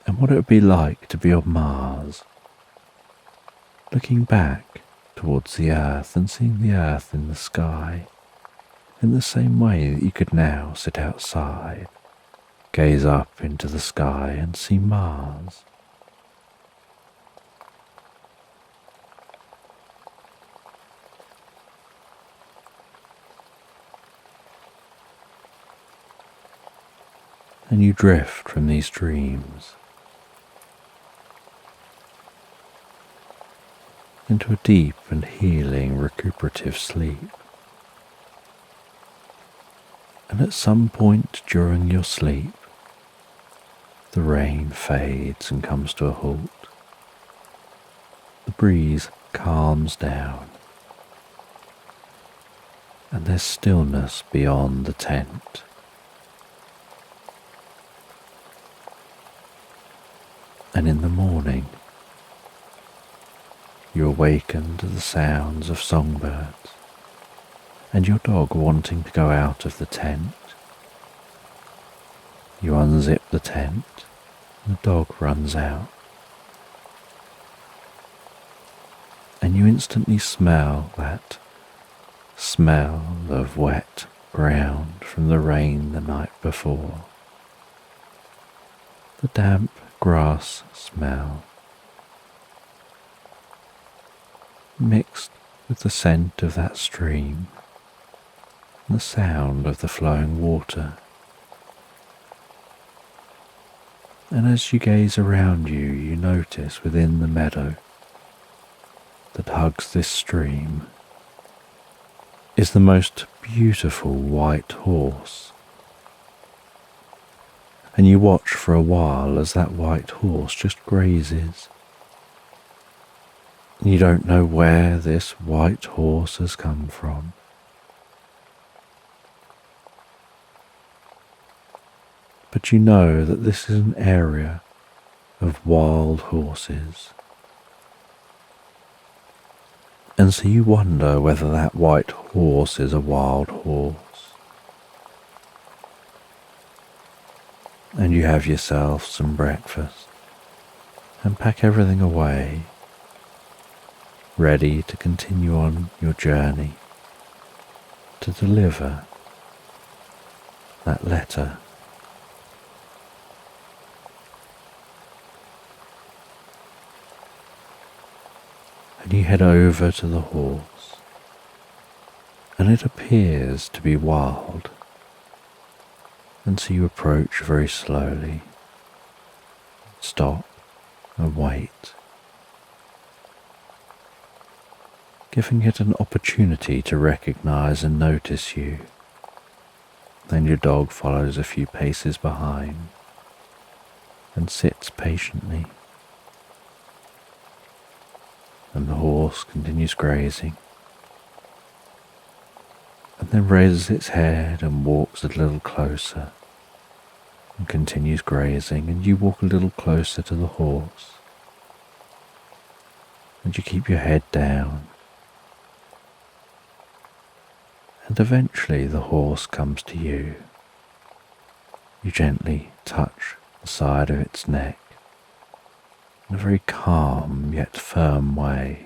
And what it would be like to be on Mars, looking back towards the Earth and seeing the Earth in the sky, in the same way that you could now sit outside, gaze up into the sky and see Mars. And you drift from these dreams into a deep and healing recuperative sleep. And at some point during your sleep, the rain fades and comes to a halt. The breeze calms down, and there's stillness beyond the tent. And in the morning, you awaken to the sounds of songbirds and your dog wanting to go out of the tent. You unzip the tent and the dog runs out. And you instantly smell that smell of wet ground from the rain the night before. The damp grass smell, mixed with the scent of that stream and the sound of the flowing water. And as you gaze around you, you notice within the meadow that hugs this stream is the most beautiful white horse. And you watch for a while as that white horse just grazes. And you don't know where this white horse has come from. But you know that this is an area of wild horses. And so you wonder whether that white horse is a wild horse. And you have yourself some breakfast and pack everything away, ready to continue on your journey to deliver that letter. And you head over to the horse, and it appears to be wild. And so you approach very slowly, stop and wait, giving it an opportunity to recognize and notice you. Then your dog follows a few paces behind and sits patiently, and the horse continues grazing, and then raises its head and walks a little closer and continues grazing, and you walk a little closer to the horse, and you keep your head down, and eventually the horse comes to you. You gently touch the side of its neck in a very calm yet firm way.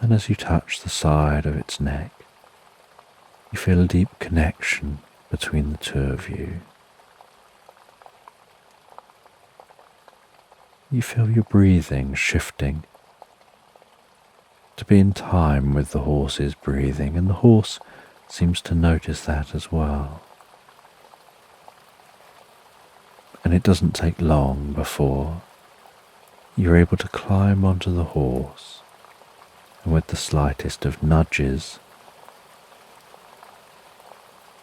And as you touch the side of its neck, you feel a deep connection between the two of you. You feel your breathing shifting to be in time with the horse's breathing, and the horse seems to notice that as well. And it doesn't take long before you're able to climb onto the horse, and with the slightest of nudges,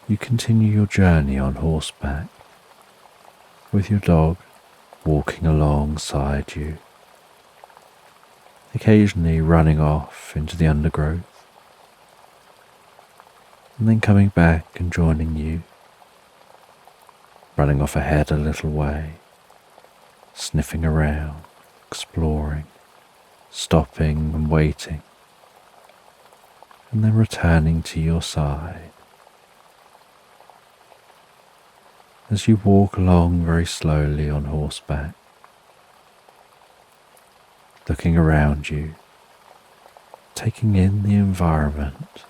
you continue your journey on horseback, with your dog walking alongside you, occasionally running off into the undergrowth, and then coming back and joining you, running off ahead a little way, sniffing around, exploring, stopping and waiting, and then returning to your side. As you walk along very slowly on horseback, looking around you, taking in the environment,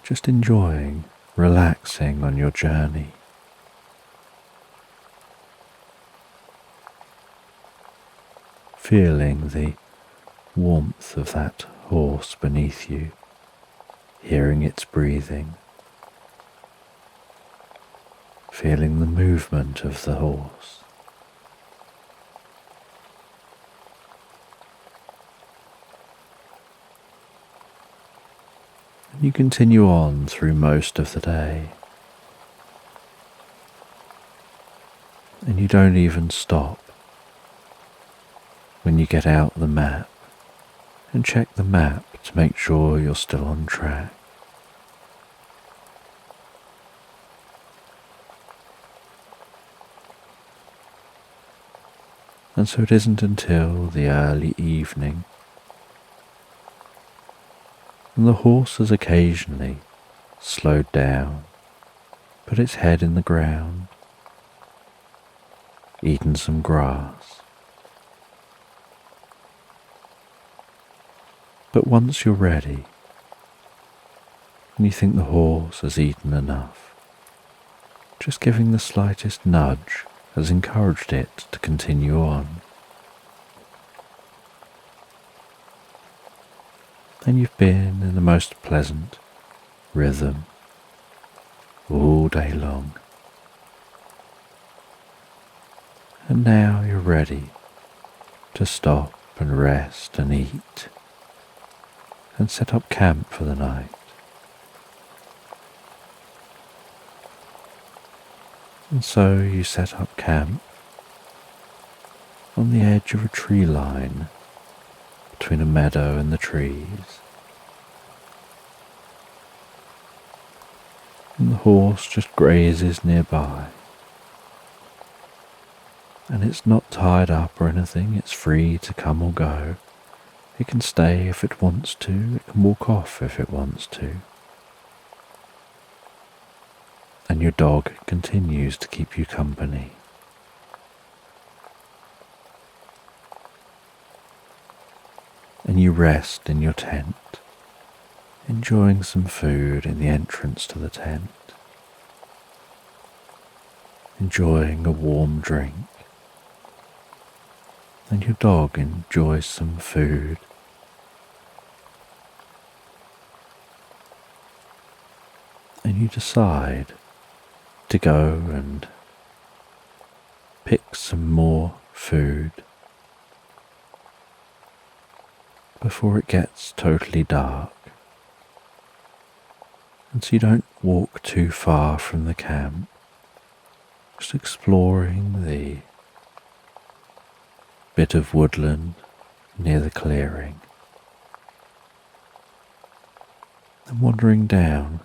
just enjoying, relaxing on your journey. Feeling the warmth of that horse beneath you, hearing its breathing, feeling the movement of the horse. And you continue on through most of the day, and you don't even stop when you get out the map and check the map to make sure you're still on track. And so it isn't until the early evening, and the horse has occasionally slowed down, put its head in the ground, eaten some grass. But once you're ready, and you think the horse has eaten enough, just giving the slightest nudge has encouraged it to continue on. And you've been in the most pleasant rhythm all day long. And now you're ready to stop and rest and eat and set up camp for the night. And so you set up camp on the edge of a tree line between a meadow and the trees. And the horse just grazes nearby. And it's not tied up or anything, it's free to come or go. It can stay if it wants to, it can walk off if it wants to. And your dog continues to keep you company. And you rest in your tent, enjoying some food in the entrance to the tent, enjoying a warm drink, and your dog enjoys some food. you decide to go and pick some more food before it gets totally dark, and so you don't walk too far from the camp, just exploring the bit of woodland near the clearing, and wandering down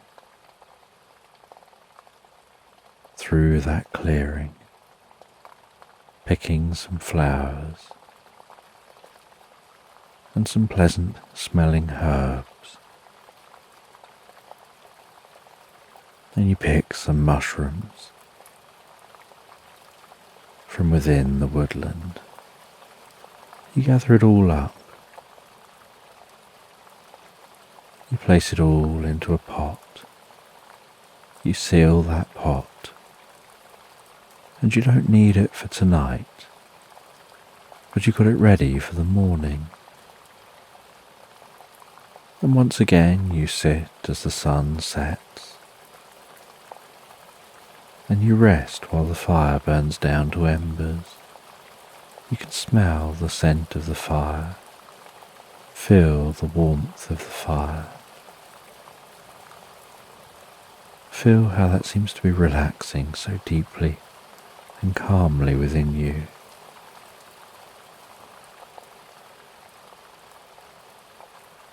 through that clearing, picking some flowers and some pleasant smelling herbs. And you pick some mushrooms from within the woodland. You gather it all up. You place it all into a pot. You seal that pot. And you don't need it for tonight, but you've got it ready for the morning. And once again you sit as the sun sets, and you rest while the fire burns down to embers. You can smell the scent of the fire, feel the warmth of the fire. Feel how that seems to be relaxing so deeply and calmly within you.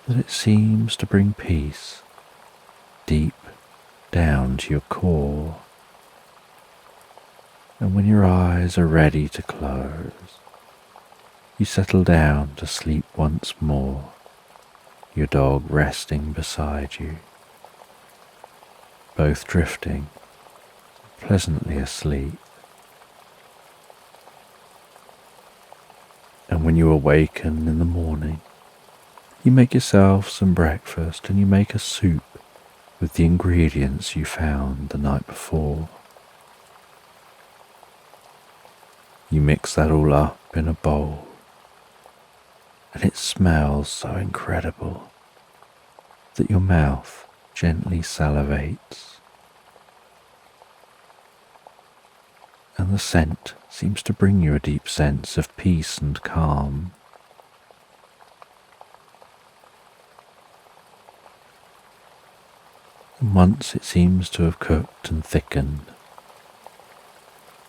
That it seems to bring peace deep down to your core. And when your eyes are ready to close, you settle down to sleep once more, your dog resting beside you, both drifting pleasantly asleep. And when you awaken in the morning, you make yourself some breakfast and you make a soup with the ingredients you found the night before. You mix that all up in a bowl, and it smells so incredible that your mouth gently salivates, and the scent seems to bring you a deep sense of peace and calm. And once it seems to have cooked and thickened,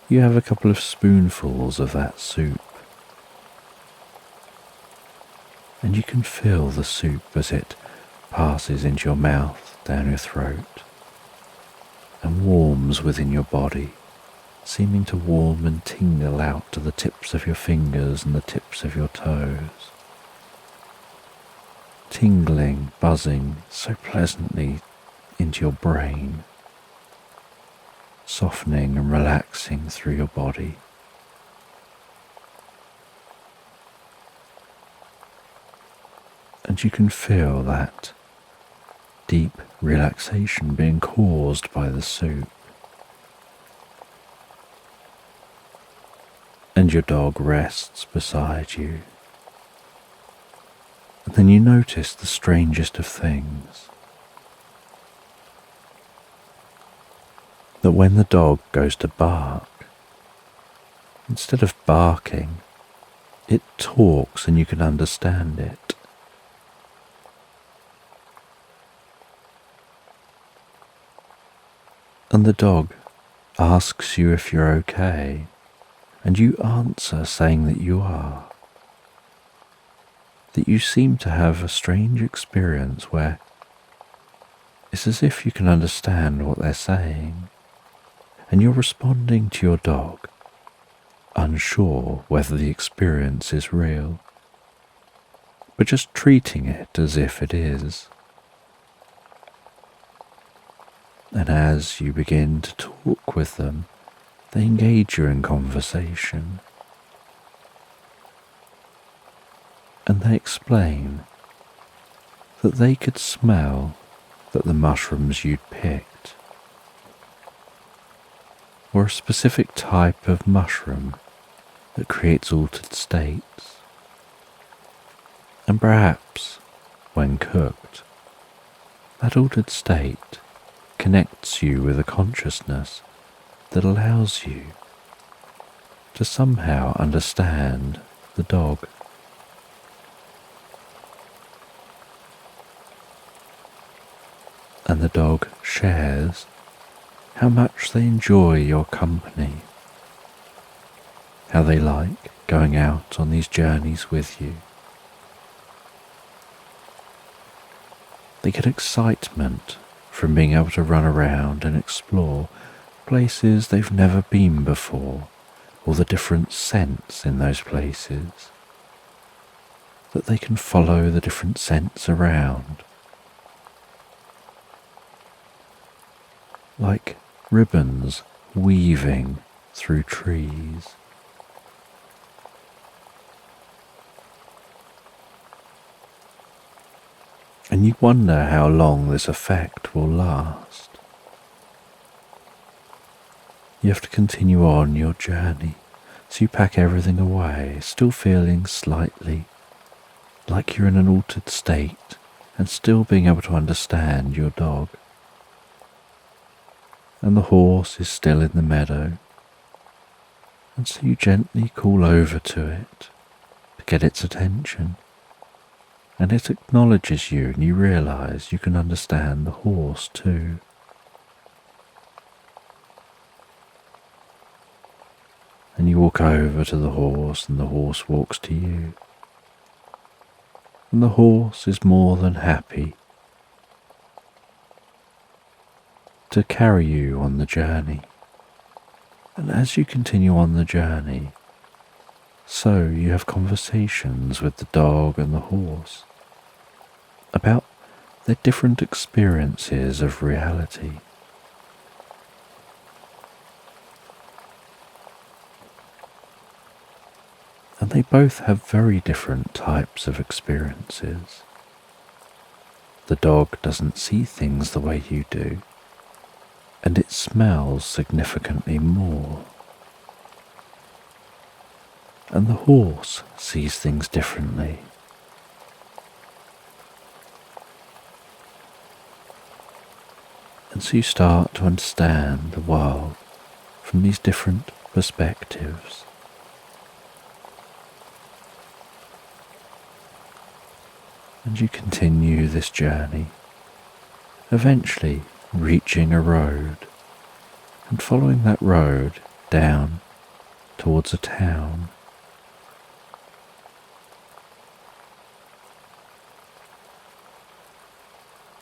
you have a couple of spoonfuls of that soup, and you can feel the soup as it passes into your mouth, down your throat, and warms within your body, seeming to warm and tingle out to the tips of your fingers and the tips of your toes. Tingling, buzzing so pleasantly into your brain, softening and relaxing through your body. And you can feel that deep relaxation being caused by the soup. And your dog rests beside you. And then you notice the strangest of things. That when the dog goes to bark, instead of barking, it talks and you can understand it. And the dog asks you if you're okay, and you answer saying that you are. That you seem to have a strange experience where it's as if you can understand what they're saying, and you're responding to your dog, unsure whether the experience is real, but just treating it as if it is. And as you begin to talk with them, they engage you in conversation. And they explain that they could smell that the mushrooms you'd picked were a specific type of mushroom that creates altered states. And perhaps, when cooked, that altered state connects you with a consciousness that allows you to somehow understand the dog. And the dog shares how much they enjoy your company, how they like going out on these journeys with you. They get excitement from being able to run around and explore places they've never been before, or the different scents in those places, that they can follow the different scents around, like ribbons weaving through trees. And you wonder how long this effect will last. You have to continue on your journey, so you pack everything away, still feeling slightly like you're in an altered state and still being able to understand your dog. And the horse is still in the meadow, and so you gently call over to it to get its attention, and it acknowledges you, and you realize you can understand the horse too. And you walk over to the horse, and the horse walks to you, and the horse is more than happy to carry you on the journey. And as you continue on the journey, so you have conversations with the dog and the horse about their different experiences of reality. And they both have very different types of experiences. The dog doesn't see things the way you do, and it smells significantly more. And the horse sees things differently. And so you start to understand the world from these different perspectives. And you continue this journey, eventually reaching a road, and following that road down towards a town.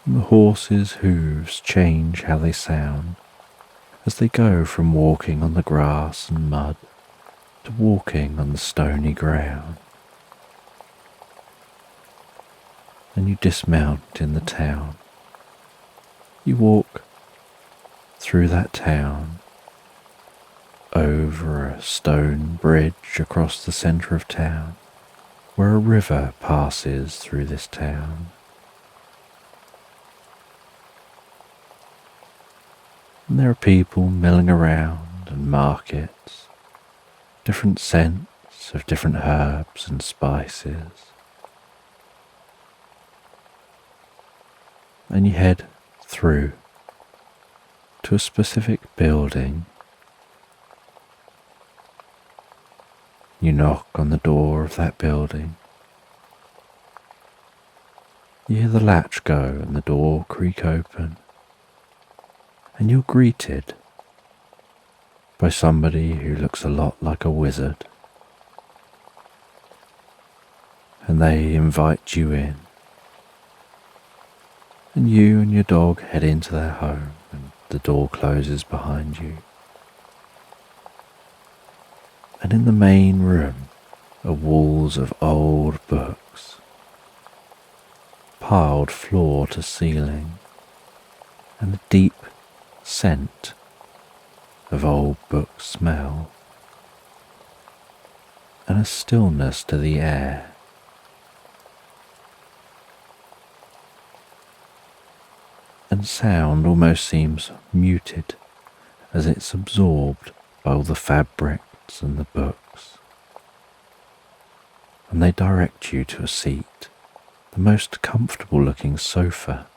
And the horses' hooves change how they sound as they go from walking on the grass and mud to walking on the stony ground. And you dismount in the town. You walk through that town, over a stone bridge across the centre of town, where a river passes through this town. And there are people milling around and markets, different scents of different herbs and spices. And you head through to a specific building. You knock on the door of that building. You hear the latch go and the door creak open, and you're greeted by somebody who looks a lot like a wizard, and they invite you in. And you and your dog head into their home, and the door closes behind you. And in the main room are walls of old books, piled floor to ceiling, and a deep scent of old book smell, and a stillness to the air. And sound almost seems muted as it's absorbed by all the fabrics and the books. And they direct you to a seat, the most comfortable looking sofa.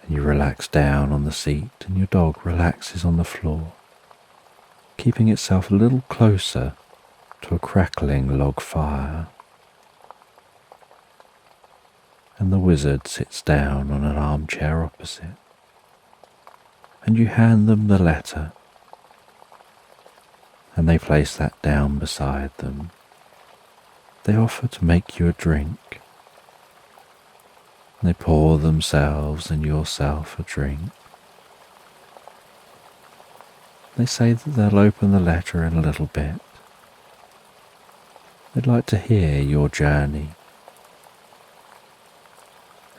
and you relax down on the seat, and your dog relaxes on the floor, keeping itself a little closer to a crackling log fire. And the wizard sits down on an armchair opposite, and you hand them the letter, and they place that down beside them. They offer to make you a drink. They pour themselves and yourself a drink. They say that they'll open the letter in a little bit. They'd like to hear your journey,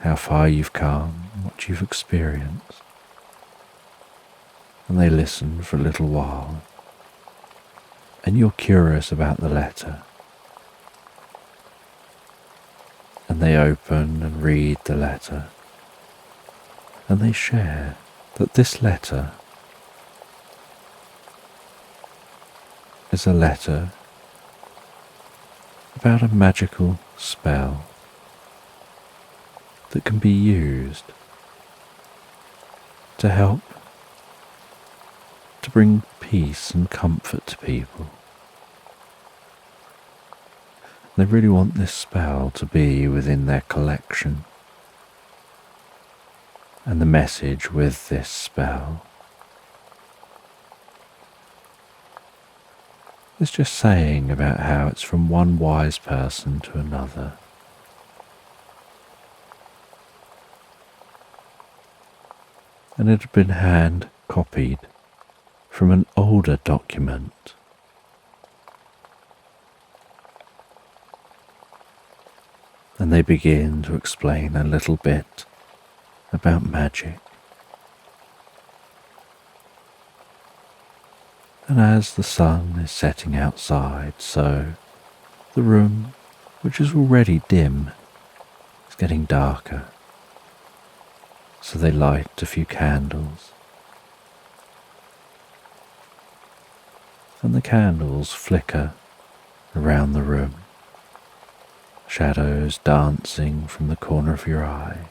how far you've come, what you've experienced. And they listen for a little while, and you're curious about the letter. And they open and read the letter, and they share that this letter is a letter about a magical spell that can be used to help to bring peace and comfort to people. They really want this spell to be within their collection, and the message with this spell is just saying about how it's from one wise person to another. And it had been hand copied from an older document. And they begin to explain a little bit about magic. And as the sun is setting outside, so the room, which is already dim, is getting darker. So they light a few candles. And the candles flicker around the room, shadows dancing from the corner of your eye.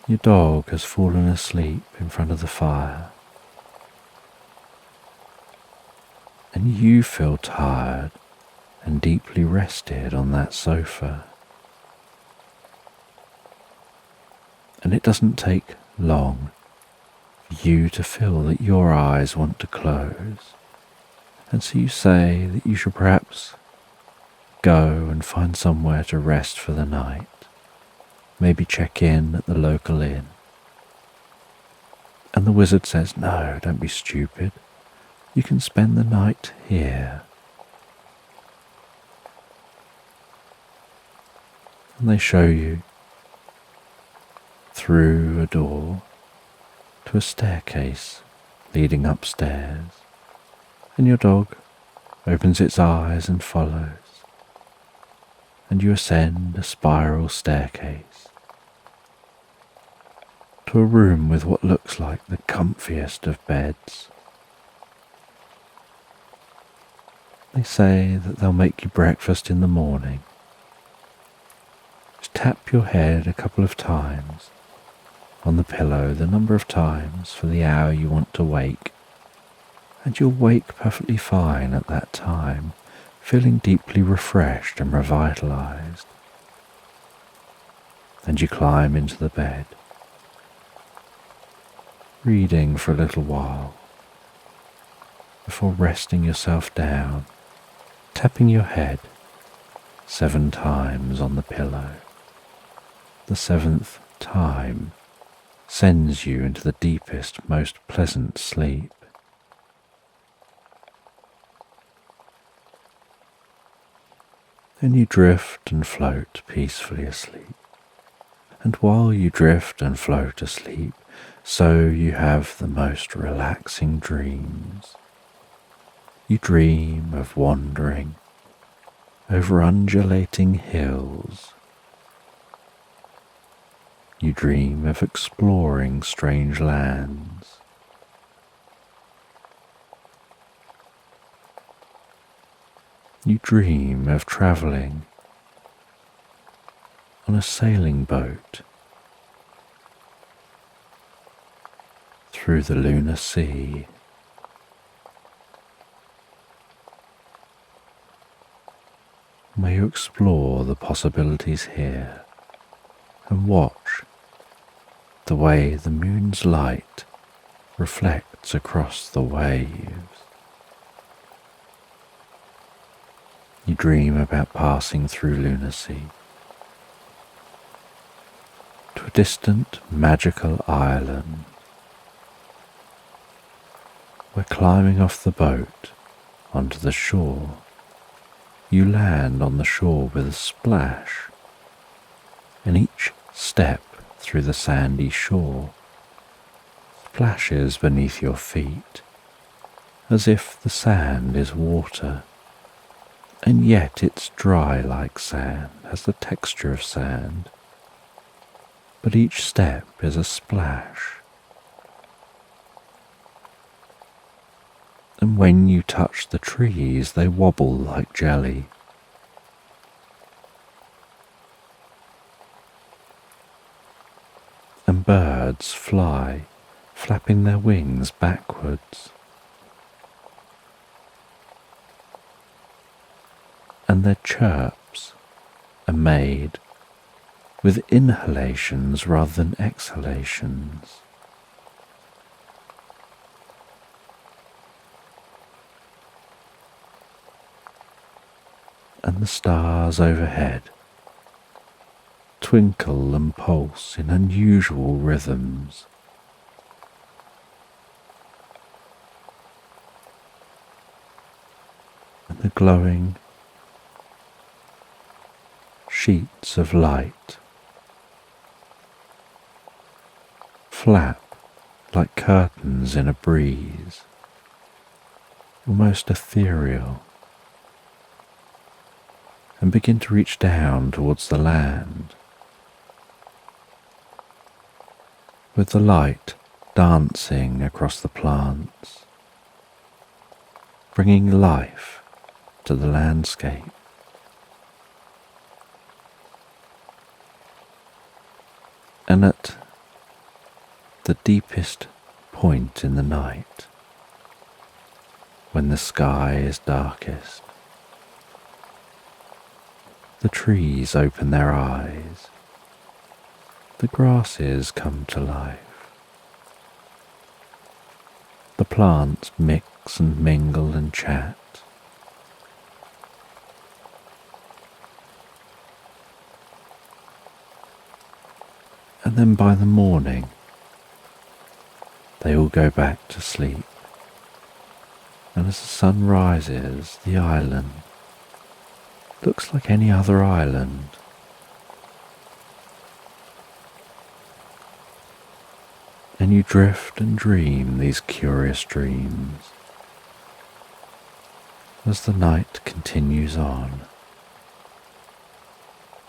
Your dog has fallen asleep in front of the fire, and you feel tired and deeply rested on that sofa. And it doesn't take long for you to feel that your eyes want to close, and so you say that you should perhaps go and find somewhere to rest for the night, maybe check in at the local inn. And the wizard says, no, don't be stupid. You can spend the night here. And they show you through a door to a staircase leading upstairs, and your dog opens its eyes and follows, and you ascend a spiral staircase to a room with what looks like the comfiest of beds. They say that they'll make you breakfast in the morning. Just tap your head a couple of times on the pillow, the number of times for the hour you want to wake, and you'll wake perfectly fine at that time, feeling deeply refreshed and revitalized. And you climb into the bed, reading for a little while before resting yourself down, tapping your head 7 times on the pillow. The 7th time sends you into the deepest, most pleasant sleep. Then you drift and float peacefully asleep. And while you drift and float asleep, so you have the most relaxing dreams. You dream of wandering over undulating hills. You dream of exploring strange lands. You dream of travelling on a sailing boat through the lunar sea. May you explore the possibilities here and watch the way the moon's light reflects across the waves. You dream about passing through lunacy to a distant magical island where, climbing off the boat onto the shore, you land on the shore with a splash, and each step through the sandy shore splashes beneath your feet as if the sand is water, and yet it's dry like sand, has the texture of sand, but each step is a splash. And when you touch the trees, they wobble like jelly. And birds fly, flapping their wings backwards. And their chirps are made with inhalations rather than exhalations. And the stars overhead twinkle and pulse in unusual rhythms. And the glowing sheets of light flap like curtains in a breeze, almost ethereal, and begin to reach down towards the land, with the light dancing across the plants, bringing life to the landscape. And at the deepest point in the night, when the sky is darkest, the trees open their eyes, the grasses come to life, the plants mix and mingle and chat, and then by the morning they all go back to sleep, and as the sun rises, the island looks like any other island. And you drift and dream these curious dreams as the night continues on,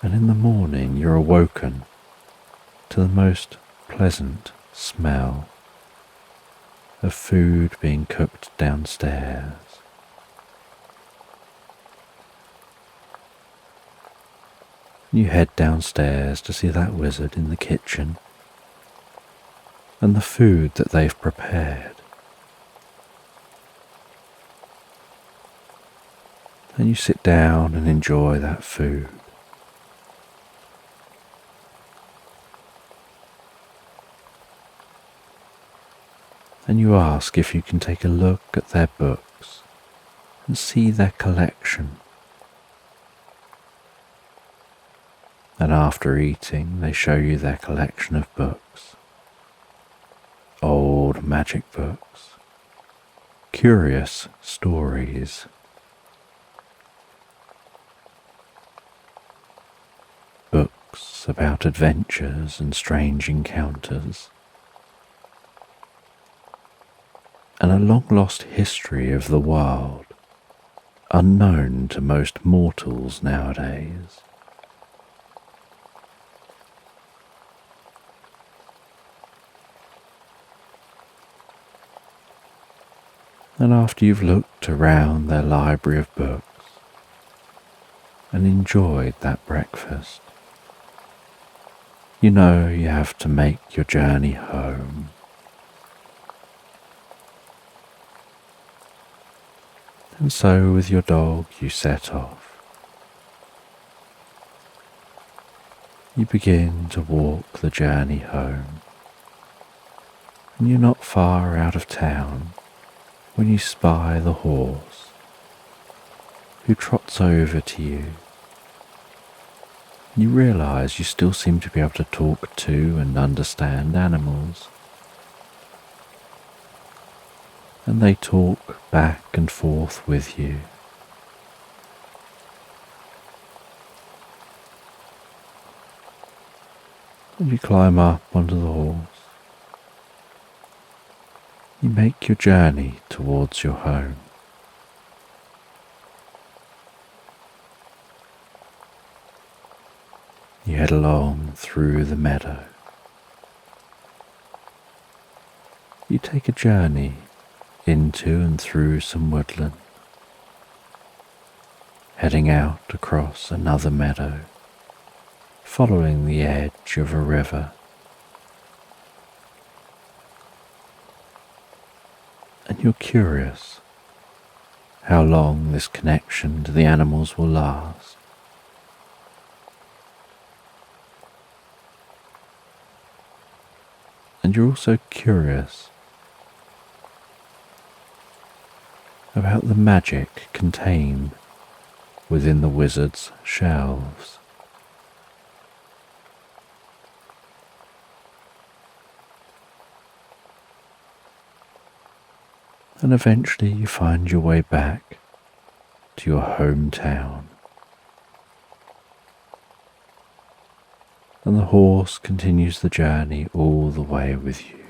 and in the morning you're awoken to the most pleasant smell of food being cooked downstairs. You head downstairs to see that wizard in the kitchen and the food that they've prepared. And you sit down and enjoy that food. And you ask if you can take a look at their books and see their collection. And after eating, they show you their collection of books. Old magic books, curious stories, books about adventures and strange encounters, and a long-lost history of the world, unknown to most mortals nowadays. And after you've looked around their library of books and enjoyed that breakfast, You know you have to make your journey home. And so with your dog you set off. You begin to walk the journey home. And you're not far out of town when you spy the horse, who trots over to you. You realise you still seem to be able to talk to and understand animals. And they talk back and forth with you. And you climb up onto the horse. You make your journey towards your home. You head along through the meadow. You take a journey into and through some woodland, heading out across another meadow, following the edge of a river. And you're curious how long this connection to the animals will last. And you're also curious about the magic contained within the wizard's shelves. And eventually you find your way back to your hometown. And the horse continues the journey all the way with you.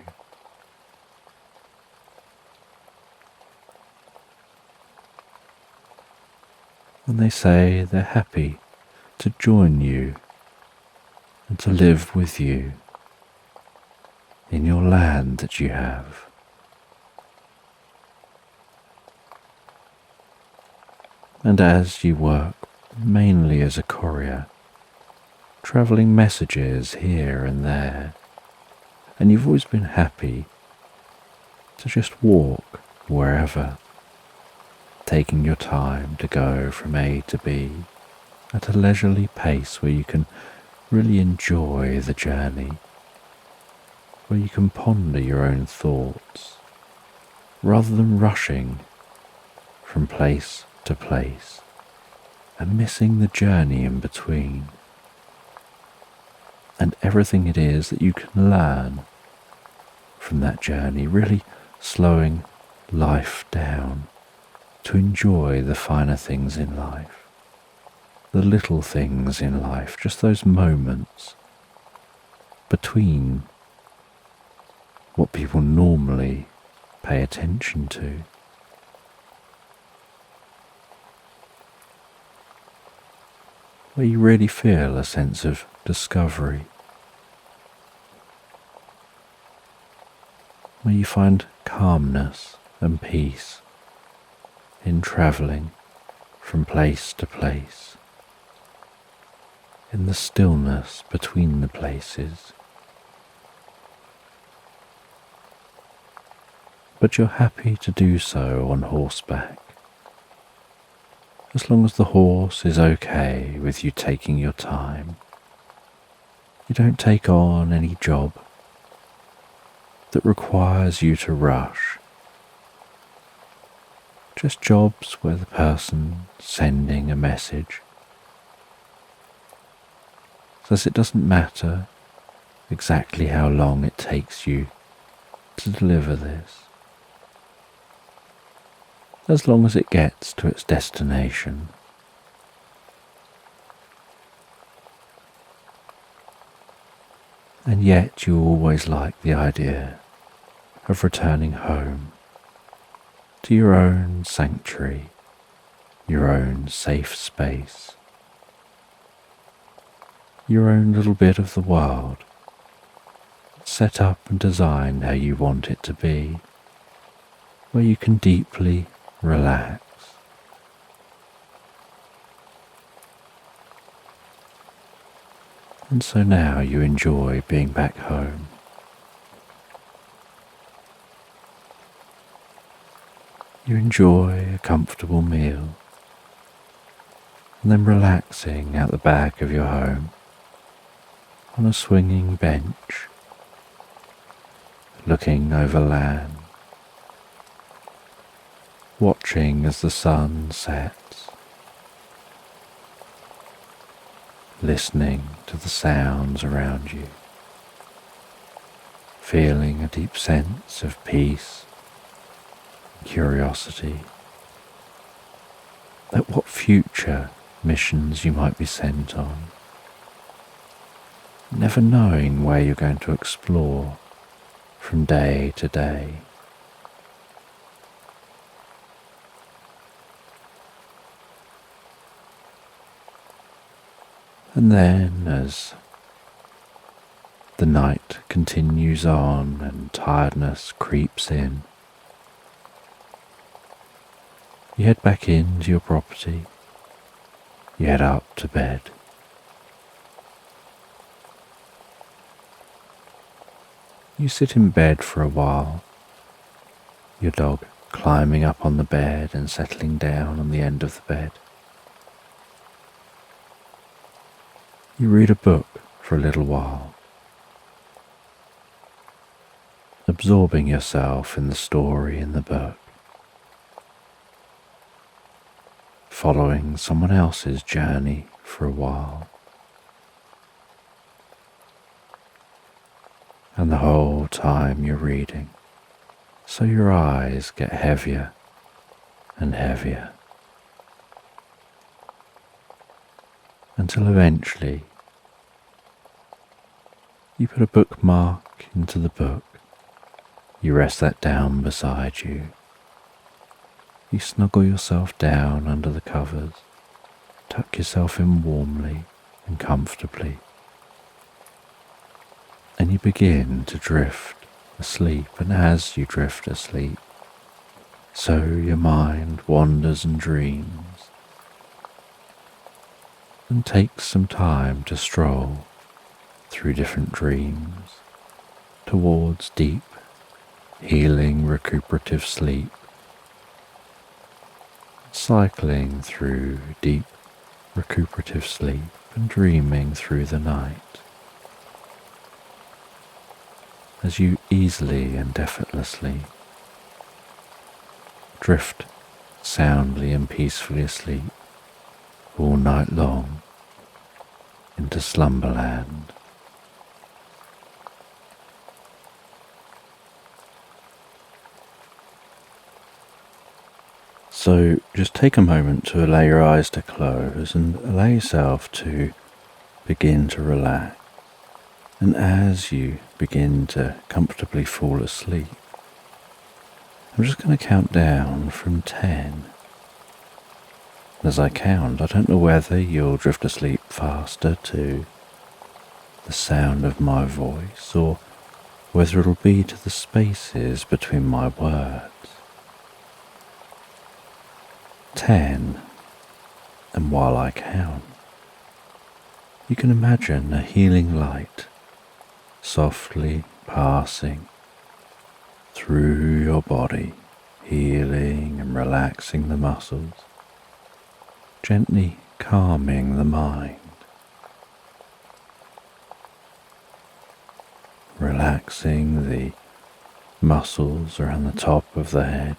And they say they're happy to join you and to live with you in your land that you have. And as you work mainly as a courier, travelling messages here and there, and you've always been happy to just walk wherever, taking your time to go from A to B at a leisurely pace where you can really enjoy the journey, where you can ponder your own thoughts rather than rushing from place to place and missing the journey in between, and everything it is that you can learn from that journey, really slowing life down to enjoy the finer things in life, the little things in life, just those moments between what people normally pay attention to. Where you really feel a sense of discovery, where you find calmness and peace in travelling from place to place, in the stillness between the places. But you're happy to do so on horseback, as long as the horse is okay with you taking your time. You don't take on any job that requires you to rush. Just jobs where the person sending a message says it doesn't matter exactly how long it takes you to deliver this, as long as it gets to its destination. And yet you always like the idea of returning home to your own sanctuary, your own safe space, your own little bit of the world, set up and designed how you want it to be, where you can deeply relax. And so now you enjoy being back home. You enjoy a comfortable meal, and then relaxing out the back of your home on a swinging bench, looking over land, watching as the sun sets, listening to the sounds around you, feeling a deep sense of peace, curiosity, at what future missions you might be sent on, never knowing where you're going to explore from day to day. And then as the night continues on and tiredness creeps in, you head back into your property, you head up to bed. You sit in bed for a while, your dog climbing up on the bed and settling down on the end of the bed. You read a book for a little while, absorbing yourself in the story in the book, following someone else's journey for a while. And the whole time you're reading, so your eyes get heavier and heavier, until eventually you put a bookmark into the book, you rest that down beside you, you snuggle yourself down under the covers, tuck yourself in warmly and comfortably, and you begin to drift asleep. And as you drift asleep, so your mind wanders and dreams, and takes some time to stroll through different dreams towards deep, healing, recuperative sleep, cycling through deep, recuperative sleep and dreaming through the night, as you easily and effortlessly drift soundly and peacefully asleep all night long into Slumberland. So just take a moment to allow your eyes to close and allow yourself to begin to relax. And as you begin to comfortably fall asleep, I'm just going to count down from 10. As I count, I don't know whether you'll drift asleep faster to the sound of my voice or whether it'll be to the spaces between my words. 10, and while I count, you can imagine a healing light softly passing through your body, healing and relaxing the muscles, gently calming the mind, relaxing the muscles around the top of the head,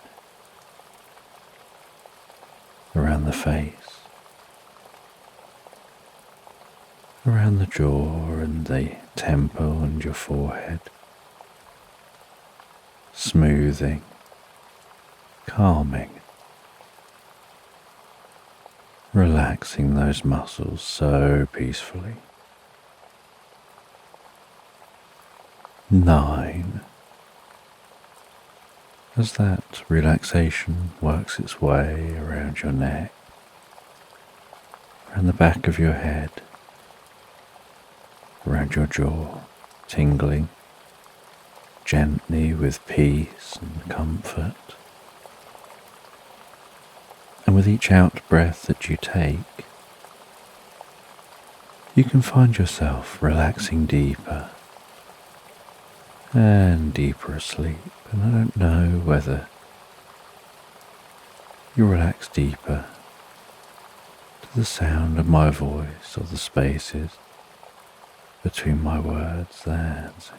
around the face, around the jaw and the temple and your forehead, smoothing, calming, relaxing those muscles so peacefully. 9. As that relaxation works its way around your neck, around the back of your head, around your jaw, tingling gently with peace and comfort. And with each out breath that you take, you can find yourself relaxing deeper and deeper asleep. And I don't know whether you relax deeper to the sound of my voice or the spaces between my words. That's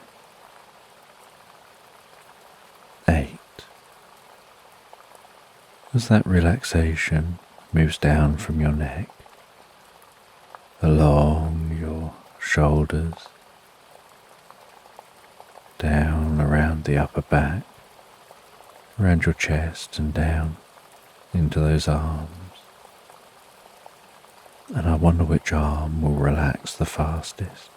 8. As that relaxation moves down from your neck, along your shoulders, down around the upper back, around your chest and down into those arms. And I wonder which arm will relax the fastest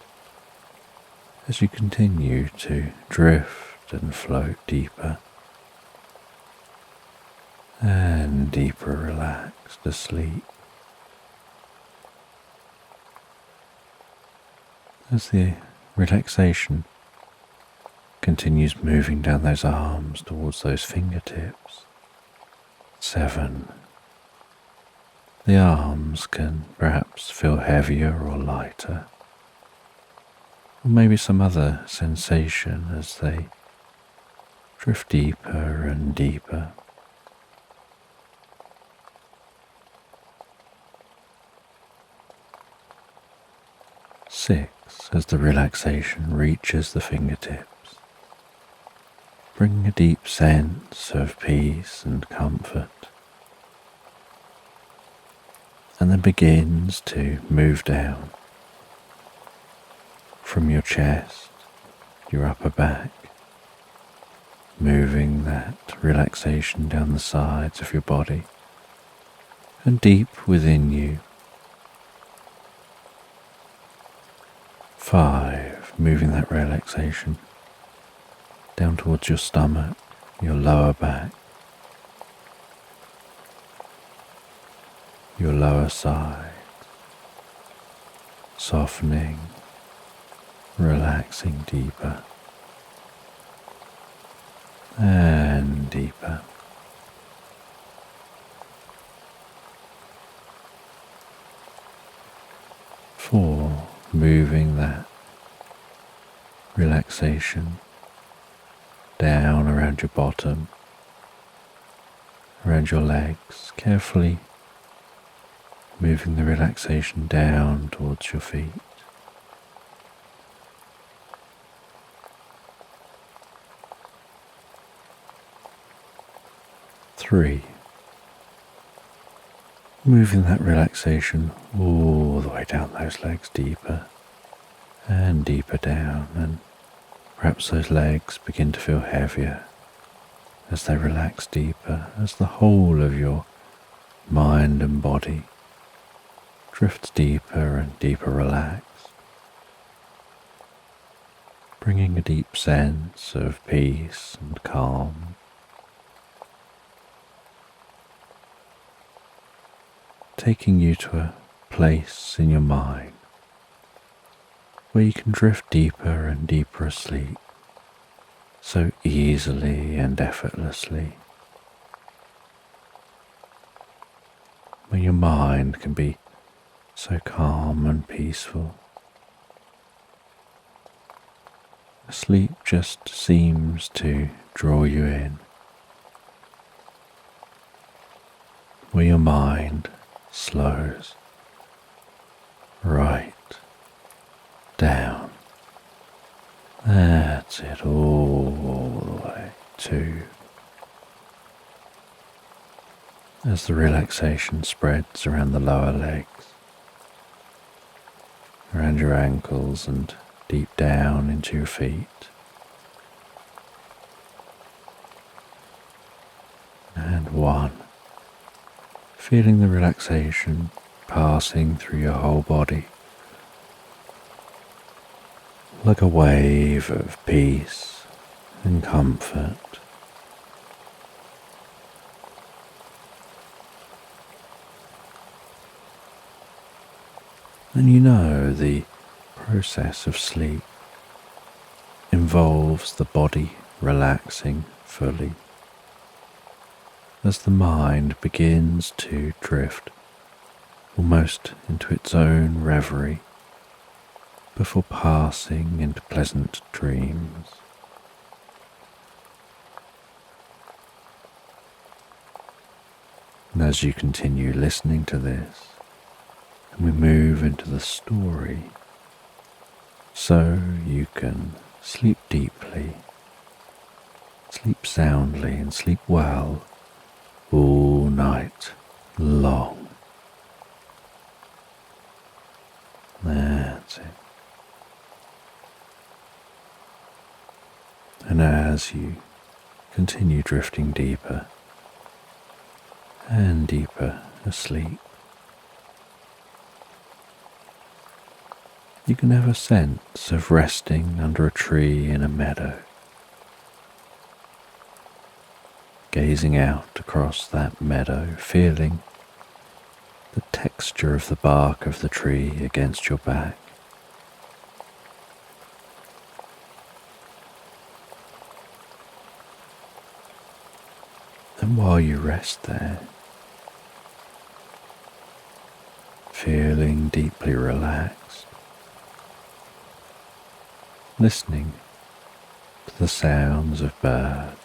as you continue to drift and float deeper and deeper relaxed asleep. As the relaxation continues moving down those arms towards those fingertips. 7. The arms can perhaps feel heavier or lighter, or maybe some other sensation as they drift deeper and deeper. 6. As the relaxation reaches the fingertips, bringing a deep sense of peace and comfort, and then begins to move down from your chest, your upper back, moving that relaxation down the sides of your body and deep within you. 5. Moving that relaxation down towards your stomach, your lower back, your lower side, softening, relaxing deeper and deeper. 4. Moving that relaxation down around your bottom, around your legs, carefully moving the relaxation down towards your feet. 3. Moving that relaxation all the way down those legs, deeper and deeper down, and perhaps those legs begin to feel heavier as they relax deeper, as the whole of your mind and body drifts deeper and deeper relaxed, bringing a deep sense of peace and calm. Taking you to a place in your mind where you can drift deeper and deeper asleep so easily and effortlessly, where your mind can be so calm and peaceful. Sleep just seems to draw you in, where your mind slows right down. That's it, all the way to, as the relaxation spreads around the lower legs, around your ankles and deep down into your feet. And 1. Feeling the relaxation passing through your whole body like a wave of peace and comfort. And you know the process of sleep involves the body relaxing fully as the mind begins to drift almost into its own reverie before passing into pleasant dreams. And as you continue listening to this, and we move into the story, so you can sleep deeply, sleep soundly, and sleep well all night long. That's it. And as you continue drifting deeper and deeper asleep, you can have a sense of resting under a tree in a meadow, gazing out across that meadow, feeling the texture of the bark of the tree against your back. And while you rest there, feeling deeply relaxed, listening to the sounds of birds,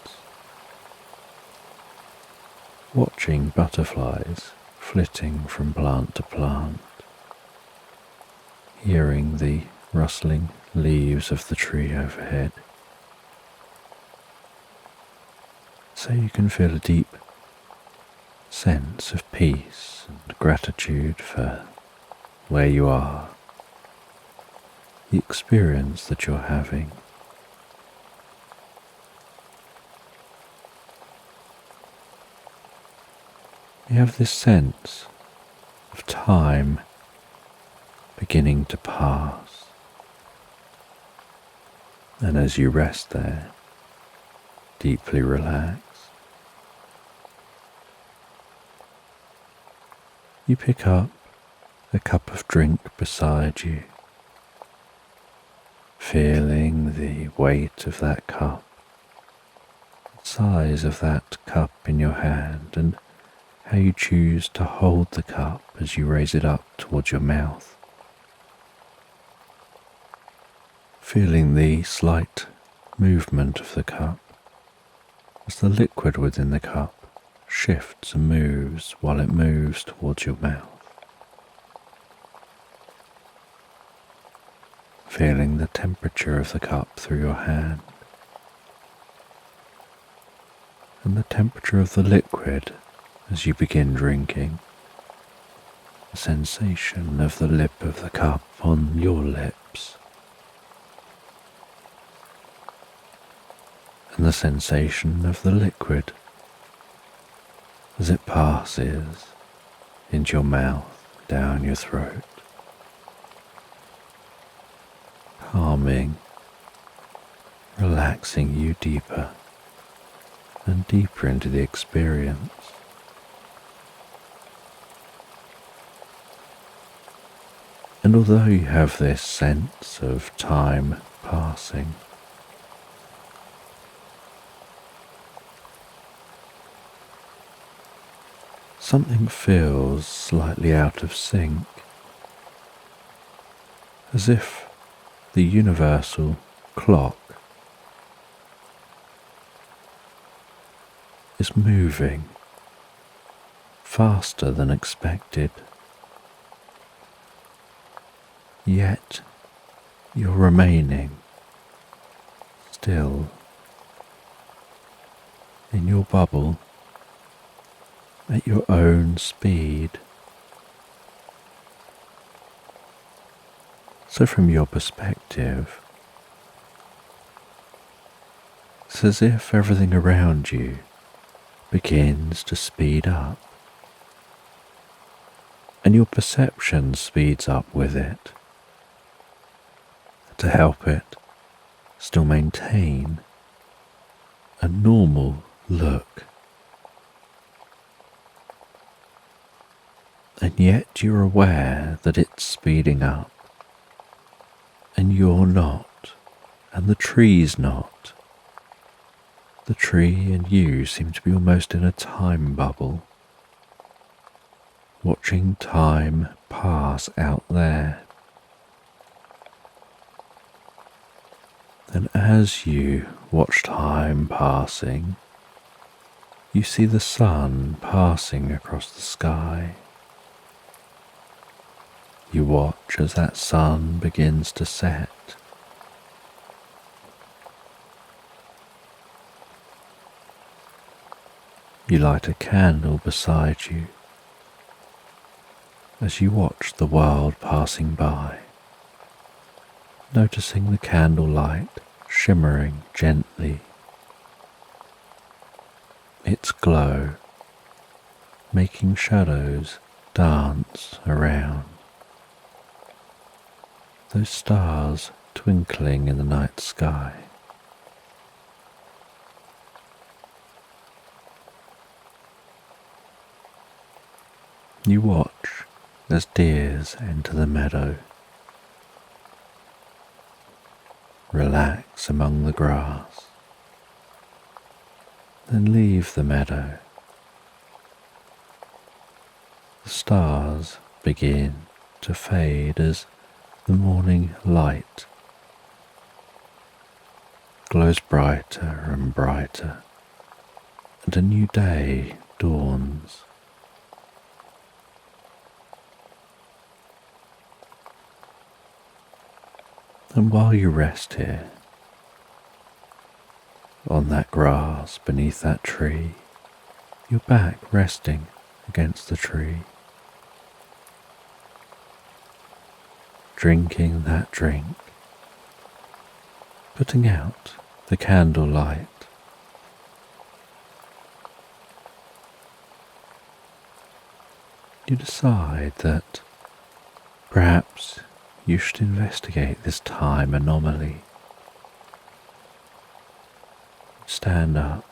watching butterflies flitting from plant to plant, hearing the rustling leaves of the tree overhead, so you can feel a deep sense of peace and gratitude for where you are, the experience that you're having. You have this sense of time beginning to pass, and as you rest there, deeply relaxed, you pick up a cup of drink beside you, feeling the weight of that cup, the size of that cup in your hand, and how you choose to hold the cup as you raise it up towards your mouth, feeling the slight movement of the cup as the liquid within the cup shifts and moves while it moves towards your mouth. Feeling the temperature of the cup through your hand and the temperature of the liquid as you begin drinking, the sensation of the lip of the cup on your lips, and the sensation of the liquid as it passes into your mouth, down your throat, calming, relaxing you deeper and deeper into the experience. And although you have this sense of time passing, something feels slightly out of sync, as if the universal clock is moving faster than expected, yet you're remaining still in your bubble at your own speed. So from your perspective, it's as if everything around you begins to speed up, and your perception speeds up with it, to help it still maintain a normal look. And yet you're aware that it's speeding up, and you're not, and the tree's not. The tree and you seem to be almost in a time bubble, watching time pass out there. And as you watch time passing, you see the sun passing across the sky. You watch as that sun begins to set. You light a candle beside you as you watch the world passing by, noticing the candlelight shimmering gently, its glow making shadows dance around, those stars twinkling in the night sky. You watch as deers enter the meadow, relax among the grass, then leave the meadow. The stars begin to fade as the morning light glows brighter and brighter, and a new day dawns. And while you rest here, on that grass beneath that tree, your back resting against the tree, drinking that drink, putting out the candlelight, you decide that perhaps you should investigate this time anomaly. Stand up,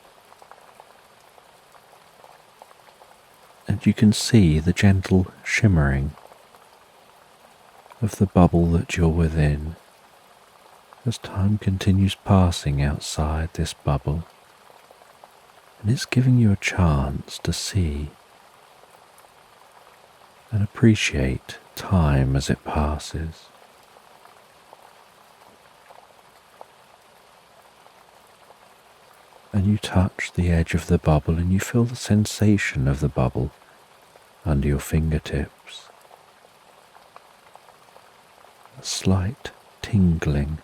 and you can see the gentle shimmering of the bubble that you're within as time continues passing outside this bubble, and it's giving you a chance to see and appreciate time as it passes. And you touch the edge of the bubble and you feel the sensation of the bubble under your fingertips. A slight tingling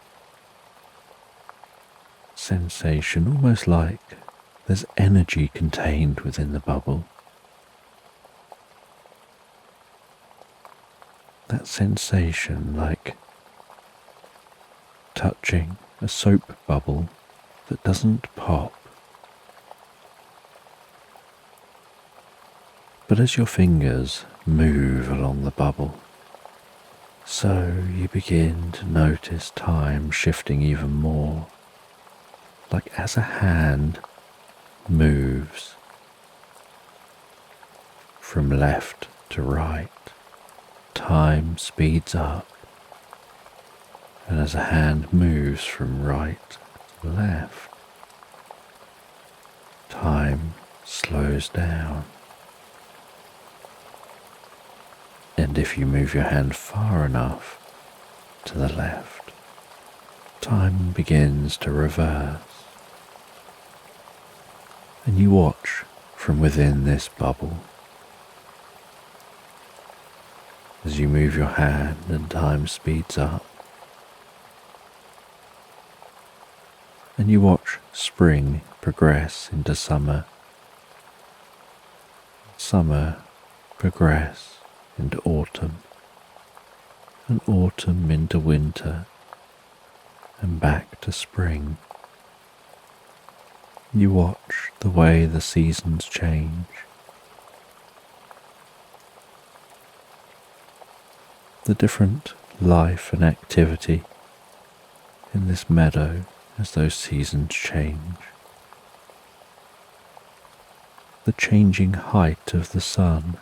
sensation, almost like there's energy contained within the bubble. That sensation like touching a soap bubble that doesn't pop. But as your fingers move along the bubble, so you begin to notice time shifting even more, like as a hand moves from left to right, time speeds up, and as a hand moves from right to left, time slows down. And if you move your hand far enough to the left, time begins to reverse. And you watch from within this bubble as you move your hand and time speeds up. And you watch spring progress into summer, summer progress into autumn, and autumn into winter, and back to spring. You watch the way the seasons change. The different life and activity in this meadow as those seasons change. The changing height of the sun,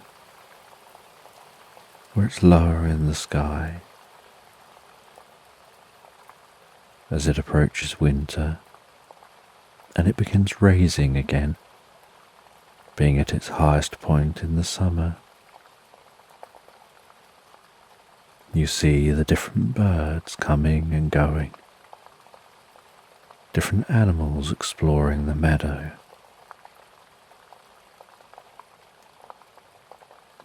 where it's lower in the sky as it approaches winter, and it begins raising again, being at its highest point in the summer. You see the different birds coming and going, different animals exploring the meadow.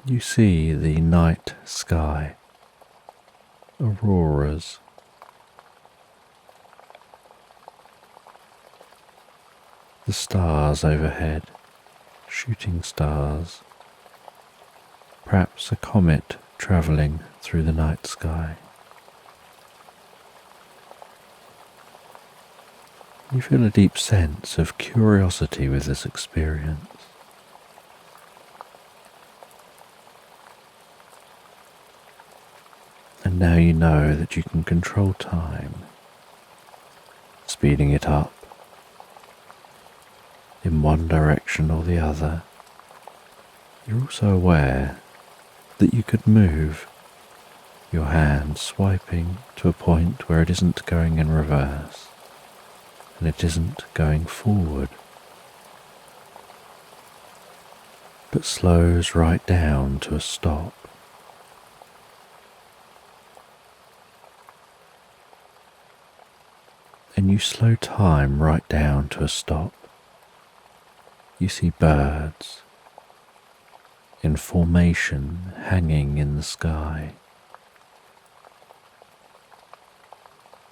You see the night sky, auroras, the stars overhead, shooting stars, perhaps a comet travelling through the night sky. You feel a deep sense of curiosity with this experience. And now you know that you can control time, speeding it up in one direction or the other. You're also aware that you could move your hand swiping to a point where it isn't going in reverse and it isn't going forward, but slows right down to a stop. And you slow time right down to a stop. You see birds in formation hanging in the sky,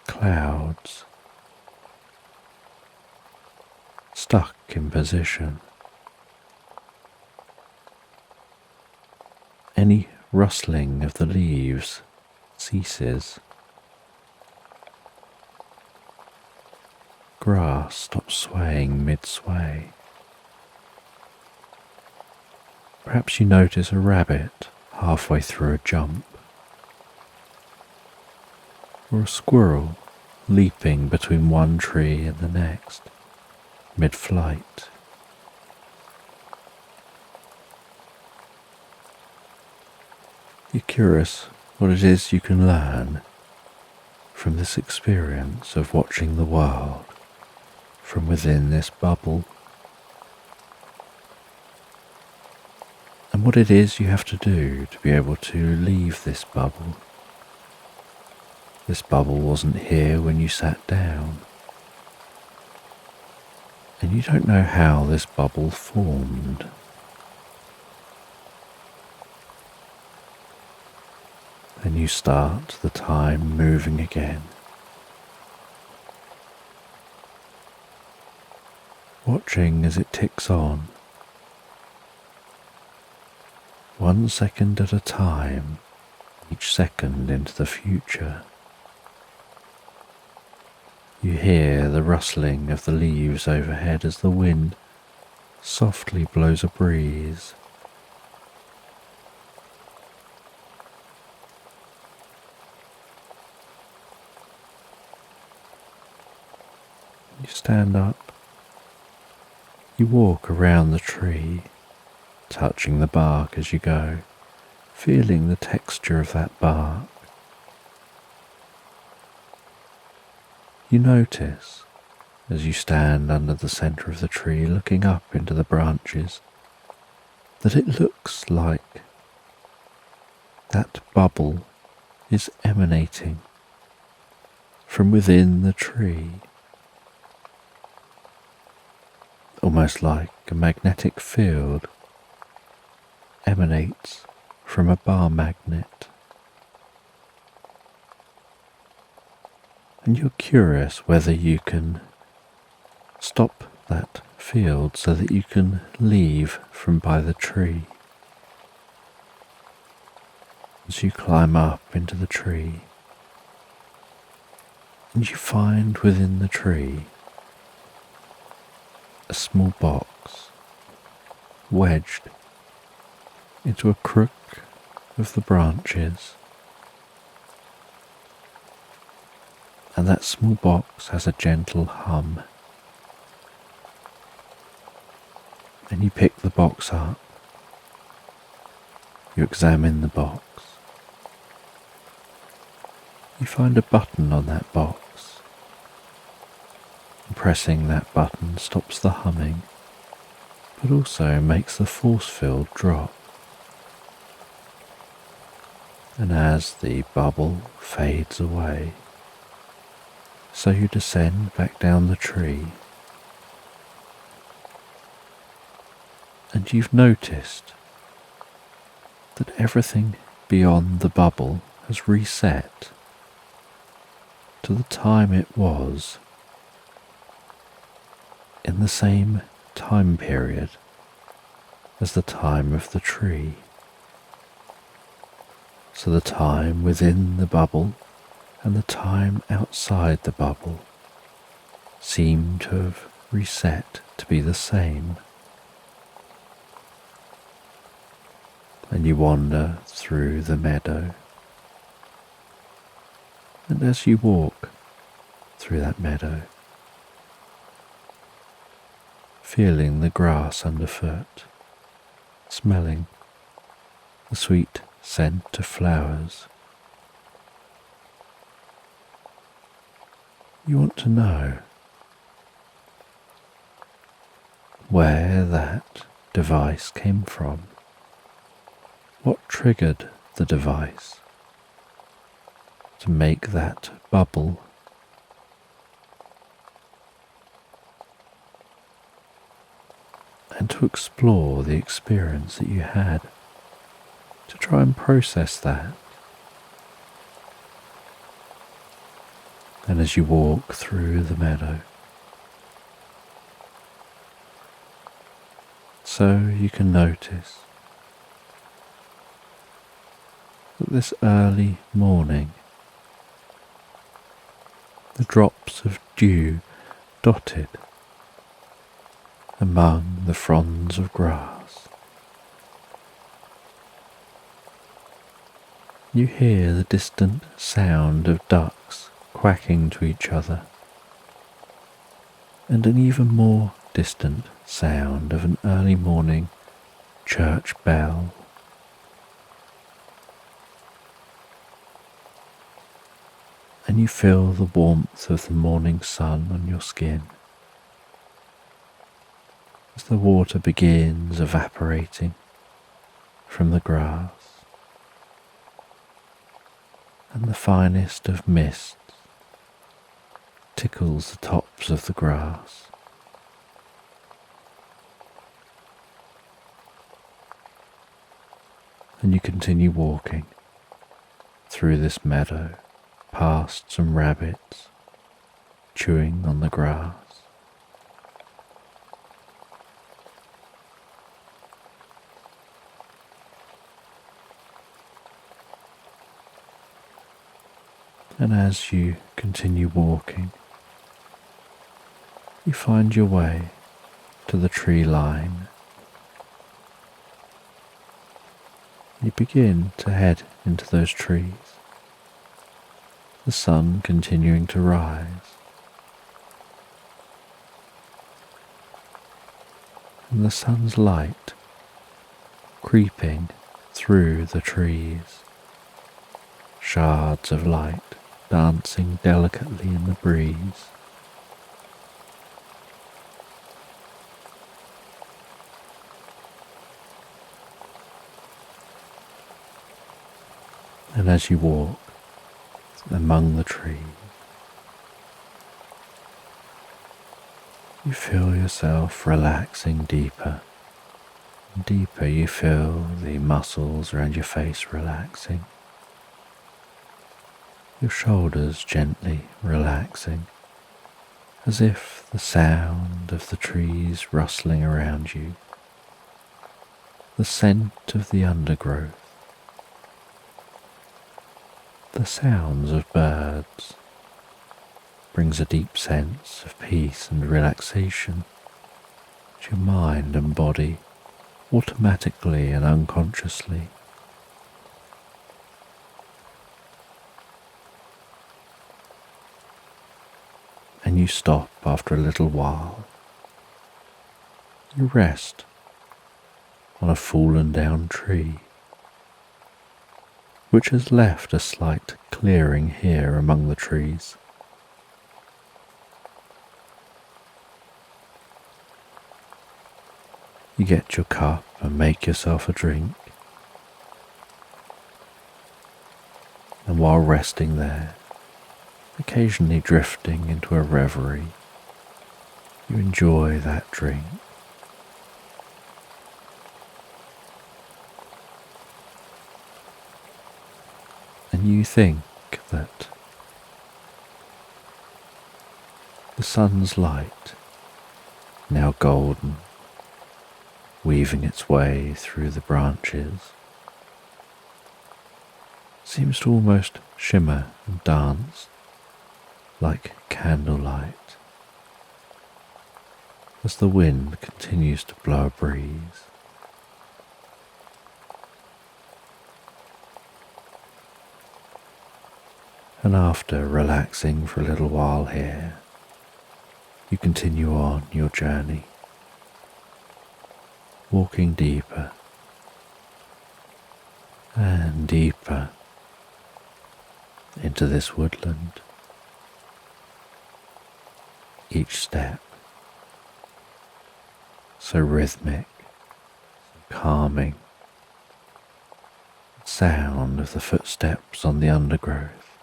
clouds stuck in position. Any rustling of the leaves ceases. Grass stops swaying mid-sway. Perhaps you notice a rabbit halfway through a jump, or a squirrel leaping between one tree and the next, mid-flight. You're curious what it is you can learn from this experience of watching the world from within this bubble, and what it is you have to do to be able to leave this bubble. This bubble wasn't here when you sat down, and you don't know how this bubble formed. And you start the time moving again, watching as it ticks on, 1 second at a time, each second into the future. You hear the rustling of the leaves overhead as the wind softly blows a breeze. You stand up. You walk around the tree, touching the bark as you go, feeling the texture of that bark. You notice, as you stand under the centre of the tree looking up into the branches, that it looks like that bubble is emanating from within the tree, almost like a magnetic field emanates from a bar magnet. And you're curious whether you can stop that field so that you can leave from by the tree. As you climb up into the tree, and you find within the tree a small box wedged into a crook of the branches, and that small box has a gentle hum. And you pick the box up, you examine the box, you find a button on that box, and pressing that button stops the humming, but also makes the force field drop. And as the bubble fades away, So you descend back down the tree, and you've noticed that everything beyond the bubble has reset to the time it was in the same time period as the time of the tree. So the time within the bubble and the time outside the bubble seem to have reset to be the same. And you wander through the meadow, and as you walk through that meadow, feeling the grass underfoot, smelling the sweet scent of flowers, you want to know where that device came from. What triggered the device to make that bubble? And to explore the experience that you had, to try and process that. And as you walk through the meadow, so you can notice that this early morning, the drops of dew dotted among the fronds of grass. You hear the distant sound of ducks quacking to each other, and an even more distant sound of an early morning church bell. And you feel the warmth of the morning sun on your skin as the water begins evaporating from the grass, and the finest of mists tickles the tops of the grass. And you continue walking through this meadow, past some rabbits chewing on the grass. And as you continue walking, you find your way to the tree line. You begin to head into those trees, the sun continuing to rise. And the sun's light creeping through the trees, shards of light dancing delicately in the breeze. And as you walk among the trees, you feel yourself relaxing deeper and deeper. You feel the muscles around your face relaxing, your shoulders gently relaxing, as if the sound of the trees rustling around you, the scent of the undergrowth, the sounds of birds brings a deep sense of peace and relaxation to your mind and body, automatically and unconsciously. And you stop after a little while. You rest on a fallen down tree, which has left a slight clearing here among the trees. You get your cup and make yourself a drink, and while resting there, occasionally drifting into a reverie. You enjoy that drink. And you think that the sun's light, now golden, weaving its way through the branches, seems to almost shimmer and dance like candlelight as the wind continues to blow a breeze. And after relaxing for a little while here, you continue on your journey, walking deeper and deeper into this woodland. Each step so rhythmic, so calming. The sound of the footsteps on the undergrowth,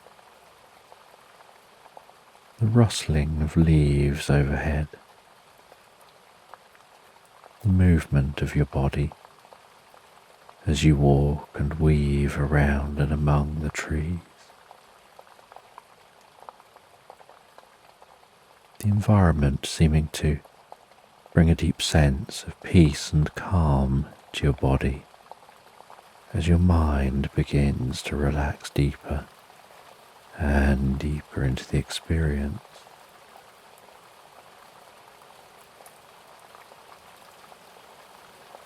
the rustling of leaves overhead, the movement of your body as you walk and weave around and among the trees. The environment seeming to bring a deep sense of peace and calm to your body as your mind begins to relax deeper and deeper into the experience.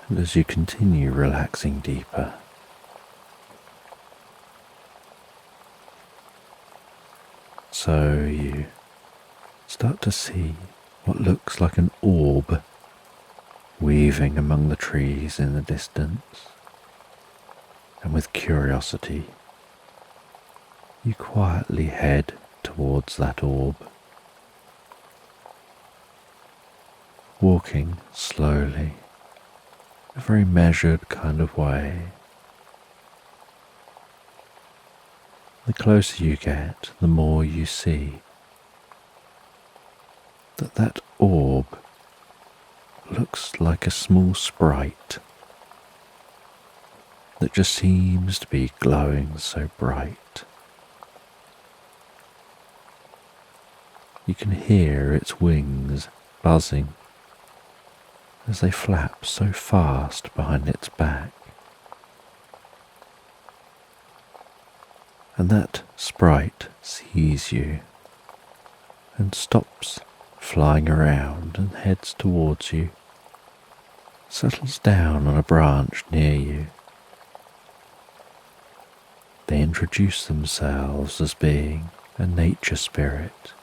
And as you continue relaxing deeper, so you start to see what looks like an orb weaving among the trees in the distance, and with curiosity you quietly head towards that orb, walking slowly, a very measured kind of way. The closer you get, the more you see that orb looks like a small sprite that just seems to be glowing so bright. You can hear its wings buzzing as they flap so fast behind its back. And that sprite sees you and stops flying around and heads towards you, settles down on a branch near you. They introduce themselves as being a nature spirit.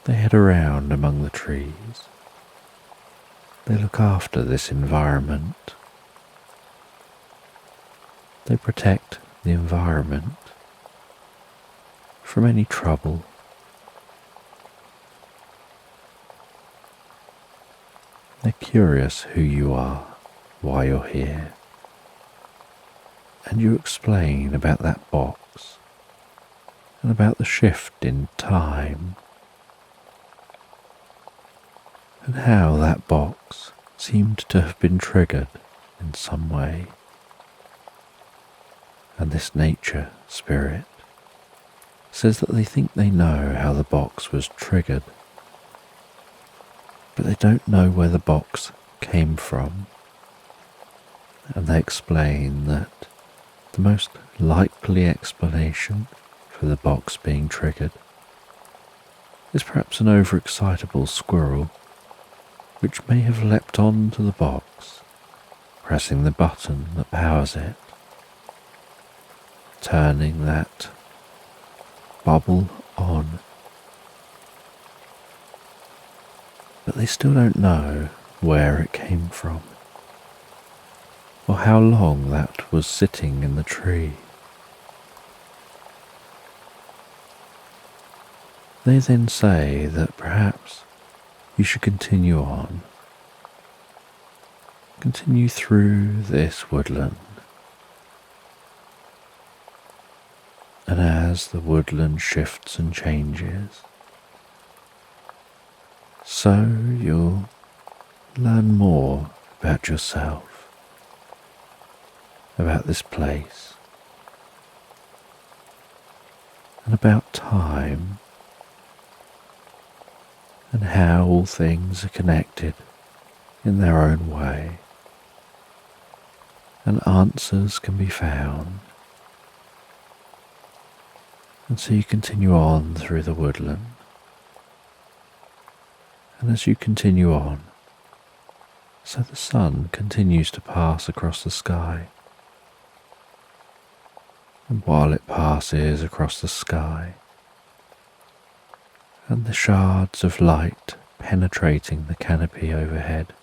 They head around among the trees. They look after this environment. They protect the environment from any trouble. They're curious who you are, why you're here, and you explain about that box and about the shift in time and how that box seemed to have been triggered in some way. And this nature spirit says that they think they know how the box was triggered, but they don't know where the box came from. And they explain that the most likely explanation for the box being triggered is perhaps an overexcitable squirrel which may have leapt onto the box, pressing the button that powers it, turning that bubble on. But they still don't know where it came from, or how long that was sitting in the tree. They then say that perhaps you should continue on, continue through this woodland, And as the woodland shifts and changes, so you'll learn more about yourself, about this place, and about time, and how all things are connected in their own way, and answers can be found. And so you continue on through the woodland, and as you continue on, so the sun continues to pass across the sky, and while it passes across the sky, and the shards of light penetrating the canopy overhead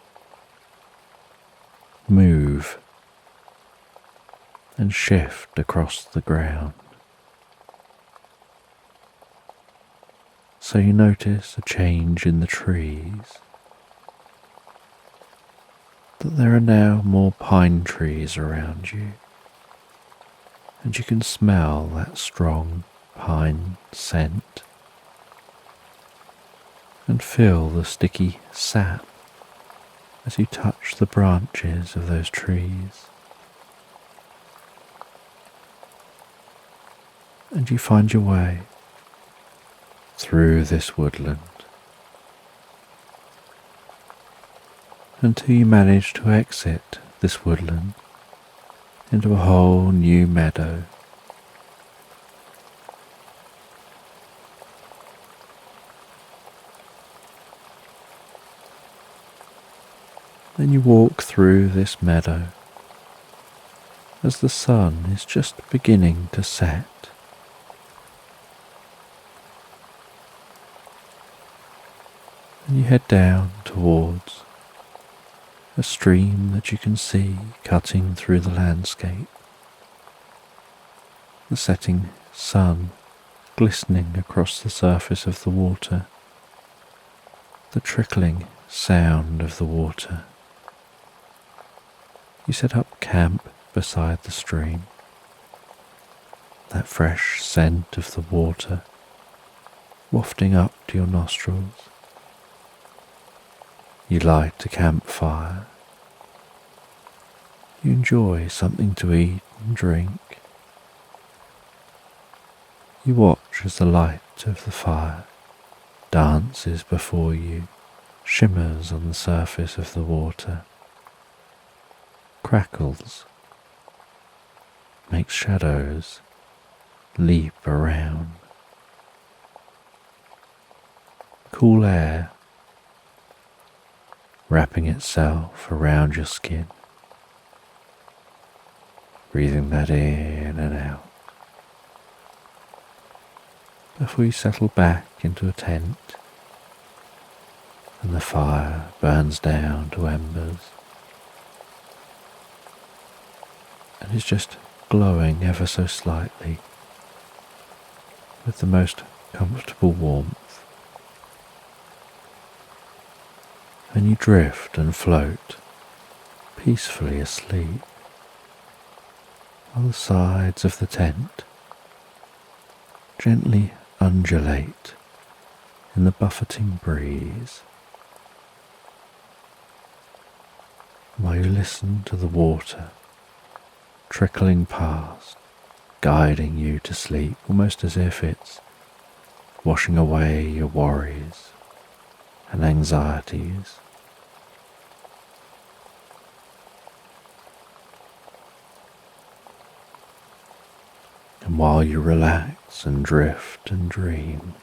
move and shift across the ground. So you notice a change in the trees, that there are now more pine trees around you, and you can smell that strong pine scent and feel the sticky sap as you touch the branches of those trees. And you find your way through this woodland until you manage to exit this woodland into a whole new meadow. Then you walk through this meadow as the sun is just beginning to set. And you head down towards a stream that you can see cutting through the landscape, the setting sun glistening across the surface of the water, the trickling sound of the water. You set up camp beside the stream, that fresh scent of the water wafting up to your nostrils. You light a campfire. You enjoy something to eat and drink. You watch as the light of the fire dances before you, shimmers on the surface of the water, crackles, makes shadows leap around. Cool air wrapping itself around your skin, breathing that in and out before you settle back into a tent and the fire burns down to embers and is just glowing ever so slightly with the most comfortable warmth. And you drift and float peacefully asleep while the sides of the tent gently undulate in the buffeting breeze, while you listen to the water trickling past, guiding you to sleep, almost as if it's washing away your worries and anxieties. And while you relax and drift and dream,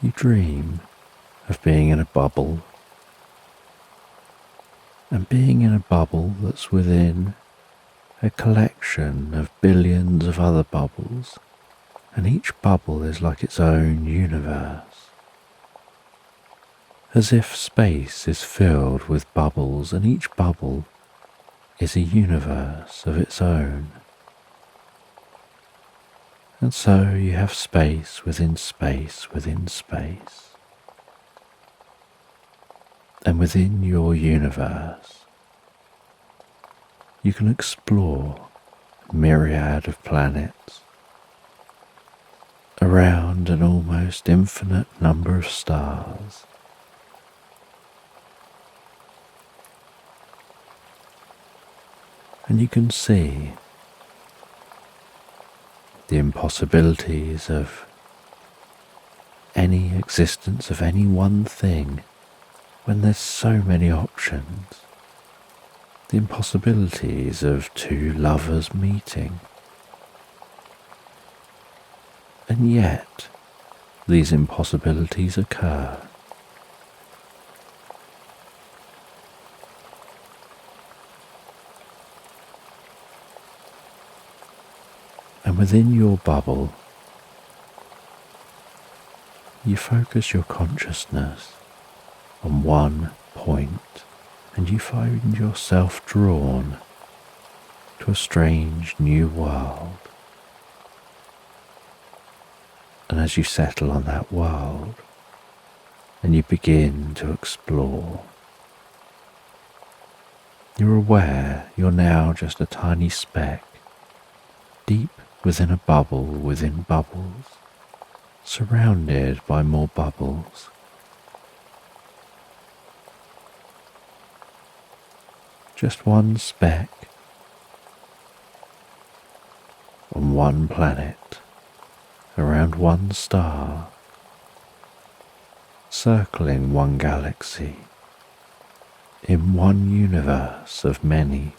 you dream of being in a bubble, and being in a bubble that's within a collection of billions of other bubbles, and each bubble is like its own universe. As if space is filled with bubbles, and each bubble is a universe of its own. And so you have space within space within space. And within your universe, you can explore myriad of planets, around an almost infinite number of stars. And you can see the impossibilities of any existence of any one thing when there's so many options. The impossibilities of two lovers meeting. And yet, these impossibilities occur. And within your bubble, you focus your consciousness on one point, and you find yourself drawn to a strange new world. And as you settle on that world, and you begin to explore, you're aware you're now just a tiny speck, deep within a bubble within bubbles, surrounded by more bubbles. Just one speck on one planet, around one star, circling one galaxy, in one universe of many.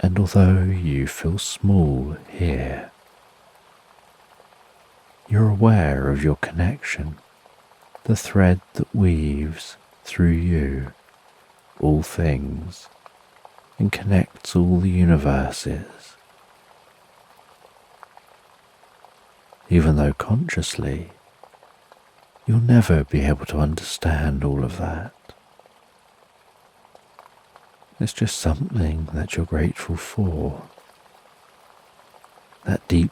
And although you feel small here, you're aware of your connection, the thread that weaves through you all things and connects all the universes. Even though consciously, you'll never be able to understand all of that. It's just something that you're grateful for. That deep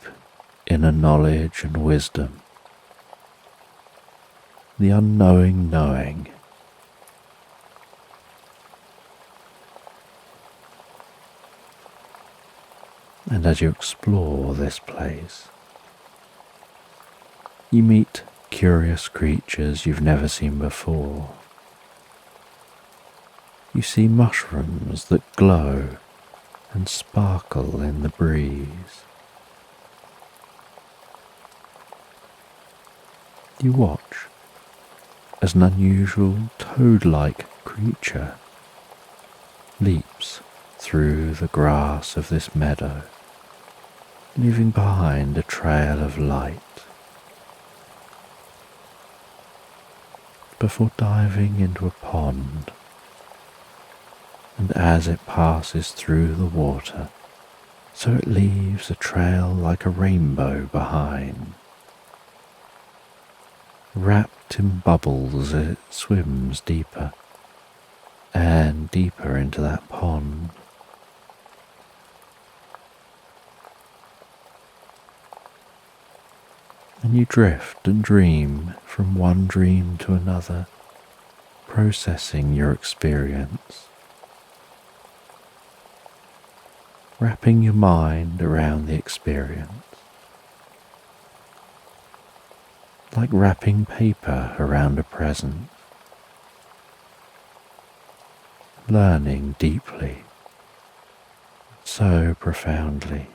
inner knowledge and wisdom. The unknowing knowing. And as you explore this place, you meet curious creatures you've never seen before. You see mushrooms that glow and sparkle in the breeze. You watch as an unusual toad-like creature leaps through the grass of this meadow, leaving behind a trail of light, before diving into a pond. And as it passes through the water, so it leaves a trail like a rainbow behind. Wrapped in bubbles, it swims deeper and deeper into that pond. And you drift and dream from one dream to another, processing your experience. Wrapping your mind around the experience, like wrapping paper around a present, learning deeply, so profoundly,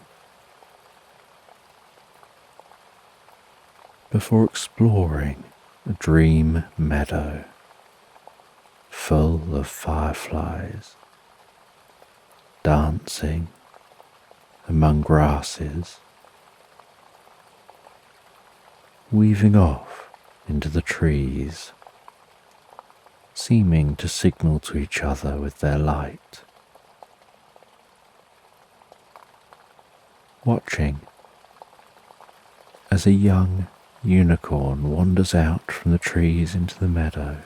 before exploring a dream meadow full of fireflies dancing among grasses, weaving off into the trees, seeming to signal to each other with their light. Watching as a young unicorn wanders out from the trees into the meadow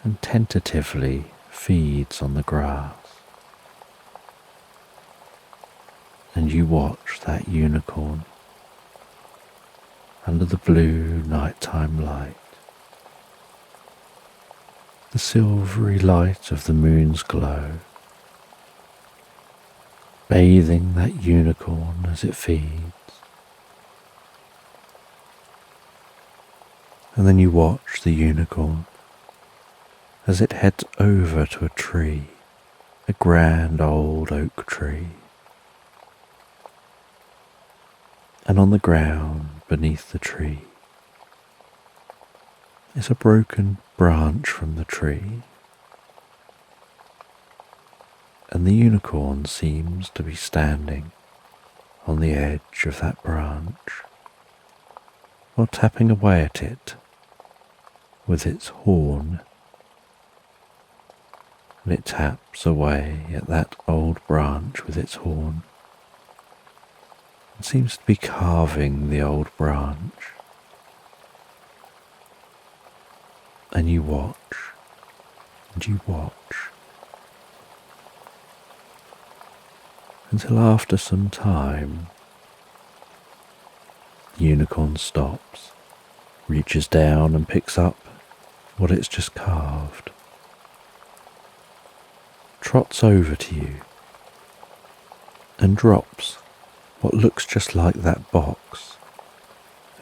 and tentatively feeds on the grass. And you watch that unicorn under the blue nighttime light, the silvery light of the moon's glow, bathing that unicorn as it feeds. And then you watch the unicorn as it heads over to a tree, a grand old oak tree. And on the ground beneath the tree is a broken branch from the tree, and the unicorn seems to be standing on the edge of that branch while tapping away at it with its horn. And it taps away at that old branch with its horn and seems to be carving the old branch. And you watch, and you watch, until after some time, the unicorn stops, reaches down and picks up what it's just carved, trots over to you, and drops what looks just like that box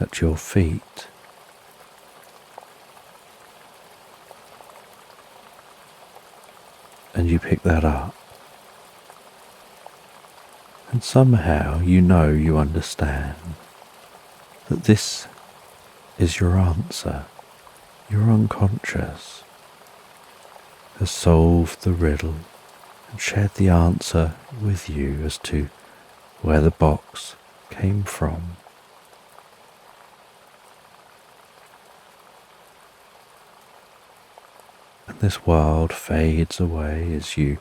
at your feet. And you pick that up, and somehow you know you understand that this is your answer. Your unconscious has solved the riddle and shared the answer with you as to where the box came from. And this world fades away as you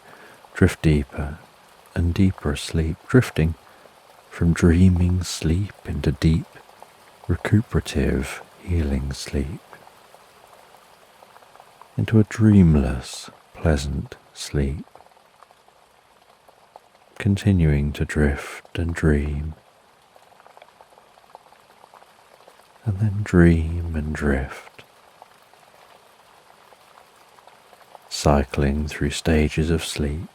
drift deeper and deeper asleep, drifting from dreaming sleep into deep, recuperative, healing sleep, into a dreamless, pleasant sleep, continuing to drift and dream, and then dream and drift, cycling through stages of sleep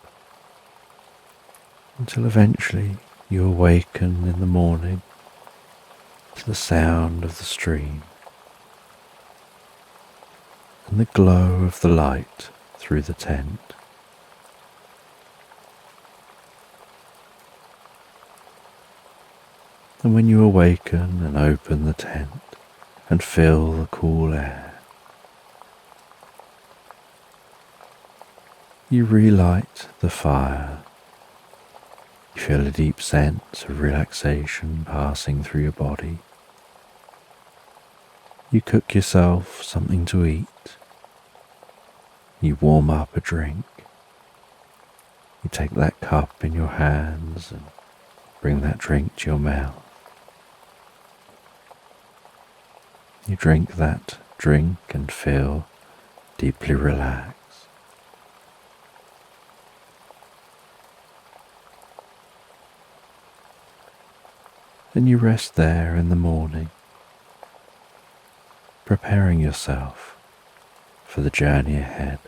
until eventually you awaken in the morning to the sound of the stream and the glow of the light through the tent. And when you awaken and open the tent and feel the cool air, you relight the fire. You feel a deep sense of relaxation passing through your body. You cook yourself something to eat. You warm up a drink. You take that cup in your hands and bring that drink to your mouth. You drink that drink and feel deeply relaxed. Then you rest there in the morning, preparing yourself for the journey ahead.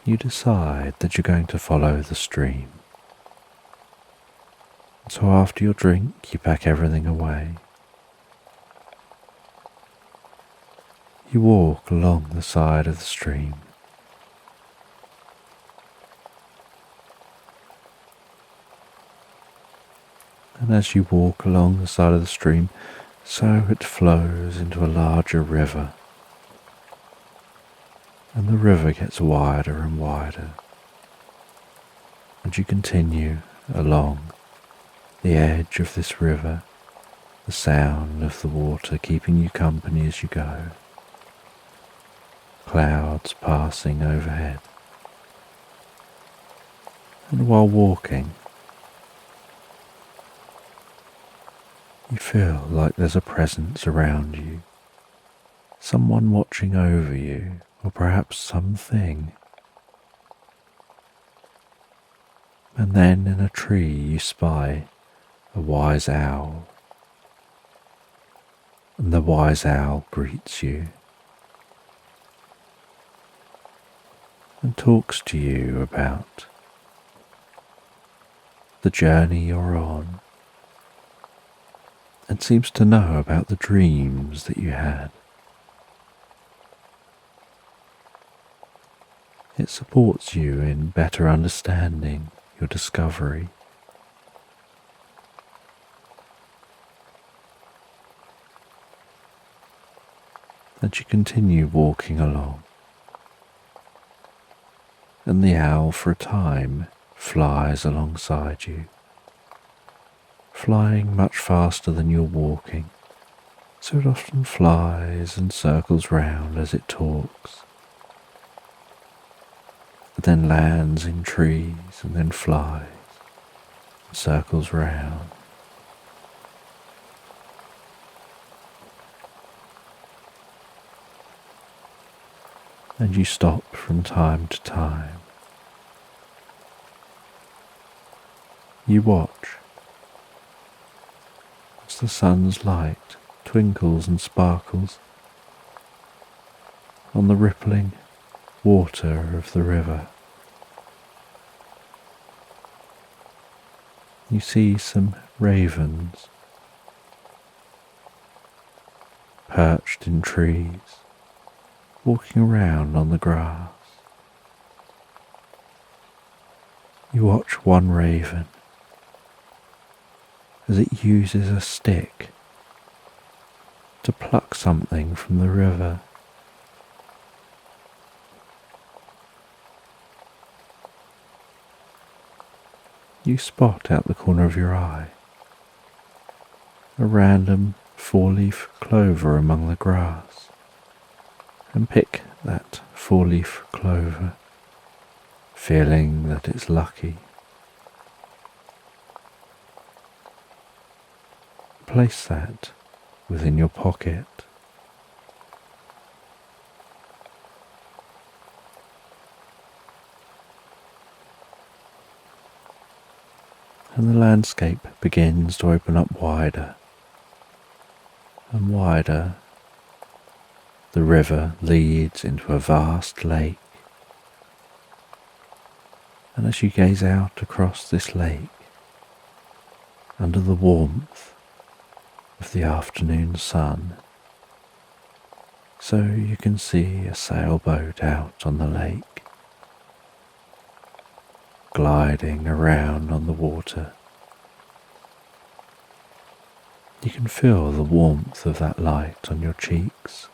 You decide that you're going to follow the stream. So after your drink, you pack everything away. You walk along the side of the stream. And as you walk along the side of the stream, so it flows into a larger river. And the river gets wider and wider. And you continue along the edge of this river, the sound of the water keeping you company as you go. Clouds passing overhead. And while walking, you feel like there's a presence around you, someone watching over you, or perhaps something. And then in a tree you spy a wise owl, and the wise owl greets you and talks to you about the journey you're on, and seems to know about the dreams that you had. It supports you in better understanding your discovery. And you continue walking along, and the owl for a time flies alongside you, flying much faster than you're walking, so it often flies and circles round as it talks. It then lands in trees and then flies and circles round. And you stop from time to time. You watch as the sun's light twinkles and sparkles on the rippling water of the river. You see some ravens perched in trees, walking around on the grass. You watch one raven as it uses a stick to pluck something from the river. You spot out the corner of your eye a random four-leaf clover among the grass, and pick that four-leaf clover, feeling that it's lucky. Place that within your pocket. And the landscape begins to open up wider and wider. The river leads into a vast lake, and as you gaze out across this lake, under the warmth of the afternoon sun, so you can see a sailboat out on the lake, gliding around on the water. You can feel the warmth of that light on your cheeks,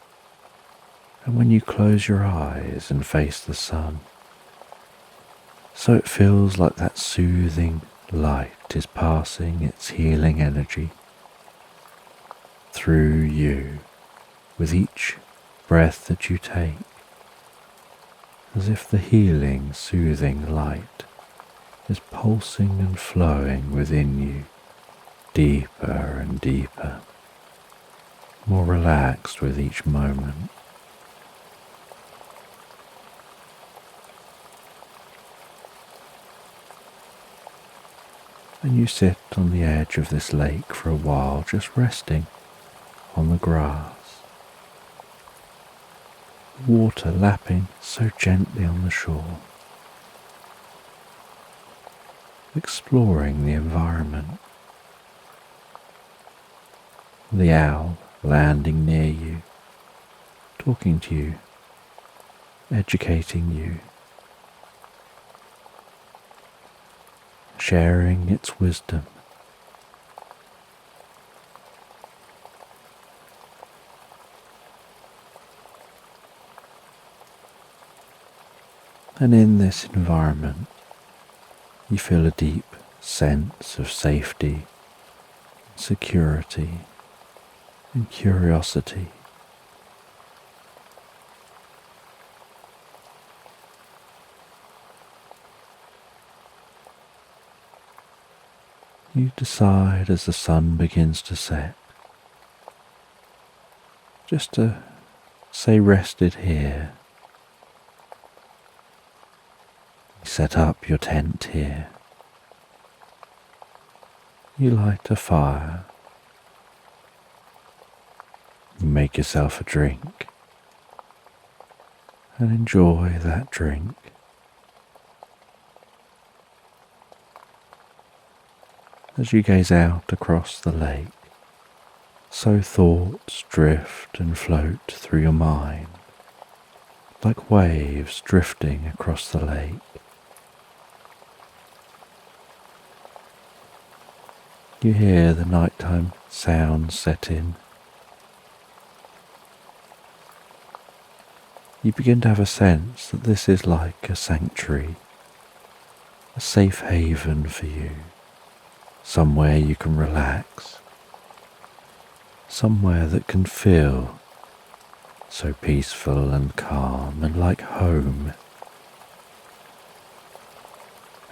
and when you close your eyes and face the sun, so it feels like that soothing light is passing its healing energy through you with each breath that you take, as if the healing, soothing light is pulsing and flowing within you, deeper and deeper, more relaxed with each moment. And you sit on the edge of this lake for a while, just resting on the grass, water lapping so gently on the shore, exploring the environment. The owl landing near you, talking to you, educating you, sharing its wisdom. And in this environment, you feel a deep sense of safety, security, and curiosity. You decide as the sun begins to set, just to stay rested here. You set up your tent here. You light a fire. make yourself a drink and enjoy that drink. As you gaze out across the lake, so thoughts drift and float through your mind, like waves drifting across the lake. You hear the nighttime sounds set in. You begin to have a sense that this is like a sanctuary, a safe haven for you, somewhere you can relax, somewhere that can feel so peaceful and calm and like home,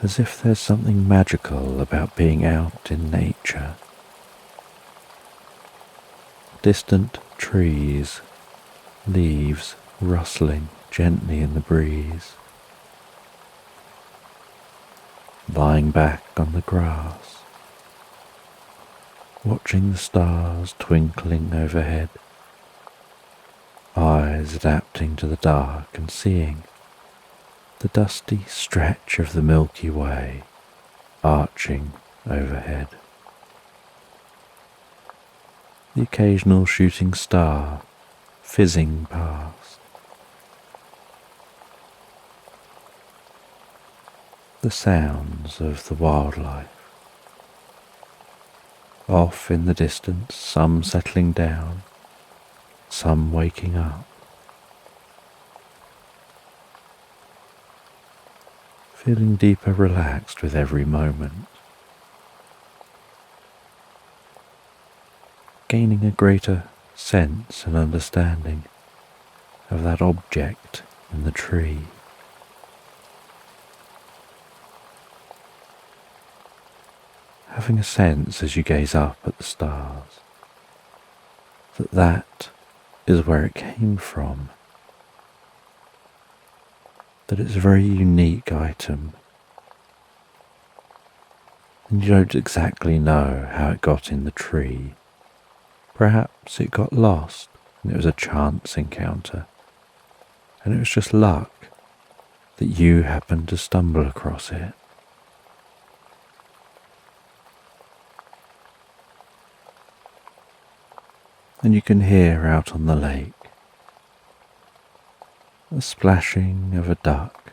as if there's something magical about being out in nature. Distant trees, leaves rustling gently in the breeze, lying back on the grass, watching the stars twinkling overhead, eyes adapting to the dark and seeing the dusty stretch of the Milky Way arching overhead. The occasional shooting star fizzing past. The sounds of the wildlife. Off in the distance, some settling down, some waking up. Feeling deeper relaxed with every moment. Gaining a greater sense and understanding of that object in the tree. Having a sense as you gaze up at the stars that that is where it came from, that it's a very unique item, and you don't exactly know how it got in the tree. Perhaps it got lost and it was a chance encounter, and it was just luck that you happened to stumble across it. And you can hear out on the lake the splashing of a duck,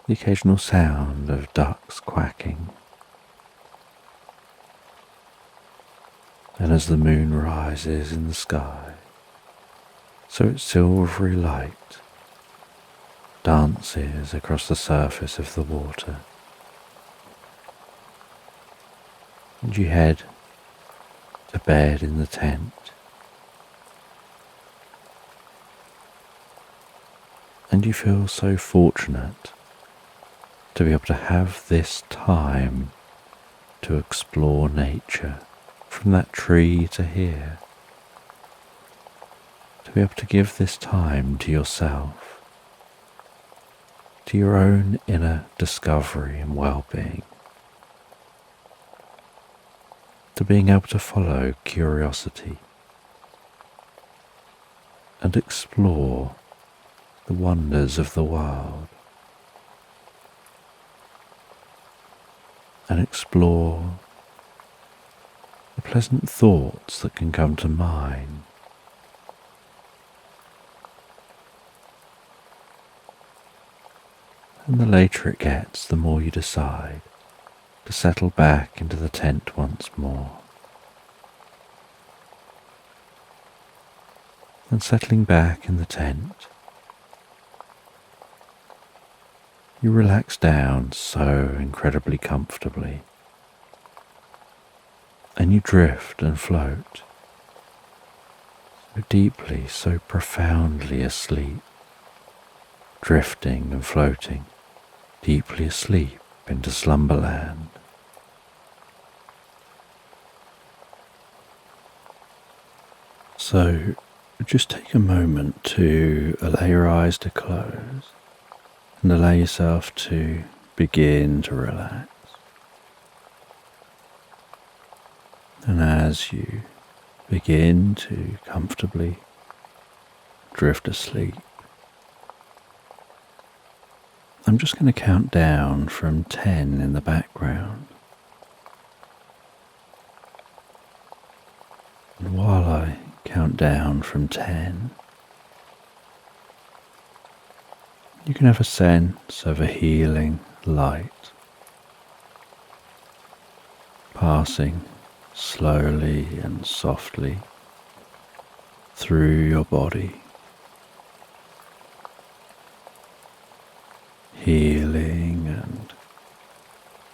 the occasional sound of ducks quacking. And as the moon rises in the sky, so its silvery light dances across the surface of the water, and you head to bed in the tent, and you feel so fortunate to be able to have this time to explore nature, from that tree to here, to be able to give this time to yourself, to your own inner discovery and well-being, to being able to follow curiosity and explore the wonders of the world, and explore the pleasant thoughts that can come to mind. And the later it gets, the more you decide to settle back into the tent once more. And settling back in the tent, you relax down so incredibly comfortably, and you drift and float so deeply, so profoundly asleep, drifting and floating, deeply asleep into Slumberland. So just take a moment to allow your eyes to close and allow yourself to begin to relax. And as you begin to comfortably drift asleep. I'm just going to count down from 10 in the background. And while I count down from 10, you can have a sense of a healing light passing slowly and softly through your body, healing and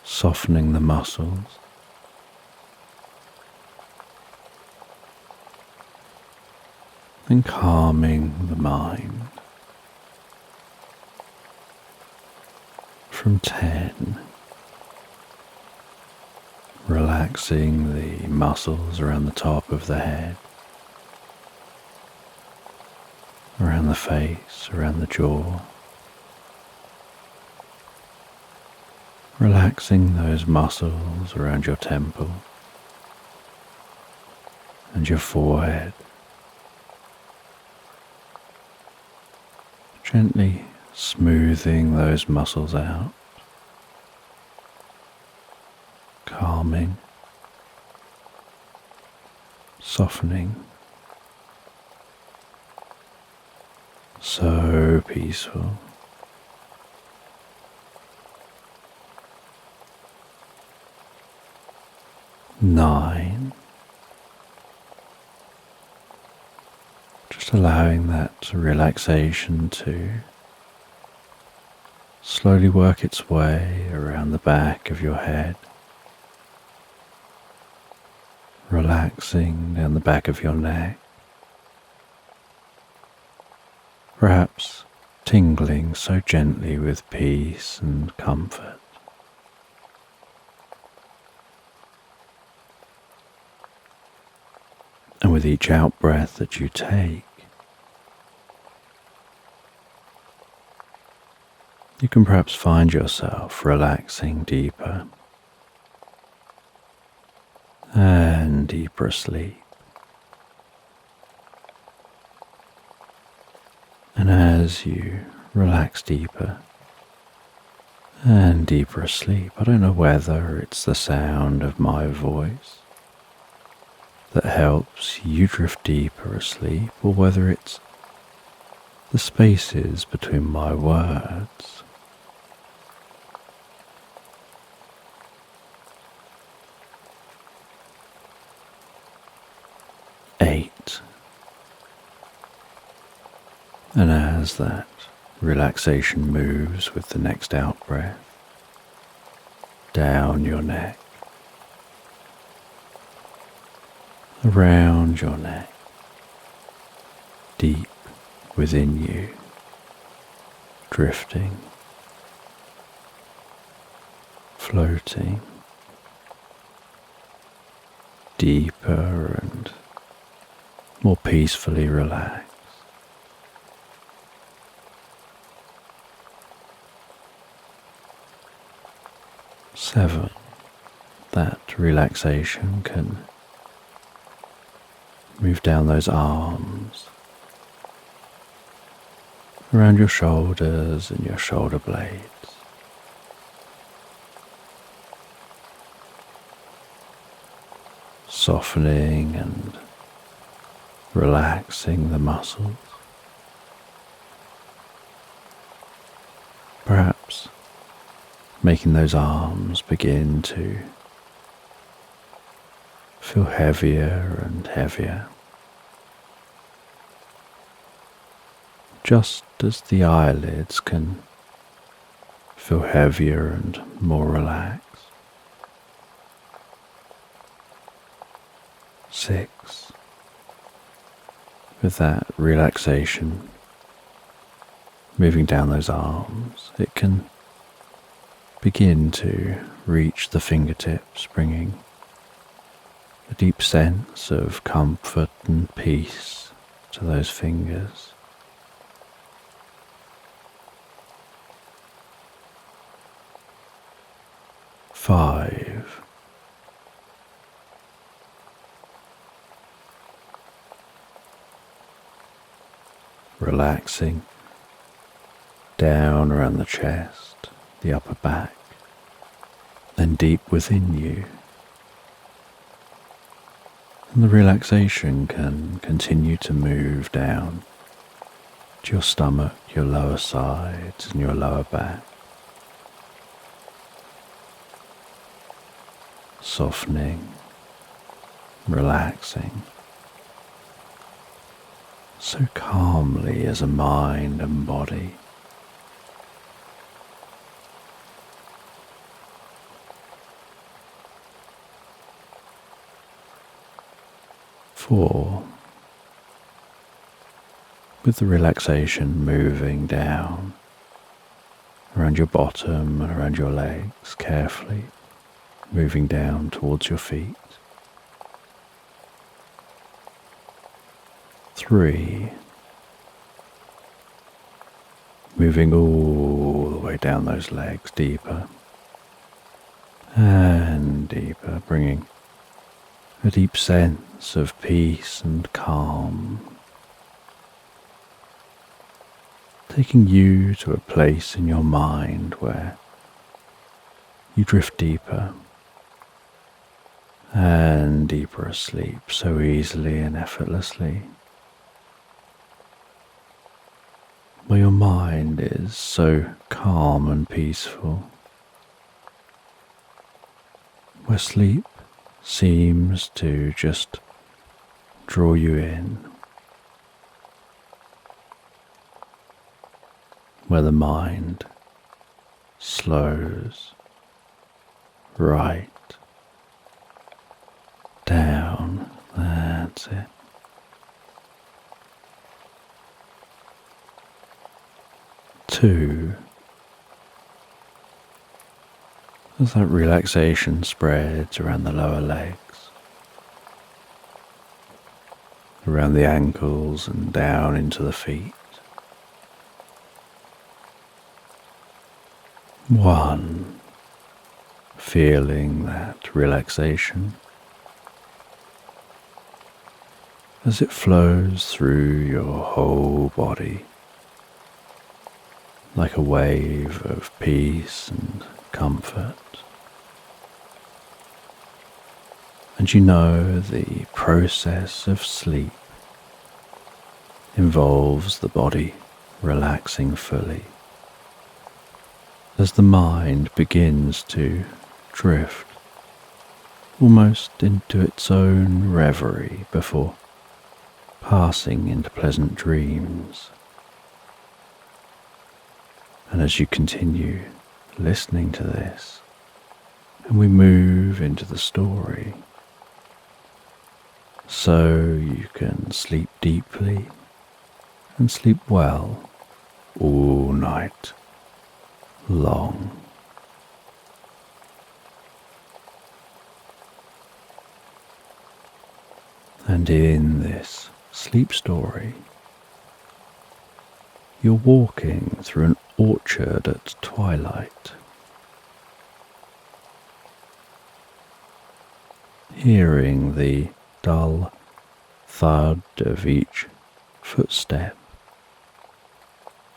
softening the muscles, and calming the mind. From 10, relaxing the muscles around the top of the head, around the face, around the jaw. Relaxing those muscles around your temple and your forehead. Gently smoothing those muscles out, calming, softening. So peaceful. Nine. Just allowing that relaxation to slowly work its way around the back of your head, relaxing down the back of your neck, perhaps tingling so gently with peace and comfort. And with each out-breath that you take, you can perhaps find yourself relaxing deeper and deeper asleep. And as you relax deeper and deeper asleep, I don't know whether it's the sound of my voice that helps you drift deeper asleep, or whether it's the spaces between my words. Eight. And as that relaxation moves with the next out-breath, down your neck, around your neck, deep within you, drifting, floating, deeper and more peacefully relaxed. Seven. That relaxation can move down those arms, around your shoulders and your shoulder blades. Softening and relaxing the muscles. Perhaps making those arms begin to feel heavier and heavier, just as the eyelids can feel heavier and more relaxed. 6. With that relaxation moving down those arms, it can begin to reach the fingertips, bringing a deep sense of comfort and peace to those fingers. 5. relaxing down around the chest, the upper back, then deep within you. And the relaxation can continue to move down to your stomach, your lower sides, and your lower back, softening, relaxing, so calmly as a mind and body. Four, with the relaxation moving down around your bottom and around your legs, carefully moving down towards your feet. 3, moving all the way down those legs, deeper and deeper, bringing a deep sense of peace and calm, taking you to a place in your mind where you drift deeper and deeper asleep so easily and effortlessly, where your mind is so calm and peaceful, where sleep seems to just draw you in, where the mind slows right down. That's it. Two, as that relaxation spreads around the lower legs, around the ankles and down into the feet. 1, feeling that relaxation as it flows through your whole body like a wave of peace and comfort. And you know the process of sleep involves the body relaxing fully as the mind begins to drift almost into its own reverie before passing into pleasant dreams. And as you continue listening to this, and we move into the story, so you can sleep deeply and sleep well all night long. And in this sleep story, you're walking through an orchard at twilight, hearing the dull thud of each footstep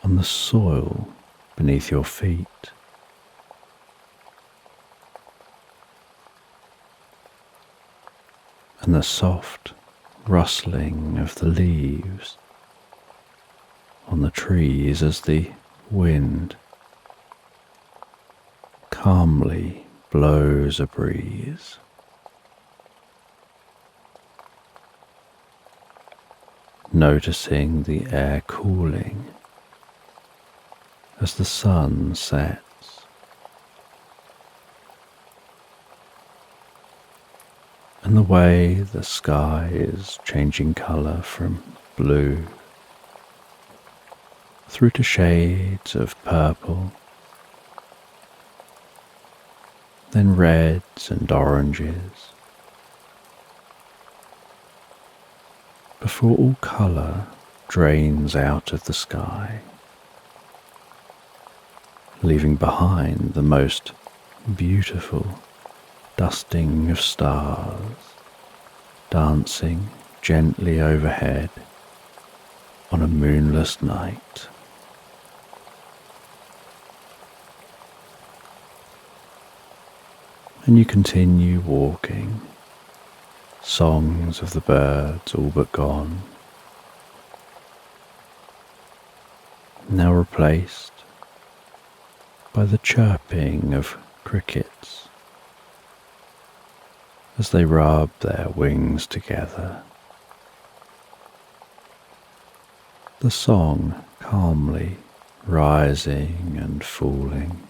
on the soil beneath your feet. And the soft rustling of the leaves on the trees as the wind calmly blows a breeze. Noticing the air cooling as the sun sets, and the way the sky is changing colour from blue through to shades of purple, then reds and oranges, before all colour drains out of the sky, leaving behind the most beautiful dusting of stars dancing gently overhead on a moonless night. And you continue walking, songs of the birds all but gone, now replaced by the chirping of crickets as they rub their wings together. The song calmly rising and falling,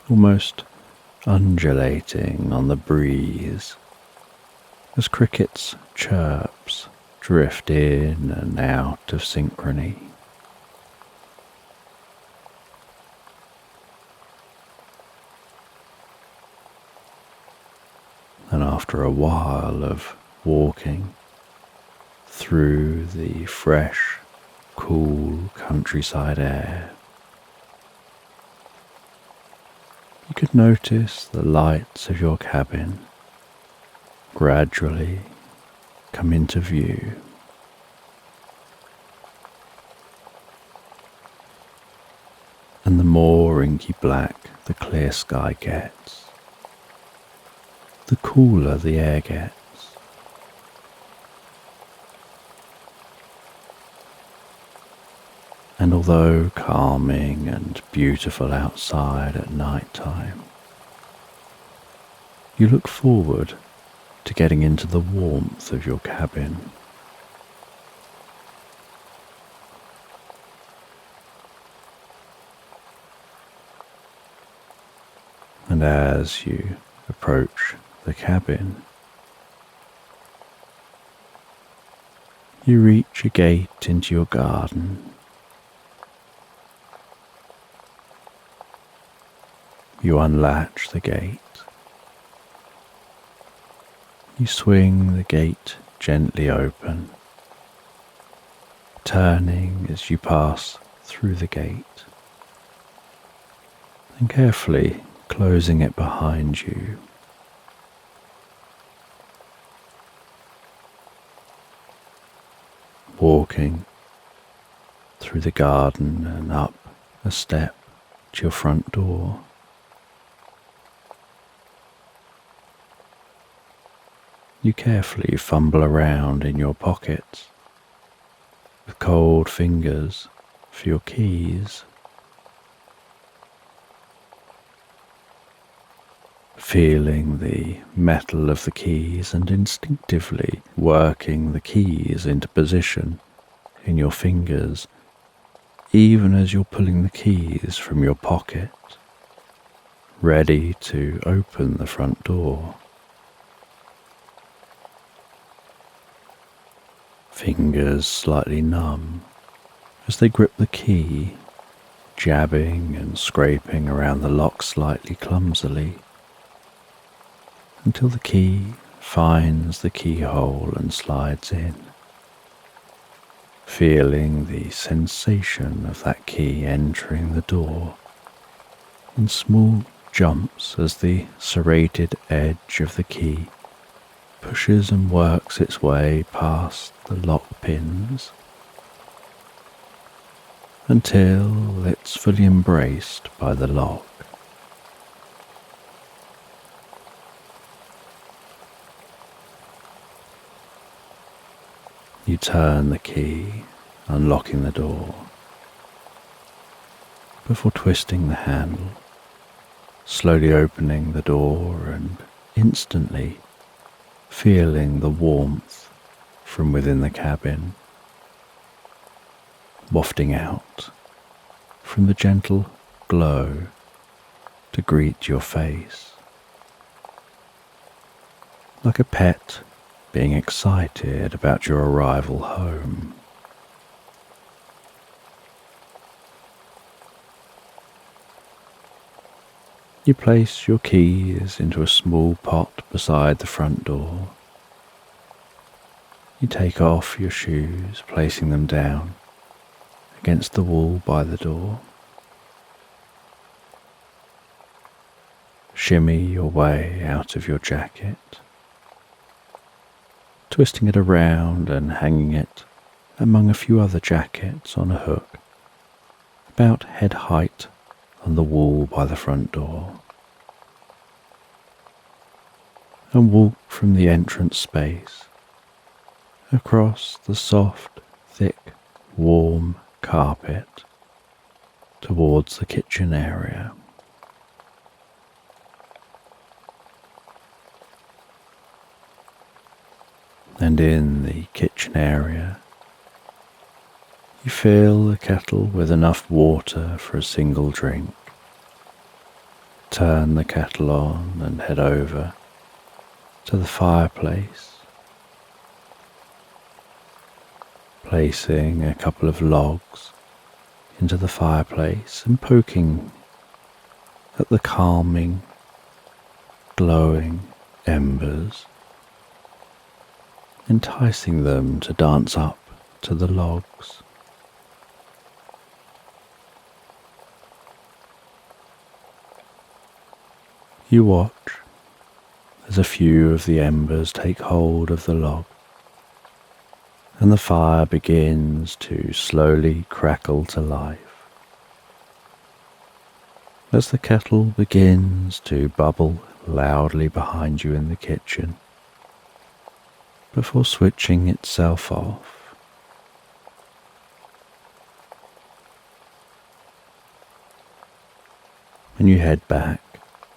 almost undulating on the breeze as crickets' chirps drift in and out of synchrony. And after a while of walking through the fresh, cool countryside air, you could notice the lights of your cabin gradually come into view. And the more inky black the clear sky gets, the cooler the air gets. And although calming and beautiful outside at night time, you look forward to getting into the warmth of your cabin. And as you approach the cabin, you reach a gate into your garden. You unlatch the gate. You swing the gate gently open, turning as you pass through the gate, and carefully closing it behind you. Walking through the garden and up a step to your front door. You carefully fumble around in your pockets with cold fingers for your keys. Feeling the metal of the keys and instinctively working the keys into position in your fingers, even as you're pulling the keys from your pocket, ready to open the front door. Fingers slightly numb as they grip the key, jabbing and scraping around the lock slightly clumsily, until the key finds the keyhole and slides in, feeling the sensation of that key entering the door in small jumps as the serrated edge of the key pushes and works its way past the lock pins until it's fully embraced by the lock. You turn the key, unlocking the door, before twisting the handle, slowly opening the door and instantly feeling the warmth from within the cabin, wafting out from the gentle glow to greet your face, like a pet being excited about your arrival home. You place your keys into a small pot beside the front door. You take off your shoes, placing them down against the wall by the door. Shimmy your way out of your jacket twisting it around and hanging it among a few other jackets on a hook, about head height on the wall by the front door, and walk from the entrance space across the soft, thick, warm carpet towards the kitchen area. And in the kitchen area, you fill the kettle with enough water for a single drink. Turn the kettle on and head over to the fireplace, placing a couple of logs into the fireplace and poking at the calming, glowing embers, enticing them to dance up to the logs. You watch as a few of the embers take hold of the log, and the fire begins to slowly crackle to life. As the kettle begins to bubble loudly behind you in the kitchen, before switching itself off. And you head back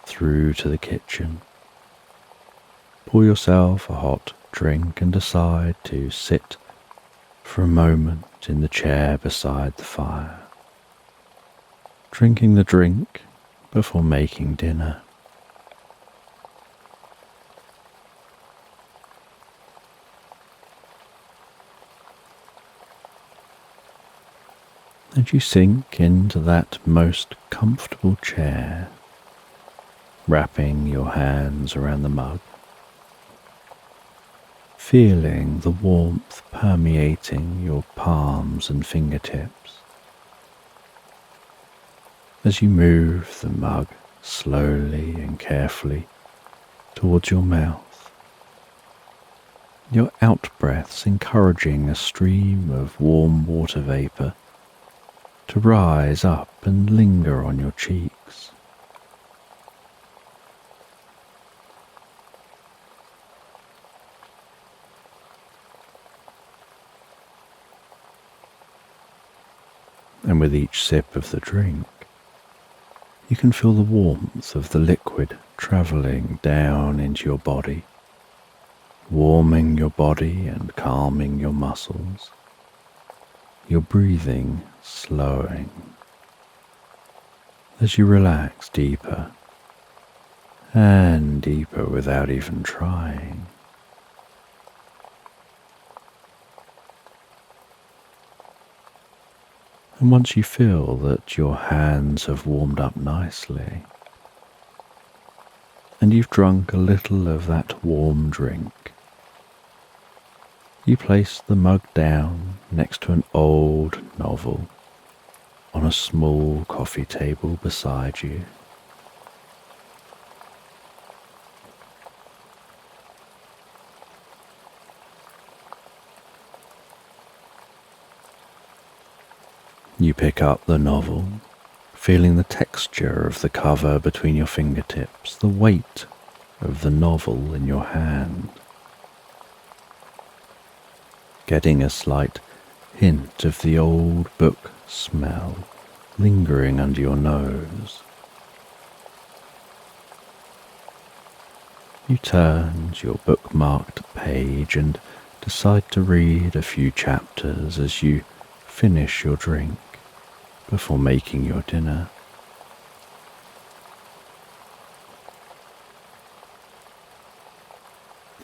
through to the kitchen, pour yourself a hot drink and decide to sit for a moment in the chair beside the fire, drinking the drink before making dinner. And you sink into that most comfortable chair, wrapping your hands around the mug, feeling the warmth permeating your palms and fingertips as you move the mug slowly and carefully towards your mouth, your out-breaths encouraging a stream of warm water vapour to rise up and linger on your cheeks. And with each sip of the drink, you can feel the warmth of the liquid travelling down into your body, warming your body and calming your muscles, your breathing slowing as you relax deeper and deeper without even trying. And once you feel that your hands have warmed up nicely and you've drunk a little of that warm drink, you place the mug down next to an old novel on a small coffee table beside you. You pick up the novel, feeling the texture of the cover between your fingertips, the weight of the novel in your hand, getting a slight hint of the old book smell lingering under your nose. You turn to your bookmarked page and decide to read a few chapters as you finish your drink before making your dinner.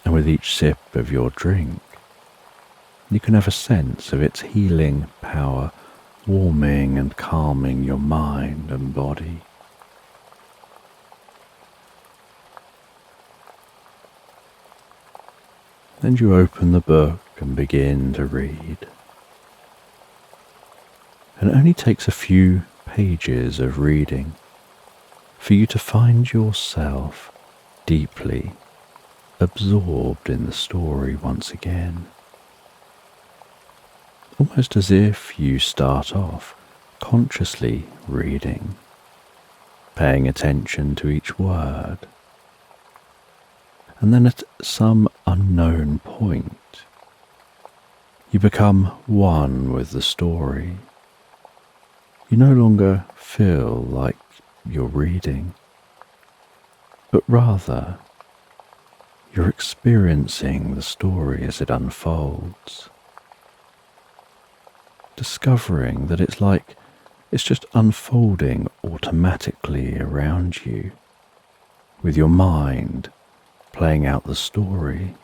And with each sip of your drink, you can have a sense of its healing power, warming and calming your mind and body. Then you open the book and begin to read. And it only takes a few pages of reading for you to find yourself deeply absorbed in the story once again. Almost as if you start off consciously reading, paying attention to each word, and then at some unknown point, you become one with the story. You no longer feel like you're reading, but rather you're experiencing the story as it unfolds, discovering that it's just unfolding automatically around you, with your mind playing out the story,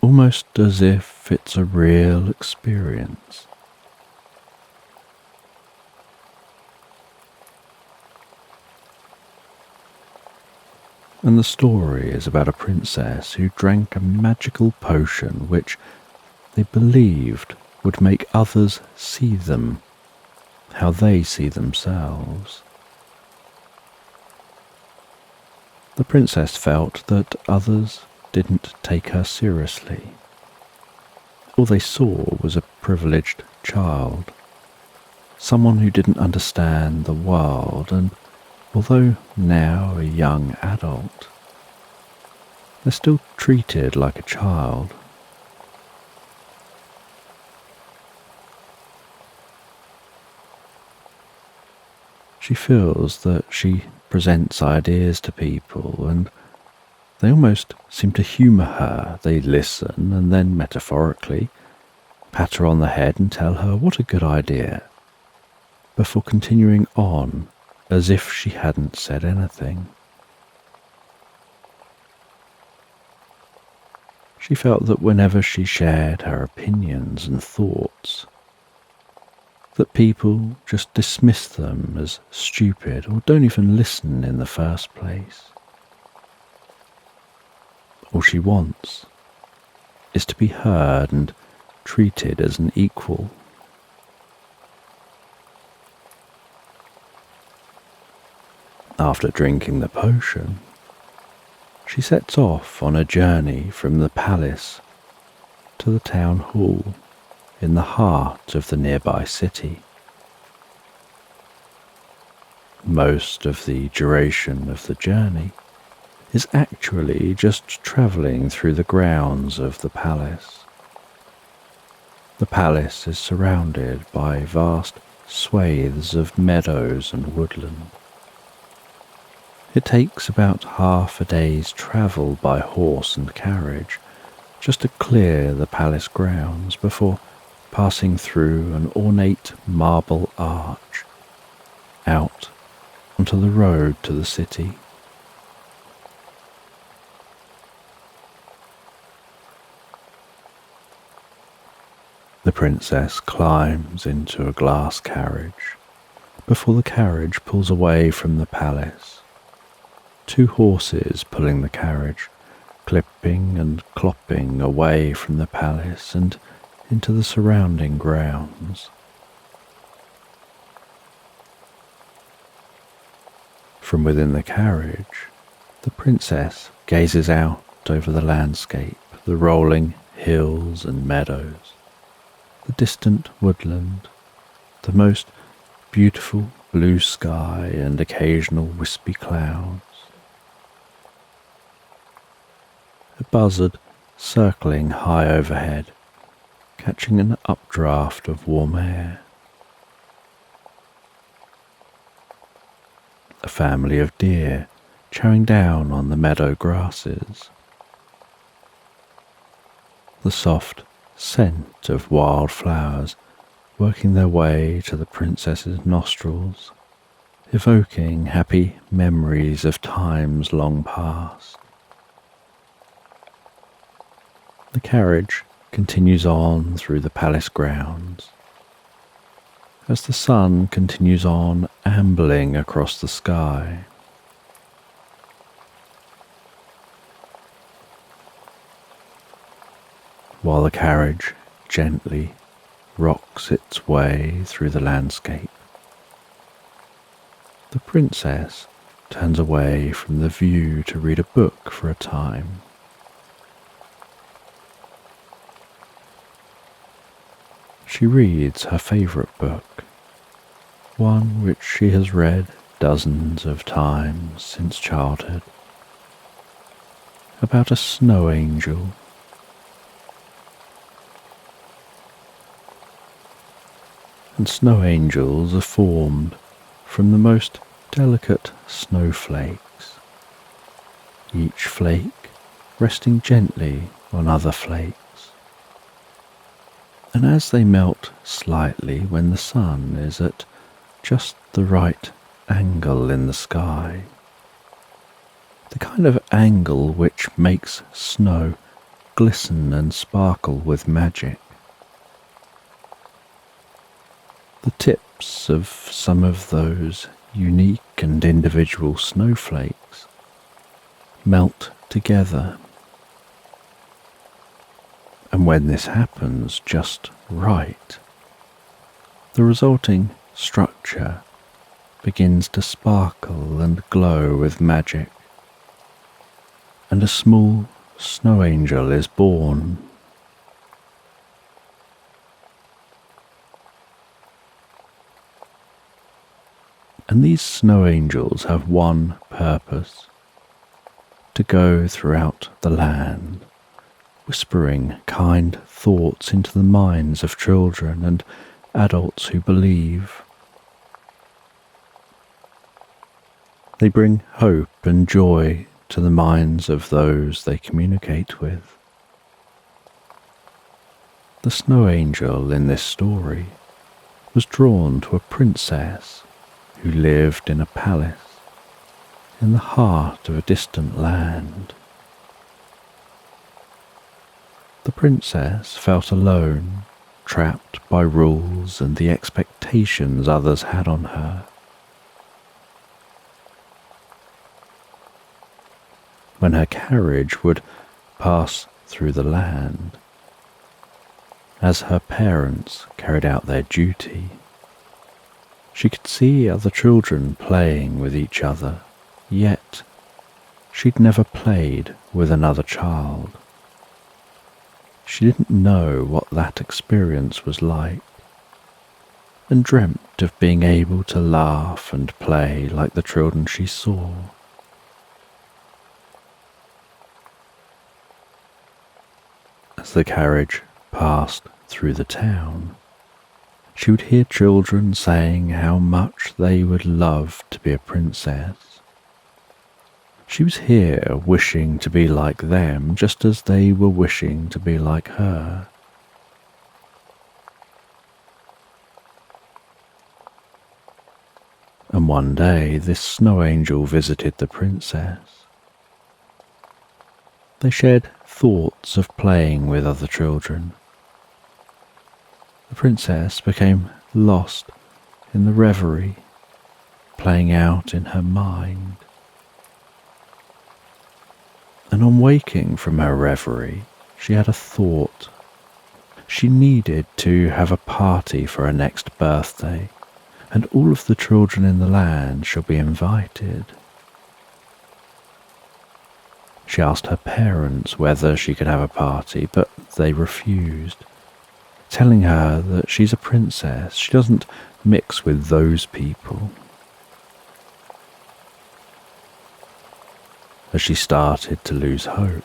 almost as if it's a real experience. And the story is about a princess who drank a magical potion which they believed would make others see them how they see themselves. The princess felt that others didn't take her seriously. All they saw was a privileged child, someone who didn't understand the world, and although now a young adult, they're still treated like a child. She feels that she presents ideas to people and they almost seem to humour her. They listen and then metaphorically pat her on the head and tell her what a good idea, before continuing on as if she hadn't said anything. She felt that whenever she shared her opinions and thoughts, that people just dismiss them as stupid or don't even listen in the first place. All she wants is to be heard and treated as an equal. After drinking the potion, she sets off on a journey from the palace to the town hall in the heart of the nearby city. Most of the duration of the journey is actually just travelling through the grounds of the palace. The palace is surrounded by vast swathes of meadows and woodland. It takes about half a day's travel by horse and carriage just to clear the palace grounds before passing through an ornate marble arch out onto the road to the city. The princess climbs into a glass carriage before the carriage pulls away from the palace. Two horses pulling the carriage, clipping and clopping away from the palace and into the surrounding grounds. From within the carriage, the princess gazes out over the landscape, the rolling hills and meadows, the distant woodland, the most beautiful blue sky and occasional wispy clouds. A buzzard circling high overhead, catching an updraft of warm air. A family of deer chowing down on the meadow grasses. The soft scent of wild flowers working their way to the princess's nostrils, evoking happy memories of times long past. The carriage continues on through the palace grounds, as the sun continues on ambling across the sky. While the carriage gently rocks its way through the landscape, the princess turns away from the view to read a book for a time. She reads her favourite book, one which she has read dozens of times since childhood, about a snow angel. And snow angels are formed from the most delicate snowflakes, each flake resting gently on other flakes. And as they melt slightly when the sun is at just the right angle in the sky, the kind of angle which makes snow glisten and sparkle with magic, the tips of some of those unique and individual snowflakes melt together. And when this happens just right, the resulting structure begins to sparkle and glow with magic, and a small snow angel is born. And these snow angels have one purpose: to go throughout the land, whispering kind thoughts into the minds of children and adults who believe. They bring hope and joy to the minds of those they communicate with. The snow angel in this story was drawn to a princess who lived in a palace in the heart of a distant land. The princess felt alone, trapped by rules and the expectations others had on her. When her carriage would pass through the land, as her parents carried out their duty, she could see other children playing with each other, yet she'd never played with another child. She didn't know what that experience was like, and dreamt of being able to laugh and play like the children she saw. As the carriage passed through the town, she would hear children saying how much they would love to be a princess. She was here wishing to be like them, just as they were wishing to be like her. And one day this snow angel visited the princess. They shared thoughts of playing with other children. The princess became lost in the reverie, playing out in her mind. And on waking from her reverie, she had a thought. She needed to have a party for her next birthday, and all of the children in the land should be invited. She asked her parents whether she could have a party, but they refused, telling her that she's a princess. She doesn't mix with those people. As she started to lose hope,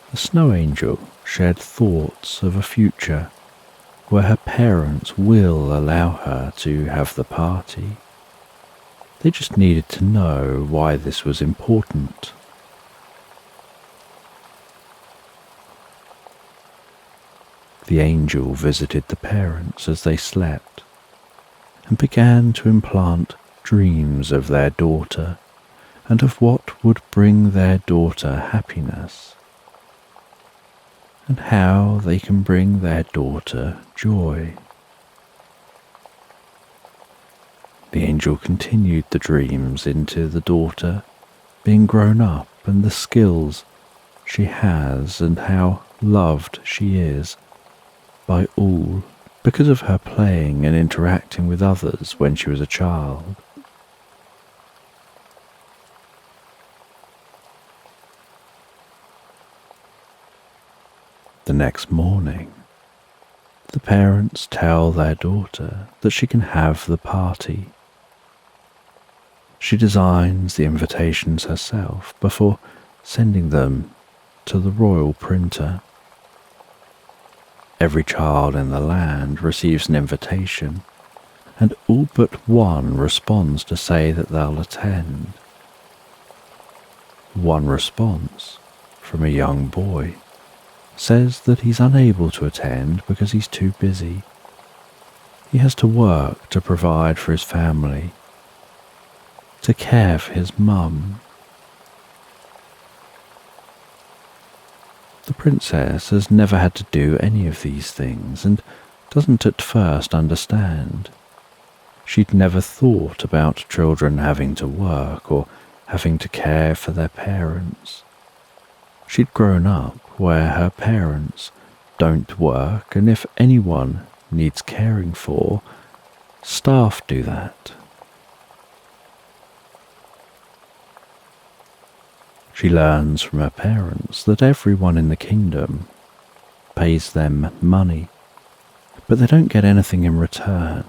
the snow angel shared thoughts of a future where her parents will allow her to have the party. They just needed to know why this was important. The angel visited the parents as they slept and began to implant dreams of their daughter and of what would bring their daughter happiness, and how they can bring their daughter joy. The angel continued the dreams into the daughter being grown up and the skills she has and how loved she is by all because of her playing and interacting with others when she was a child. The next morning, the parents tell their daughter that she can have the party. She designs the invitations herself before sending them to the royal printer. Every child in the land receives an invitation, and all but one responds to say that they'll attend. One response, from a young boy, says that he's unable to attend because he's too busy. He has to work to provide for his family, to care for his mum. The princess has never had to do any of these things and doesn't at first understand. She'd never thought about children having to work or having to care for their parents. She'd grown up where her parents don't work, and if anyone needs caring for, staff do that. She learns from her parents that everyone in the kingdom pays them money, but they don't get anything in return.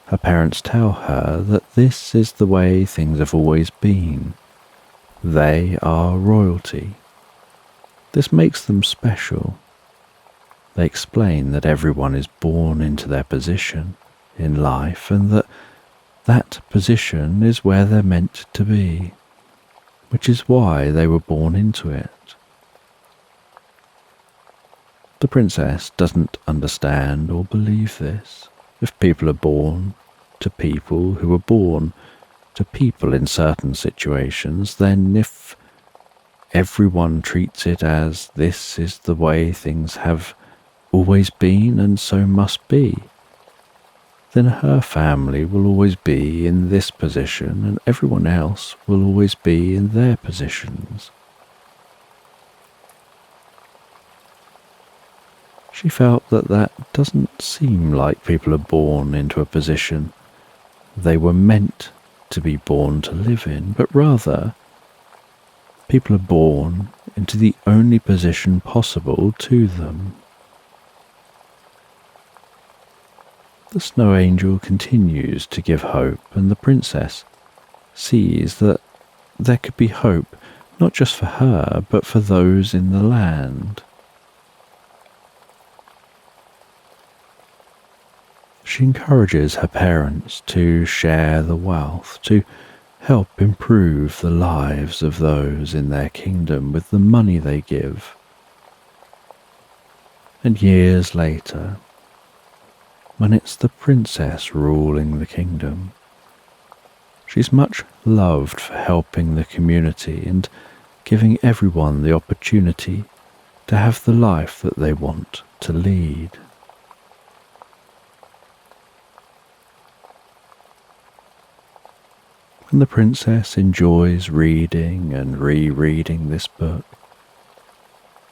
Her parents tell her that this is the way things have always been. They are royalty. This makes them special. They explain that everyone is born into their position in life and that that position is where they're meant to be, which is why they were born into it. The princess doesn't understand or believe this. If people are born to people who are born to people in certain situations, then if everyone treats it as this is the way things have always been and so must be, then her family will always be in this position and everyone else will always be in their positions. She felt that that doesn't seem like people are born into a position they were meant to be born to live in, but rather people are born into the only position possible to them. The snow angel continues to give hope, and the princess sees that there could be hope not just for her, but for those in the land. She encourages her parents to share the wealth, to help improve the lives of those in their kingdom with the money they give. And years later, when it's the princess ruling the kingdom, she's much loved for helping the community and giving everyone the opportunity to have the life that they want to lead. And the princess enjoys reading and rereading this book,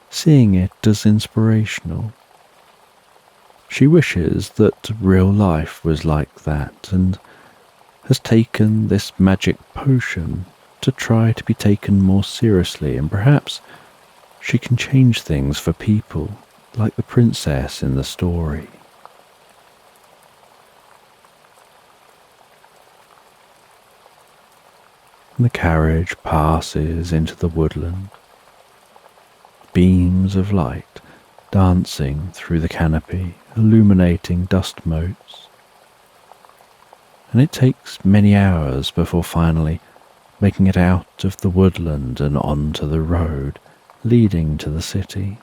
seeing it as inspirational. She wishes that real life was like that and has taken this magic potion to try to be taken more seriously, and perhaps she can change things for people like the princess in the story. The carriage passes into the woodland, beams of light dancing through the canopy, illuminating dust motes. And it takes many hours before finally making it out of the woodland and onto the road leading to the city.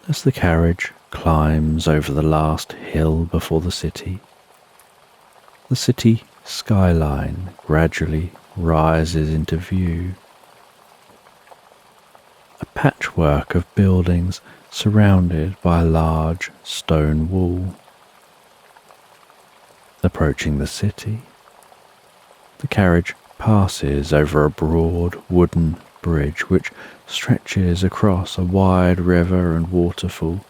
As the carriage climbs over the last hill before the city skyline gradually rises into view. A patchwork of buildings surrounded by a large stone wall. Approaching the city, the carriage passes over a broad wooden bridge which stretches across a wide river and waterfall,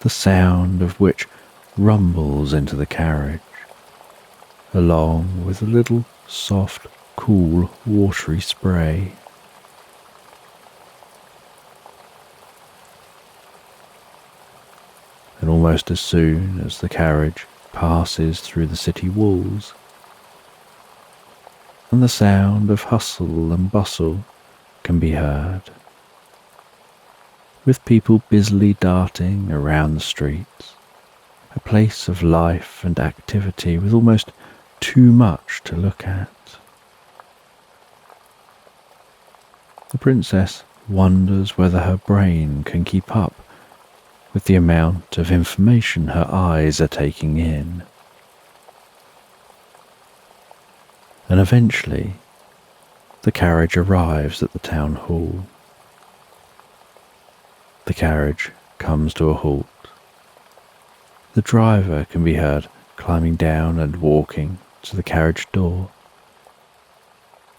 the sound of which rumbles into the carriage, along with a little soft cool, watery spray. And almost as soon as the carriage passes through the city walls, and the sound of hustle and bustle can be heard, with people busily darting around the streets, a place of life and activity with almost too much to look at. The princess wonders whether her brain can keep up with the amount of information her eyes are taking in. And eventually, the carriage arrives at the town hall. The carriage comes to a halt. The driver can be heard climbing down and walking to the carriage door,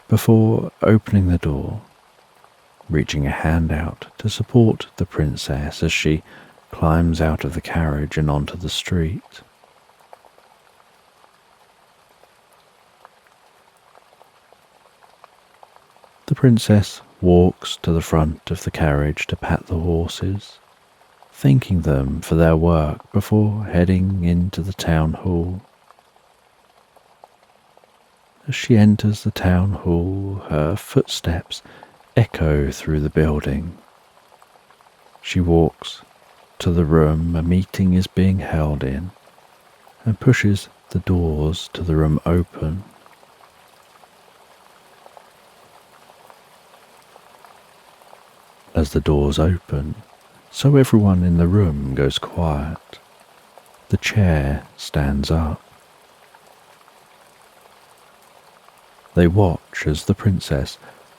before opening the door, reaching a hand out to support the princess as she climbs out of the carriage and onto the street. The princess walks to the front of the carriage to pat the horses, thanking them for their work before heading into the town hall. As she enters the town hall, her footsteps echo through the building. She walks to the room a meeting is being held in and pushes the doors to the room open. As the doors open, so everyone in the room goes quiet. The chair stands up. They watch as the princess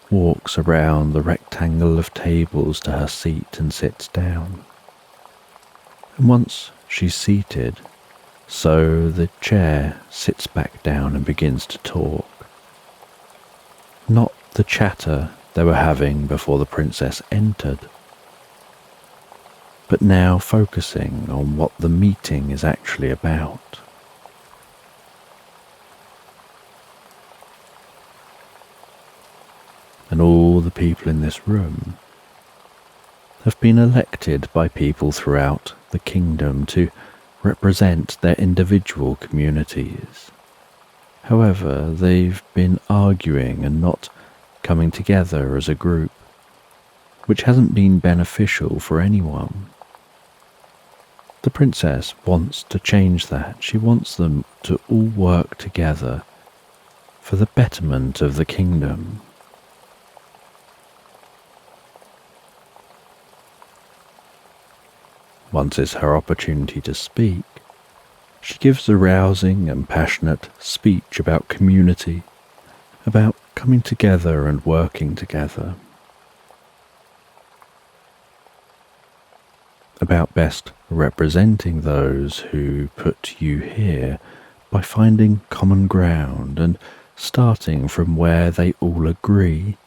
walks around the rectangle of tables to her seat and sits down. And once she's seated, so the chair sits back down and begins to talk. Not the chatter they were having before the princess entered, but now focusing on what the meeting is actually about. And all the people in this room have been elected by people throughout the kingdom to represent their individual communities. However, they've been arguing and not coming together as a group, which hasn't been beneficial for anyone. The princess wants to change that. She wants them to all work together for the betterment of the kingdom. Once it's her opportunity to speak, she gives a rousing and passionate speech about community, about coming together and working together, about best representing those who put you here by finding common ground and starting from where they all agree,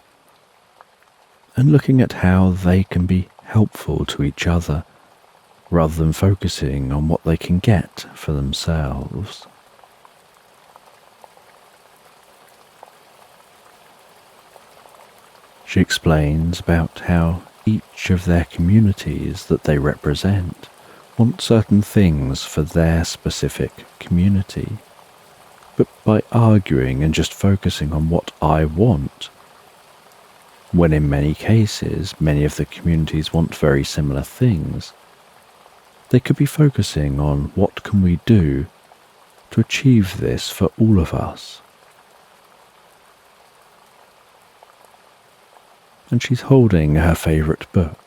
and looking at how they can be helpful to each other, rather than focusing on what they can get for themselves. She explains about how each of their communities that they represent want certain things for their specific community, but by arguing and just focusing on what I want, when in many cases many of the communities want very similar things, they could be focusing on what can we do to achieve this for all of us. And she's holding her favourite book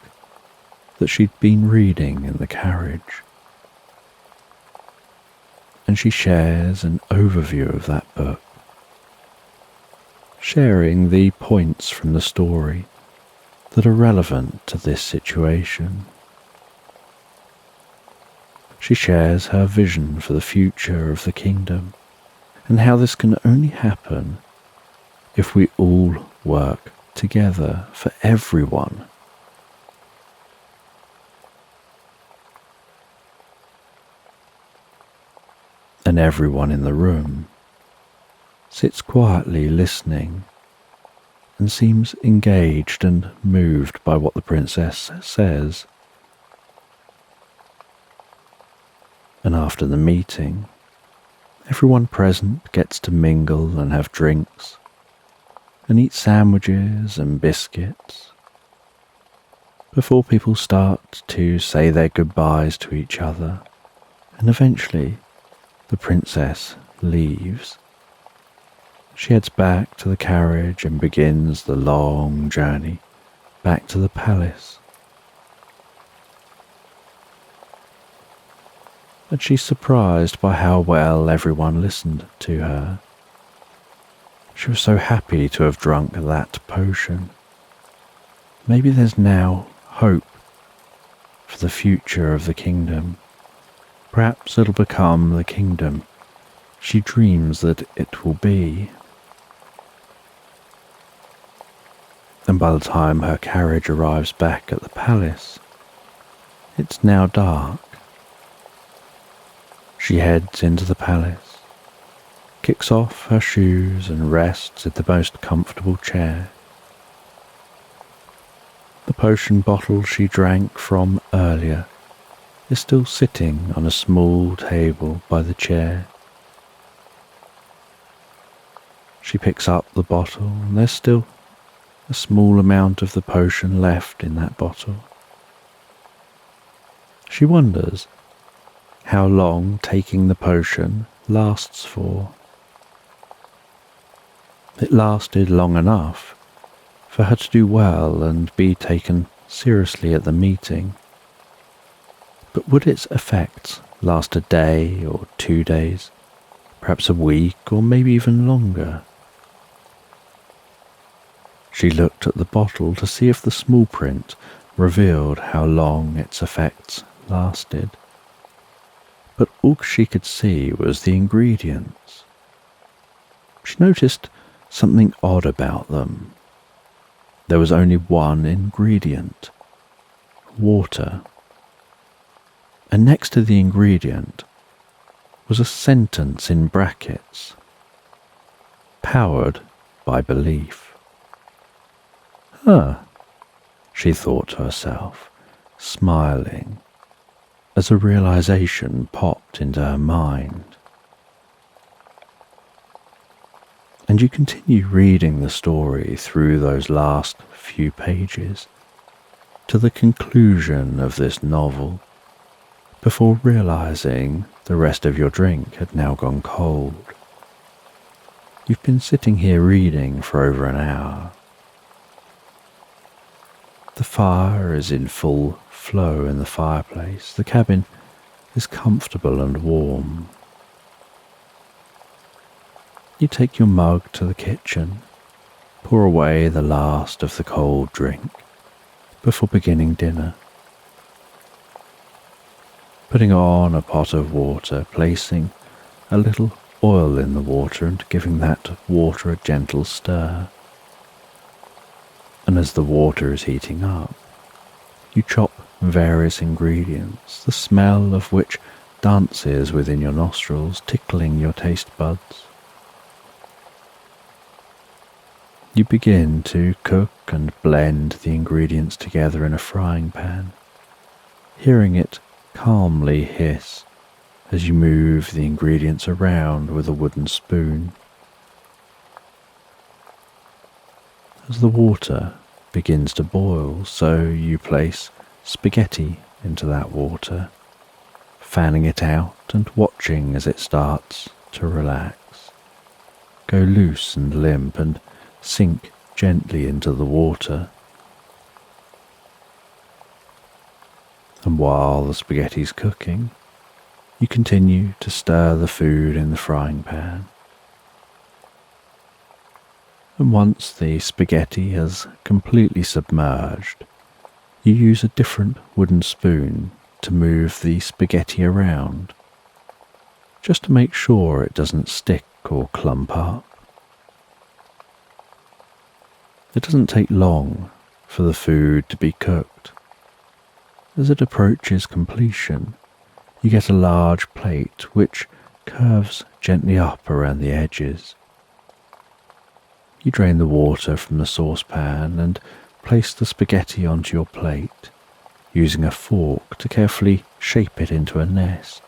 that she'd been reading in the carriage. And she shares an overview of that book, sharing the points from the story that are relevant to this situation. She shares her vision for the future of the kingdom and how this can only happen if we all work together for everyone. And everyone in the room sits quietly listening and seems engaged and moved by what the princess says. And after the meeting, everyone present gets to mingle and have drinks and eat sandwiches and biscuits before people start to say their goodbyes to each other, and eventually the princess leaves. She heads back to the carriage and begins the long journey back to the palace. And she's surprised by how well everyone listened to her. She was so happy to have drunk that potion. Maybe there's now hope for the future of the kingdom. Perhaps it'll become the kingdom she dreams that it will be. And by the time her carriage arrives back at the palace, it's now dark. She heads into the palace, kicks off her shoes and rests in the most comfortable chair. The potion bottle she drank from earlier is still sitting on a small table by the chair. She picks up the bottle and there's still a small amount of the potion left in that bottle. She wonders how long taking the potion lasts for. It lasted long enough for her to do well and be taken seriously at the meeting. But would its effects last a day or 2 days, perhaps a week or maybe even longer? She looked at the bottle to see if the small print revealed how long its effects lasted. But all she could see was the ingredients. She noticed something odd about them. There was only one ingredient: water. And next to the ingredient was a sentence in brackets: powered by belief. She thought to herself, smiling, as a realization popped into her mind. And you continue reading the story through those last few pages to the conclusion of this novel, before realizing the rest of your drink had now gone cold. You've been sitting here reading for over an hour. The fire is in full flow in the fireplace. The cabin is comfortable and warm. You take your mug to the kitchen, pour away the last of the cold drink before beginning dinner. Putting on a pot of water, placing a little oil in the water and giving that water a gentle stir. And as the water is heating up, you chop various ingredients, the smell of which dances within your nostrils, tickling your taste buds. You begin to cook and blend the ingredients together in a frying pan, hearing it calmly hiss as you move the ingredients around with a wooden spoon. As the water begins to boil, so you place spaghetti into that water, fanning it out and watching as it starts to relax, go loose and limp and sink gently into the water. And while the spaghetti's cooking, you continue to stir the food in the frying pan. And once the spaghetti has completely submerged, you use a different wooden spoon to move the spaghetti around, just to make sure it doesn't stick or clump up. It doesn't take long for the food to be cooked. As it approaches completion, you get a large plate which curves gently up around the edges, You drain the water from the saucepan and place the spaghetti onto your plate, using a fork to carefully shape it into a nest.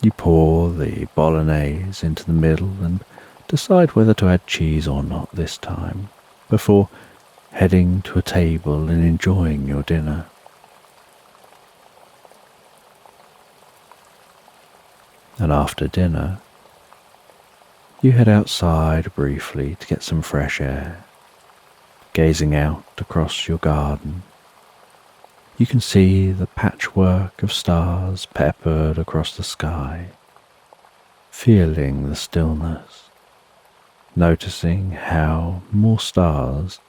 You pour the bolognese into the middle and decide whether to add cheese or not this time, before heading to a table and enjoying your dinner. And after dinner, you head outside briefly to get some fresh air, gazing out across your garden. You can see the patchwork of stars peppered across the sky, feeling the stillness, noticing how more stars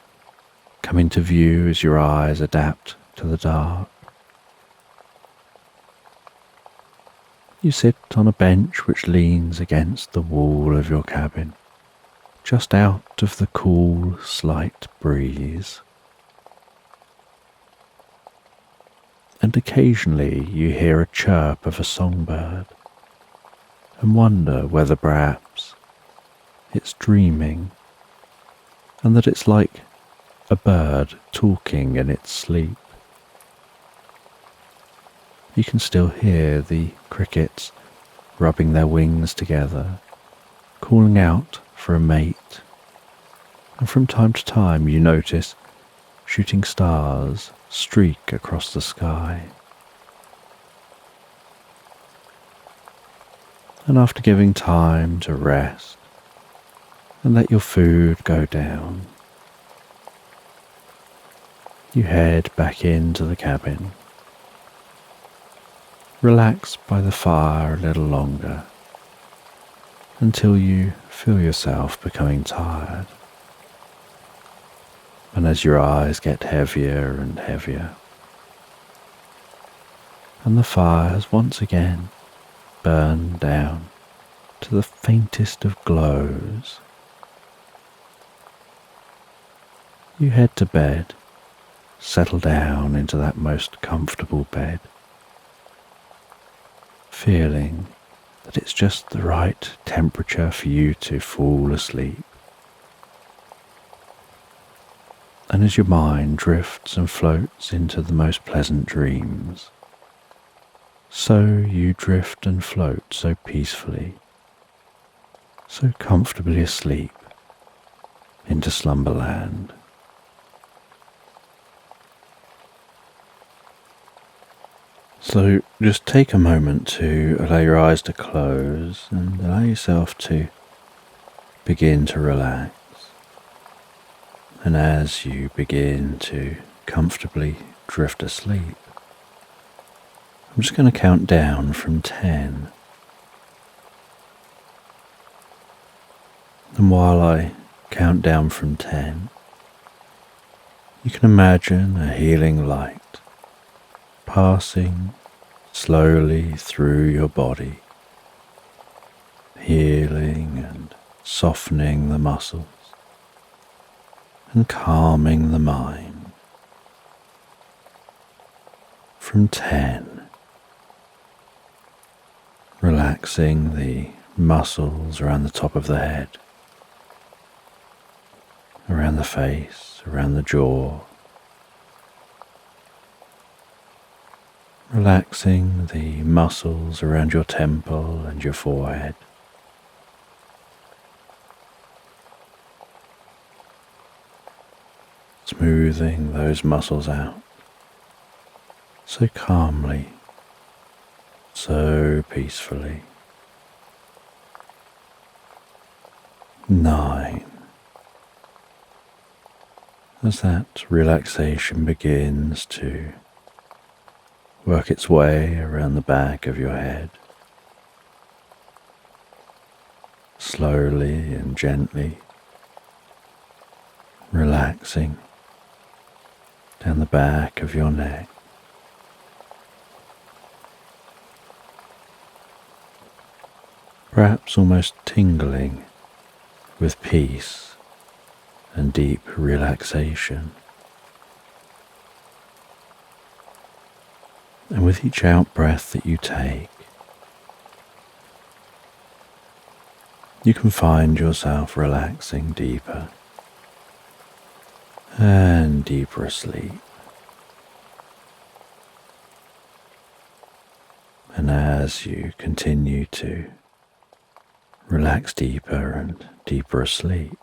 come into view as your eyes adapt to the dark. You sit on a bench which leans against the wall of your cabin, just out of the cool, slight breeze. And occasionally you hear a chirp of a songbird and wonder whether perhaps it's dreaming and that it's like a bird talking in its sleep. You can still hear the crickets rubbing their wings together, calling out for a mate, and from time to time you notice shooting stars streak across the sky. And after giving time to rest and let your food go down, you head back into the cabin. Relax by the fire a little longer until you feel yourself becoming tired. And as your eyes get heavier and heavier, and the fires once again burn down to the faintest of glows, you head to bed, settle down into that most comfortable bed, feeling that it's just the right temperature for you to fall asleep. And as your mind drifts and floats into the most pleasant dreams, so you drift and float so peacefully, so comfortably asleep into Slumberland. So just take a moment to allow your eyes to close and allow yourself to begin to relax. And as you begin to comfortably drift asleep, I'm just going to count down from 10. And while I count down from 10, you can imagine a healing light passing slowly through your body, healing and softening the muscles and calming the mind. From 10, relaxing the muscles around the top of the head, around the face, around the jaw, relaxing the muscles around your temple and your forehead, smoothing those muscles out so calmly, so peacefully. 9. As that relaxation begins to work its way around the back of your head, slowly and gently relaxing down the back of your neck, perhaps almost tingling with peace and deep relaxation. And with each out breath that you take, you can find yourself relaxing deeper and deeper asleep. And as you continue to relax deeper and deeper asleep,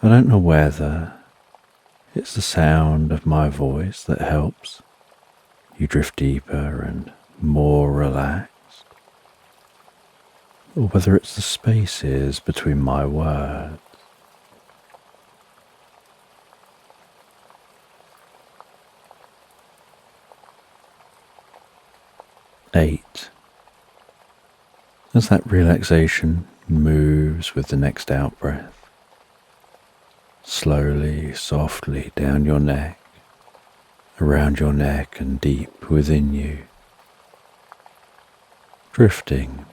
I don't know whether it's the sound of my voice that helps you drift deeper and more relaxed, or whether it's the spaces between my words. Eight. As that relaxation moves with the next out-breath, slowly, softly down your neck, around your neck and deep within you, drifting,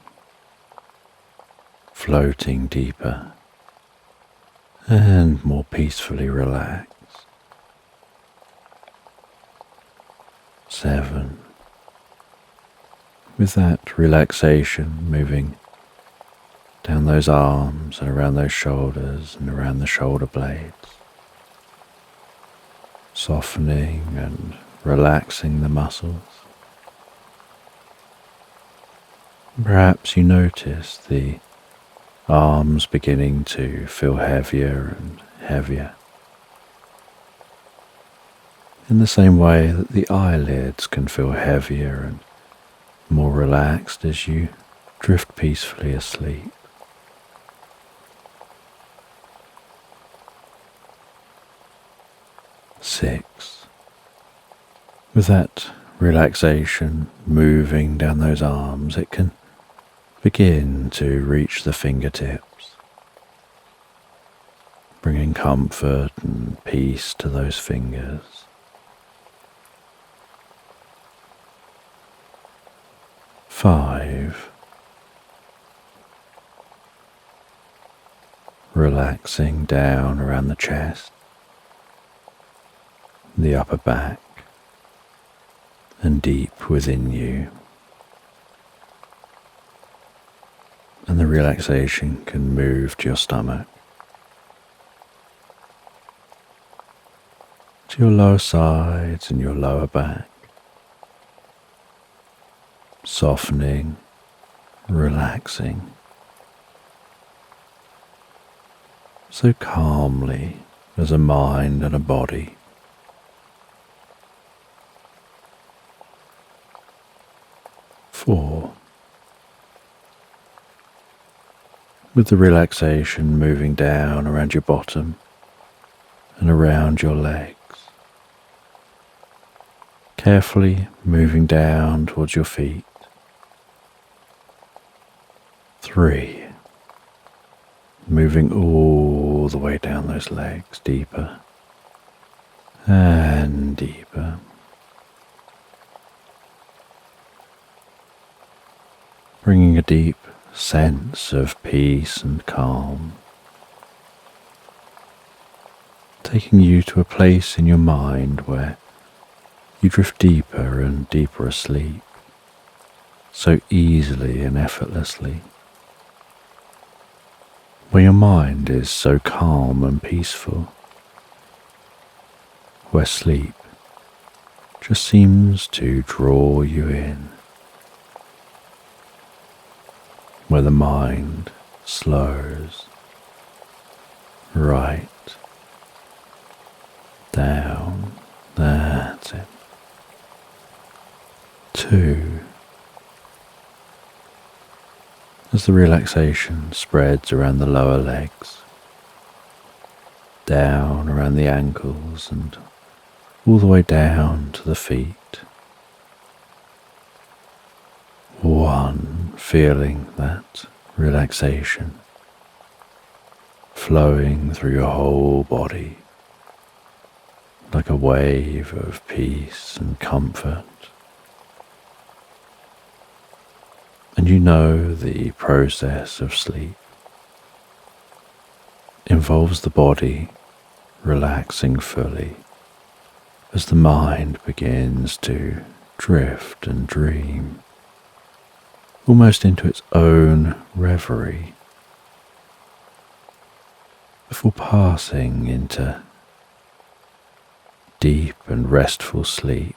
floating deeper and more peacefully relaxed. 7. With that relaxation moving down those arms and around those shoulders and around the shoulder blades, softening and relaxing the muscles. Perhaps you notice the arms beginning to feel heavier and heavier, in the same way that the eyelids can feel heavier and more relaxed as you drift peacefully asleep. 6. With that relaxation moving down those arms, it can begin to reach the fingertips, bringing comfort and peace to those fingers. 5. Relaxing down around the chest, the upper back, and deep within you. And the relaxation can move to your stomach, to your lower sides and your lower back, softening, relaxing, so calmly as a mind and a body. 4. With the relaxation moving down around your bottom and around your legs, carefully moving down towards your feet. 3. Moving all the way down those legs, deeper and deeper. Bringing a deep sense of peace and calm, taking you to a place in your mind where you drift deeper and deeper asleep, so easily and effortlessly, where your mind is so calm and peaceful, where sleep just seems to draw you in, where the mind slows right down. That's it. 2. As the relaxation spreads around the lower legs, down around the ankles and all the way down to the feet. 1. Feeling that relaxation flowing through your whole body like a wave of peace and comfort. And you know the process of sleep involves the body relaxing fully as the mind begins to drift and dream almost into its own reverie, before passing into deep and restful sleep.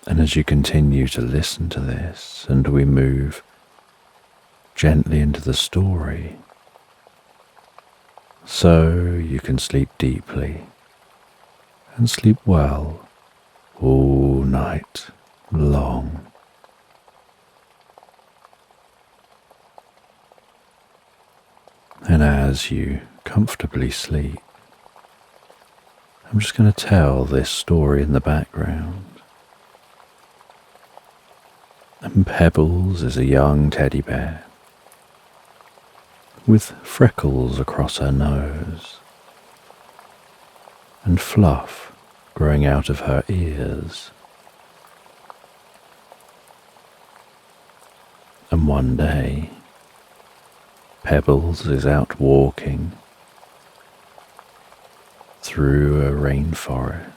And as you continue to listen to this, and we move gently into the story, so you can sleep deeply and sleep well all night long. And as you comfortably sleep, I'm just going to tell this story in the background. And Pebbles is a young teddy bear with freckles across her nose and fluff growing out of her ears. And one day, Pebbles is out walking through a rainforest.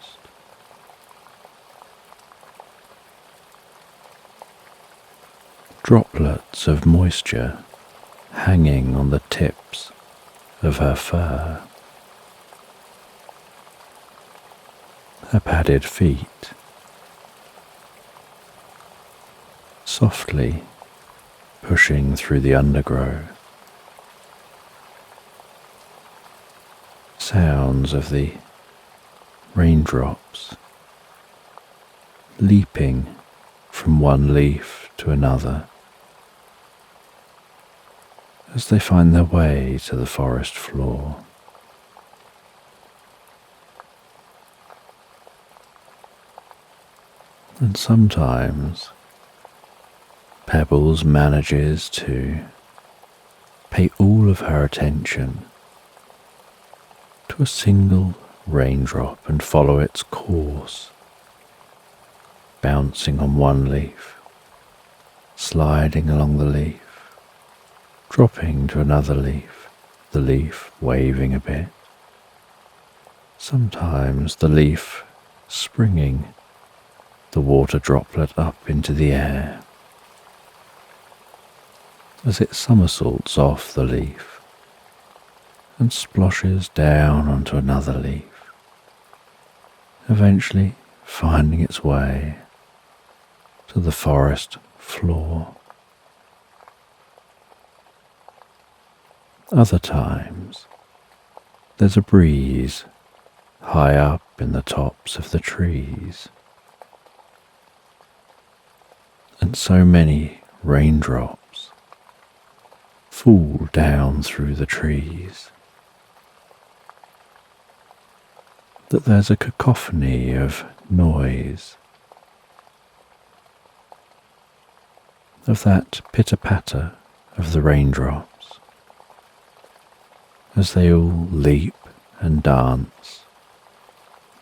Droplets of moisture hanging on the tips of her fur. Her padded feet softly pushing through the undergrowth. Sounds of the raindrops leaping from one leaf to another as they find their way to the forest floor. And sometimes Pebbles manages to pay all of her attention to a single raindrop and follow its course, bouncing on one leaf, sliding along the leaf, dropping to another leaf, the leaf waving a bit, sometimes the leaf springing the water droplet up into the air as it somersaults off the leaf and splashes down onto another leaf, eventually finding its way to the forest floor. Other times, there's a breeze high up in the tops of the trees, and so many raindrops fall down through the trees that there's a cacophony of noise, of that pitter-patter of the raindrops as they all leap and dance,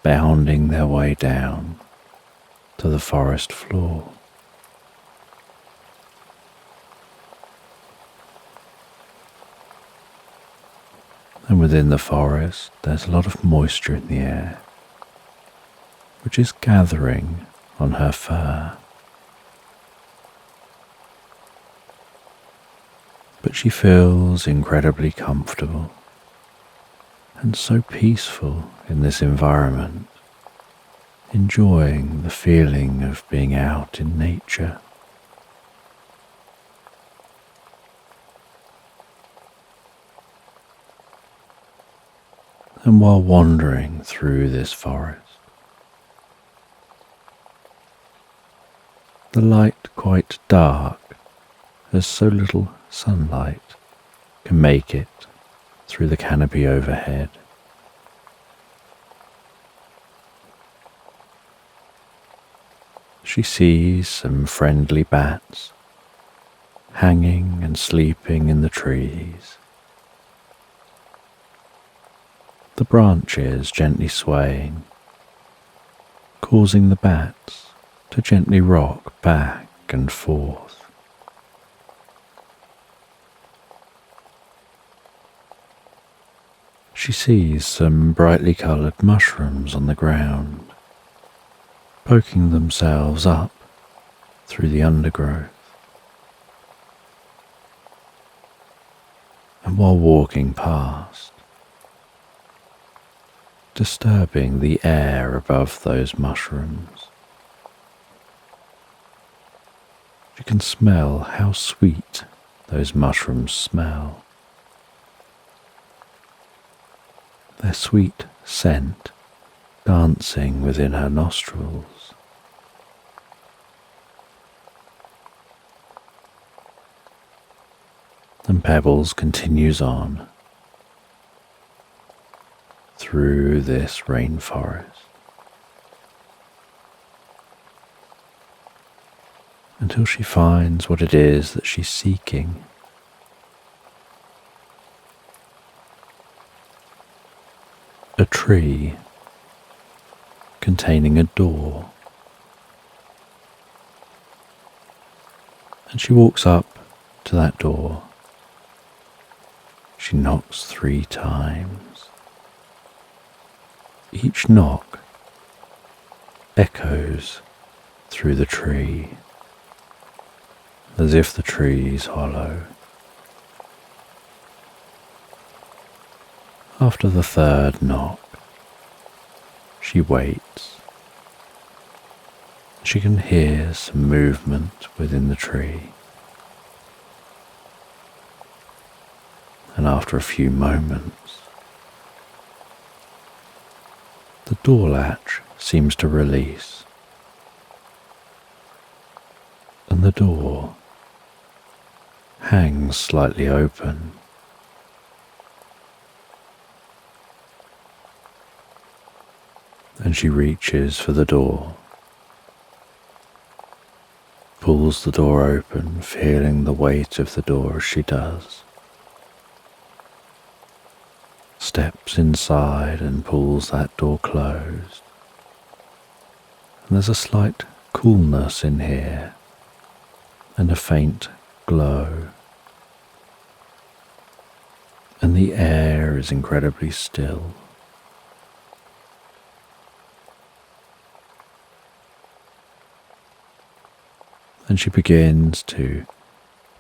bounding their way down to the forest floor. And within the forest, there's a lot of moisture in the air, which is gathering on her fur. But she feels incredibly comfortable and so peaceful in this environment, enjoying the feeling of being out in nature. And while wandering through this forest, the light quite dark, as so little sunlight can make it through the canopy overhead. She sees some friendly bats hanging and sleeping in the trees, the branches gently swaying, causing the bats to gently rock back and forth. She sees some brightly coloured mushrooms on the ground, poking themselves up through the undergrowth. And while walking past, disturbing the air above those mushrooms, you can smell how sweet those mushrooms smell. Their sweet scent dancing within her nostrils. And Pebbles continues on through this rainforest until she finds what it is that she's seeking. A tree containing a door. And she walks up to that door. She knocks 3 times. Each knock echoes through the tree, as if the tree is hollow. After the 3rd knock, she waits. She can hear some movement within the tree. And after a few moments, the door latch seems to release, and the door hangs slightly open. And she reaches for the door, pulls the door open, feeling the weight of the door as she does, steps inside and pulls that door closed. And there's a slight coolness in here and a faint glow, and the air is incredibly still. And she begins to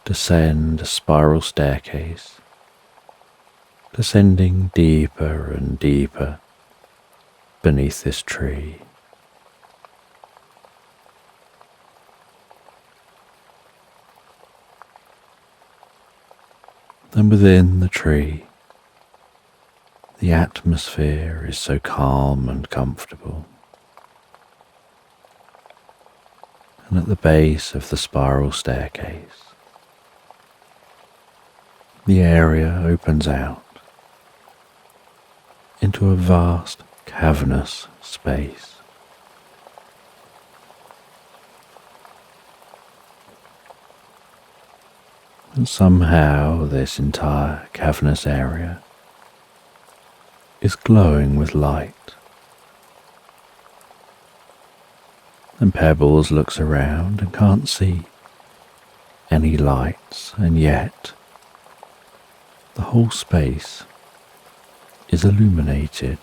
descend a spiral staircase, descending deeper and deeper beneath this tree. And within the tree, the atmosphere is so calm and comfortable. And at the base of the spiral staircase, the area opens out into a vast cavernous space. And somehow this entire cavernous area is glowing with light. And Pebbles looks around and can't see any lights, and yet the whole space is illuminated.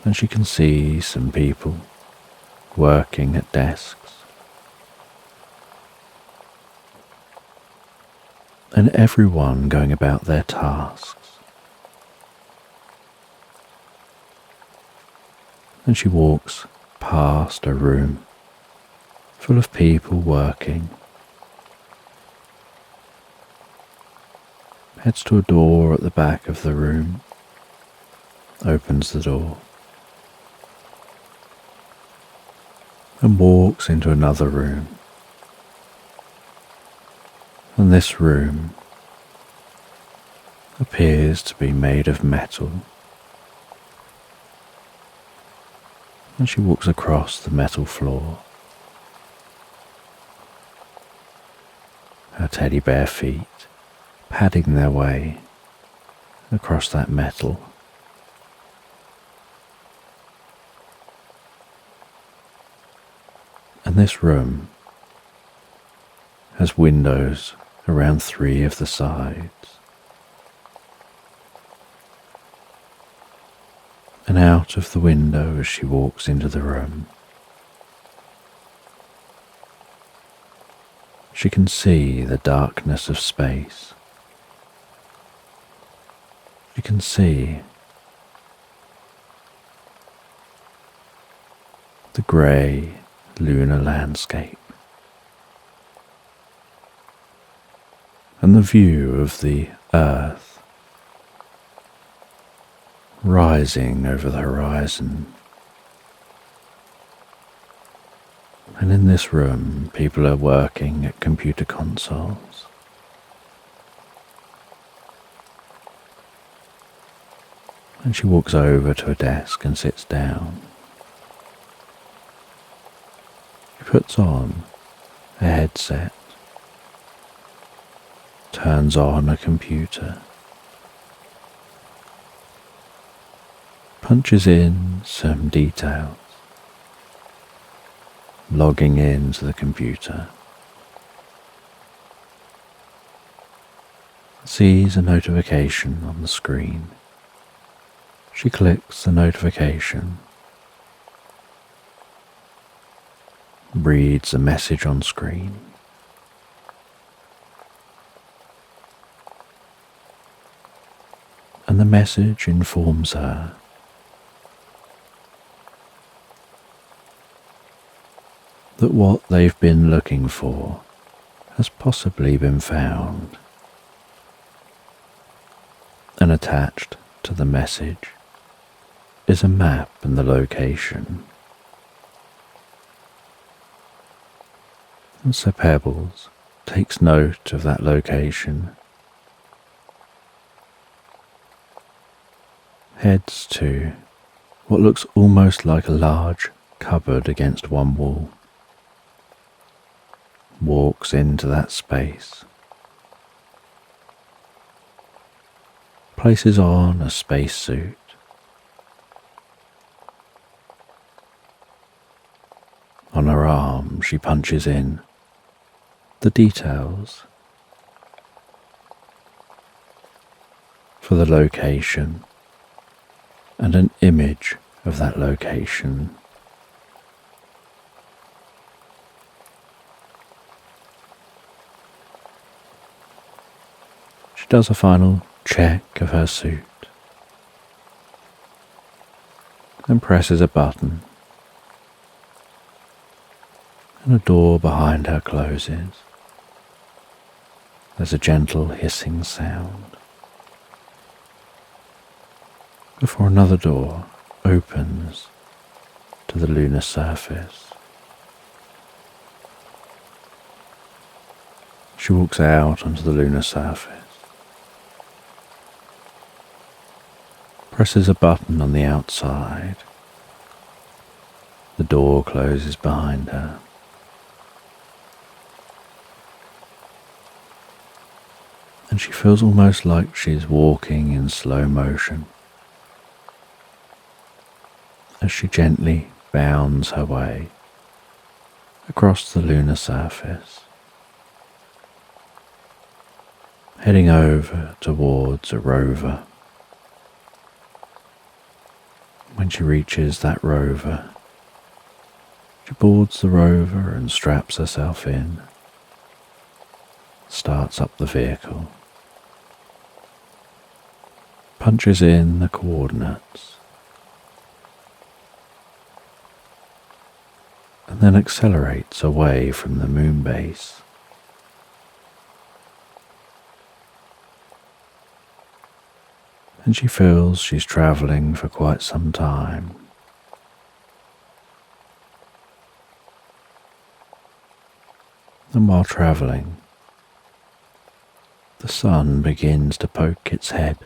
And she can see some people working at desks, and everyone going about their tasks. And she walks past a room full of people working, heads to a door at the back of the room, opens the door, and walks into another room. And this room appears to be made of metal. And she walks across the metal floor, her teddy bear feet padding their way across that metal. And this room has windows around 3 of the sides. and out of the window as she walks into the room. She can see the darkness of space. She can see the grey lunar landscape and the view of the Earth rising over the horizon. And in this room, people are working at computer consoles. And she walks over to a desk and sits down. She puts on a headset, turns on a computer, punches in some details, logging into the computer, sees a notification on the screen. She clicks the notification, reads a message on screen, and the message informs her that what they've been looking for has possibly been found. And attached to the message is a map and the location. And so Pebbles takes note of that location, heads to what looks almost like a large cupboard against one wall, walks into that space, places on a spacesuit, on her arm she punches in the details for the location and an image of that location. She does a final check of her suit and presses a button, and a door behind her closes. There's a gentle hissing sound before another door opens to the lunar surface. She walks out onto the lunar surface, presses a button on the outside. The door closes behind her. And she feels almost like she's walking in slow motion as she gently bounds her way across the lunar surface, heading over towards a rover. When she reaches that rover, she boards the rover and straps herself in, starts up the vehicle, punches in the coordinates, and then accelerates away from the moon base. And she feels she's travelling for quite some time. And while travelling, the sun begins to poke its head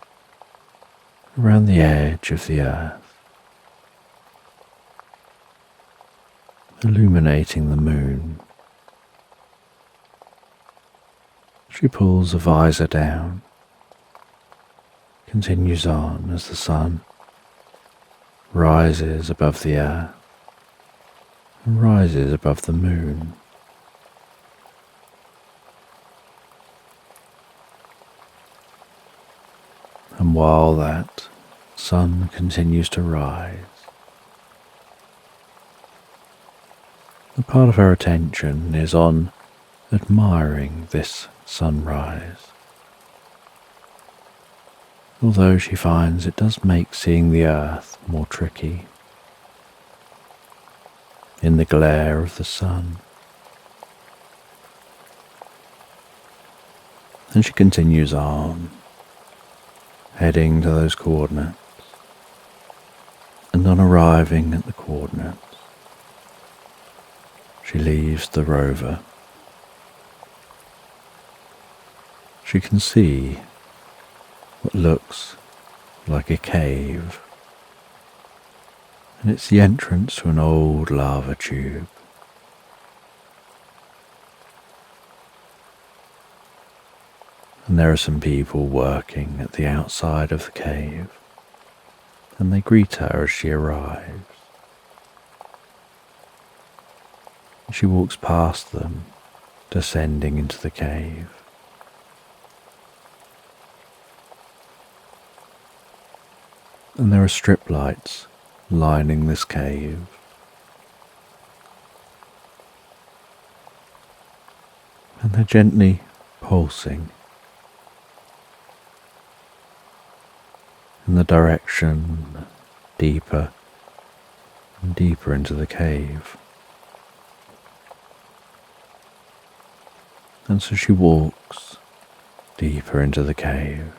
around the edge of the earth, illuminating the moon. She pulls the visor down, continues on as the sun rises above the earth and rises above the moon. And while that sun continues to rise. A part of her attention is on admiring this sunrise, although she finds it does make seeing the earth more tricky in the glare of the sun. And she continues on, heading to those coordinates, and on arriving at the coordinates, she leaves the rover. She can see what looks like a cave, and it's the entrance to an old lava tube. And there are some people working at the outside of the cave, and they greet her as she arrives. She walks past them, descending into the cave. And there are strip lights lining this cave. And they're gently pulsing in the direction deeper and deeper into the cave. And so she walks deeper into the cave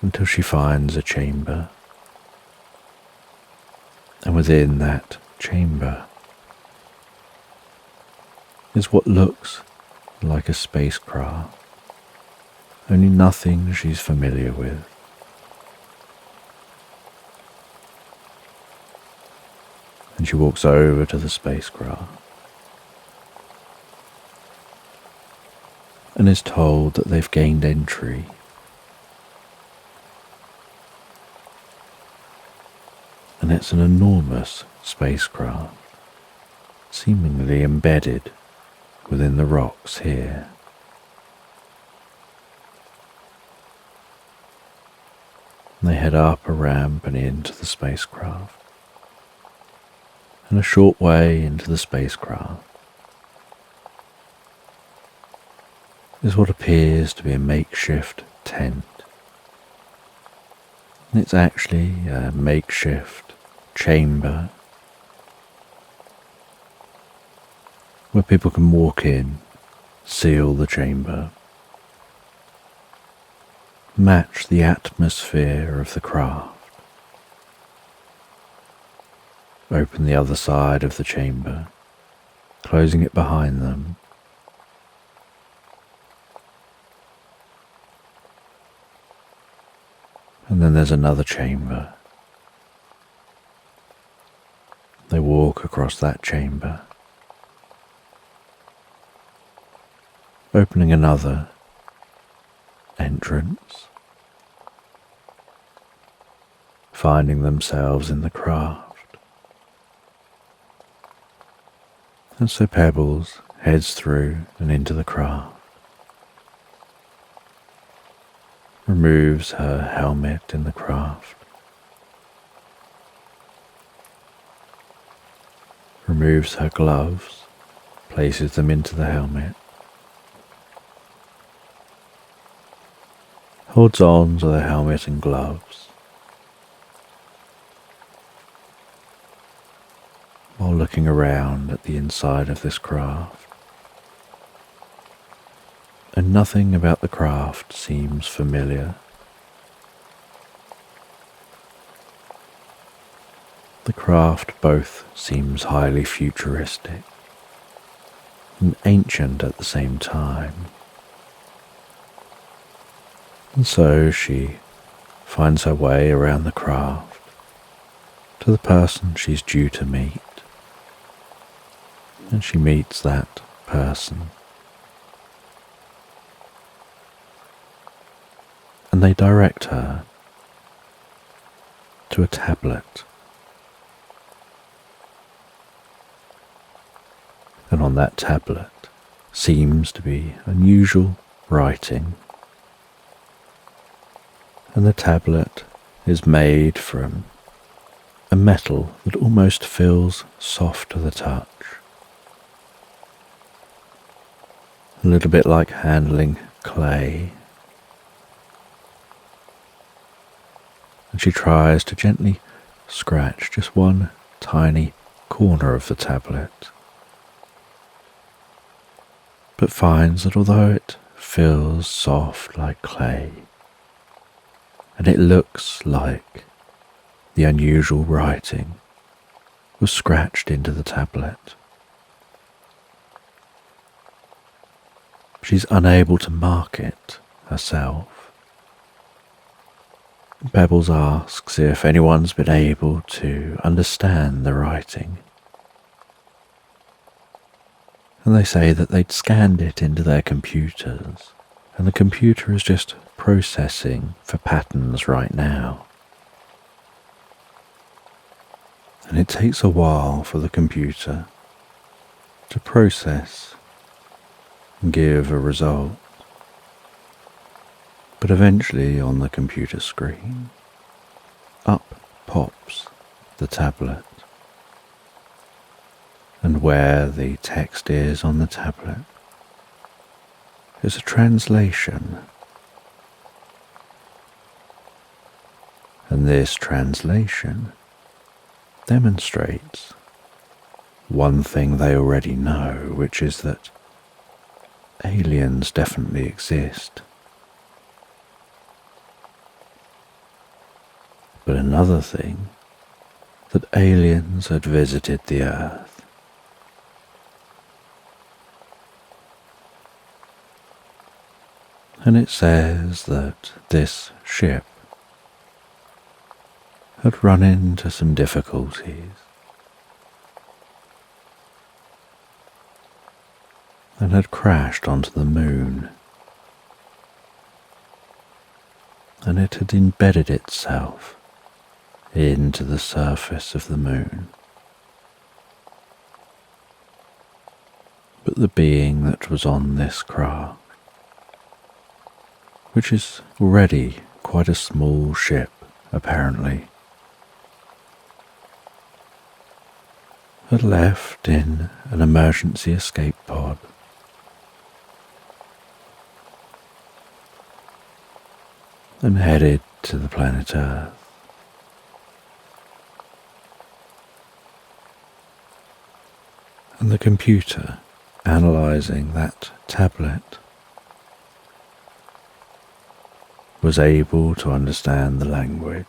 until she finds a chamber. And within that chamber is what looks like a spacecraft, only nothing she's familiar with. And she walks over to the spacecraft and is told that they've gained entry. And it's an enormous spacecraft, seemingly embedded within the rocks here. And they head up a ramp and into the spacecraft. And a short way into the spacecraft is what appears to be a makeshift tent. And it's actually a makeshift chamber where people can walk in, seal the chamber, match the atmosphere of the craft, open the other side of the chamber, closing it behind them. And then there's another chamber. They walk across that chamber, opening another entrance, finding themselves in the craft. And so Pebbles heads through and into the craft, removes her helmet in the craft, removes her gloves, places them into the helmet, holds on to the helmet and gloves, while looking around at the inside of this craft. And nothing about the craft seems familiar. The craft both seems highly futuristic and ancient at the same time. And so she finds her way around the craft to the person she's due to meet. And she meets that person. And they direct her to a tablet. And on that tablet seems to be unusual writing. And the tablet is made from a metal that almost feels soft to the touch. A little bit like handling clay. And she tries to gently scratch just one tiny corner of the tablet, but finds that although it feels soft like clay, and it looks like the unusual writing was scratched into the tablet, she's unable to mark it herself. Pebbles asks if anyone's been able to understand the writing, and they say that they'd scanned it into their computers, and the computer is just processing for patterns right now. And it takes a while for the computer to process and give a result. But eventually on the computer screen, up pops the tablet. And where the text is on the tablet is a translation. And this translation demonstrates one thing they already know, which is that aliens definitely exist. But another thing, that aliens had visited the Earth. And it says that this ship had run into some difficulties and had crashed onto the moon, and it had embedded itself into the surface of the moon. But the being that was on this craft, which is already quite a small ship apparently, had left in an emergency escape pod and headed to the planet Earth. And the computer analysing that tablet was able to understand the language,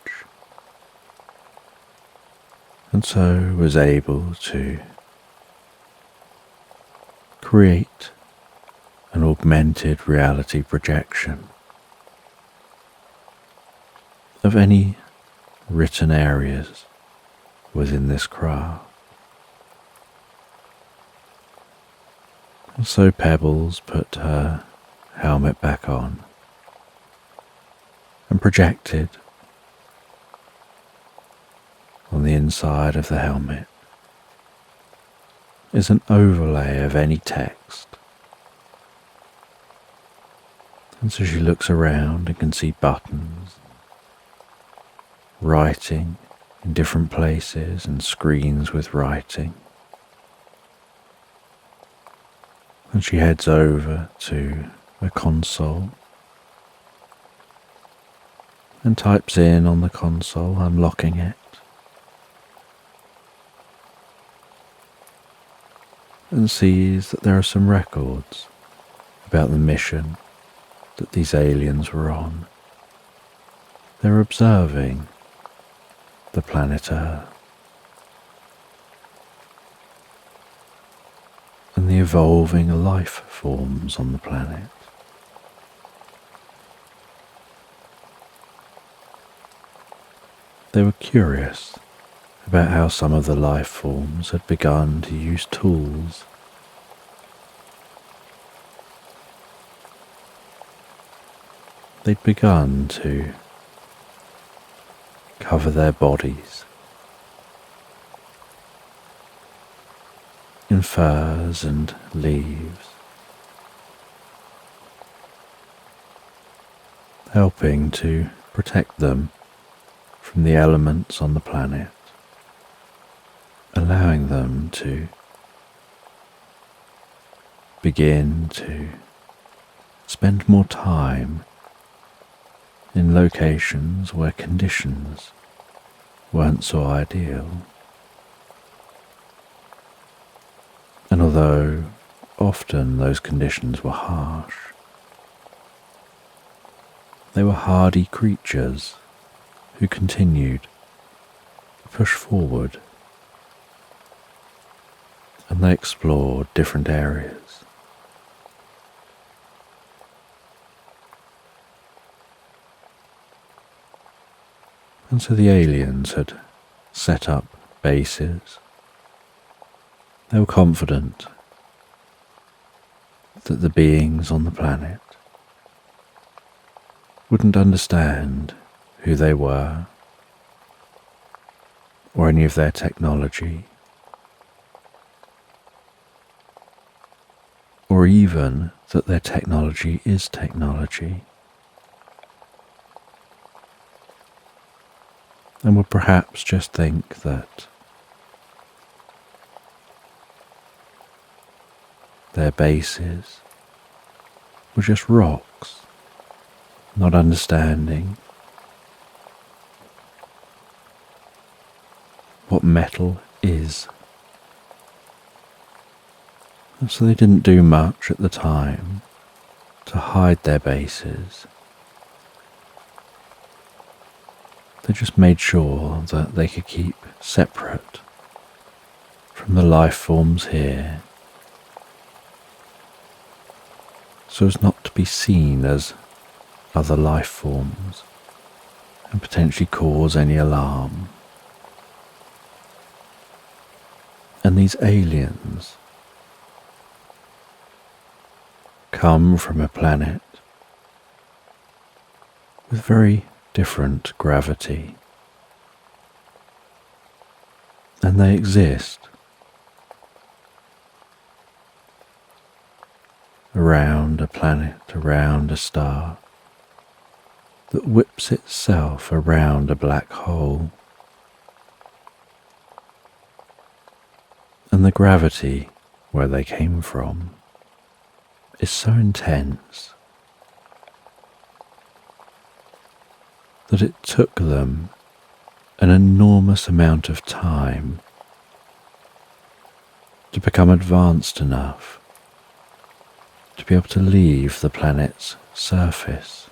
and so was able to create an augmented reality projection of any written areas within this craft. And so Pebbles put her helmet back on and projected on the inside of the helmet is an overlay of any text. And so she looks around and can see buttons, writing in different places and screens with writing. And she heads over to a console and types in on the console, unlocking it, and sees that there are some records about the mission that these aliens were on. They're observing the planet Earth and the evolving life forms on the planet. They were curious about how some of the life forms had begun to use tools. They'd begun to cover their bodies in furs and leaves, helping to protect them from the elements on the planet, allowing them to begin to spend more time in locations where conditions weren't so ideal. And although often those conditions were harsh, they were hardy creatures who continued to push forward, and they explored different areas. And so the aliens had set up bases. They were confident that the beings on the planet wouldn't understand who they were or any of their technology, or even that their technology is technology, and would perhaps just think that their bases were just rocks, not understanding what metal is. And so they didn't do much at the time to hide their bases. They just made sure that they could keep separate from the life forms here, so as not to be seen as other life forms and potentially cause any alarm. And these aliens come from a planet with very different gravity, and they exist around a planet, around a star that whips itself around a black hole. And the gravity where they came from is so intense that it took them an enormous amount of time to become advanced enough to be able to leave the planet's surface.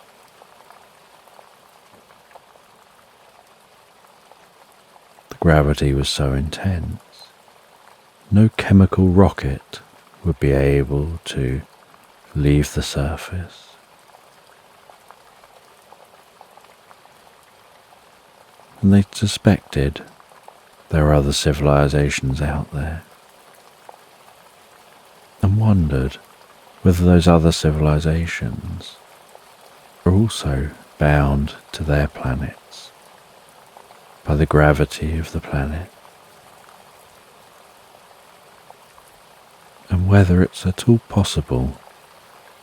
The gravity was so intense, no chemical rocket would be able to leave the surface. And they suspected there were other civilizations out there, and wondered whether those other civilizations are also bound to their planets by the gravity of the planet, and whether it's at all possible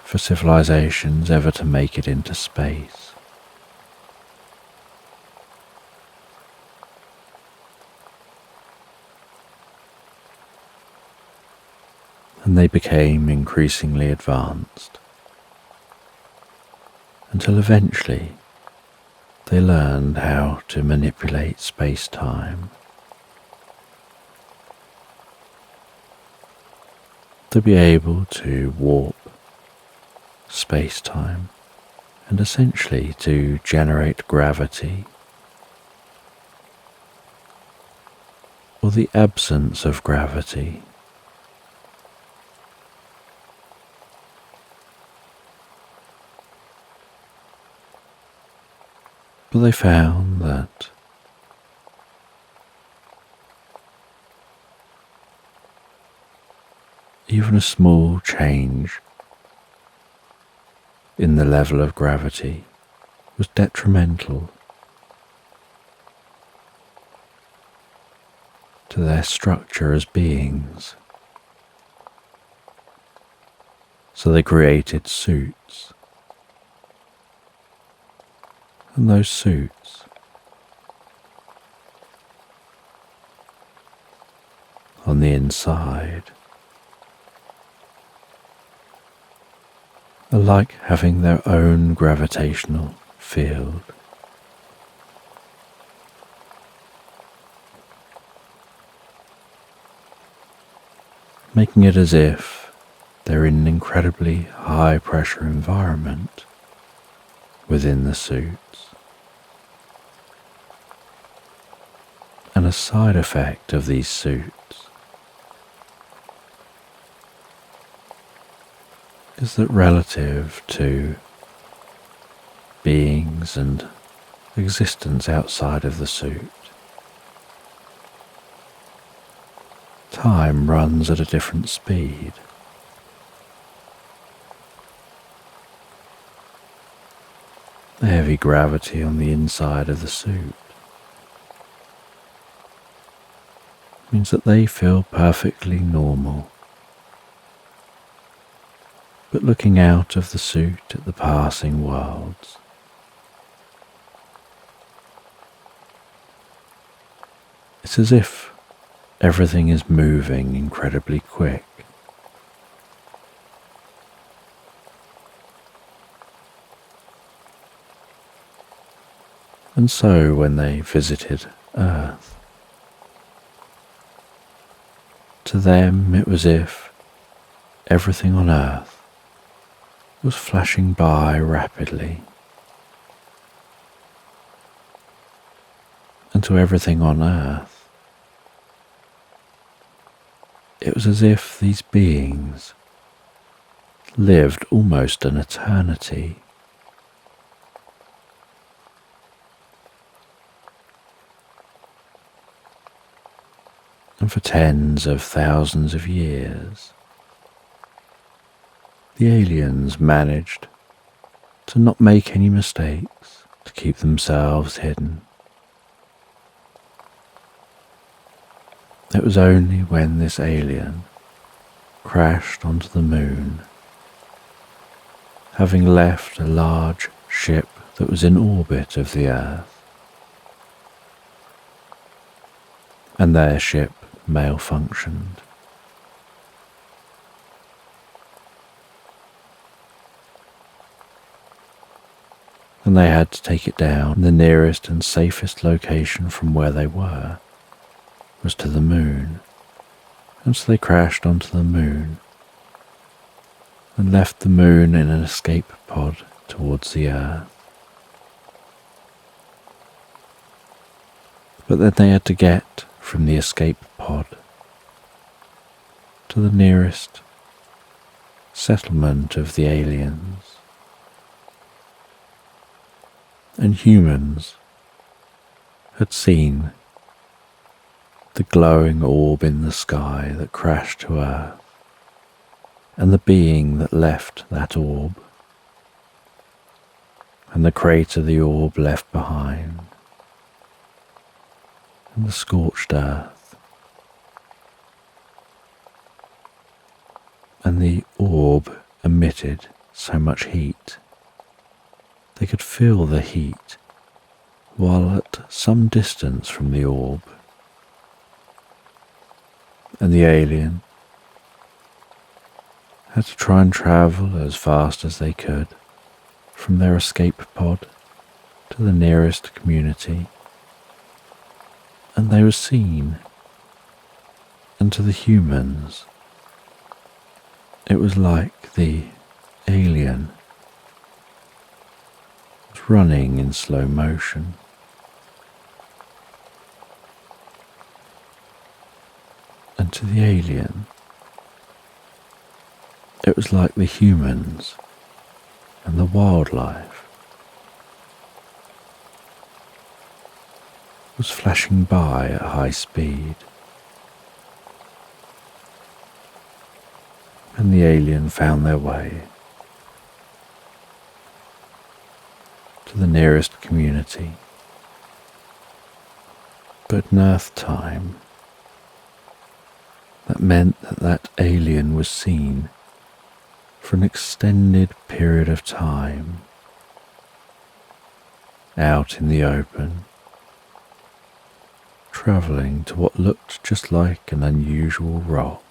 for civilizations ever to make it into space. And they became increasingly advanced, until eventually they learned how to manipulate space-time, to be able to warp space-time, and essentially to generate gravity, or the absence of gravity. But they found that even a small change in the level of gravity was detrimental to their structure as beings. So they created suits, and those suits on the inside are like having their own gravitational field. Making it as if they're in an incredibly high pressure environment within the suits. And a side effect of these suits is that relative to beings and existence outside of the suit, time runs at a different speed. The heavy gravity on the inside of the suit means that they feel perfectly normal. But looking out of the suit at the passing worlds, it's as if everything is moving incredibly quick. And so when they visited Earth, to them it was as if everything on Earth was flashing by rapidly. And to everything on Earth, it was as if these beings lived almost an eternity. And for tens of thousands of years, the aliens managed to not make any mistakes, to keep themselves hidden. It was only when this alien crashed onto the moon, having left a large ship that was in orbit of the Earth, and their ship malfunctioned. And they had to take it down. The nearest and safest location from where they were was to the moon, and so they crashed onto the moon and left the moon in an escape pod towards the Earth. But then they had to get from the escape pod to the nearest settlement of the aliens. And humans had seen the glowing orb in the sky that crashed to Earth, and the being that left that orb, and the crater the orb left behind, and the scorched earth, and the orb emitted so much heat. They could feel the heat while at some distance from the orb, and the alien had to try and travel as fast as they could from their escape pod to the nearest community, and they were seen, and to the humans it was like the alien was running in slow motion. And to the alien, it was like the humans and the wildlife was flashing by at high speed. And the alien found their way to the nearest community. But in Earth time, that meant that that alien was seen for an extended period of time out in the open, travelling to what looked just like an unusual rock,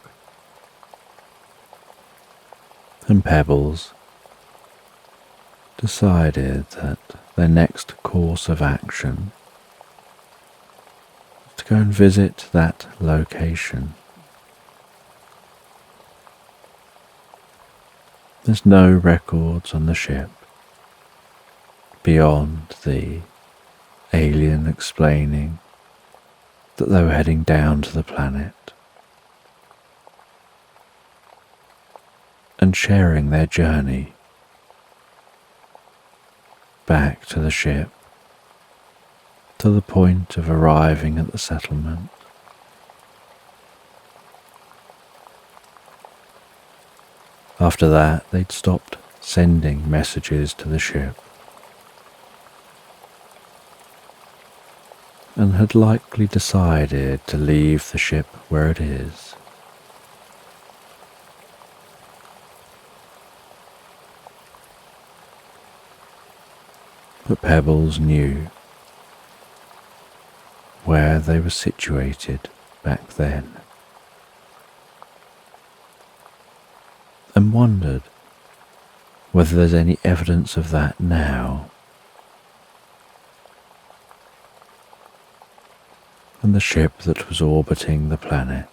and Pebbles decided that their next course of action was to go and visit that location. There's no records on the ship beyond the alien explaining that they were heading down to the planet and sharing their journey back to the ship to the point of arriving at the settlement. After that, they'd stopped sending messages to the ship and had likely decided to leave the ship where it is. But Pebbles knew where they were situated back then, and wondered whether there's any evidence of that now. And the ship that was orbiting the planet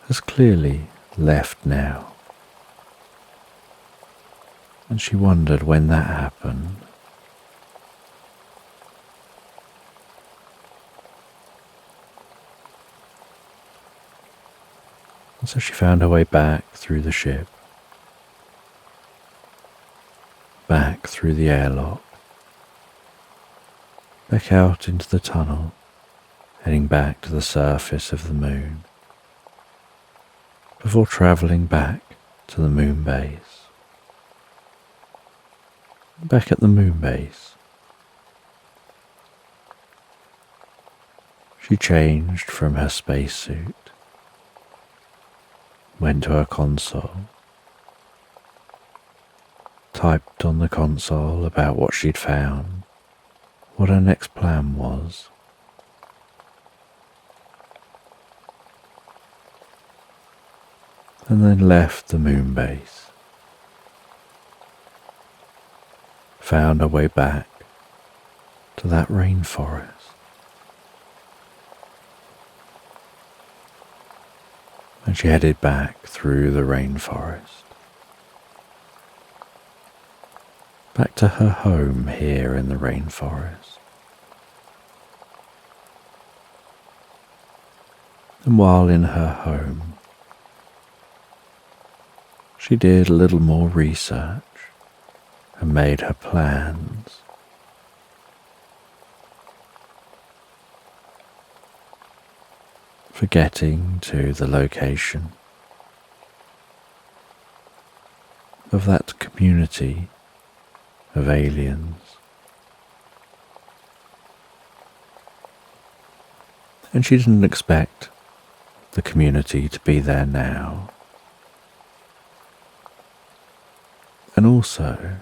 has clearly left now, and she wondered when that happened. And so she found her way back through the ship, back through the airlock, back out into the tunnel, heading back to the surface of the moon, before travelling back to the moon base. Back at the moon base, she changed from her spacesuit, went to her console, typed on the console about what she'd found, what her next plan was, and then left the moon base, found her way back to that rainforest. And she headed back through the rainforest, back to her home here in the rainforest. And while in her home, she did a little more research and made her plans. For getting to the location of that community of aliens. And she didn't expect the community to be there now. And also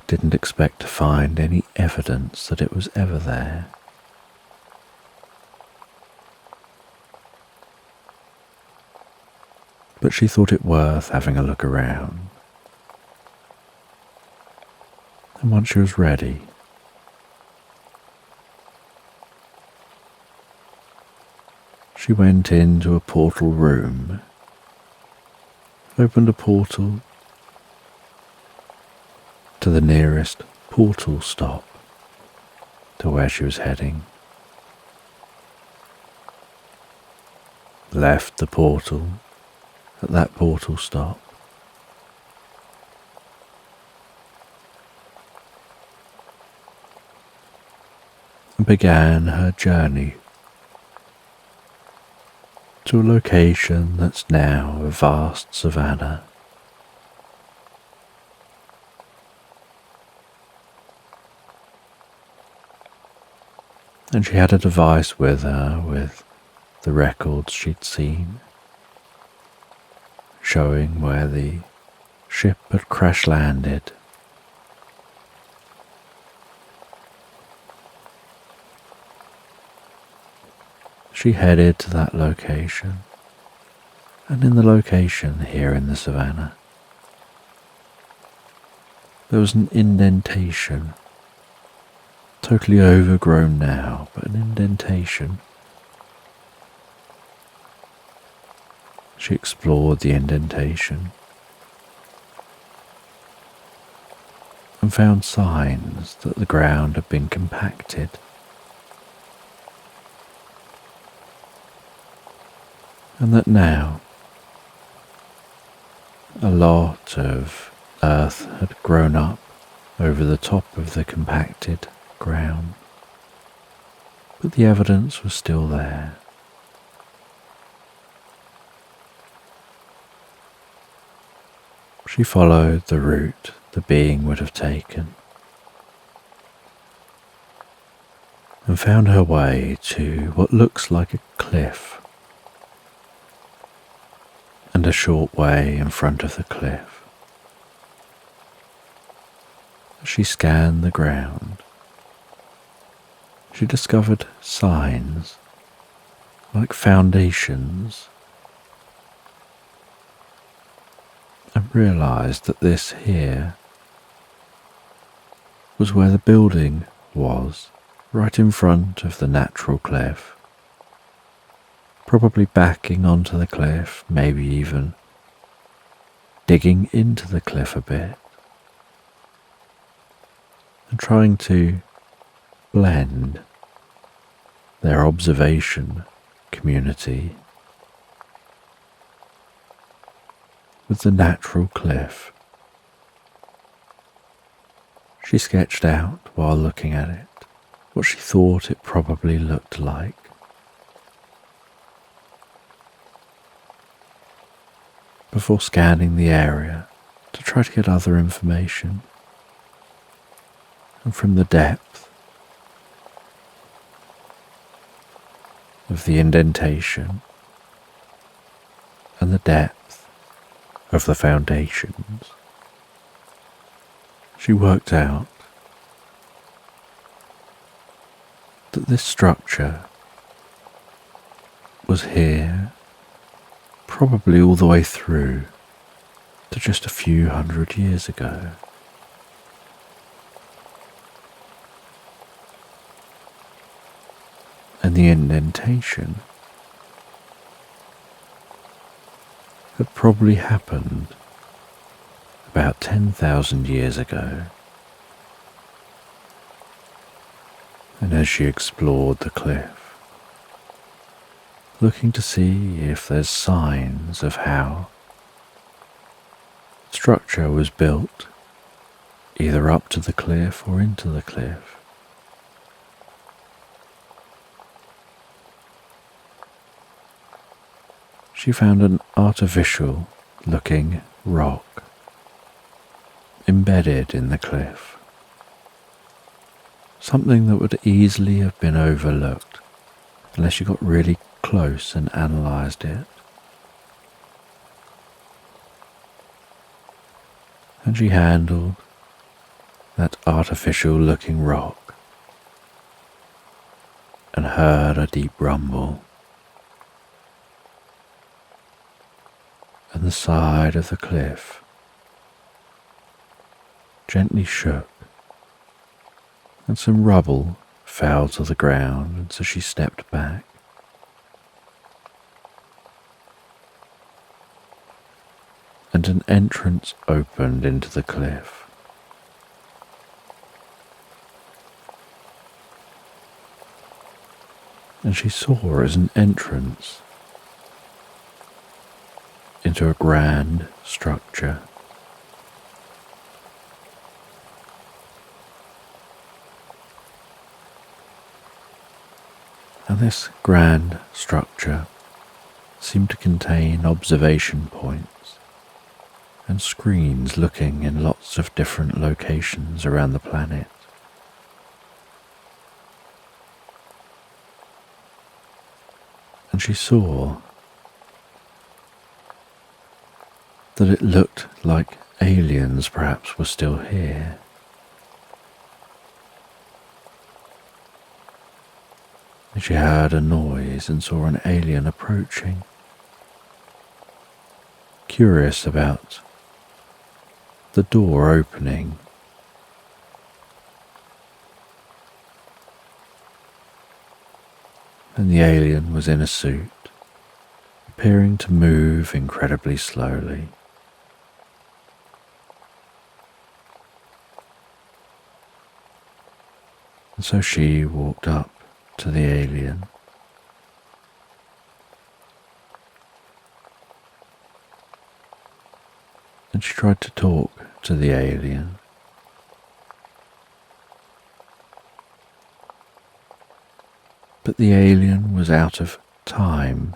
didn't expect to find any evidence that it was ever there. But she thought it worth having a look around. And once she was ready, she went into a portal room, opened a portal to the nearest portal stop to where she was heading, left the portal at that portal stop, and began her journey to a location that's now a vast savanna. And she had a device with her with the records she'd seen, showing where the ship had crash landed, She headed to that location, and in the location here in the savannah, there was an indentation, totally overgrown now, but an indentation. She explored the indentation and found signs that the ground had been compacted. And that now a lot of earth had grown up over the top of the compacted ground, but the evidence was still there. She followed the route the being would have taken and found her way to what looks like a cliff, and a short way in front of the cliff. As she scanned the ground, she discovered signs like foundations and realized that this here was where the building was, right in front of the natural cliff. Probably backing onto the cliff, maybe even digging into the cliff a bit, and trying to blend their observation community with the natural cliff. She sketched out, while looking at it, what she thought it probably looked like. Before scanning the area to try to get other information, and from the depth of the indentation and the depth of the foundations, she worked out that this structure was here probably all the way through to just a few hundred years ago. And the indentation had probably happened about 10,000 years ago. And as she explored the cliff, looking to see if there's signs of how structure was built, either up to the cliff or into the cliff, she found an artificial looking rock embedded in the cliff, something that would easily have been overlooked unless you got really close and analysed it. And she handled that artificial looking rock and heard a deep rumble, and the side of the cliff gently shook, and some rubble fell to the ground, and so she stepped back. And an entrance opened into the cliff. And she saw as an entrance into a grand structure. And this grand structure seemed to contain observation points and screens looking in lots of different locations around the planet. And she saw that it looked like aliens perhaps were still here. She heard a noise and saw an alien approaching. Curious about the door opening, and the alien was in a suit, appearing to move incredibly slowly. And so she walked up to the alien. And she tried to talk to the alien. But the alien was out of time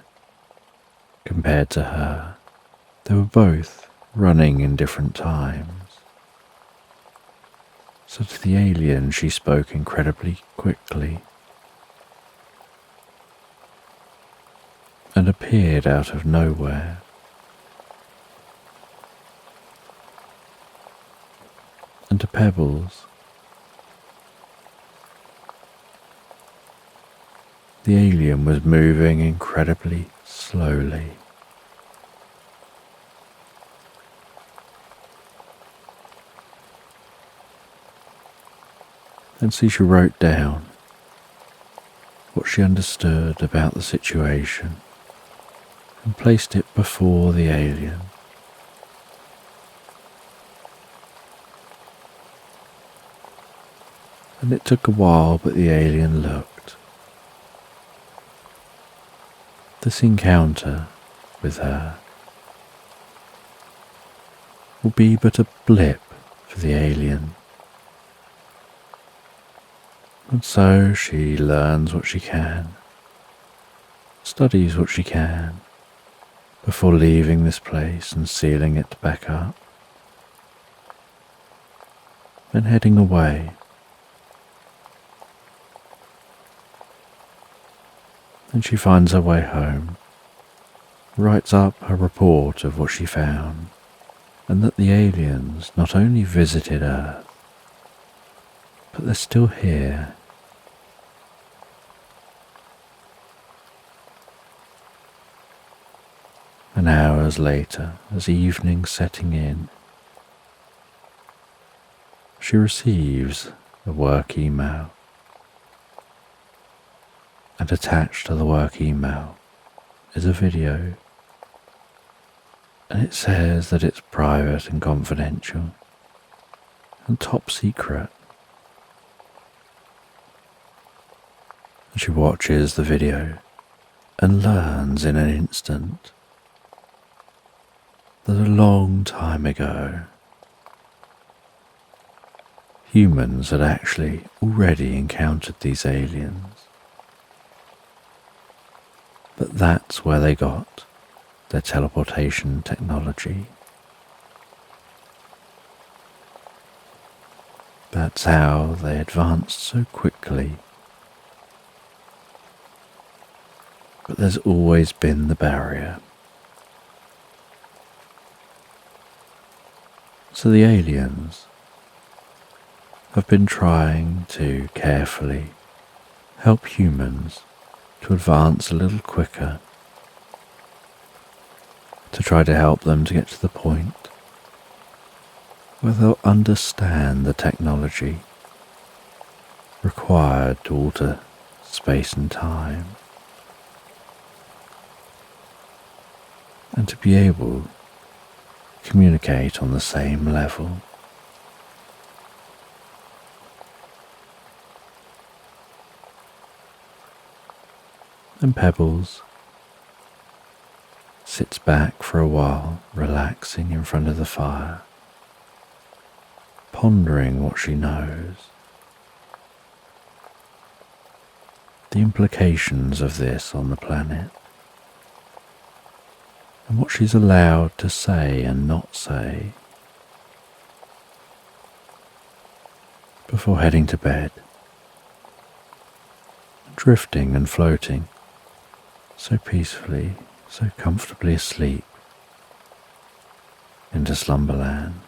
compared to her. They were both running in different times. So to the alien she spoke incredibly quickly and appeared out of nowhere. And to Pebbles, the alien was moving incredibly slowly. And so she wrote down what she understood about the situation and placed it before the alien. And it took a while, but the alien looked. This encounter with her will be but a blip for the alien. And so she learns what she can, studies what she can, before leaving this place and sealing it back up, and heading away. And she finds her way home, writes up a report of what she found, and that the aliens not only visited Earth, but they're still here. And hours later, as evening's setting in, she receives a work email. And attached to the work email is a video. And it says that it's private and confidential and top secret. And she watches the video and learns in an instant that a long time ago, humans had actually already encountered these aliens. But that's where they got their teleportation technology. That's how they advanced so quickly. But there's always been the barrier. So the aliens have been trying to carefully help humans to advance a little quicker, to try to help them to get to the point where they'll understand the technology required to alter space and time, and to be able to communicate on the same level. And Pebbles sits back for a while, relaxing in front of the fire, pondering what she knows, the implications of this on the planet, and what she's allowed to say and not say, before heading to bed, drifting and floating so peacefully, so comfortably asleep into Slumberland.